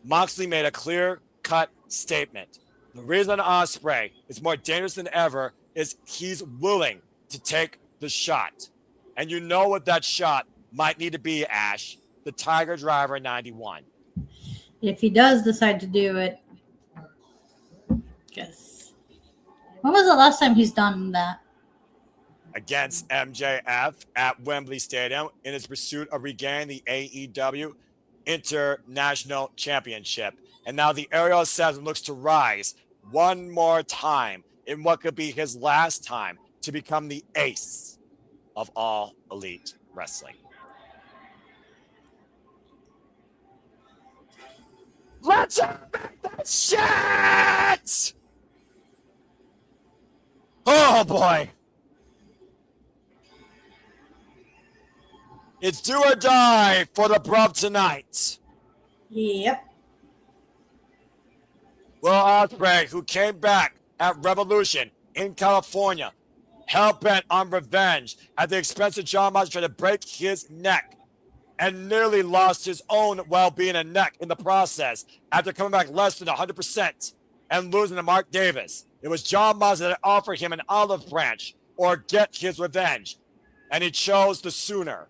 Moxley made a clear-cut statement. The reason Ospreay is more dangerous than ever is he's willing to take the shot. And you know what that shot might need to be, Ash. The Tiger Driver 91. If he does decide to do it, guess. When was the last time he's done that? Against MJF at Wembley Stadium in his pursuit of regaining the AEW International Championship. And now the Ariel Assassin looks to rise one more time in what could be his last time to become the ace of all elite wrestling. Shit! Oh boy. It's do or die for the Bruv tonight. Yep. Will Ospreay, who came back at Revolution in California, hell-bent on revenge at the expense of Jon Moxley, trying to break his neck and nearly lost his own well-being and neck in the process after coming back less than 100% and losing to Mark Davis. It was Jon Moxley that offered him an olive branch or get his revenge, and he chose the sooner.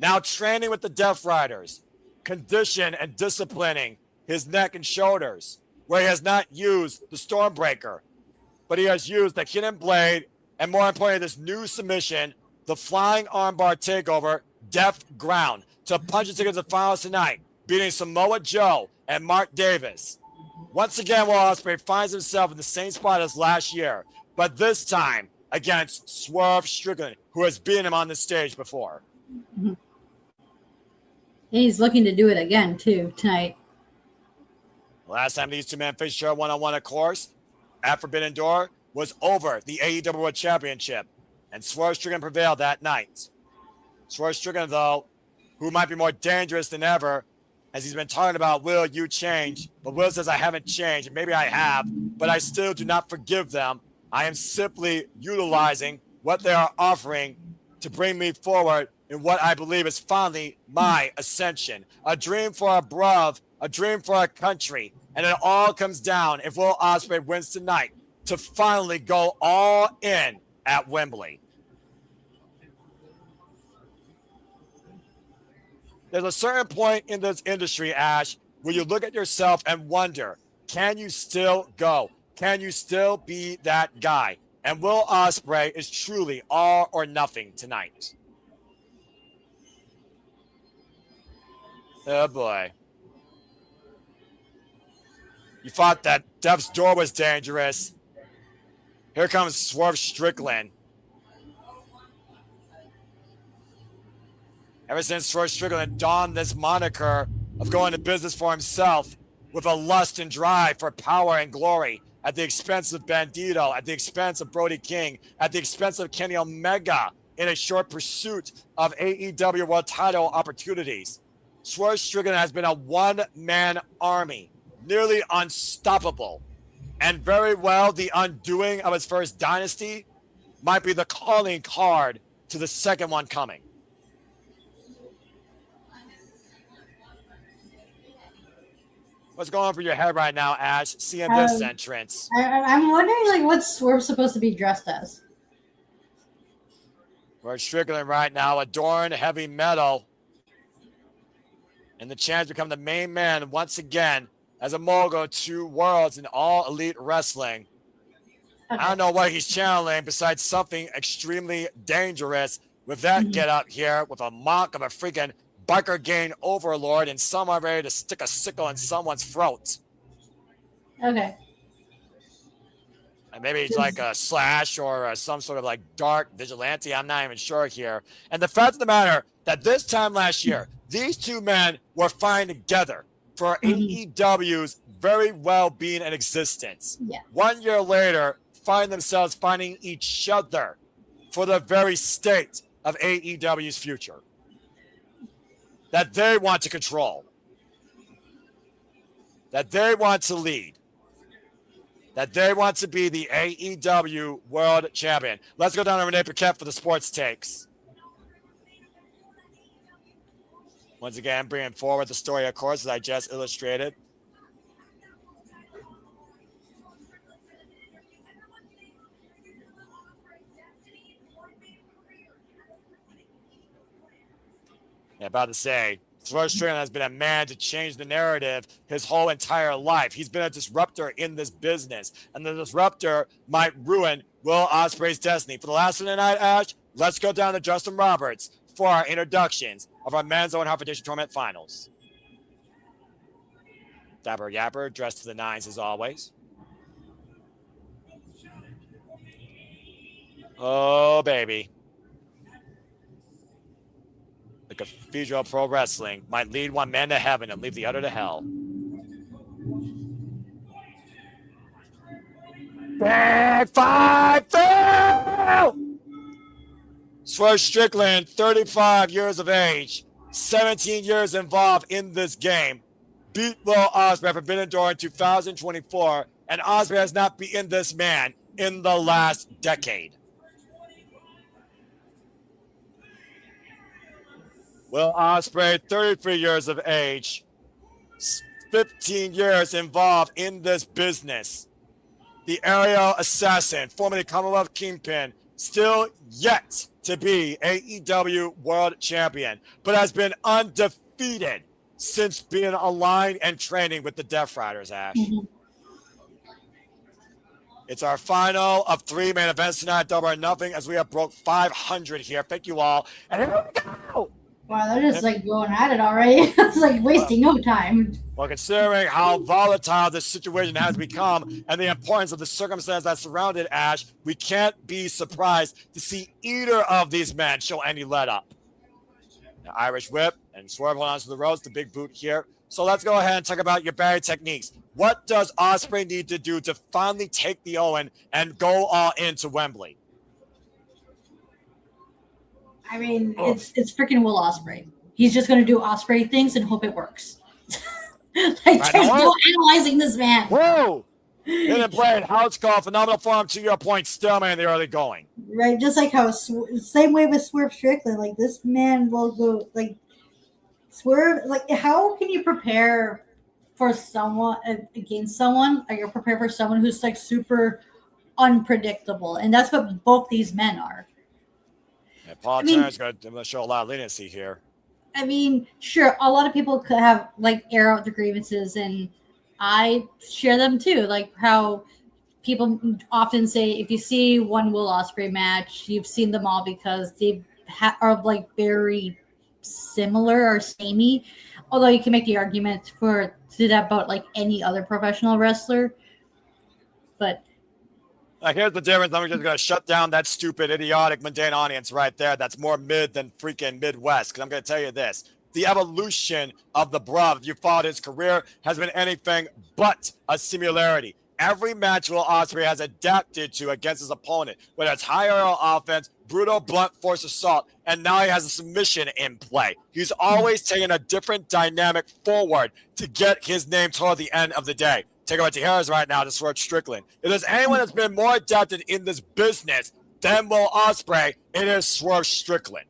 Now training with the Death Riders, condition and disciplining his neck and shoulders, where he has not used the Stormbreaker, but he has used the Hidden Blade, and more importantly, this new submission, the Flying Armbar Takeover, Death Ground, to punch his tickets to the finals tonight, beating Samoa Joe and Mark Davis. Once again, Will Ospreay finds himself in the same spot as last year, but this time against Swerve Strickland, who has beaten him on the stage before. Mm-hmm. He's looking to do it again, too, tonight. Last time these two men faced each other one-on-one, of course, at Forbidden Door, was over the AEW World Championship, and Swerve Strickland prevailed that night. Swerve Strickland, though, who might be more dangerous than ever, as he's been talking about, will you change? But Will says, I haven't changed, and maybe I have, but I still do not forgive them. I am simply utilizing what they are offering to bring me forward in what I believe is finally my ascension. A dream for a bruv, a dream for a country, and it all comes down, if Will Ospreay wins tonight, to finally go all in at Wembley. There's a certain point in this industry, Ash, where you look at yourself and wonder, can you still go? Can you still be that guy? And Will Ospreay is truly all or nothing tonight. Oh boy. You thought that Death's Door was dangerous. Here comes Swerve Strickland. Ever since Swerve Strickland donned this moniker of going to business for himself with a lust and drive for power and glory at the expense of Bandito, at the expense of Brody King, at the expense of Kenny Omega in a short pursuit of AEW World Title opportunities, Swerve Strickland has been a one-man army, nearly unstoppable, and very well the undoing of his first dynasty might be the calling card to the second one coming. What's going on for your head right now, Ash, seeing this entrance? I'm wondering, like, what's Swerve supposed to be dressed as? We're Strickland right now, adorned heavy metal, and the chance to become the main man once again as a mogul to worlds in all elite wrestling. Okay. I don't know what he's channeling besides something extremely dangerous with that get up here with a mock of a freaking biker gang overlord and someone ready to stick a sickle in someone's throat. Okay. And maybe it's like a Slash or some sort of like dark vigilante. I'm not even sure here. And the fact of the matter that this time last year, these two men were fighting together for AEW's very well-being and existence. Yeah. 1 year later, find themselves finding each other for the very state of AEW's future that they want to control, that they want to lead, that they want to be the AEW World Champion. Let's go down to Renee Paquette for the sports takes. Once again, bringing forward the story, of course, that I just illustrated. Yeah, about to say, Swerve Strickland has been a man to change the narrative his whole entire life. He's been a disruptor in this business, and the disruptor might ruin Will Ospreay's destiny. For the last of the night, Ash, let's go down to Justin Roberts for our introductions of our men's Owen Hart Foundation Tournament Finals. Dapper Yapper, dressed to the nines as always. Oh, baby. The Cathedral Pro Wrestling might lead one man to heaven and leave the other to hell. Big 5-2! Swerve Strickland, 35 years of age, 17 years involved in this game, beat Will Ospreay for Forbidden Door in 2024, and Ospreay has not beaten this man in the last decade. Will Ospreay, 33 years of age, 15 years involved in this business. The aerial assassin, formerly Commonwealth Kingpin, still yet to be AEW World Champion, but has been undefeated since being aligned and training with the Death Riders, Ash. It's our final of 3 main events tonight, Double or Nothing, as we have broke 500 here. Thank you all. And here we go! Wow, they're just like going at it already. It's like wasting no time. Well, considering how volatile this situation has become and the importance of the circumstance that surrounded Ash, we can't be surprised to see either of these men show any let up. The Irish whip and swerve on to the ropes, the big boot here. So let's go ahead and talk about your barrier techniques. What does Ospreay need to do to finally take the Owen and go all into Wembley? I mean, it's freaking Will Ospreay. He's just going to do Ospreay things and hope it works. Like, there's no analyzing this man. Whoa! Hidden Blade, house call, phenomenal form, to your point, still man in the early going. Right, just like how, same way with Swerve Strickland, like this man will go, like, Swerve, like, how can you prepare for someone, against someone, or you're prepared for someone who's, like, super unpredictable, and that's what both these men are. Yeah, Paul Turner's going to show a lot of leniency here. I mean, sure, a lot of people could have, like, air out their grievances, and I share them too. Like how people often say, if you see one Will Ospreay match, you've seen them all because they are like very similar or samey. Although you can make the argument to that about like any other professional wrestler. But here's the difference. I'm just going to shut down that stupid, idiotic, mundane audience right there. That's more mid than freaking Midwest. Because I'm going to tell you this. The evolution of the Bruv, if you followed his career, has been anything but a similarity. Every match Will Ospreay has adapted to against his opponent, whether it's high aerial offense, brutal, blunt force assault, and now he has a submission in play. He's always taken a different dynamic forward to get his name toward the end of the day. Take it right to Harris right now to Swerve Strickland. If there's anyone that's been more adapted in this business than Will Ospreay, it is Swerve Strickland.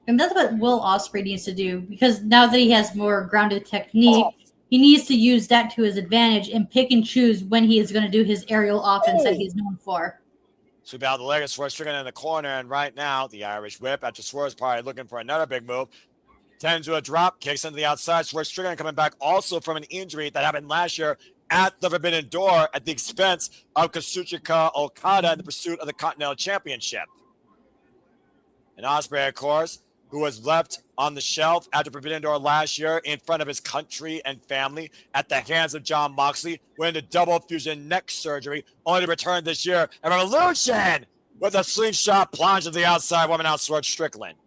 And that's what Will Ospreay needs to do, because now that he has more grounded technique, he needs to use that to his advantage and pick and choose when he is going to do his aerial offense that he's known for. Sweep out the leg of Swerve Strickland in the corner, and right now, the Irish whip, after Swerve's probably looking for another big move, tends to a drop, kicks into the outside. Swerve Strickland coming back also from an injury that happened last year at the Forbidden Door at the expense of Kazuchika Okada in the pursuit of the Continental Championship. And Ospreay, of course, who was left on the shelf after Forbidden Door last year in front of his country and family at the hands of Jon Moxley, went into double fusion neck surgery, only to return this year at Revolution with a slingshot plunge to the outside, woman out Swerve Strickland.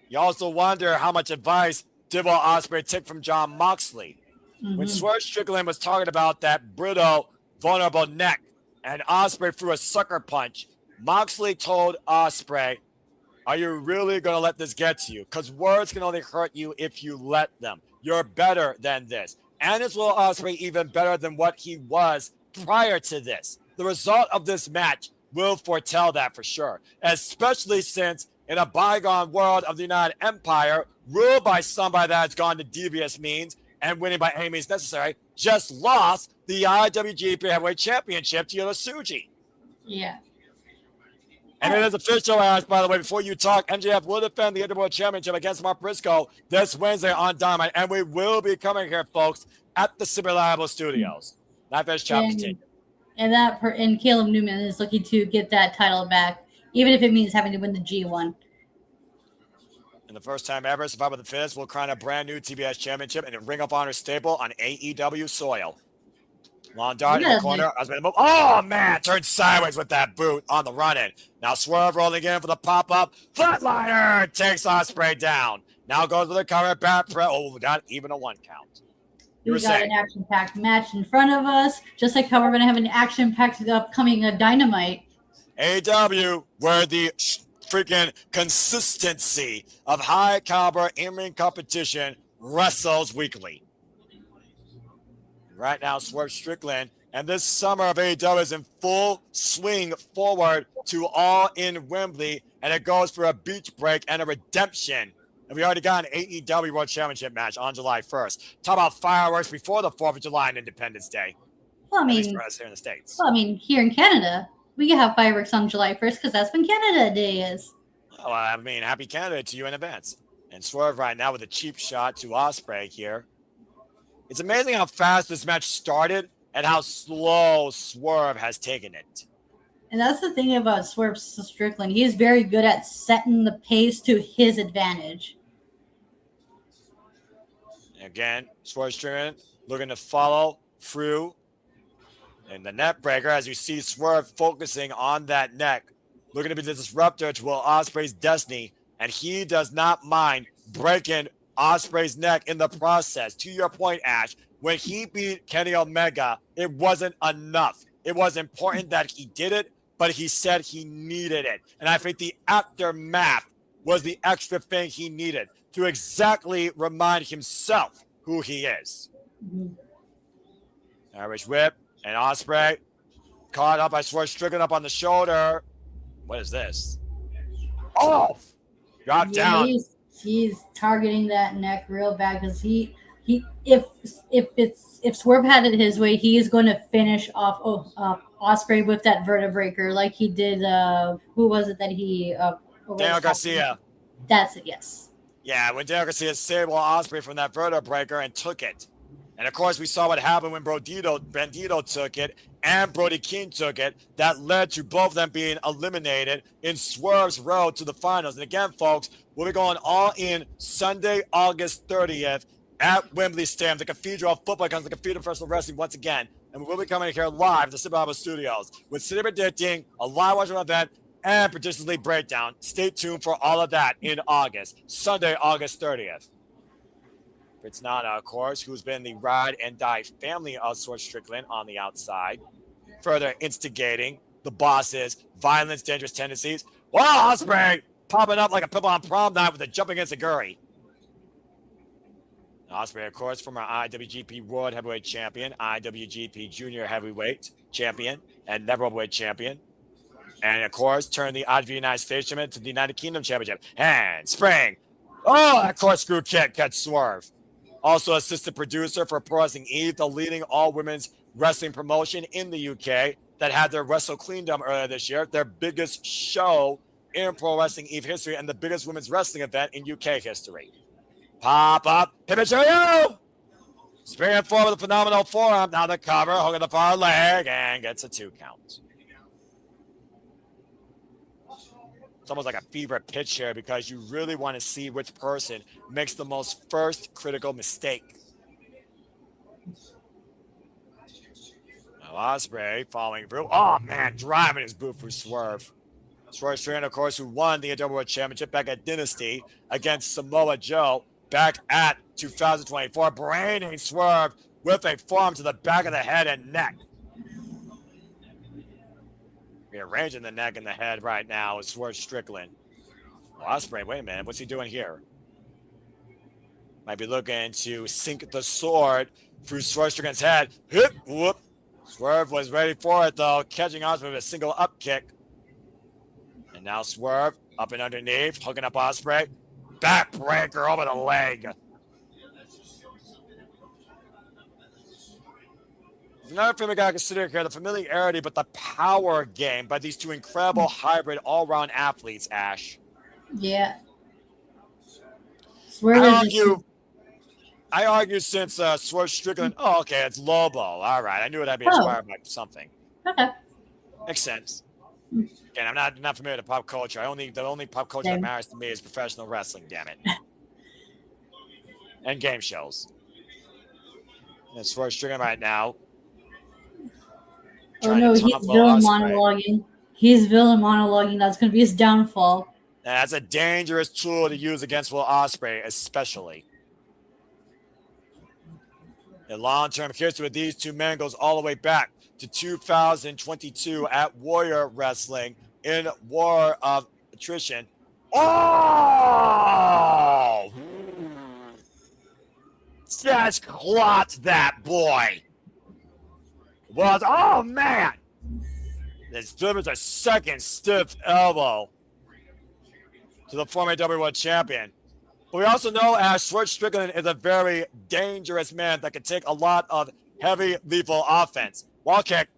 You also wonder how much advice did Will Ospreay take from Jon Moxley. When Swerve Strickland was talking about that brittle, vulnerable neck, and Ospreay threw a sucker punch, Moxley told Ospreay, are you really going to let this get to you? Because words can only hurt you if you let them. You're better than this. And is Will Ospreay even better than what he was prior to this? The result of this match will foretell that for sure, especially since in a bygone world of the United Empire, ruled by somebody that has gone to devious means and winning by any means necessary, just lost the IWGP Heavyweight Championship to Yosuji. Yeah. And it is official, Ash, by the way, before you talk, MJF will defend the Interworld Championship against Mark Briscoe this Wednesday on Dynamite, and we will be coming here, folks, at the Super Reliable Studios. Not Fish Chop continue. And Caleb Newman is looking to get that title back, even if it means having to win the G1. And the first time ever, Survivor the Fittest will crown a brand new TBS Championship in a Ring of Honor staple on AEW soil. Long dart in the corner. Oh, man. Turned sideways with that boot on the run-in. Now Swerve rolling in for the pop-up. Flatliner takes Ospreay down. Now goes for the cover. Bat press. Oh, not even a 1 count. You were We got saying. an action-packed match in front of us, just like how we're going to have an action-packed upcoming Dynamite. AEW, where the freaking consistency of high caliber in-ring competition wrestles weekly. Right now, Swerve Strickland, and this summer of AEW is in full swing forward to All in Wembley, and it goes for a beach break and a redemption. And we already got an AEW World Championship match on July 1st. Talk about fireworks before the 4th of July and Independence Day. Well, I At least mean, for us here in the States. well, I mean, here in Canada, we can have fireworks on July 1st because that's when Canada Day is. Well, I mean, happy Canada to you in advance. And Swerve right now with a cheap shot to Ospreay here. It's amazing how fast this match started and how slow Swerve has taken it. And that's the thing about Swerve Strickland. He is very good at setting the pace to his advantage. Again, Swerve Strickland looking to follow through. And the neck breaker, as you see Swerve focusing on that neck, looking to be the disruptor to Will Ospreay's destiny. And he does not mind breaking Ospreay's neck in the process. To your point, Ash, when he beat Kenny Omega, it wasn't enough. It was important that he did it, but he said he needed it. And I think the aftermath was the extra thing he needed to exactly remind himself who he is. Irish whip, and Ospreay caught up by Swerve Strickland up on the shoulder. What is this? Oh! Drop down. He's targeting that neck real bad because if Swerve had it his way, he is going to finish off Ospreay with that vertebreaker like he did. Who was it that he? Daniel Garcia. That's it. Yes. Yeah, when Daniel Garcia saved Will Ospreay from that vertebreaker and took it. And of course, we saw what happened when Bandito took it and Brody King took it. That led to both of them being eliminated in Swerve's road to the finals. And again, folks, we'll be going all in Sunday, August 30th at Wembley Stadium. The Cathedral of Football comes to the Cathedral of Professional Wrestling once again. And we will be coming here live at the Cibar Studios with City predicting a live watching event and Predictions League breakdown. Stay tuned for all of that in August, Sunday, August 30th. Fritz Nana, of course, who's been the ride and die family of Swerve Strickland on the outside, further instigating the boss's violence, dangerous tendencies. Wow, Ospreay popping up like a pimple on prom night with a jump against a Guri. Ospreay, of course, former IWGP World Heavyweight Champion, IWGP Junior Heavyweight Champion, and Never Heavyweight Champion. And, of course, turned the IWGP United States Championship to the United Kingdom Championship. And spring. Oh, that corkscrew kick catch Swerve. Also assistant producer for Pro Wrestling Eve, the leading all-women's wrestling promotion in the UK that had their Wrestle Queendom earlier this year, their biggest show in Pro Wrestling Eve history and the biggest women's wrestling event in UK history. Pop up, pivot to you! Springing forward with a phenomenal forearm, now the cover, hooking the far leg, and gets a 2 count. It's almost like a fever pitch here because you really want to see which person makes the most first critical mistake. Now Ospreay following through. Oh, man, driving his boot through Swerve. Swerve Strickland, of course, who won the AEW World Championship back at Dynasty against Samoa Joe back at 2024. Braining Swerve with a forearm to the back of the head and neck. Rearranging the neck and the head right now is Swerve Strickland. Ospreay, wait a minute, what's he doing here? Might be looking to sink the sword through Swerve Strickland's head. Hip, whoop. Swerve was ready for it, though, catching Ospreay with a single up kick. And now Swerve up and underneath, hooking up Ospreay. Backbreaker over the leg. Another thing we got to consider here, the familiarity, but the power game by these two incredible hybrid all-round athletes, Ash. Yeah. I argue since Swerve Strickland, okay, it's Lobo. All right, I knew it had to be inspired by something. Okay. Makes sense. Again, I'm not familiar with pop culture. The only pop culture that matters to me is professional wrestling, damn it. And game shows. And Swerve Strickland right now. Oh no, he's villain monologuing. He's villain monologuing. That's going to be his downfall. That's a dangerous tool to use against Will Ospreay, especially. And long-term history with these two men goes all the way back to 2022 at Warrior Wrestling in War of Attrition. Oh! Just clocked that boy. Was, oh man! This delivers a second stiff elbow to the former AEW World Champion. But we also know as Swerve Strickland is a very dangerous man that can take a lot of heavy, lethal offense. Wall kick.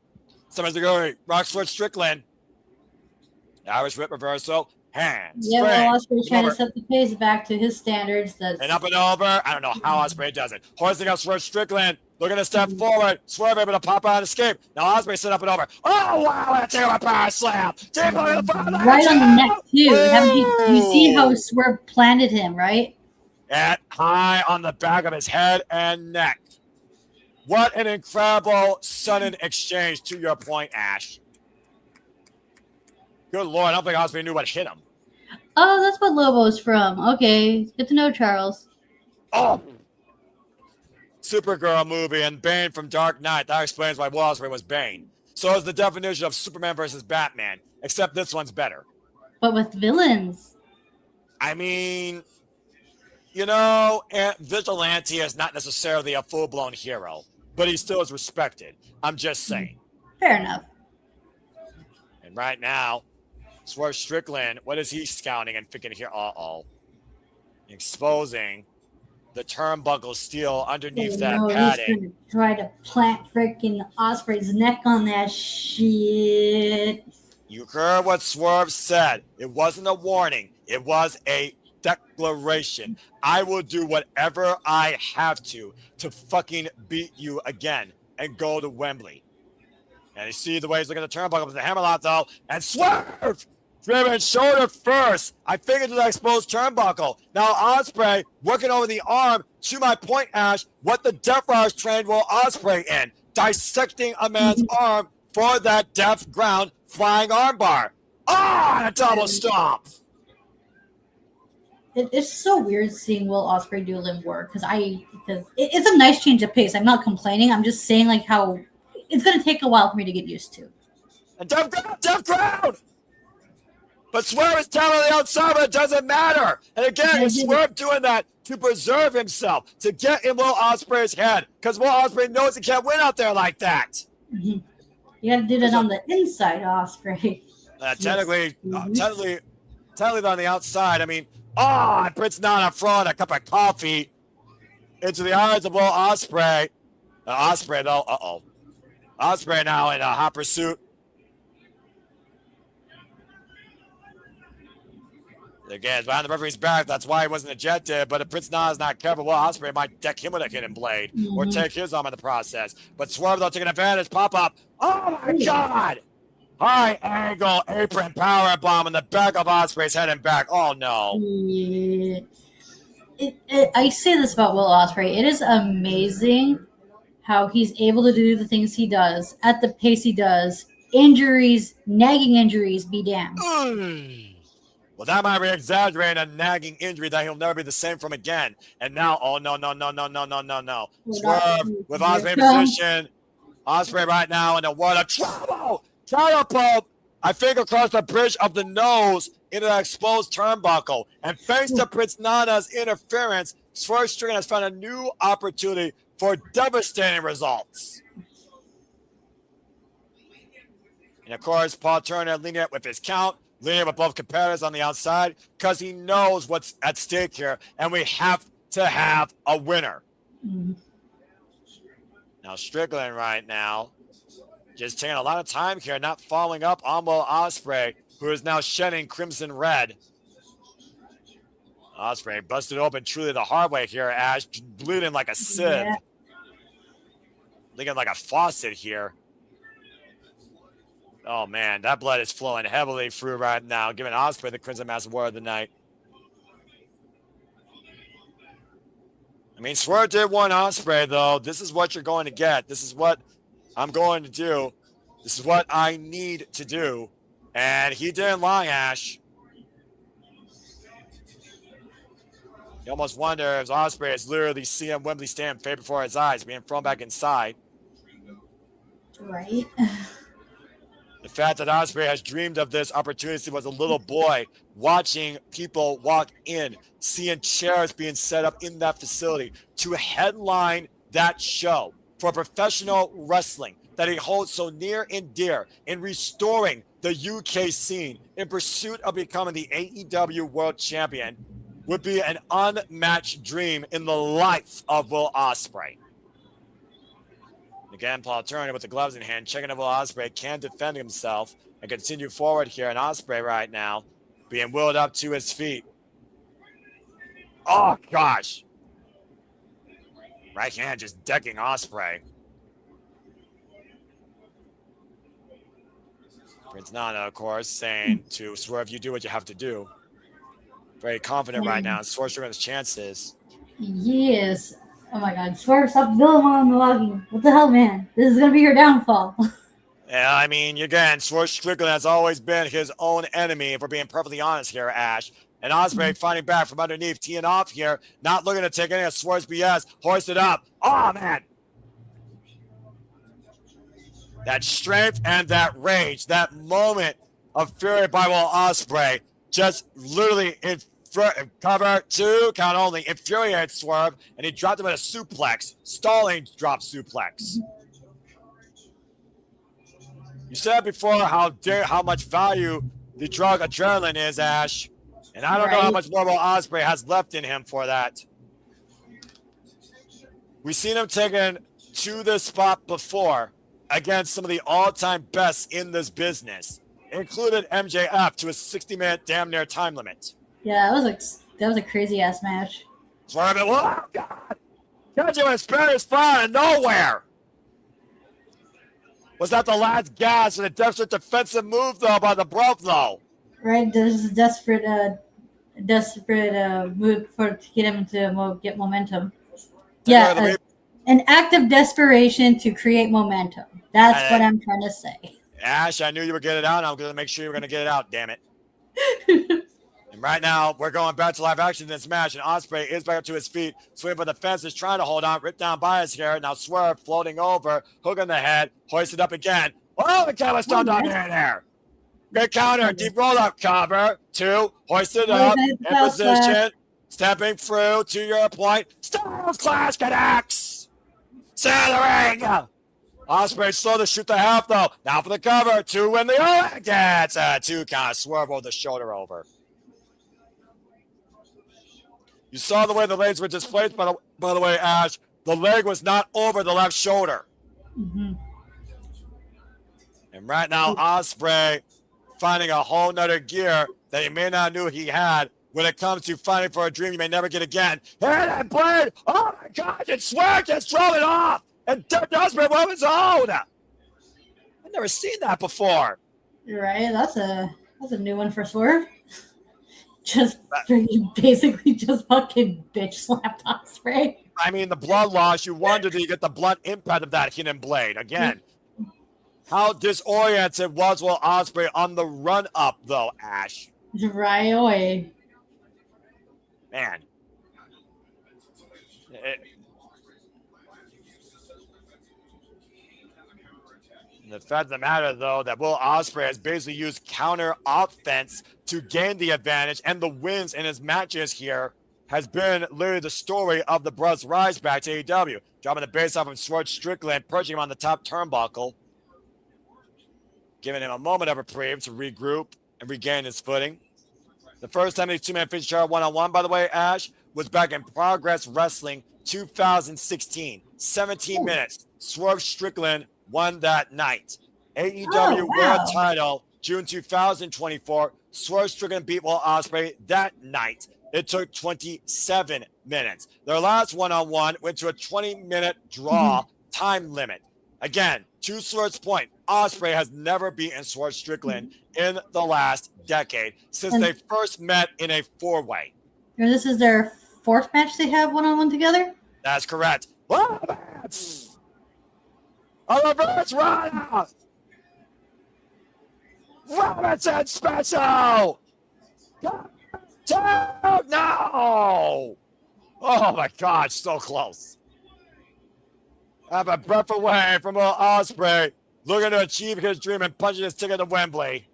Somebody's going to rock Swerve Strickland. Irish whip reversal. Hands. Yeah, well, Ospreay's trying to set the pace back to his standards. That's... And up and over. I don't know how Ospreay does it. Hoisting up Swerve Strickland. Looking to step forward. Swerve able to pop out and escape. Now Ospreay set up and over. Oh, wow. That's a power slam. Deep into the front. Right on the neck, too. You see how Swerve planted him, right? At high on the back of his head and neck. What an incredible sudden exchange, to your point, Ash. Good Lord, I don't think Ospreay knew what hit him. Oh, that's what Lobo's from. Okay, good to know, Charles. Oh! Supergirl movie and Bayne from Dark Knight. That explains why Will Ospreay was Bayne. So is the definition of Superman versus Batman, except this one's better. But with villains. I mean, you know, Vigilante is not necessarily a full-blown hero, but he still is respected. I'm just saying. Fair enough. And right now, Swerve Strickland, what is he scouting and thinking here? Uh-oh. Exposing the turnbuckle steel underneath that padding. He's gonna try to plant freaking Ospreay's neck on that shit. You heard what Swerve said. It wasn't a warning. It was a declaration. I will do whatever I have to fucking beat you again and go to Wembley. And you see the way he's looking at the turnbuckle with the hammerlock, though. And Swerve! Driven shoulder first. I figured to that exposed turnbuckle. Now Ospreay working over the arm. To my point, Ash, what the Death Riders trained Will Ospreay in. Dissecting a man's arm for that death ground flying armbar. Ah, a double stomp. It's so weird seeing Will Ospreay do limb work because it's a nice change of pace. I'm not complaining. I'm just saying like how it's going to take a while for me to get used to. And death ground. But Swerve is telling the outside, but it doesn't matter. And again, it's Swerve doing that to preserve himself, to get in Will Ospreay's head, because Will Ospreay knows he can't win out there like that. Mm-hmm. You got to do that on the inside, Ospreay. Technically on the outside. I mean, Prince Nana throwing a cup of coffee into the eyes of Will Ospreay. Ospreay, though, Ospreay now in a hot pursuit. Again, it's behind the referee's back. That's why he wasn't ejected. But if Prince Nana is not careful, Will Ospreay might deck him with a hidden blade or take his arm in the process. But Swerve, though, taking advantage. Pop up. Oh, my God. High angle apron power bomb in the back of Ospreay's head and back. Oh, no. Yeah. I say this about Will Ospreay. It is amazing how he's able to do the things he does at the pace he does. Injuries, nagging injuries, be damned. Well, that might be exaggerating a nagging injury that he'll never be the same from again. And now, no. Swerve with Ospreay in position. Ospreay right now in the world of trouble. Catapult, I think, across the bridge of the nose into that exposed turnbuckle. And thanks to Prince Nana's interference, Swerve Strickland has found a new opportunity for devastating results. And, of course, Paul Turner leading it with his count. Leading with both competitors on the outside because he knows what's at stake here, and we have to have a winner. Mm-hmm. Now, Strickland right now just taking a lot of time here, not following up on Will Ospreay, who is now shedding crimson red. Ospreay busted open truly the hard way here, Ash, bleeding like a sieve. Yeah. Leaking like a faucet here. Oh, man, that blood is flowing heavily through right now, giving Ospreay the Crimson Mask Award of the night. I mean, Swerve did one Ospreay, though. This is what you're going to get. This is what I'm going to do. This is what I need to do. And he didn't lie, Ash. You almost wonder if Ospreay is literally seeing Wembley Stadium fade before his eyes, being thrown back inside. Right. The fact that Ospreay has dreamed of this opportunity was a little boy watching people walk in, seeing chairs being set up in that facility to headline that show for professional wrestling that he holds so near and dear in restoring the UK scene in pursuit of becoming the AEW World Champion would be an unmatched dream in the life of Will Ospreay. Again, Paul Turner with the gloves in hand, checking if Will Ospreay can defend himself and continue forward here. And Ospreay right now being wheeled up to his feet. Oh, gosh. Right hand just decking Ospreay. Prince Nana, of course, saying to Swerve, you do what you have to do. Very confident right now. Swerve Strickland's chances. Yes. Oh my God. Swerve, stop building on Milwaukee. What the hell, man? This is going to be your downfall. Yeah, I mean, again, Swerve Strickland has always been his own enemy, if we're being perfectly honest here, Ash. And Ospreay fighting back from underneath, teeing off here, not looking to take any of Swerve's BS, hoisted up. Oh, man. That strength and that rage, that moment of fury by Will Ospreay, just literally in cover two, count only, infuriated Swerve, and he dropped him at a suplex, stalling drop suplex. You said before how much value the drug adrenaline is, Ash, and I don't know how much more Will Ospreay has left in him for that. We've seen him taken to this spot before against some of the all-time best in this business, included MJF to a 60-minute damn near time limit. Yeah, that was a crazy ass match. Swerve it. Oh, God. Got you in a Spanish fire out of nowhere. Was that the last gas and a desperate defensive move, though, by the Brothel? Right, there's a desperate move to get him to get momentum. Yeah, an act of desperation to create momentum. That's what I'm trying to say. Ash, I knew you would get it out. I'm going to make sure you were going to get it out, damn it. And right now, we're going back to live action in this match, and Ospreay is back up to his feet, swinging for the fences, trying to hold on, ripped down by his hair. Now Swerve floating over, hook on the head, hoisted up again. Oh, the camera stunned on there. Great counter, deep roll-up cover. Two, hoisted up, in position, stepping through to your point. Styles Clash connects. Center Ospreay slow to shoot the half, though. Now for the cover. Two win the O. Gets a 2 count. Swerve over the shoulder over. You saw the way the legs were displaced, by the way, Ash. The leg was not over the left shoulder. Mm-hmm. And right now, Ospreay finding a whole nother gear that he may not knew he had when it comes to fighting for a dream you may never get again. Here that blade! Oh my gosh, and Swerve just drove it off! And Ospreay won his own! I've never seen that before. Right, that's a new one for Swerve. Just basically just fucking bitch slapped Ospreay. I mean, the blood loss, you wonder, did you get the blunt impact of that hidden blade? Again, how disoriented was Will Ospreay on the run-up, though, Ash? Right away. Man. The fact of the matter, though, that Will Ospreay has basically used counter offense to gain the advantage, and the wins in his matches here has been literally the story of the Bros' rise back to AEW. Dropping the base off of Swerve Strickland, perching him on the top turnbuckle, giving him a moment of reprieve to regroup and regain his footing. The first time these two-man featured each other one-on-one, by the way, Ash, was back in Progress Wrestling 2016. 17 minutes. Swerve Strickland won that night. AEW World Title, June 2024. Swerve Strickland beat Will Ospreay that night. It took 27 minutes. Their last one-on-one went to a 20-minute draw time limit. Again, to Swerve's point, Ospreay has never beaten Swerve Strickland in the last decade since they first met in a four-way. This is their fourth match they have one-on-one together? That's correct. A reverse run! Robinson special! No! Oh my God, so close. Have a breath away from Will Ospreay, looking to achieve his dream and punching his ticket to Wembley.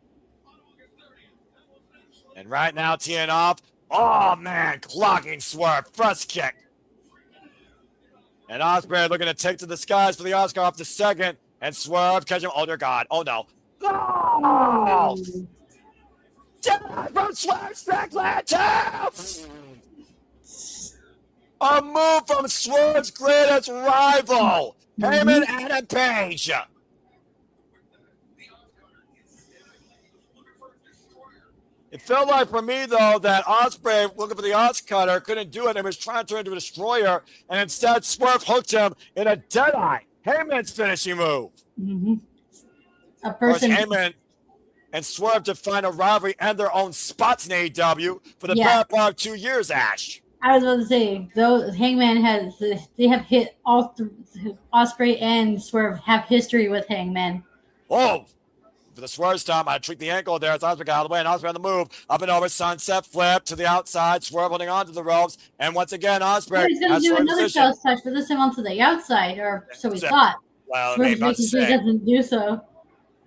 And right now, teeing off. Oh man, clocking Swerve, first kick. And Ospreay looking to take to the skies for the Oscar off the second. And Swerve catching him. Oh dear God. Oh no. Oh! Down from Swerve Strickland too! A move from Swerve's greatest rival, Heyman Adam Page. It felt like for me, though, that Ospreay, looking for the Os cutter, couldn't do it and was trying to turn into a destroyer, and instead Swerve hooked him in a deadeye. Heyman's finishing move. A person. Heyman and Swerve to find a rivalry and their own spots in AEW for the Yeah. better part of 2 years, Ash. I was about to say, though Hangman they have hit all Ospreay and Swerve have history with Hangman. Oh, for the Swerve stomp, I tweaked the ankle there as Ospreay got out of the way, and Ospreay on the move, up and over, sunset flip to the outside, Swerve holding on to the ropes, and once again, Ospreay He's going to has do Swerve's another position. cross touch, but this time onto the outside, or so we Zip. thought. Well, Swerve's maybe not making sure he say. doesn't do so.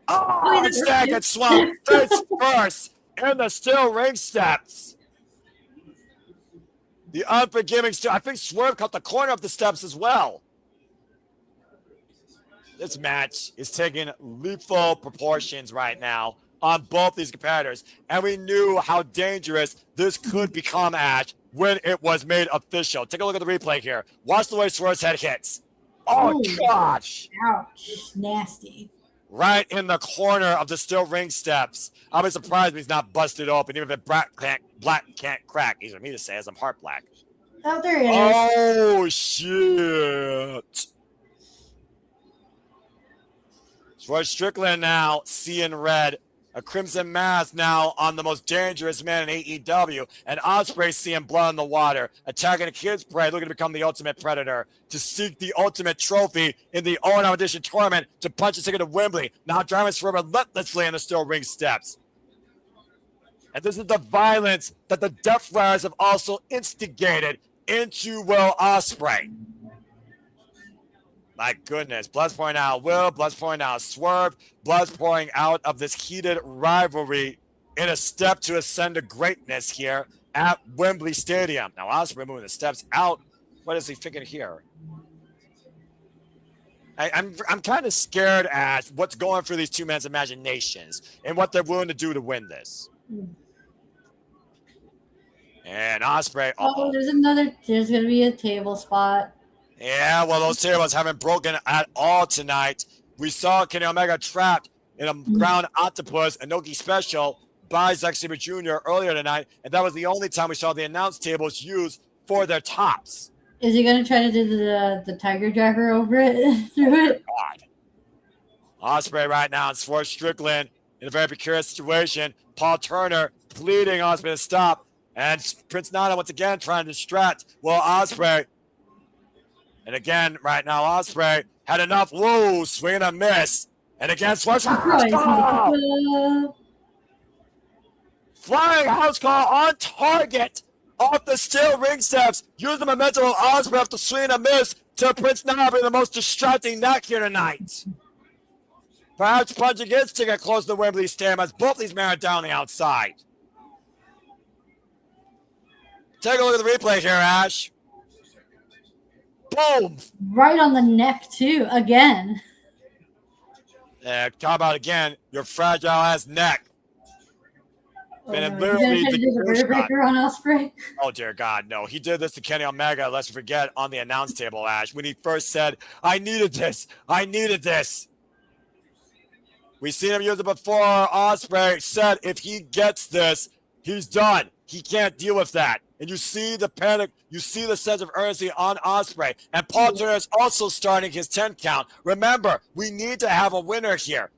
Oh, Zack gets swung face first in the steel ring steps. The unforgiving I think Swerve caught the corner of the steps as well. This match is taking lethal proportions right now on both these competitors, and we knew how dangerous this could become, Ash, when it was made official. Take a look at the replay here. Watch the way Swerve's head hits. Oh, Ooh. gosh. Ouch. Nasty. Right in the corner of the steel ring steps. I'll be surprised if he's not busted open, even if black can't crack. Easy for me to say as I'm heart black. Oh, there he is. Oh, shit. Swerve Strickland now seeing red. A crimson mask now on the most dangerous man in AEW. And Ospreay seeing blood in the water. Attacking a kid's prey, looking to become the ultimate predator. To seek the ultimate trophy in the All-Out Edition tournament. To punch a ticket to Wembley. Now driving Swerve relentlessly in the steel ring steps. And this is the violence that the Death Riders have also instigated into Will Ospreay. My goodness, blood's pouring out Will, blood's pouring out Swerve, blood's pouring out of this heated rivalry in a step to ascend to greatness here at Wembley Stadium. Now Ospreay moving the steps out. What is he thinking here? I'm kind of scared at what's going through these two men's imaginations and what they're willing to do to win this. And Ospreay. Oh, there's going to be a table spot. Yeah, well, those tables haven't broken at all tonight. We saw Kenny Omega trapped in a ground octopus, a Noki special by Zack Sabre Jr. earlier tonight, and that was the only time we saw the announce tables used for their tops. Is he going to try to do the Tiger Driver over it? Through it? God. Ospreay right now and Swerve Strickland in a very precarious situation. Paul Turner pleading Ospreay to stop, and Prince Nana once again trying to distract Ospreay. And again, right now, Ospreay had enough. Whoa, swing and a miss. And again, Swerve. Flying house call on target off the steel ring steps. Use the momentum of Ospreay off the swing and a miss to Prince Nana, the most distracting neck here tonight. Perhaps punching his ticket close to the Wembley Stadium as both these men are down the outside. Take a look at the replay here, Ash. Boom! Right on the neck, too, again. Talk about, again, your fragile-ass neck. And He's going to do the Vertebrae Breaker on Ospreay. Oh, dear God, no. He did this to Kenny Omega, let's forget, on the announce table, Ash, when he first said, I needed this. I needed this. We've seen him use it before. Ospreay said if he gets this, he's done. He can't deal with that. And you see the panic, you see the sense of urgency on Ospreay. And Paul Turner is also starting his 10 count. Remember, we need to have a winner here.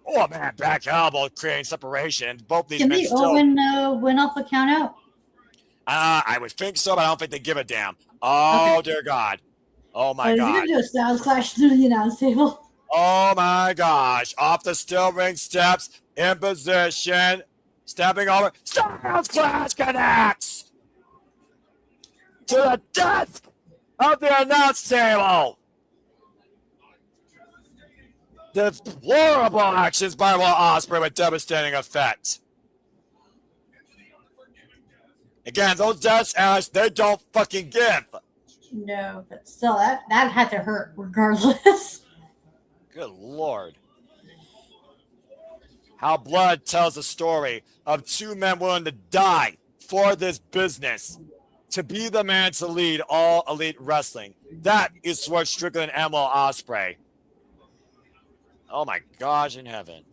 Oh, man, back elbow creating separation. Both these Can men the still. Owen win off the count out? I would think so, but I don't think they give a damn. Oh, okay. Dear God. Oh, my God. He's going to do a Styles Clash through the announce table. Oh, my gosh. Off the steel ring steps, in position, stepping over. Styles Clash connects. to the death of the announce table. Deplorable actions by Will Ospreay with devastating effect. Again, those deaths, Ash, they don't fucking give. No, but still, that had to hurt regardless. Good Lord. How blood tells a story of two men willing to die for this business, to be the man to lead all elite wrestling. That is Swerve Strickland and Will Ospreay. Oh my gosh in heaven.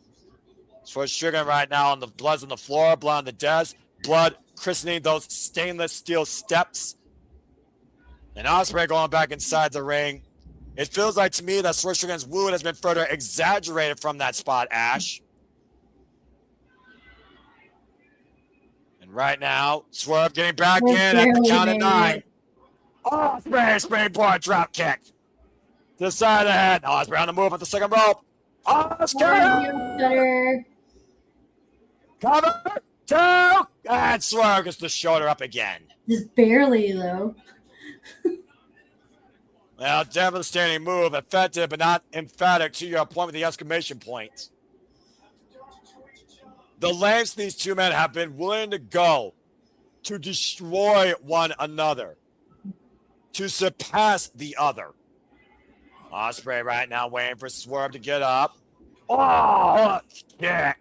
Swerve Strickland right now on the blood's on the floor, blood on the desk, blood christening those stainless steel steps. And Ospreay going back inside the ring. It feels like to me that Swerve Strickland's wound has been further exaggerated from that spot, Ash. And right now, Swerve getting back in at the count of 9. Ospreay springboard drop kick. To the side of the head. Ospreay on the move at the second rope. Ospreay! Cover! 2! And Swerve gets the shoulder up again. Just barely, though. Well, devastating move, effective but not emphatic to your point with the exclamation point. The lengths these two men have been willing to go to destroy one another, to surpass the other. Ospreay right now waiting for Swerve to get up. Oh, hook kick.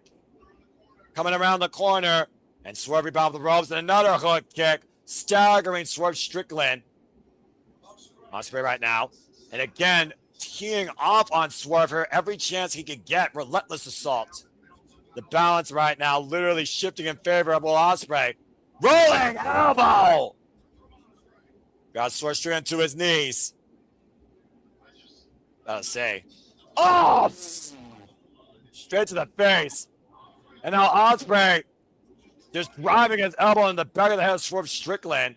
Coming around the corner, and Swerve rebound with the ropes, and another hook kick, staggering Swerve Strickland. Ospreay right now, and again, teeing off on Swerve here every chance he could get. Relentless assault. The balance right now literally shifting in favor of Will Ospreay. Rolling elbow! Got Swerve Strickland to his knees. Gotta say. Oh! Straight to the face. And now Ospreay just driving his elbow in the back of the head of Swerve Strickland.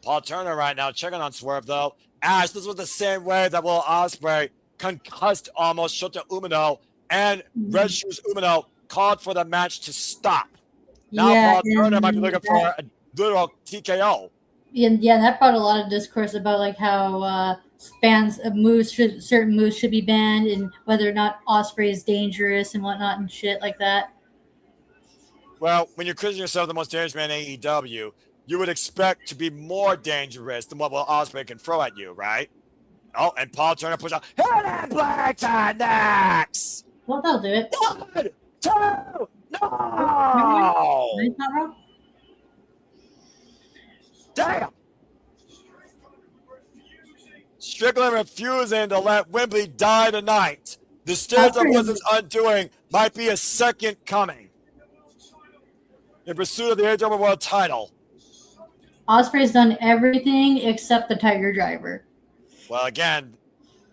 Paul Turner right now checking on Swerve, though. Ash, this was the same way that Will Ospreay concussed almost Shota Umino, and Red Shoes Umino called for the match to stop. Now Paul Turner might be looking for a literal TKO. Yeah, that brought a lot of discourse about like how certain moves should be banned, and whether or not Ospreay is dangerous and whatnot and shit like that. Well, when you're considering yourself the most dangerous man in AEW, you would expect to be more dangerous than what Will Ospreay can throw at you, right? Oh, and Paul Turner push out. Hit it, Black next! Well, that'll do it. 1, 2, no! Damn! Strickland refusing to let Wembley die tonight. The stairs of Blizzard's undoing might be a second coming in pursuit of the AEW World title. Ospreay's done everything except the Tiger Driver. Well, again,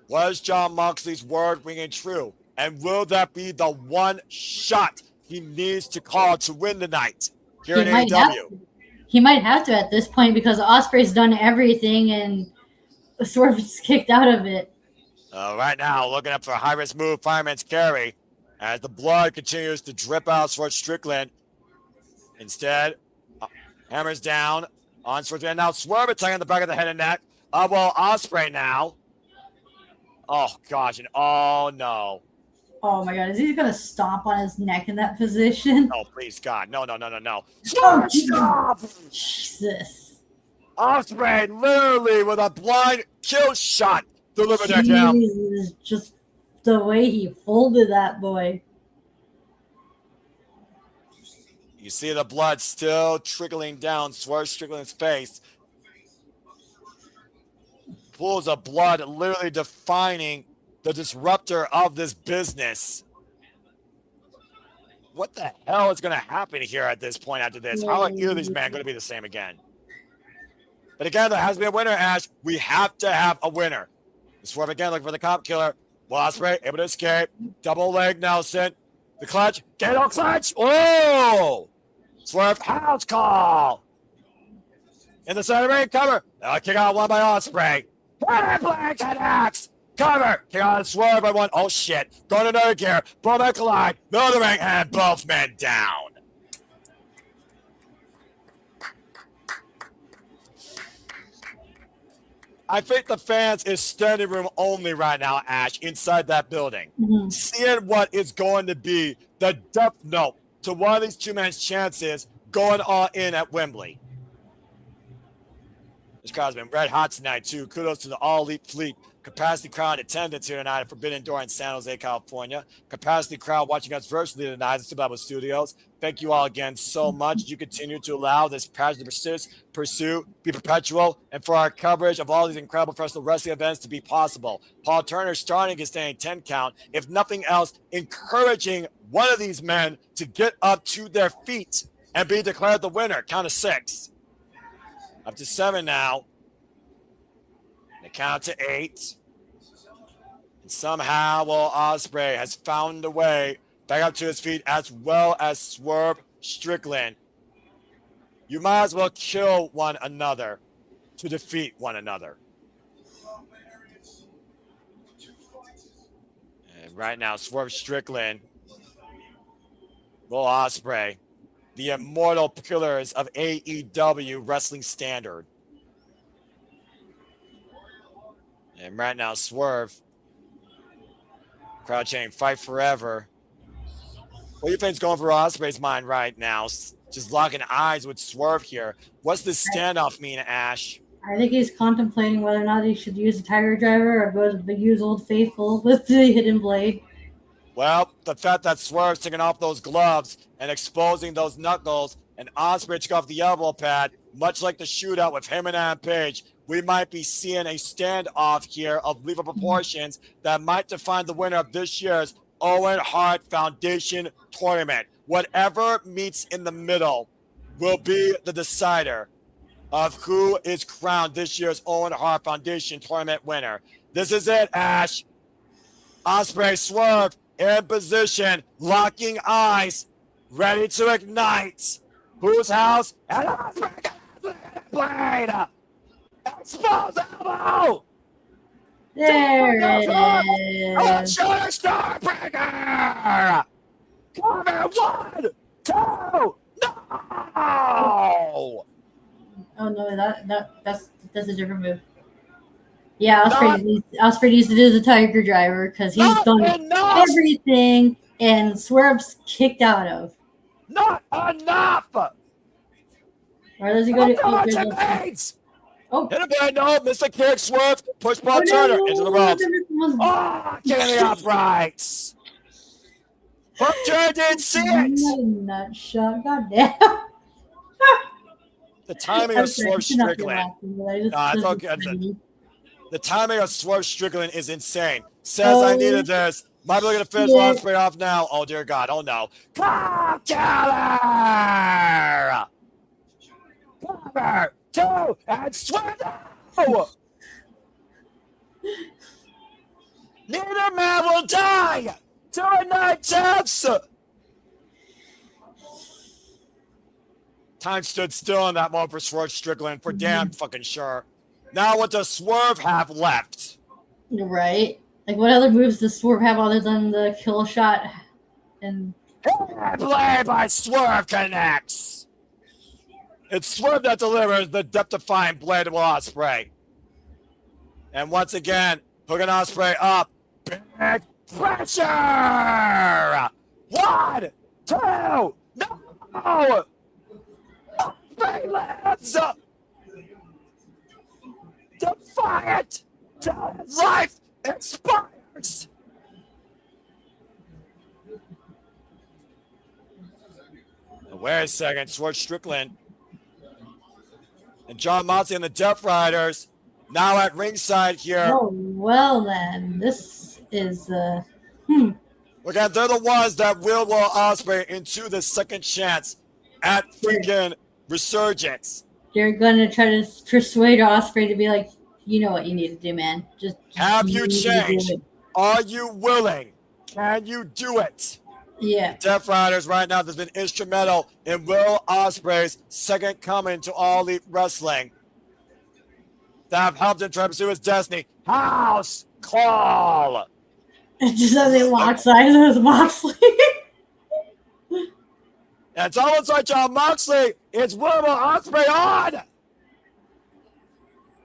was Jon Moxley's word ringing true? And will that be the one shot he needs to call to win tonight here in AEW? He might have to at this point because Ospreay's done everything and Swerve is kicked out of it. Right now, looking up for a high-risk move, Fireman's Carry, as the blood continues to drip out Swerve Strickland. Instead, hammers down on Swerve, and now Swerve attacking the back of the head and neck. Well, Ospreay now. Oh, gosh, and oh, no. Oh, my God. Is he going to stomp on his neck in that position? Oh, please, God. No. Oh, Stop! Jesus. Ospreay literally with a blind kill shot delivered to him. Just the way he folded that boy. You see the blood still trickling down Swerve Strickland's face. Pools of blood literally defining the disruptor of this business. What the hell is going to happen here at this point after this? How are either of these men going to be the same again? But again, there has to be a winner, Ash. We have to have a winner. Swerve again looking for the cop killer. Ospreay able to escape. Double leg Nelson. The clutch. Gato clutch. Oh! Swerve house call. In the center ring, cover. Kick out one by Ospreay. Black axe. Cover. Kick out Swerve by one. Oh shit. Going to another gear. Bulldog collide. Middle of the ring and both men down. I think the fans is standing room only right now, Ash, inside that building. Mhm. Seeing what is going to be the death note to one of these two men's chances going all in at Wembley. This crowd's been red hot tonight, too. Kudos to the All Elite Fleet. Capacity crowd attendance here tonight at Forbidden Door in San Jose, California. Capacity crowd watching us virtually tonight at Survival Studios. Thank you all again so much. You continue to allow this passion to pursue, be perpetual, and for our coverage of all these incredible professional wrestling events to be possible. Paul Turner starting his staying 10 count. If nothing else, encouraging one of these men to get up to their feet and be declared the winner. Count of 6. Up to 7 now. They count to 8. And somehow, Will Ospreay has found a way back up to his feet, as well as Swerve Strickland. You might as well kill one another to defeat one another. And right now, Swerve Strickland, Will Ospreay, the immortal pillars of AEW Wrestling Standard. And right now, Swerve, crowd chanting, fight forever. What do you think's going through Ospreay's mind right now? Just locking eyes with Swerve here. What's this standoff mean, Ash? I think he's contemplating whether or not he should use a Tiger Driver or go to the use Old Faithful with the Hidden Blade. Well, the fact that Swerve's taking off those gloves and exposing those knuckles, and Ospreay took off the elbow pad, much like the shootout with him and Adam Page, we might be seeing a standoff here of lethal proportions that might define the winner of this year's Owen Hart Foundation tournament. Whatever meets in the middle will be the decider of who is crowned this year's Owen Hart Foundation tournament winner. This is it, Ash. Ospreay, Swerve in position, locking eyes, ready to ignite. Whose house? And Ospreay blade. Expose elbow. There it is. Starbreaker. Come in, 1, 2, no! Oh no, that's a different move. Yeah, Ospreay needs to do the Tiger Driver because he's done everything and Swerve's kicked out of. Not enough. Or does he go to? Oh, hit a bad no, Mr. Kick, Swerve, push Paul Turner into the ropes. Oh, get in the uprights. Paul Turner didn't see it. Nut shot, goddamn. The timing of Swerve Strickland. The timing of Swerve Strickland is insane. Says I needed this. Might be looking to finish Ospreay off now. Oh dear God. Oh no. Cover. Cover. 2 and Swerve. No. Neither man will die. 2 and 9 taps. Time stood still in that moment for Swerve Strickland, for damn fucking sure. Now what does Swerve have left? Right. Like, what other moves does Swerve have other than the kill shot? And play by Swerve connects. It's Swerve that delivers the depth-defying blade of Ospreay. And once again, hooking Ospreay up. Big pressure! 1, 2, no! Ospreay lands! Defiant till his life expires! Wait a second, Swerve Strickland and John Moxley and the Death Riders now at ringside here. Oh, well then, this is Look at, they're the ones that will Ospreay into the second chance at freaking Resurgence. They're gonna try to persuade Ospreay to be like, you know what you need to do, man. Just have you changed? Are you willing? Can you do it? Yeah. The Death Riders right now has been instrumental in Will Ospreay's second coming to All Elite Wrestling. That have helped him try to pursue his destiny. House call. It just doesn't lock sides with Moxley. And it's almost like John Moxley. It's Will Ospreay on.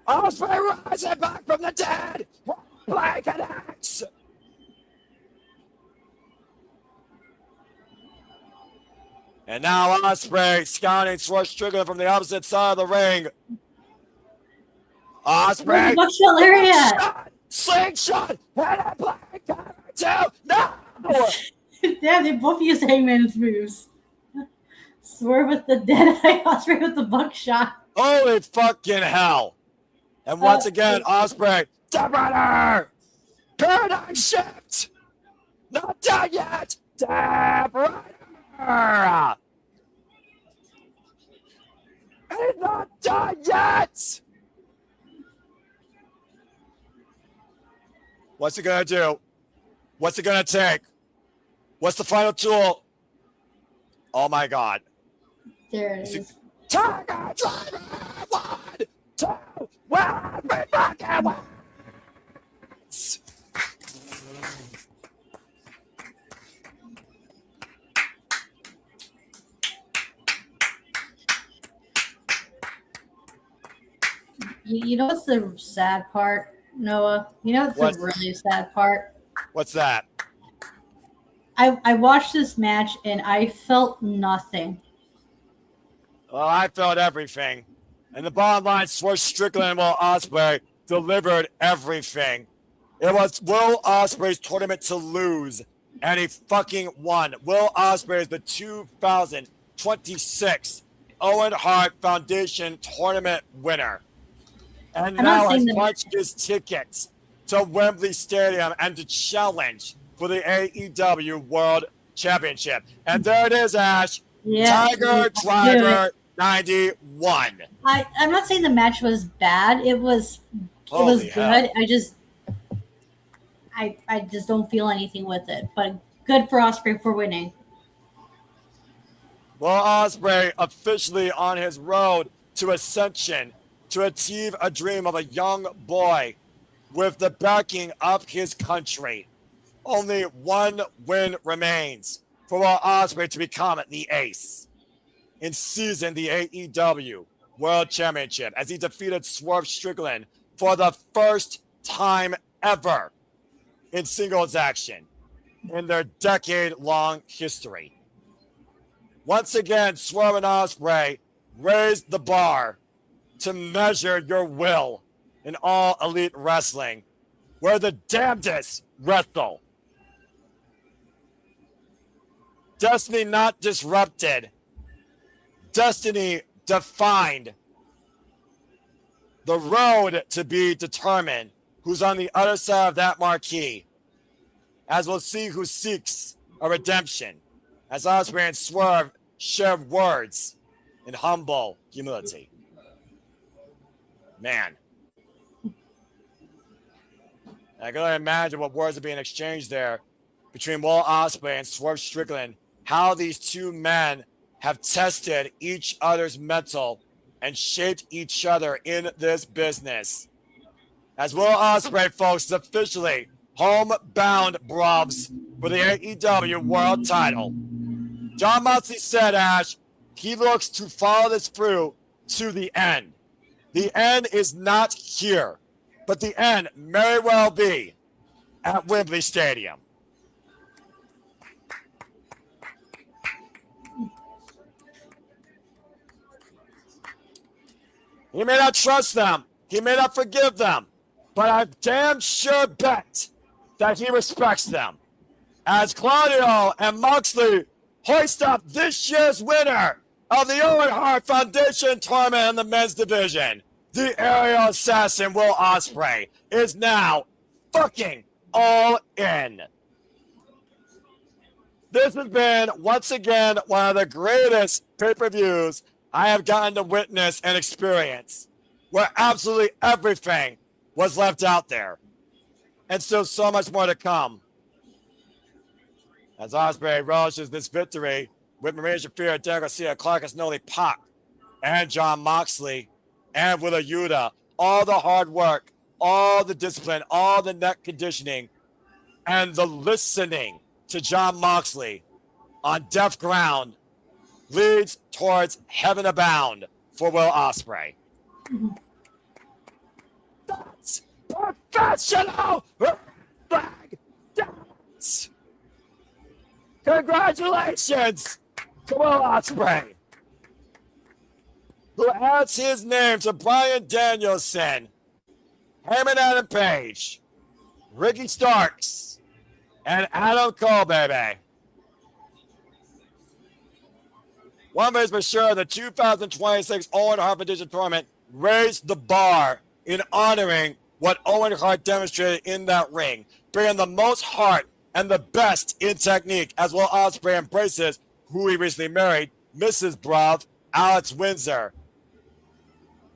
Ospreay rising back from the dead. Play connects. And now Ospreay scouting Swerve Strickland from the opposite side of the ring. Ospreay. Buckshot lariat. Slingshot. And a play. Two. No. Damn, they both use Hangman's moves. Swerve with the dead eye, Ospreay with the buckshot. Holy fucking hell. And once again, Ospreay. Debrider. Paradigm shift. Not done yet. Debrider. It's not done yet. What's it gonna do? What's it gonna take? What's the final tool? Oh my God. There it is. Tiger Driver! 1, 2, 1, we fucking win! You know what's the sad part, Noah? You know what's the really sad part? What's that? I watched this match and I felt nothing. Well, I felt everything. And the bottom line, Swerve Strickland and Will Ospreay delivered everything. It was Will Ospreay's tournament to lose, and he fucking won. Will Ospreay is the 2026 Owen Hart Foundation tournament winner. And now has punched his tickets to Wembley Stadium and to challenge for the AEW World Championship. And there it is, Ash. Yeah, Tiger Driver 91. I'm not saying the match was bad. It was Holy good. hell. I just don't feel anything with it. But good for Ospreay for winning. Will Ospreay officially on his road to ascension to achieve a dream of a young boy with the backing of his country. Only one win remains for Will Ospreay to become the ace in season the AEW World Championship as he defeated Swerve Strickland for the first time ever in singles action in their decade-long history. Once again, Swerve and Ospreay raised the bar to measure your will in all elite wrestling, where the damnedest wrestle. Destiny not disrupted. Destiny defined. The road to be determined who's on the other side of that marquee, as we'll see who seeks a redemption, as Ospreay and Swerve share words in humble humility. Man. I can only imagine what words are being exchanged there between Will Ospreay and Swerve Strickland, how these two men have tested each other's mental and shaped each other in this business. As Will Ospreay, folks, is officially homebound brubs for the AEW World title. John Moxley said, Ash, he looks to follow this through to the end. The end is not here, but the end may well be at Wembley Stadium. He may not trust them. He may not forgive them. But I damn sure bet that he respects them. As Claudio and Moxley hoist up this year's winner of the Owen Hart Foundation tournament in the men's division, the aerial assassin Will Ospreay is now fucking all in. This has been, once again, one of the greatest pay-per-views I have gotten to witness and experience, where absolutely everything was left out there. And still so much more to come. As Ospreay relishes this victory with Maria Shafir, Derek Garcia, Clark Noli, Pac, and John Moxley, and Willa Yuta, all the hard work, all the discipline, all the neck conditioning, and the listening to John Moxley on deaf ground leads towards heaven abound for Will Ospreay. Professional flag dance. Congratulations to Will Ospreay, who adds his name to Bryan Danielson, Heyman Adam Page, Ricky Starks, and Adam Cole, baby. One thing's for sure, the 2026 Owen Hart Edition tournament raised the bar in honoring what Owen Hart demonstrated in that ring, bringing the most heart and the best in technique, as Will Ospreay embraces who he recently married, Mrs. Brav, Alex Windsor.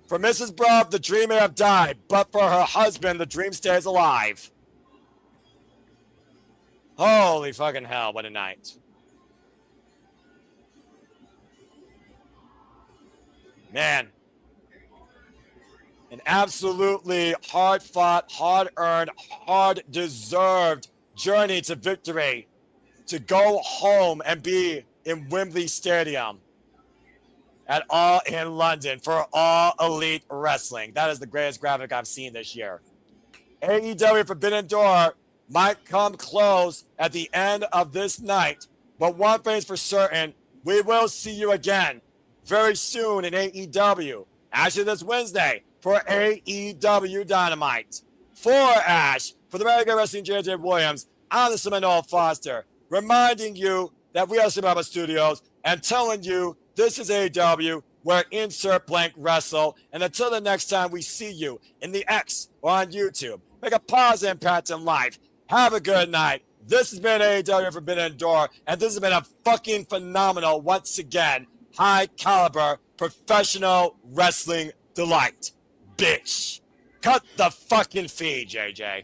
For Mrs. Brav, the dream may have died, but for her husband, the dream stays alive. Holy fucking hell, what a night. Man. An absolutely hard-fought, hard-earned, hard-deserved journey to victory to go home and be in Wembley Stadium at All in London for All Elite Wrestling. That is the greatest graphic I've seen this year. AEW Forbidden Door might come close at the end of this night, but one thing's for certain, we will see you again very soon in AEW. Actually, this Wednesday for AEW Dynamite. For Ash, for the American Wrestling JJ Williams, I'm the Seminole Foster, reminding you that we are Sabre Studios and telling you this is AEW, where insert blank wrestle. And until the next time we see you in the X or on YouTube, make a positive impact in life. Have a good night. This has been AEW Forbidden Door, and this has been a fucking phenomenal, once again, high caliber, professional wrestling delight. Bitch. Cut the fucking feed, JJ.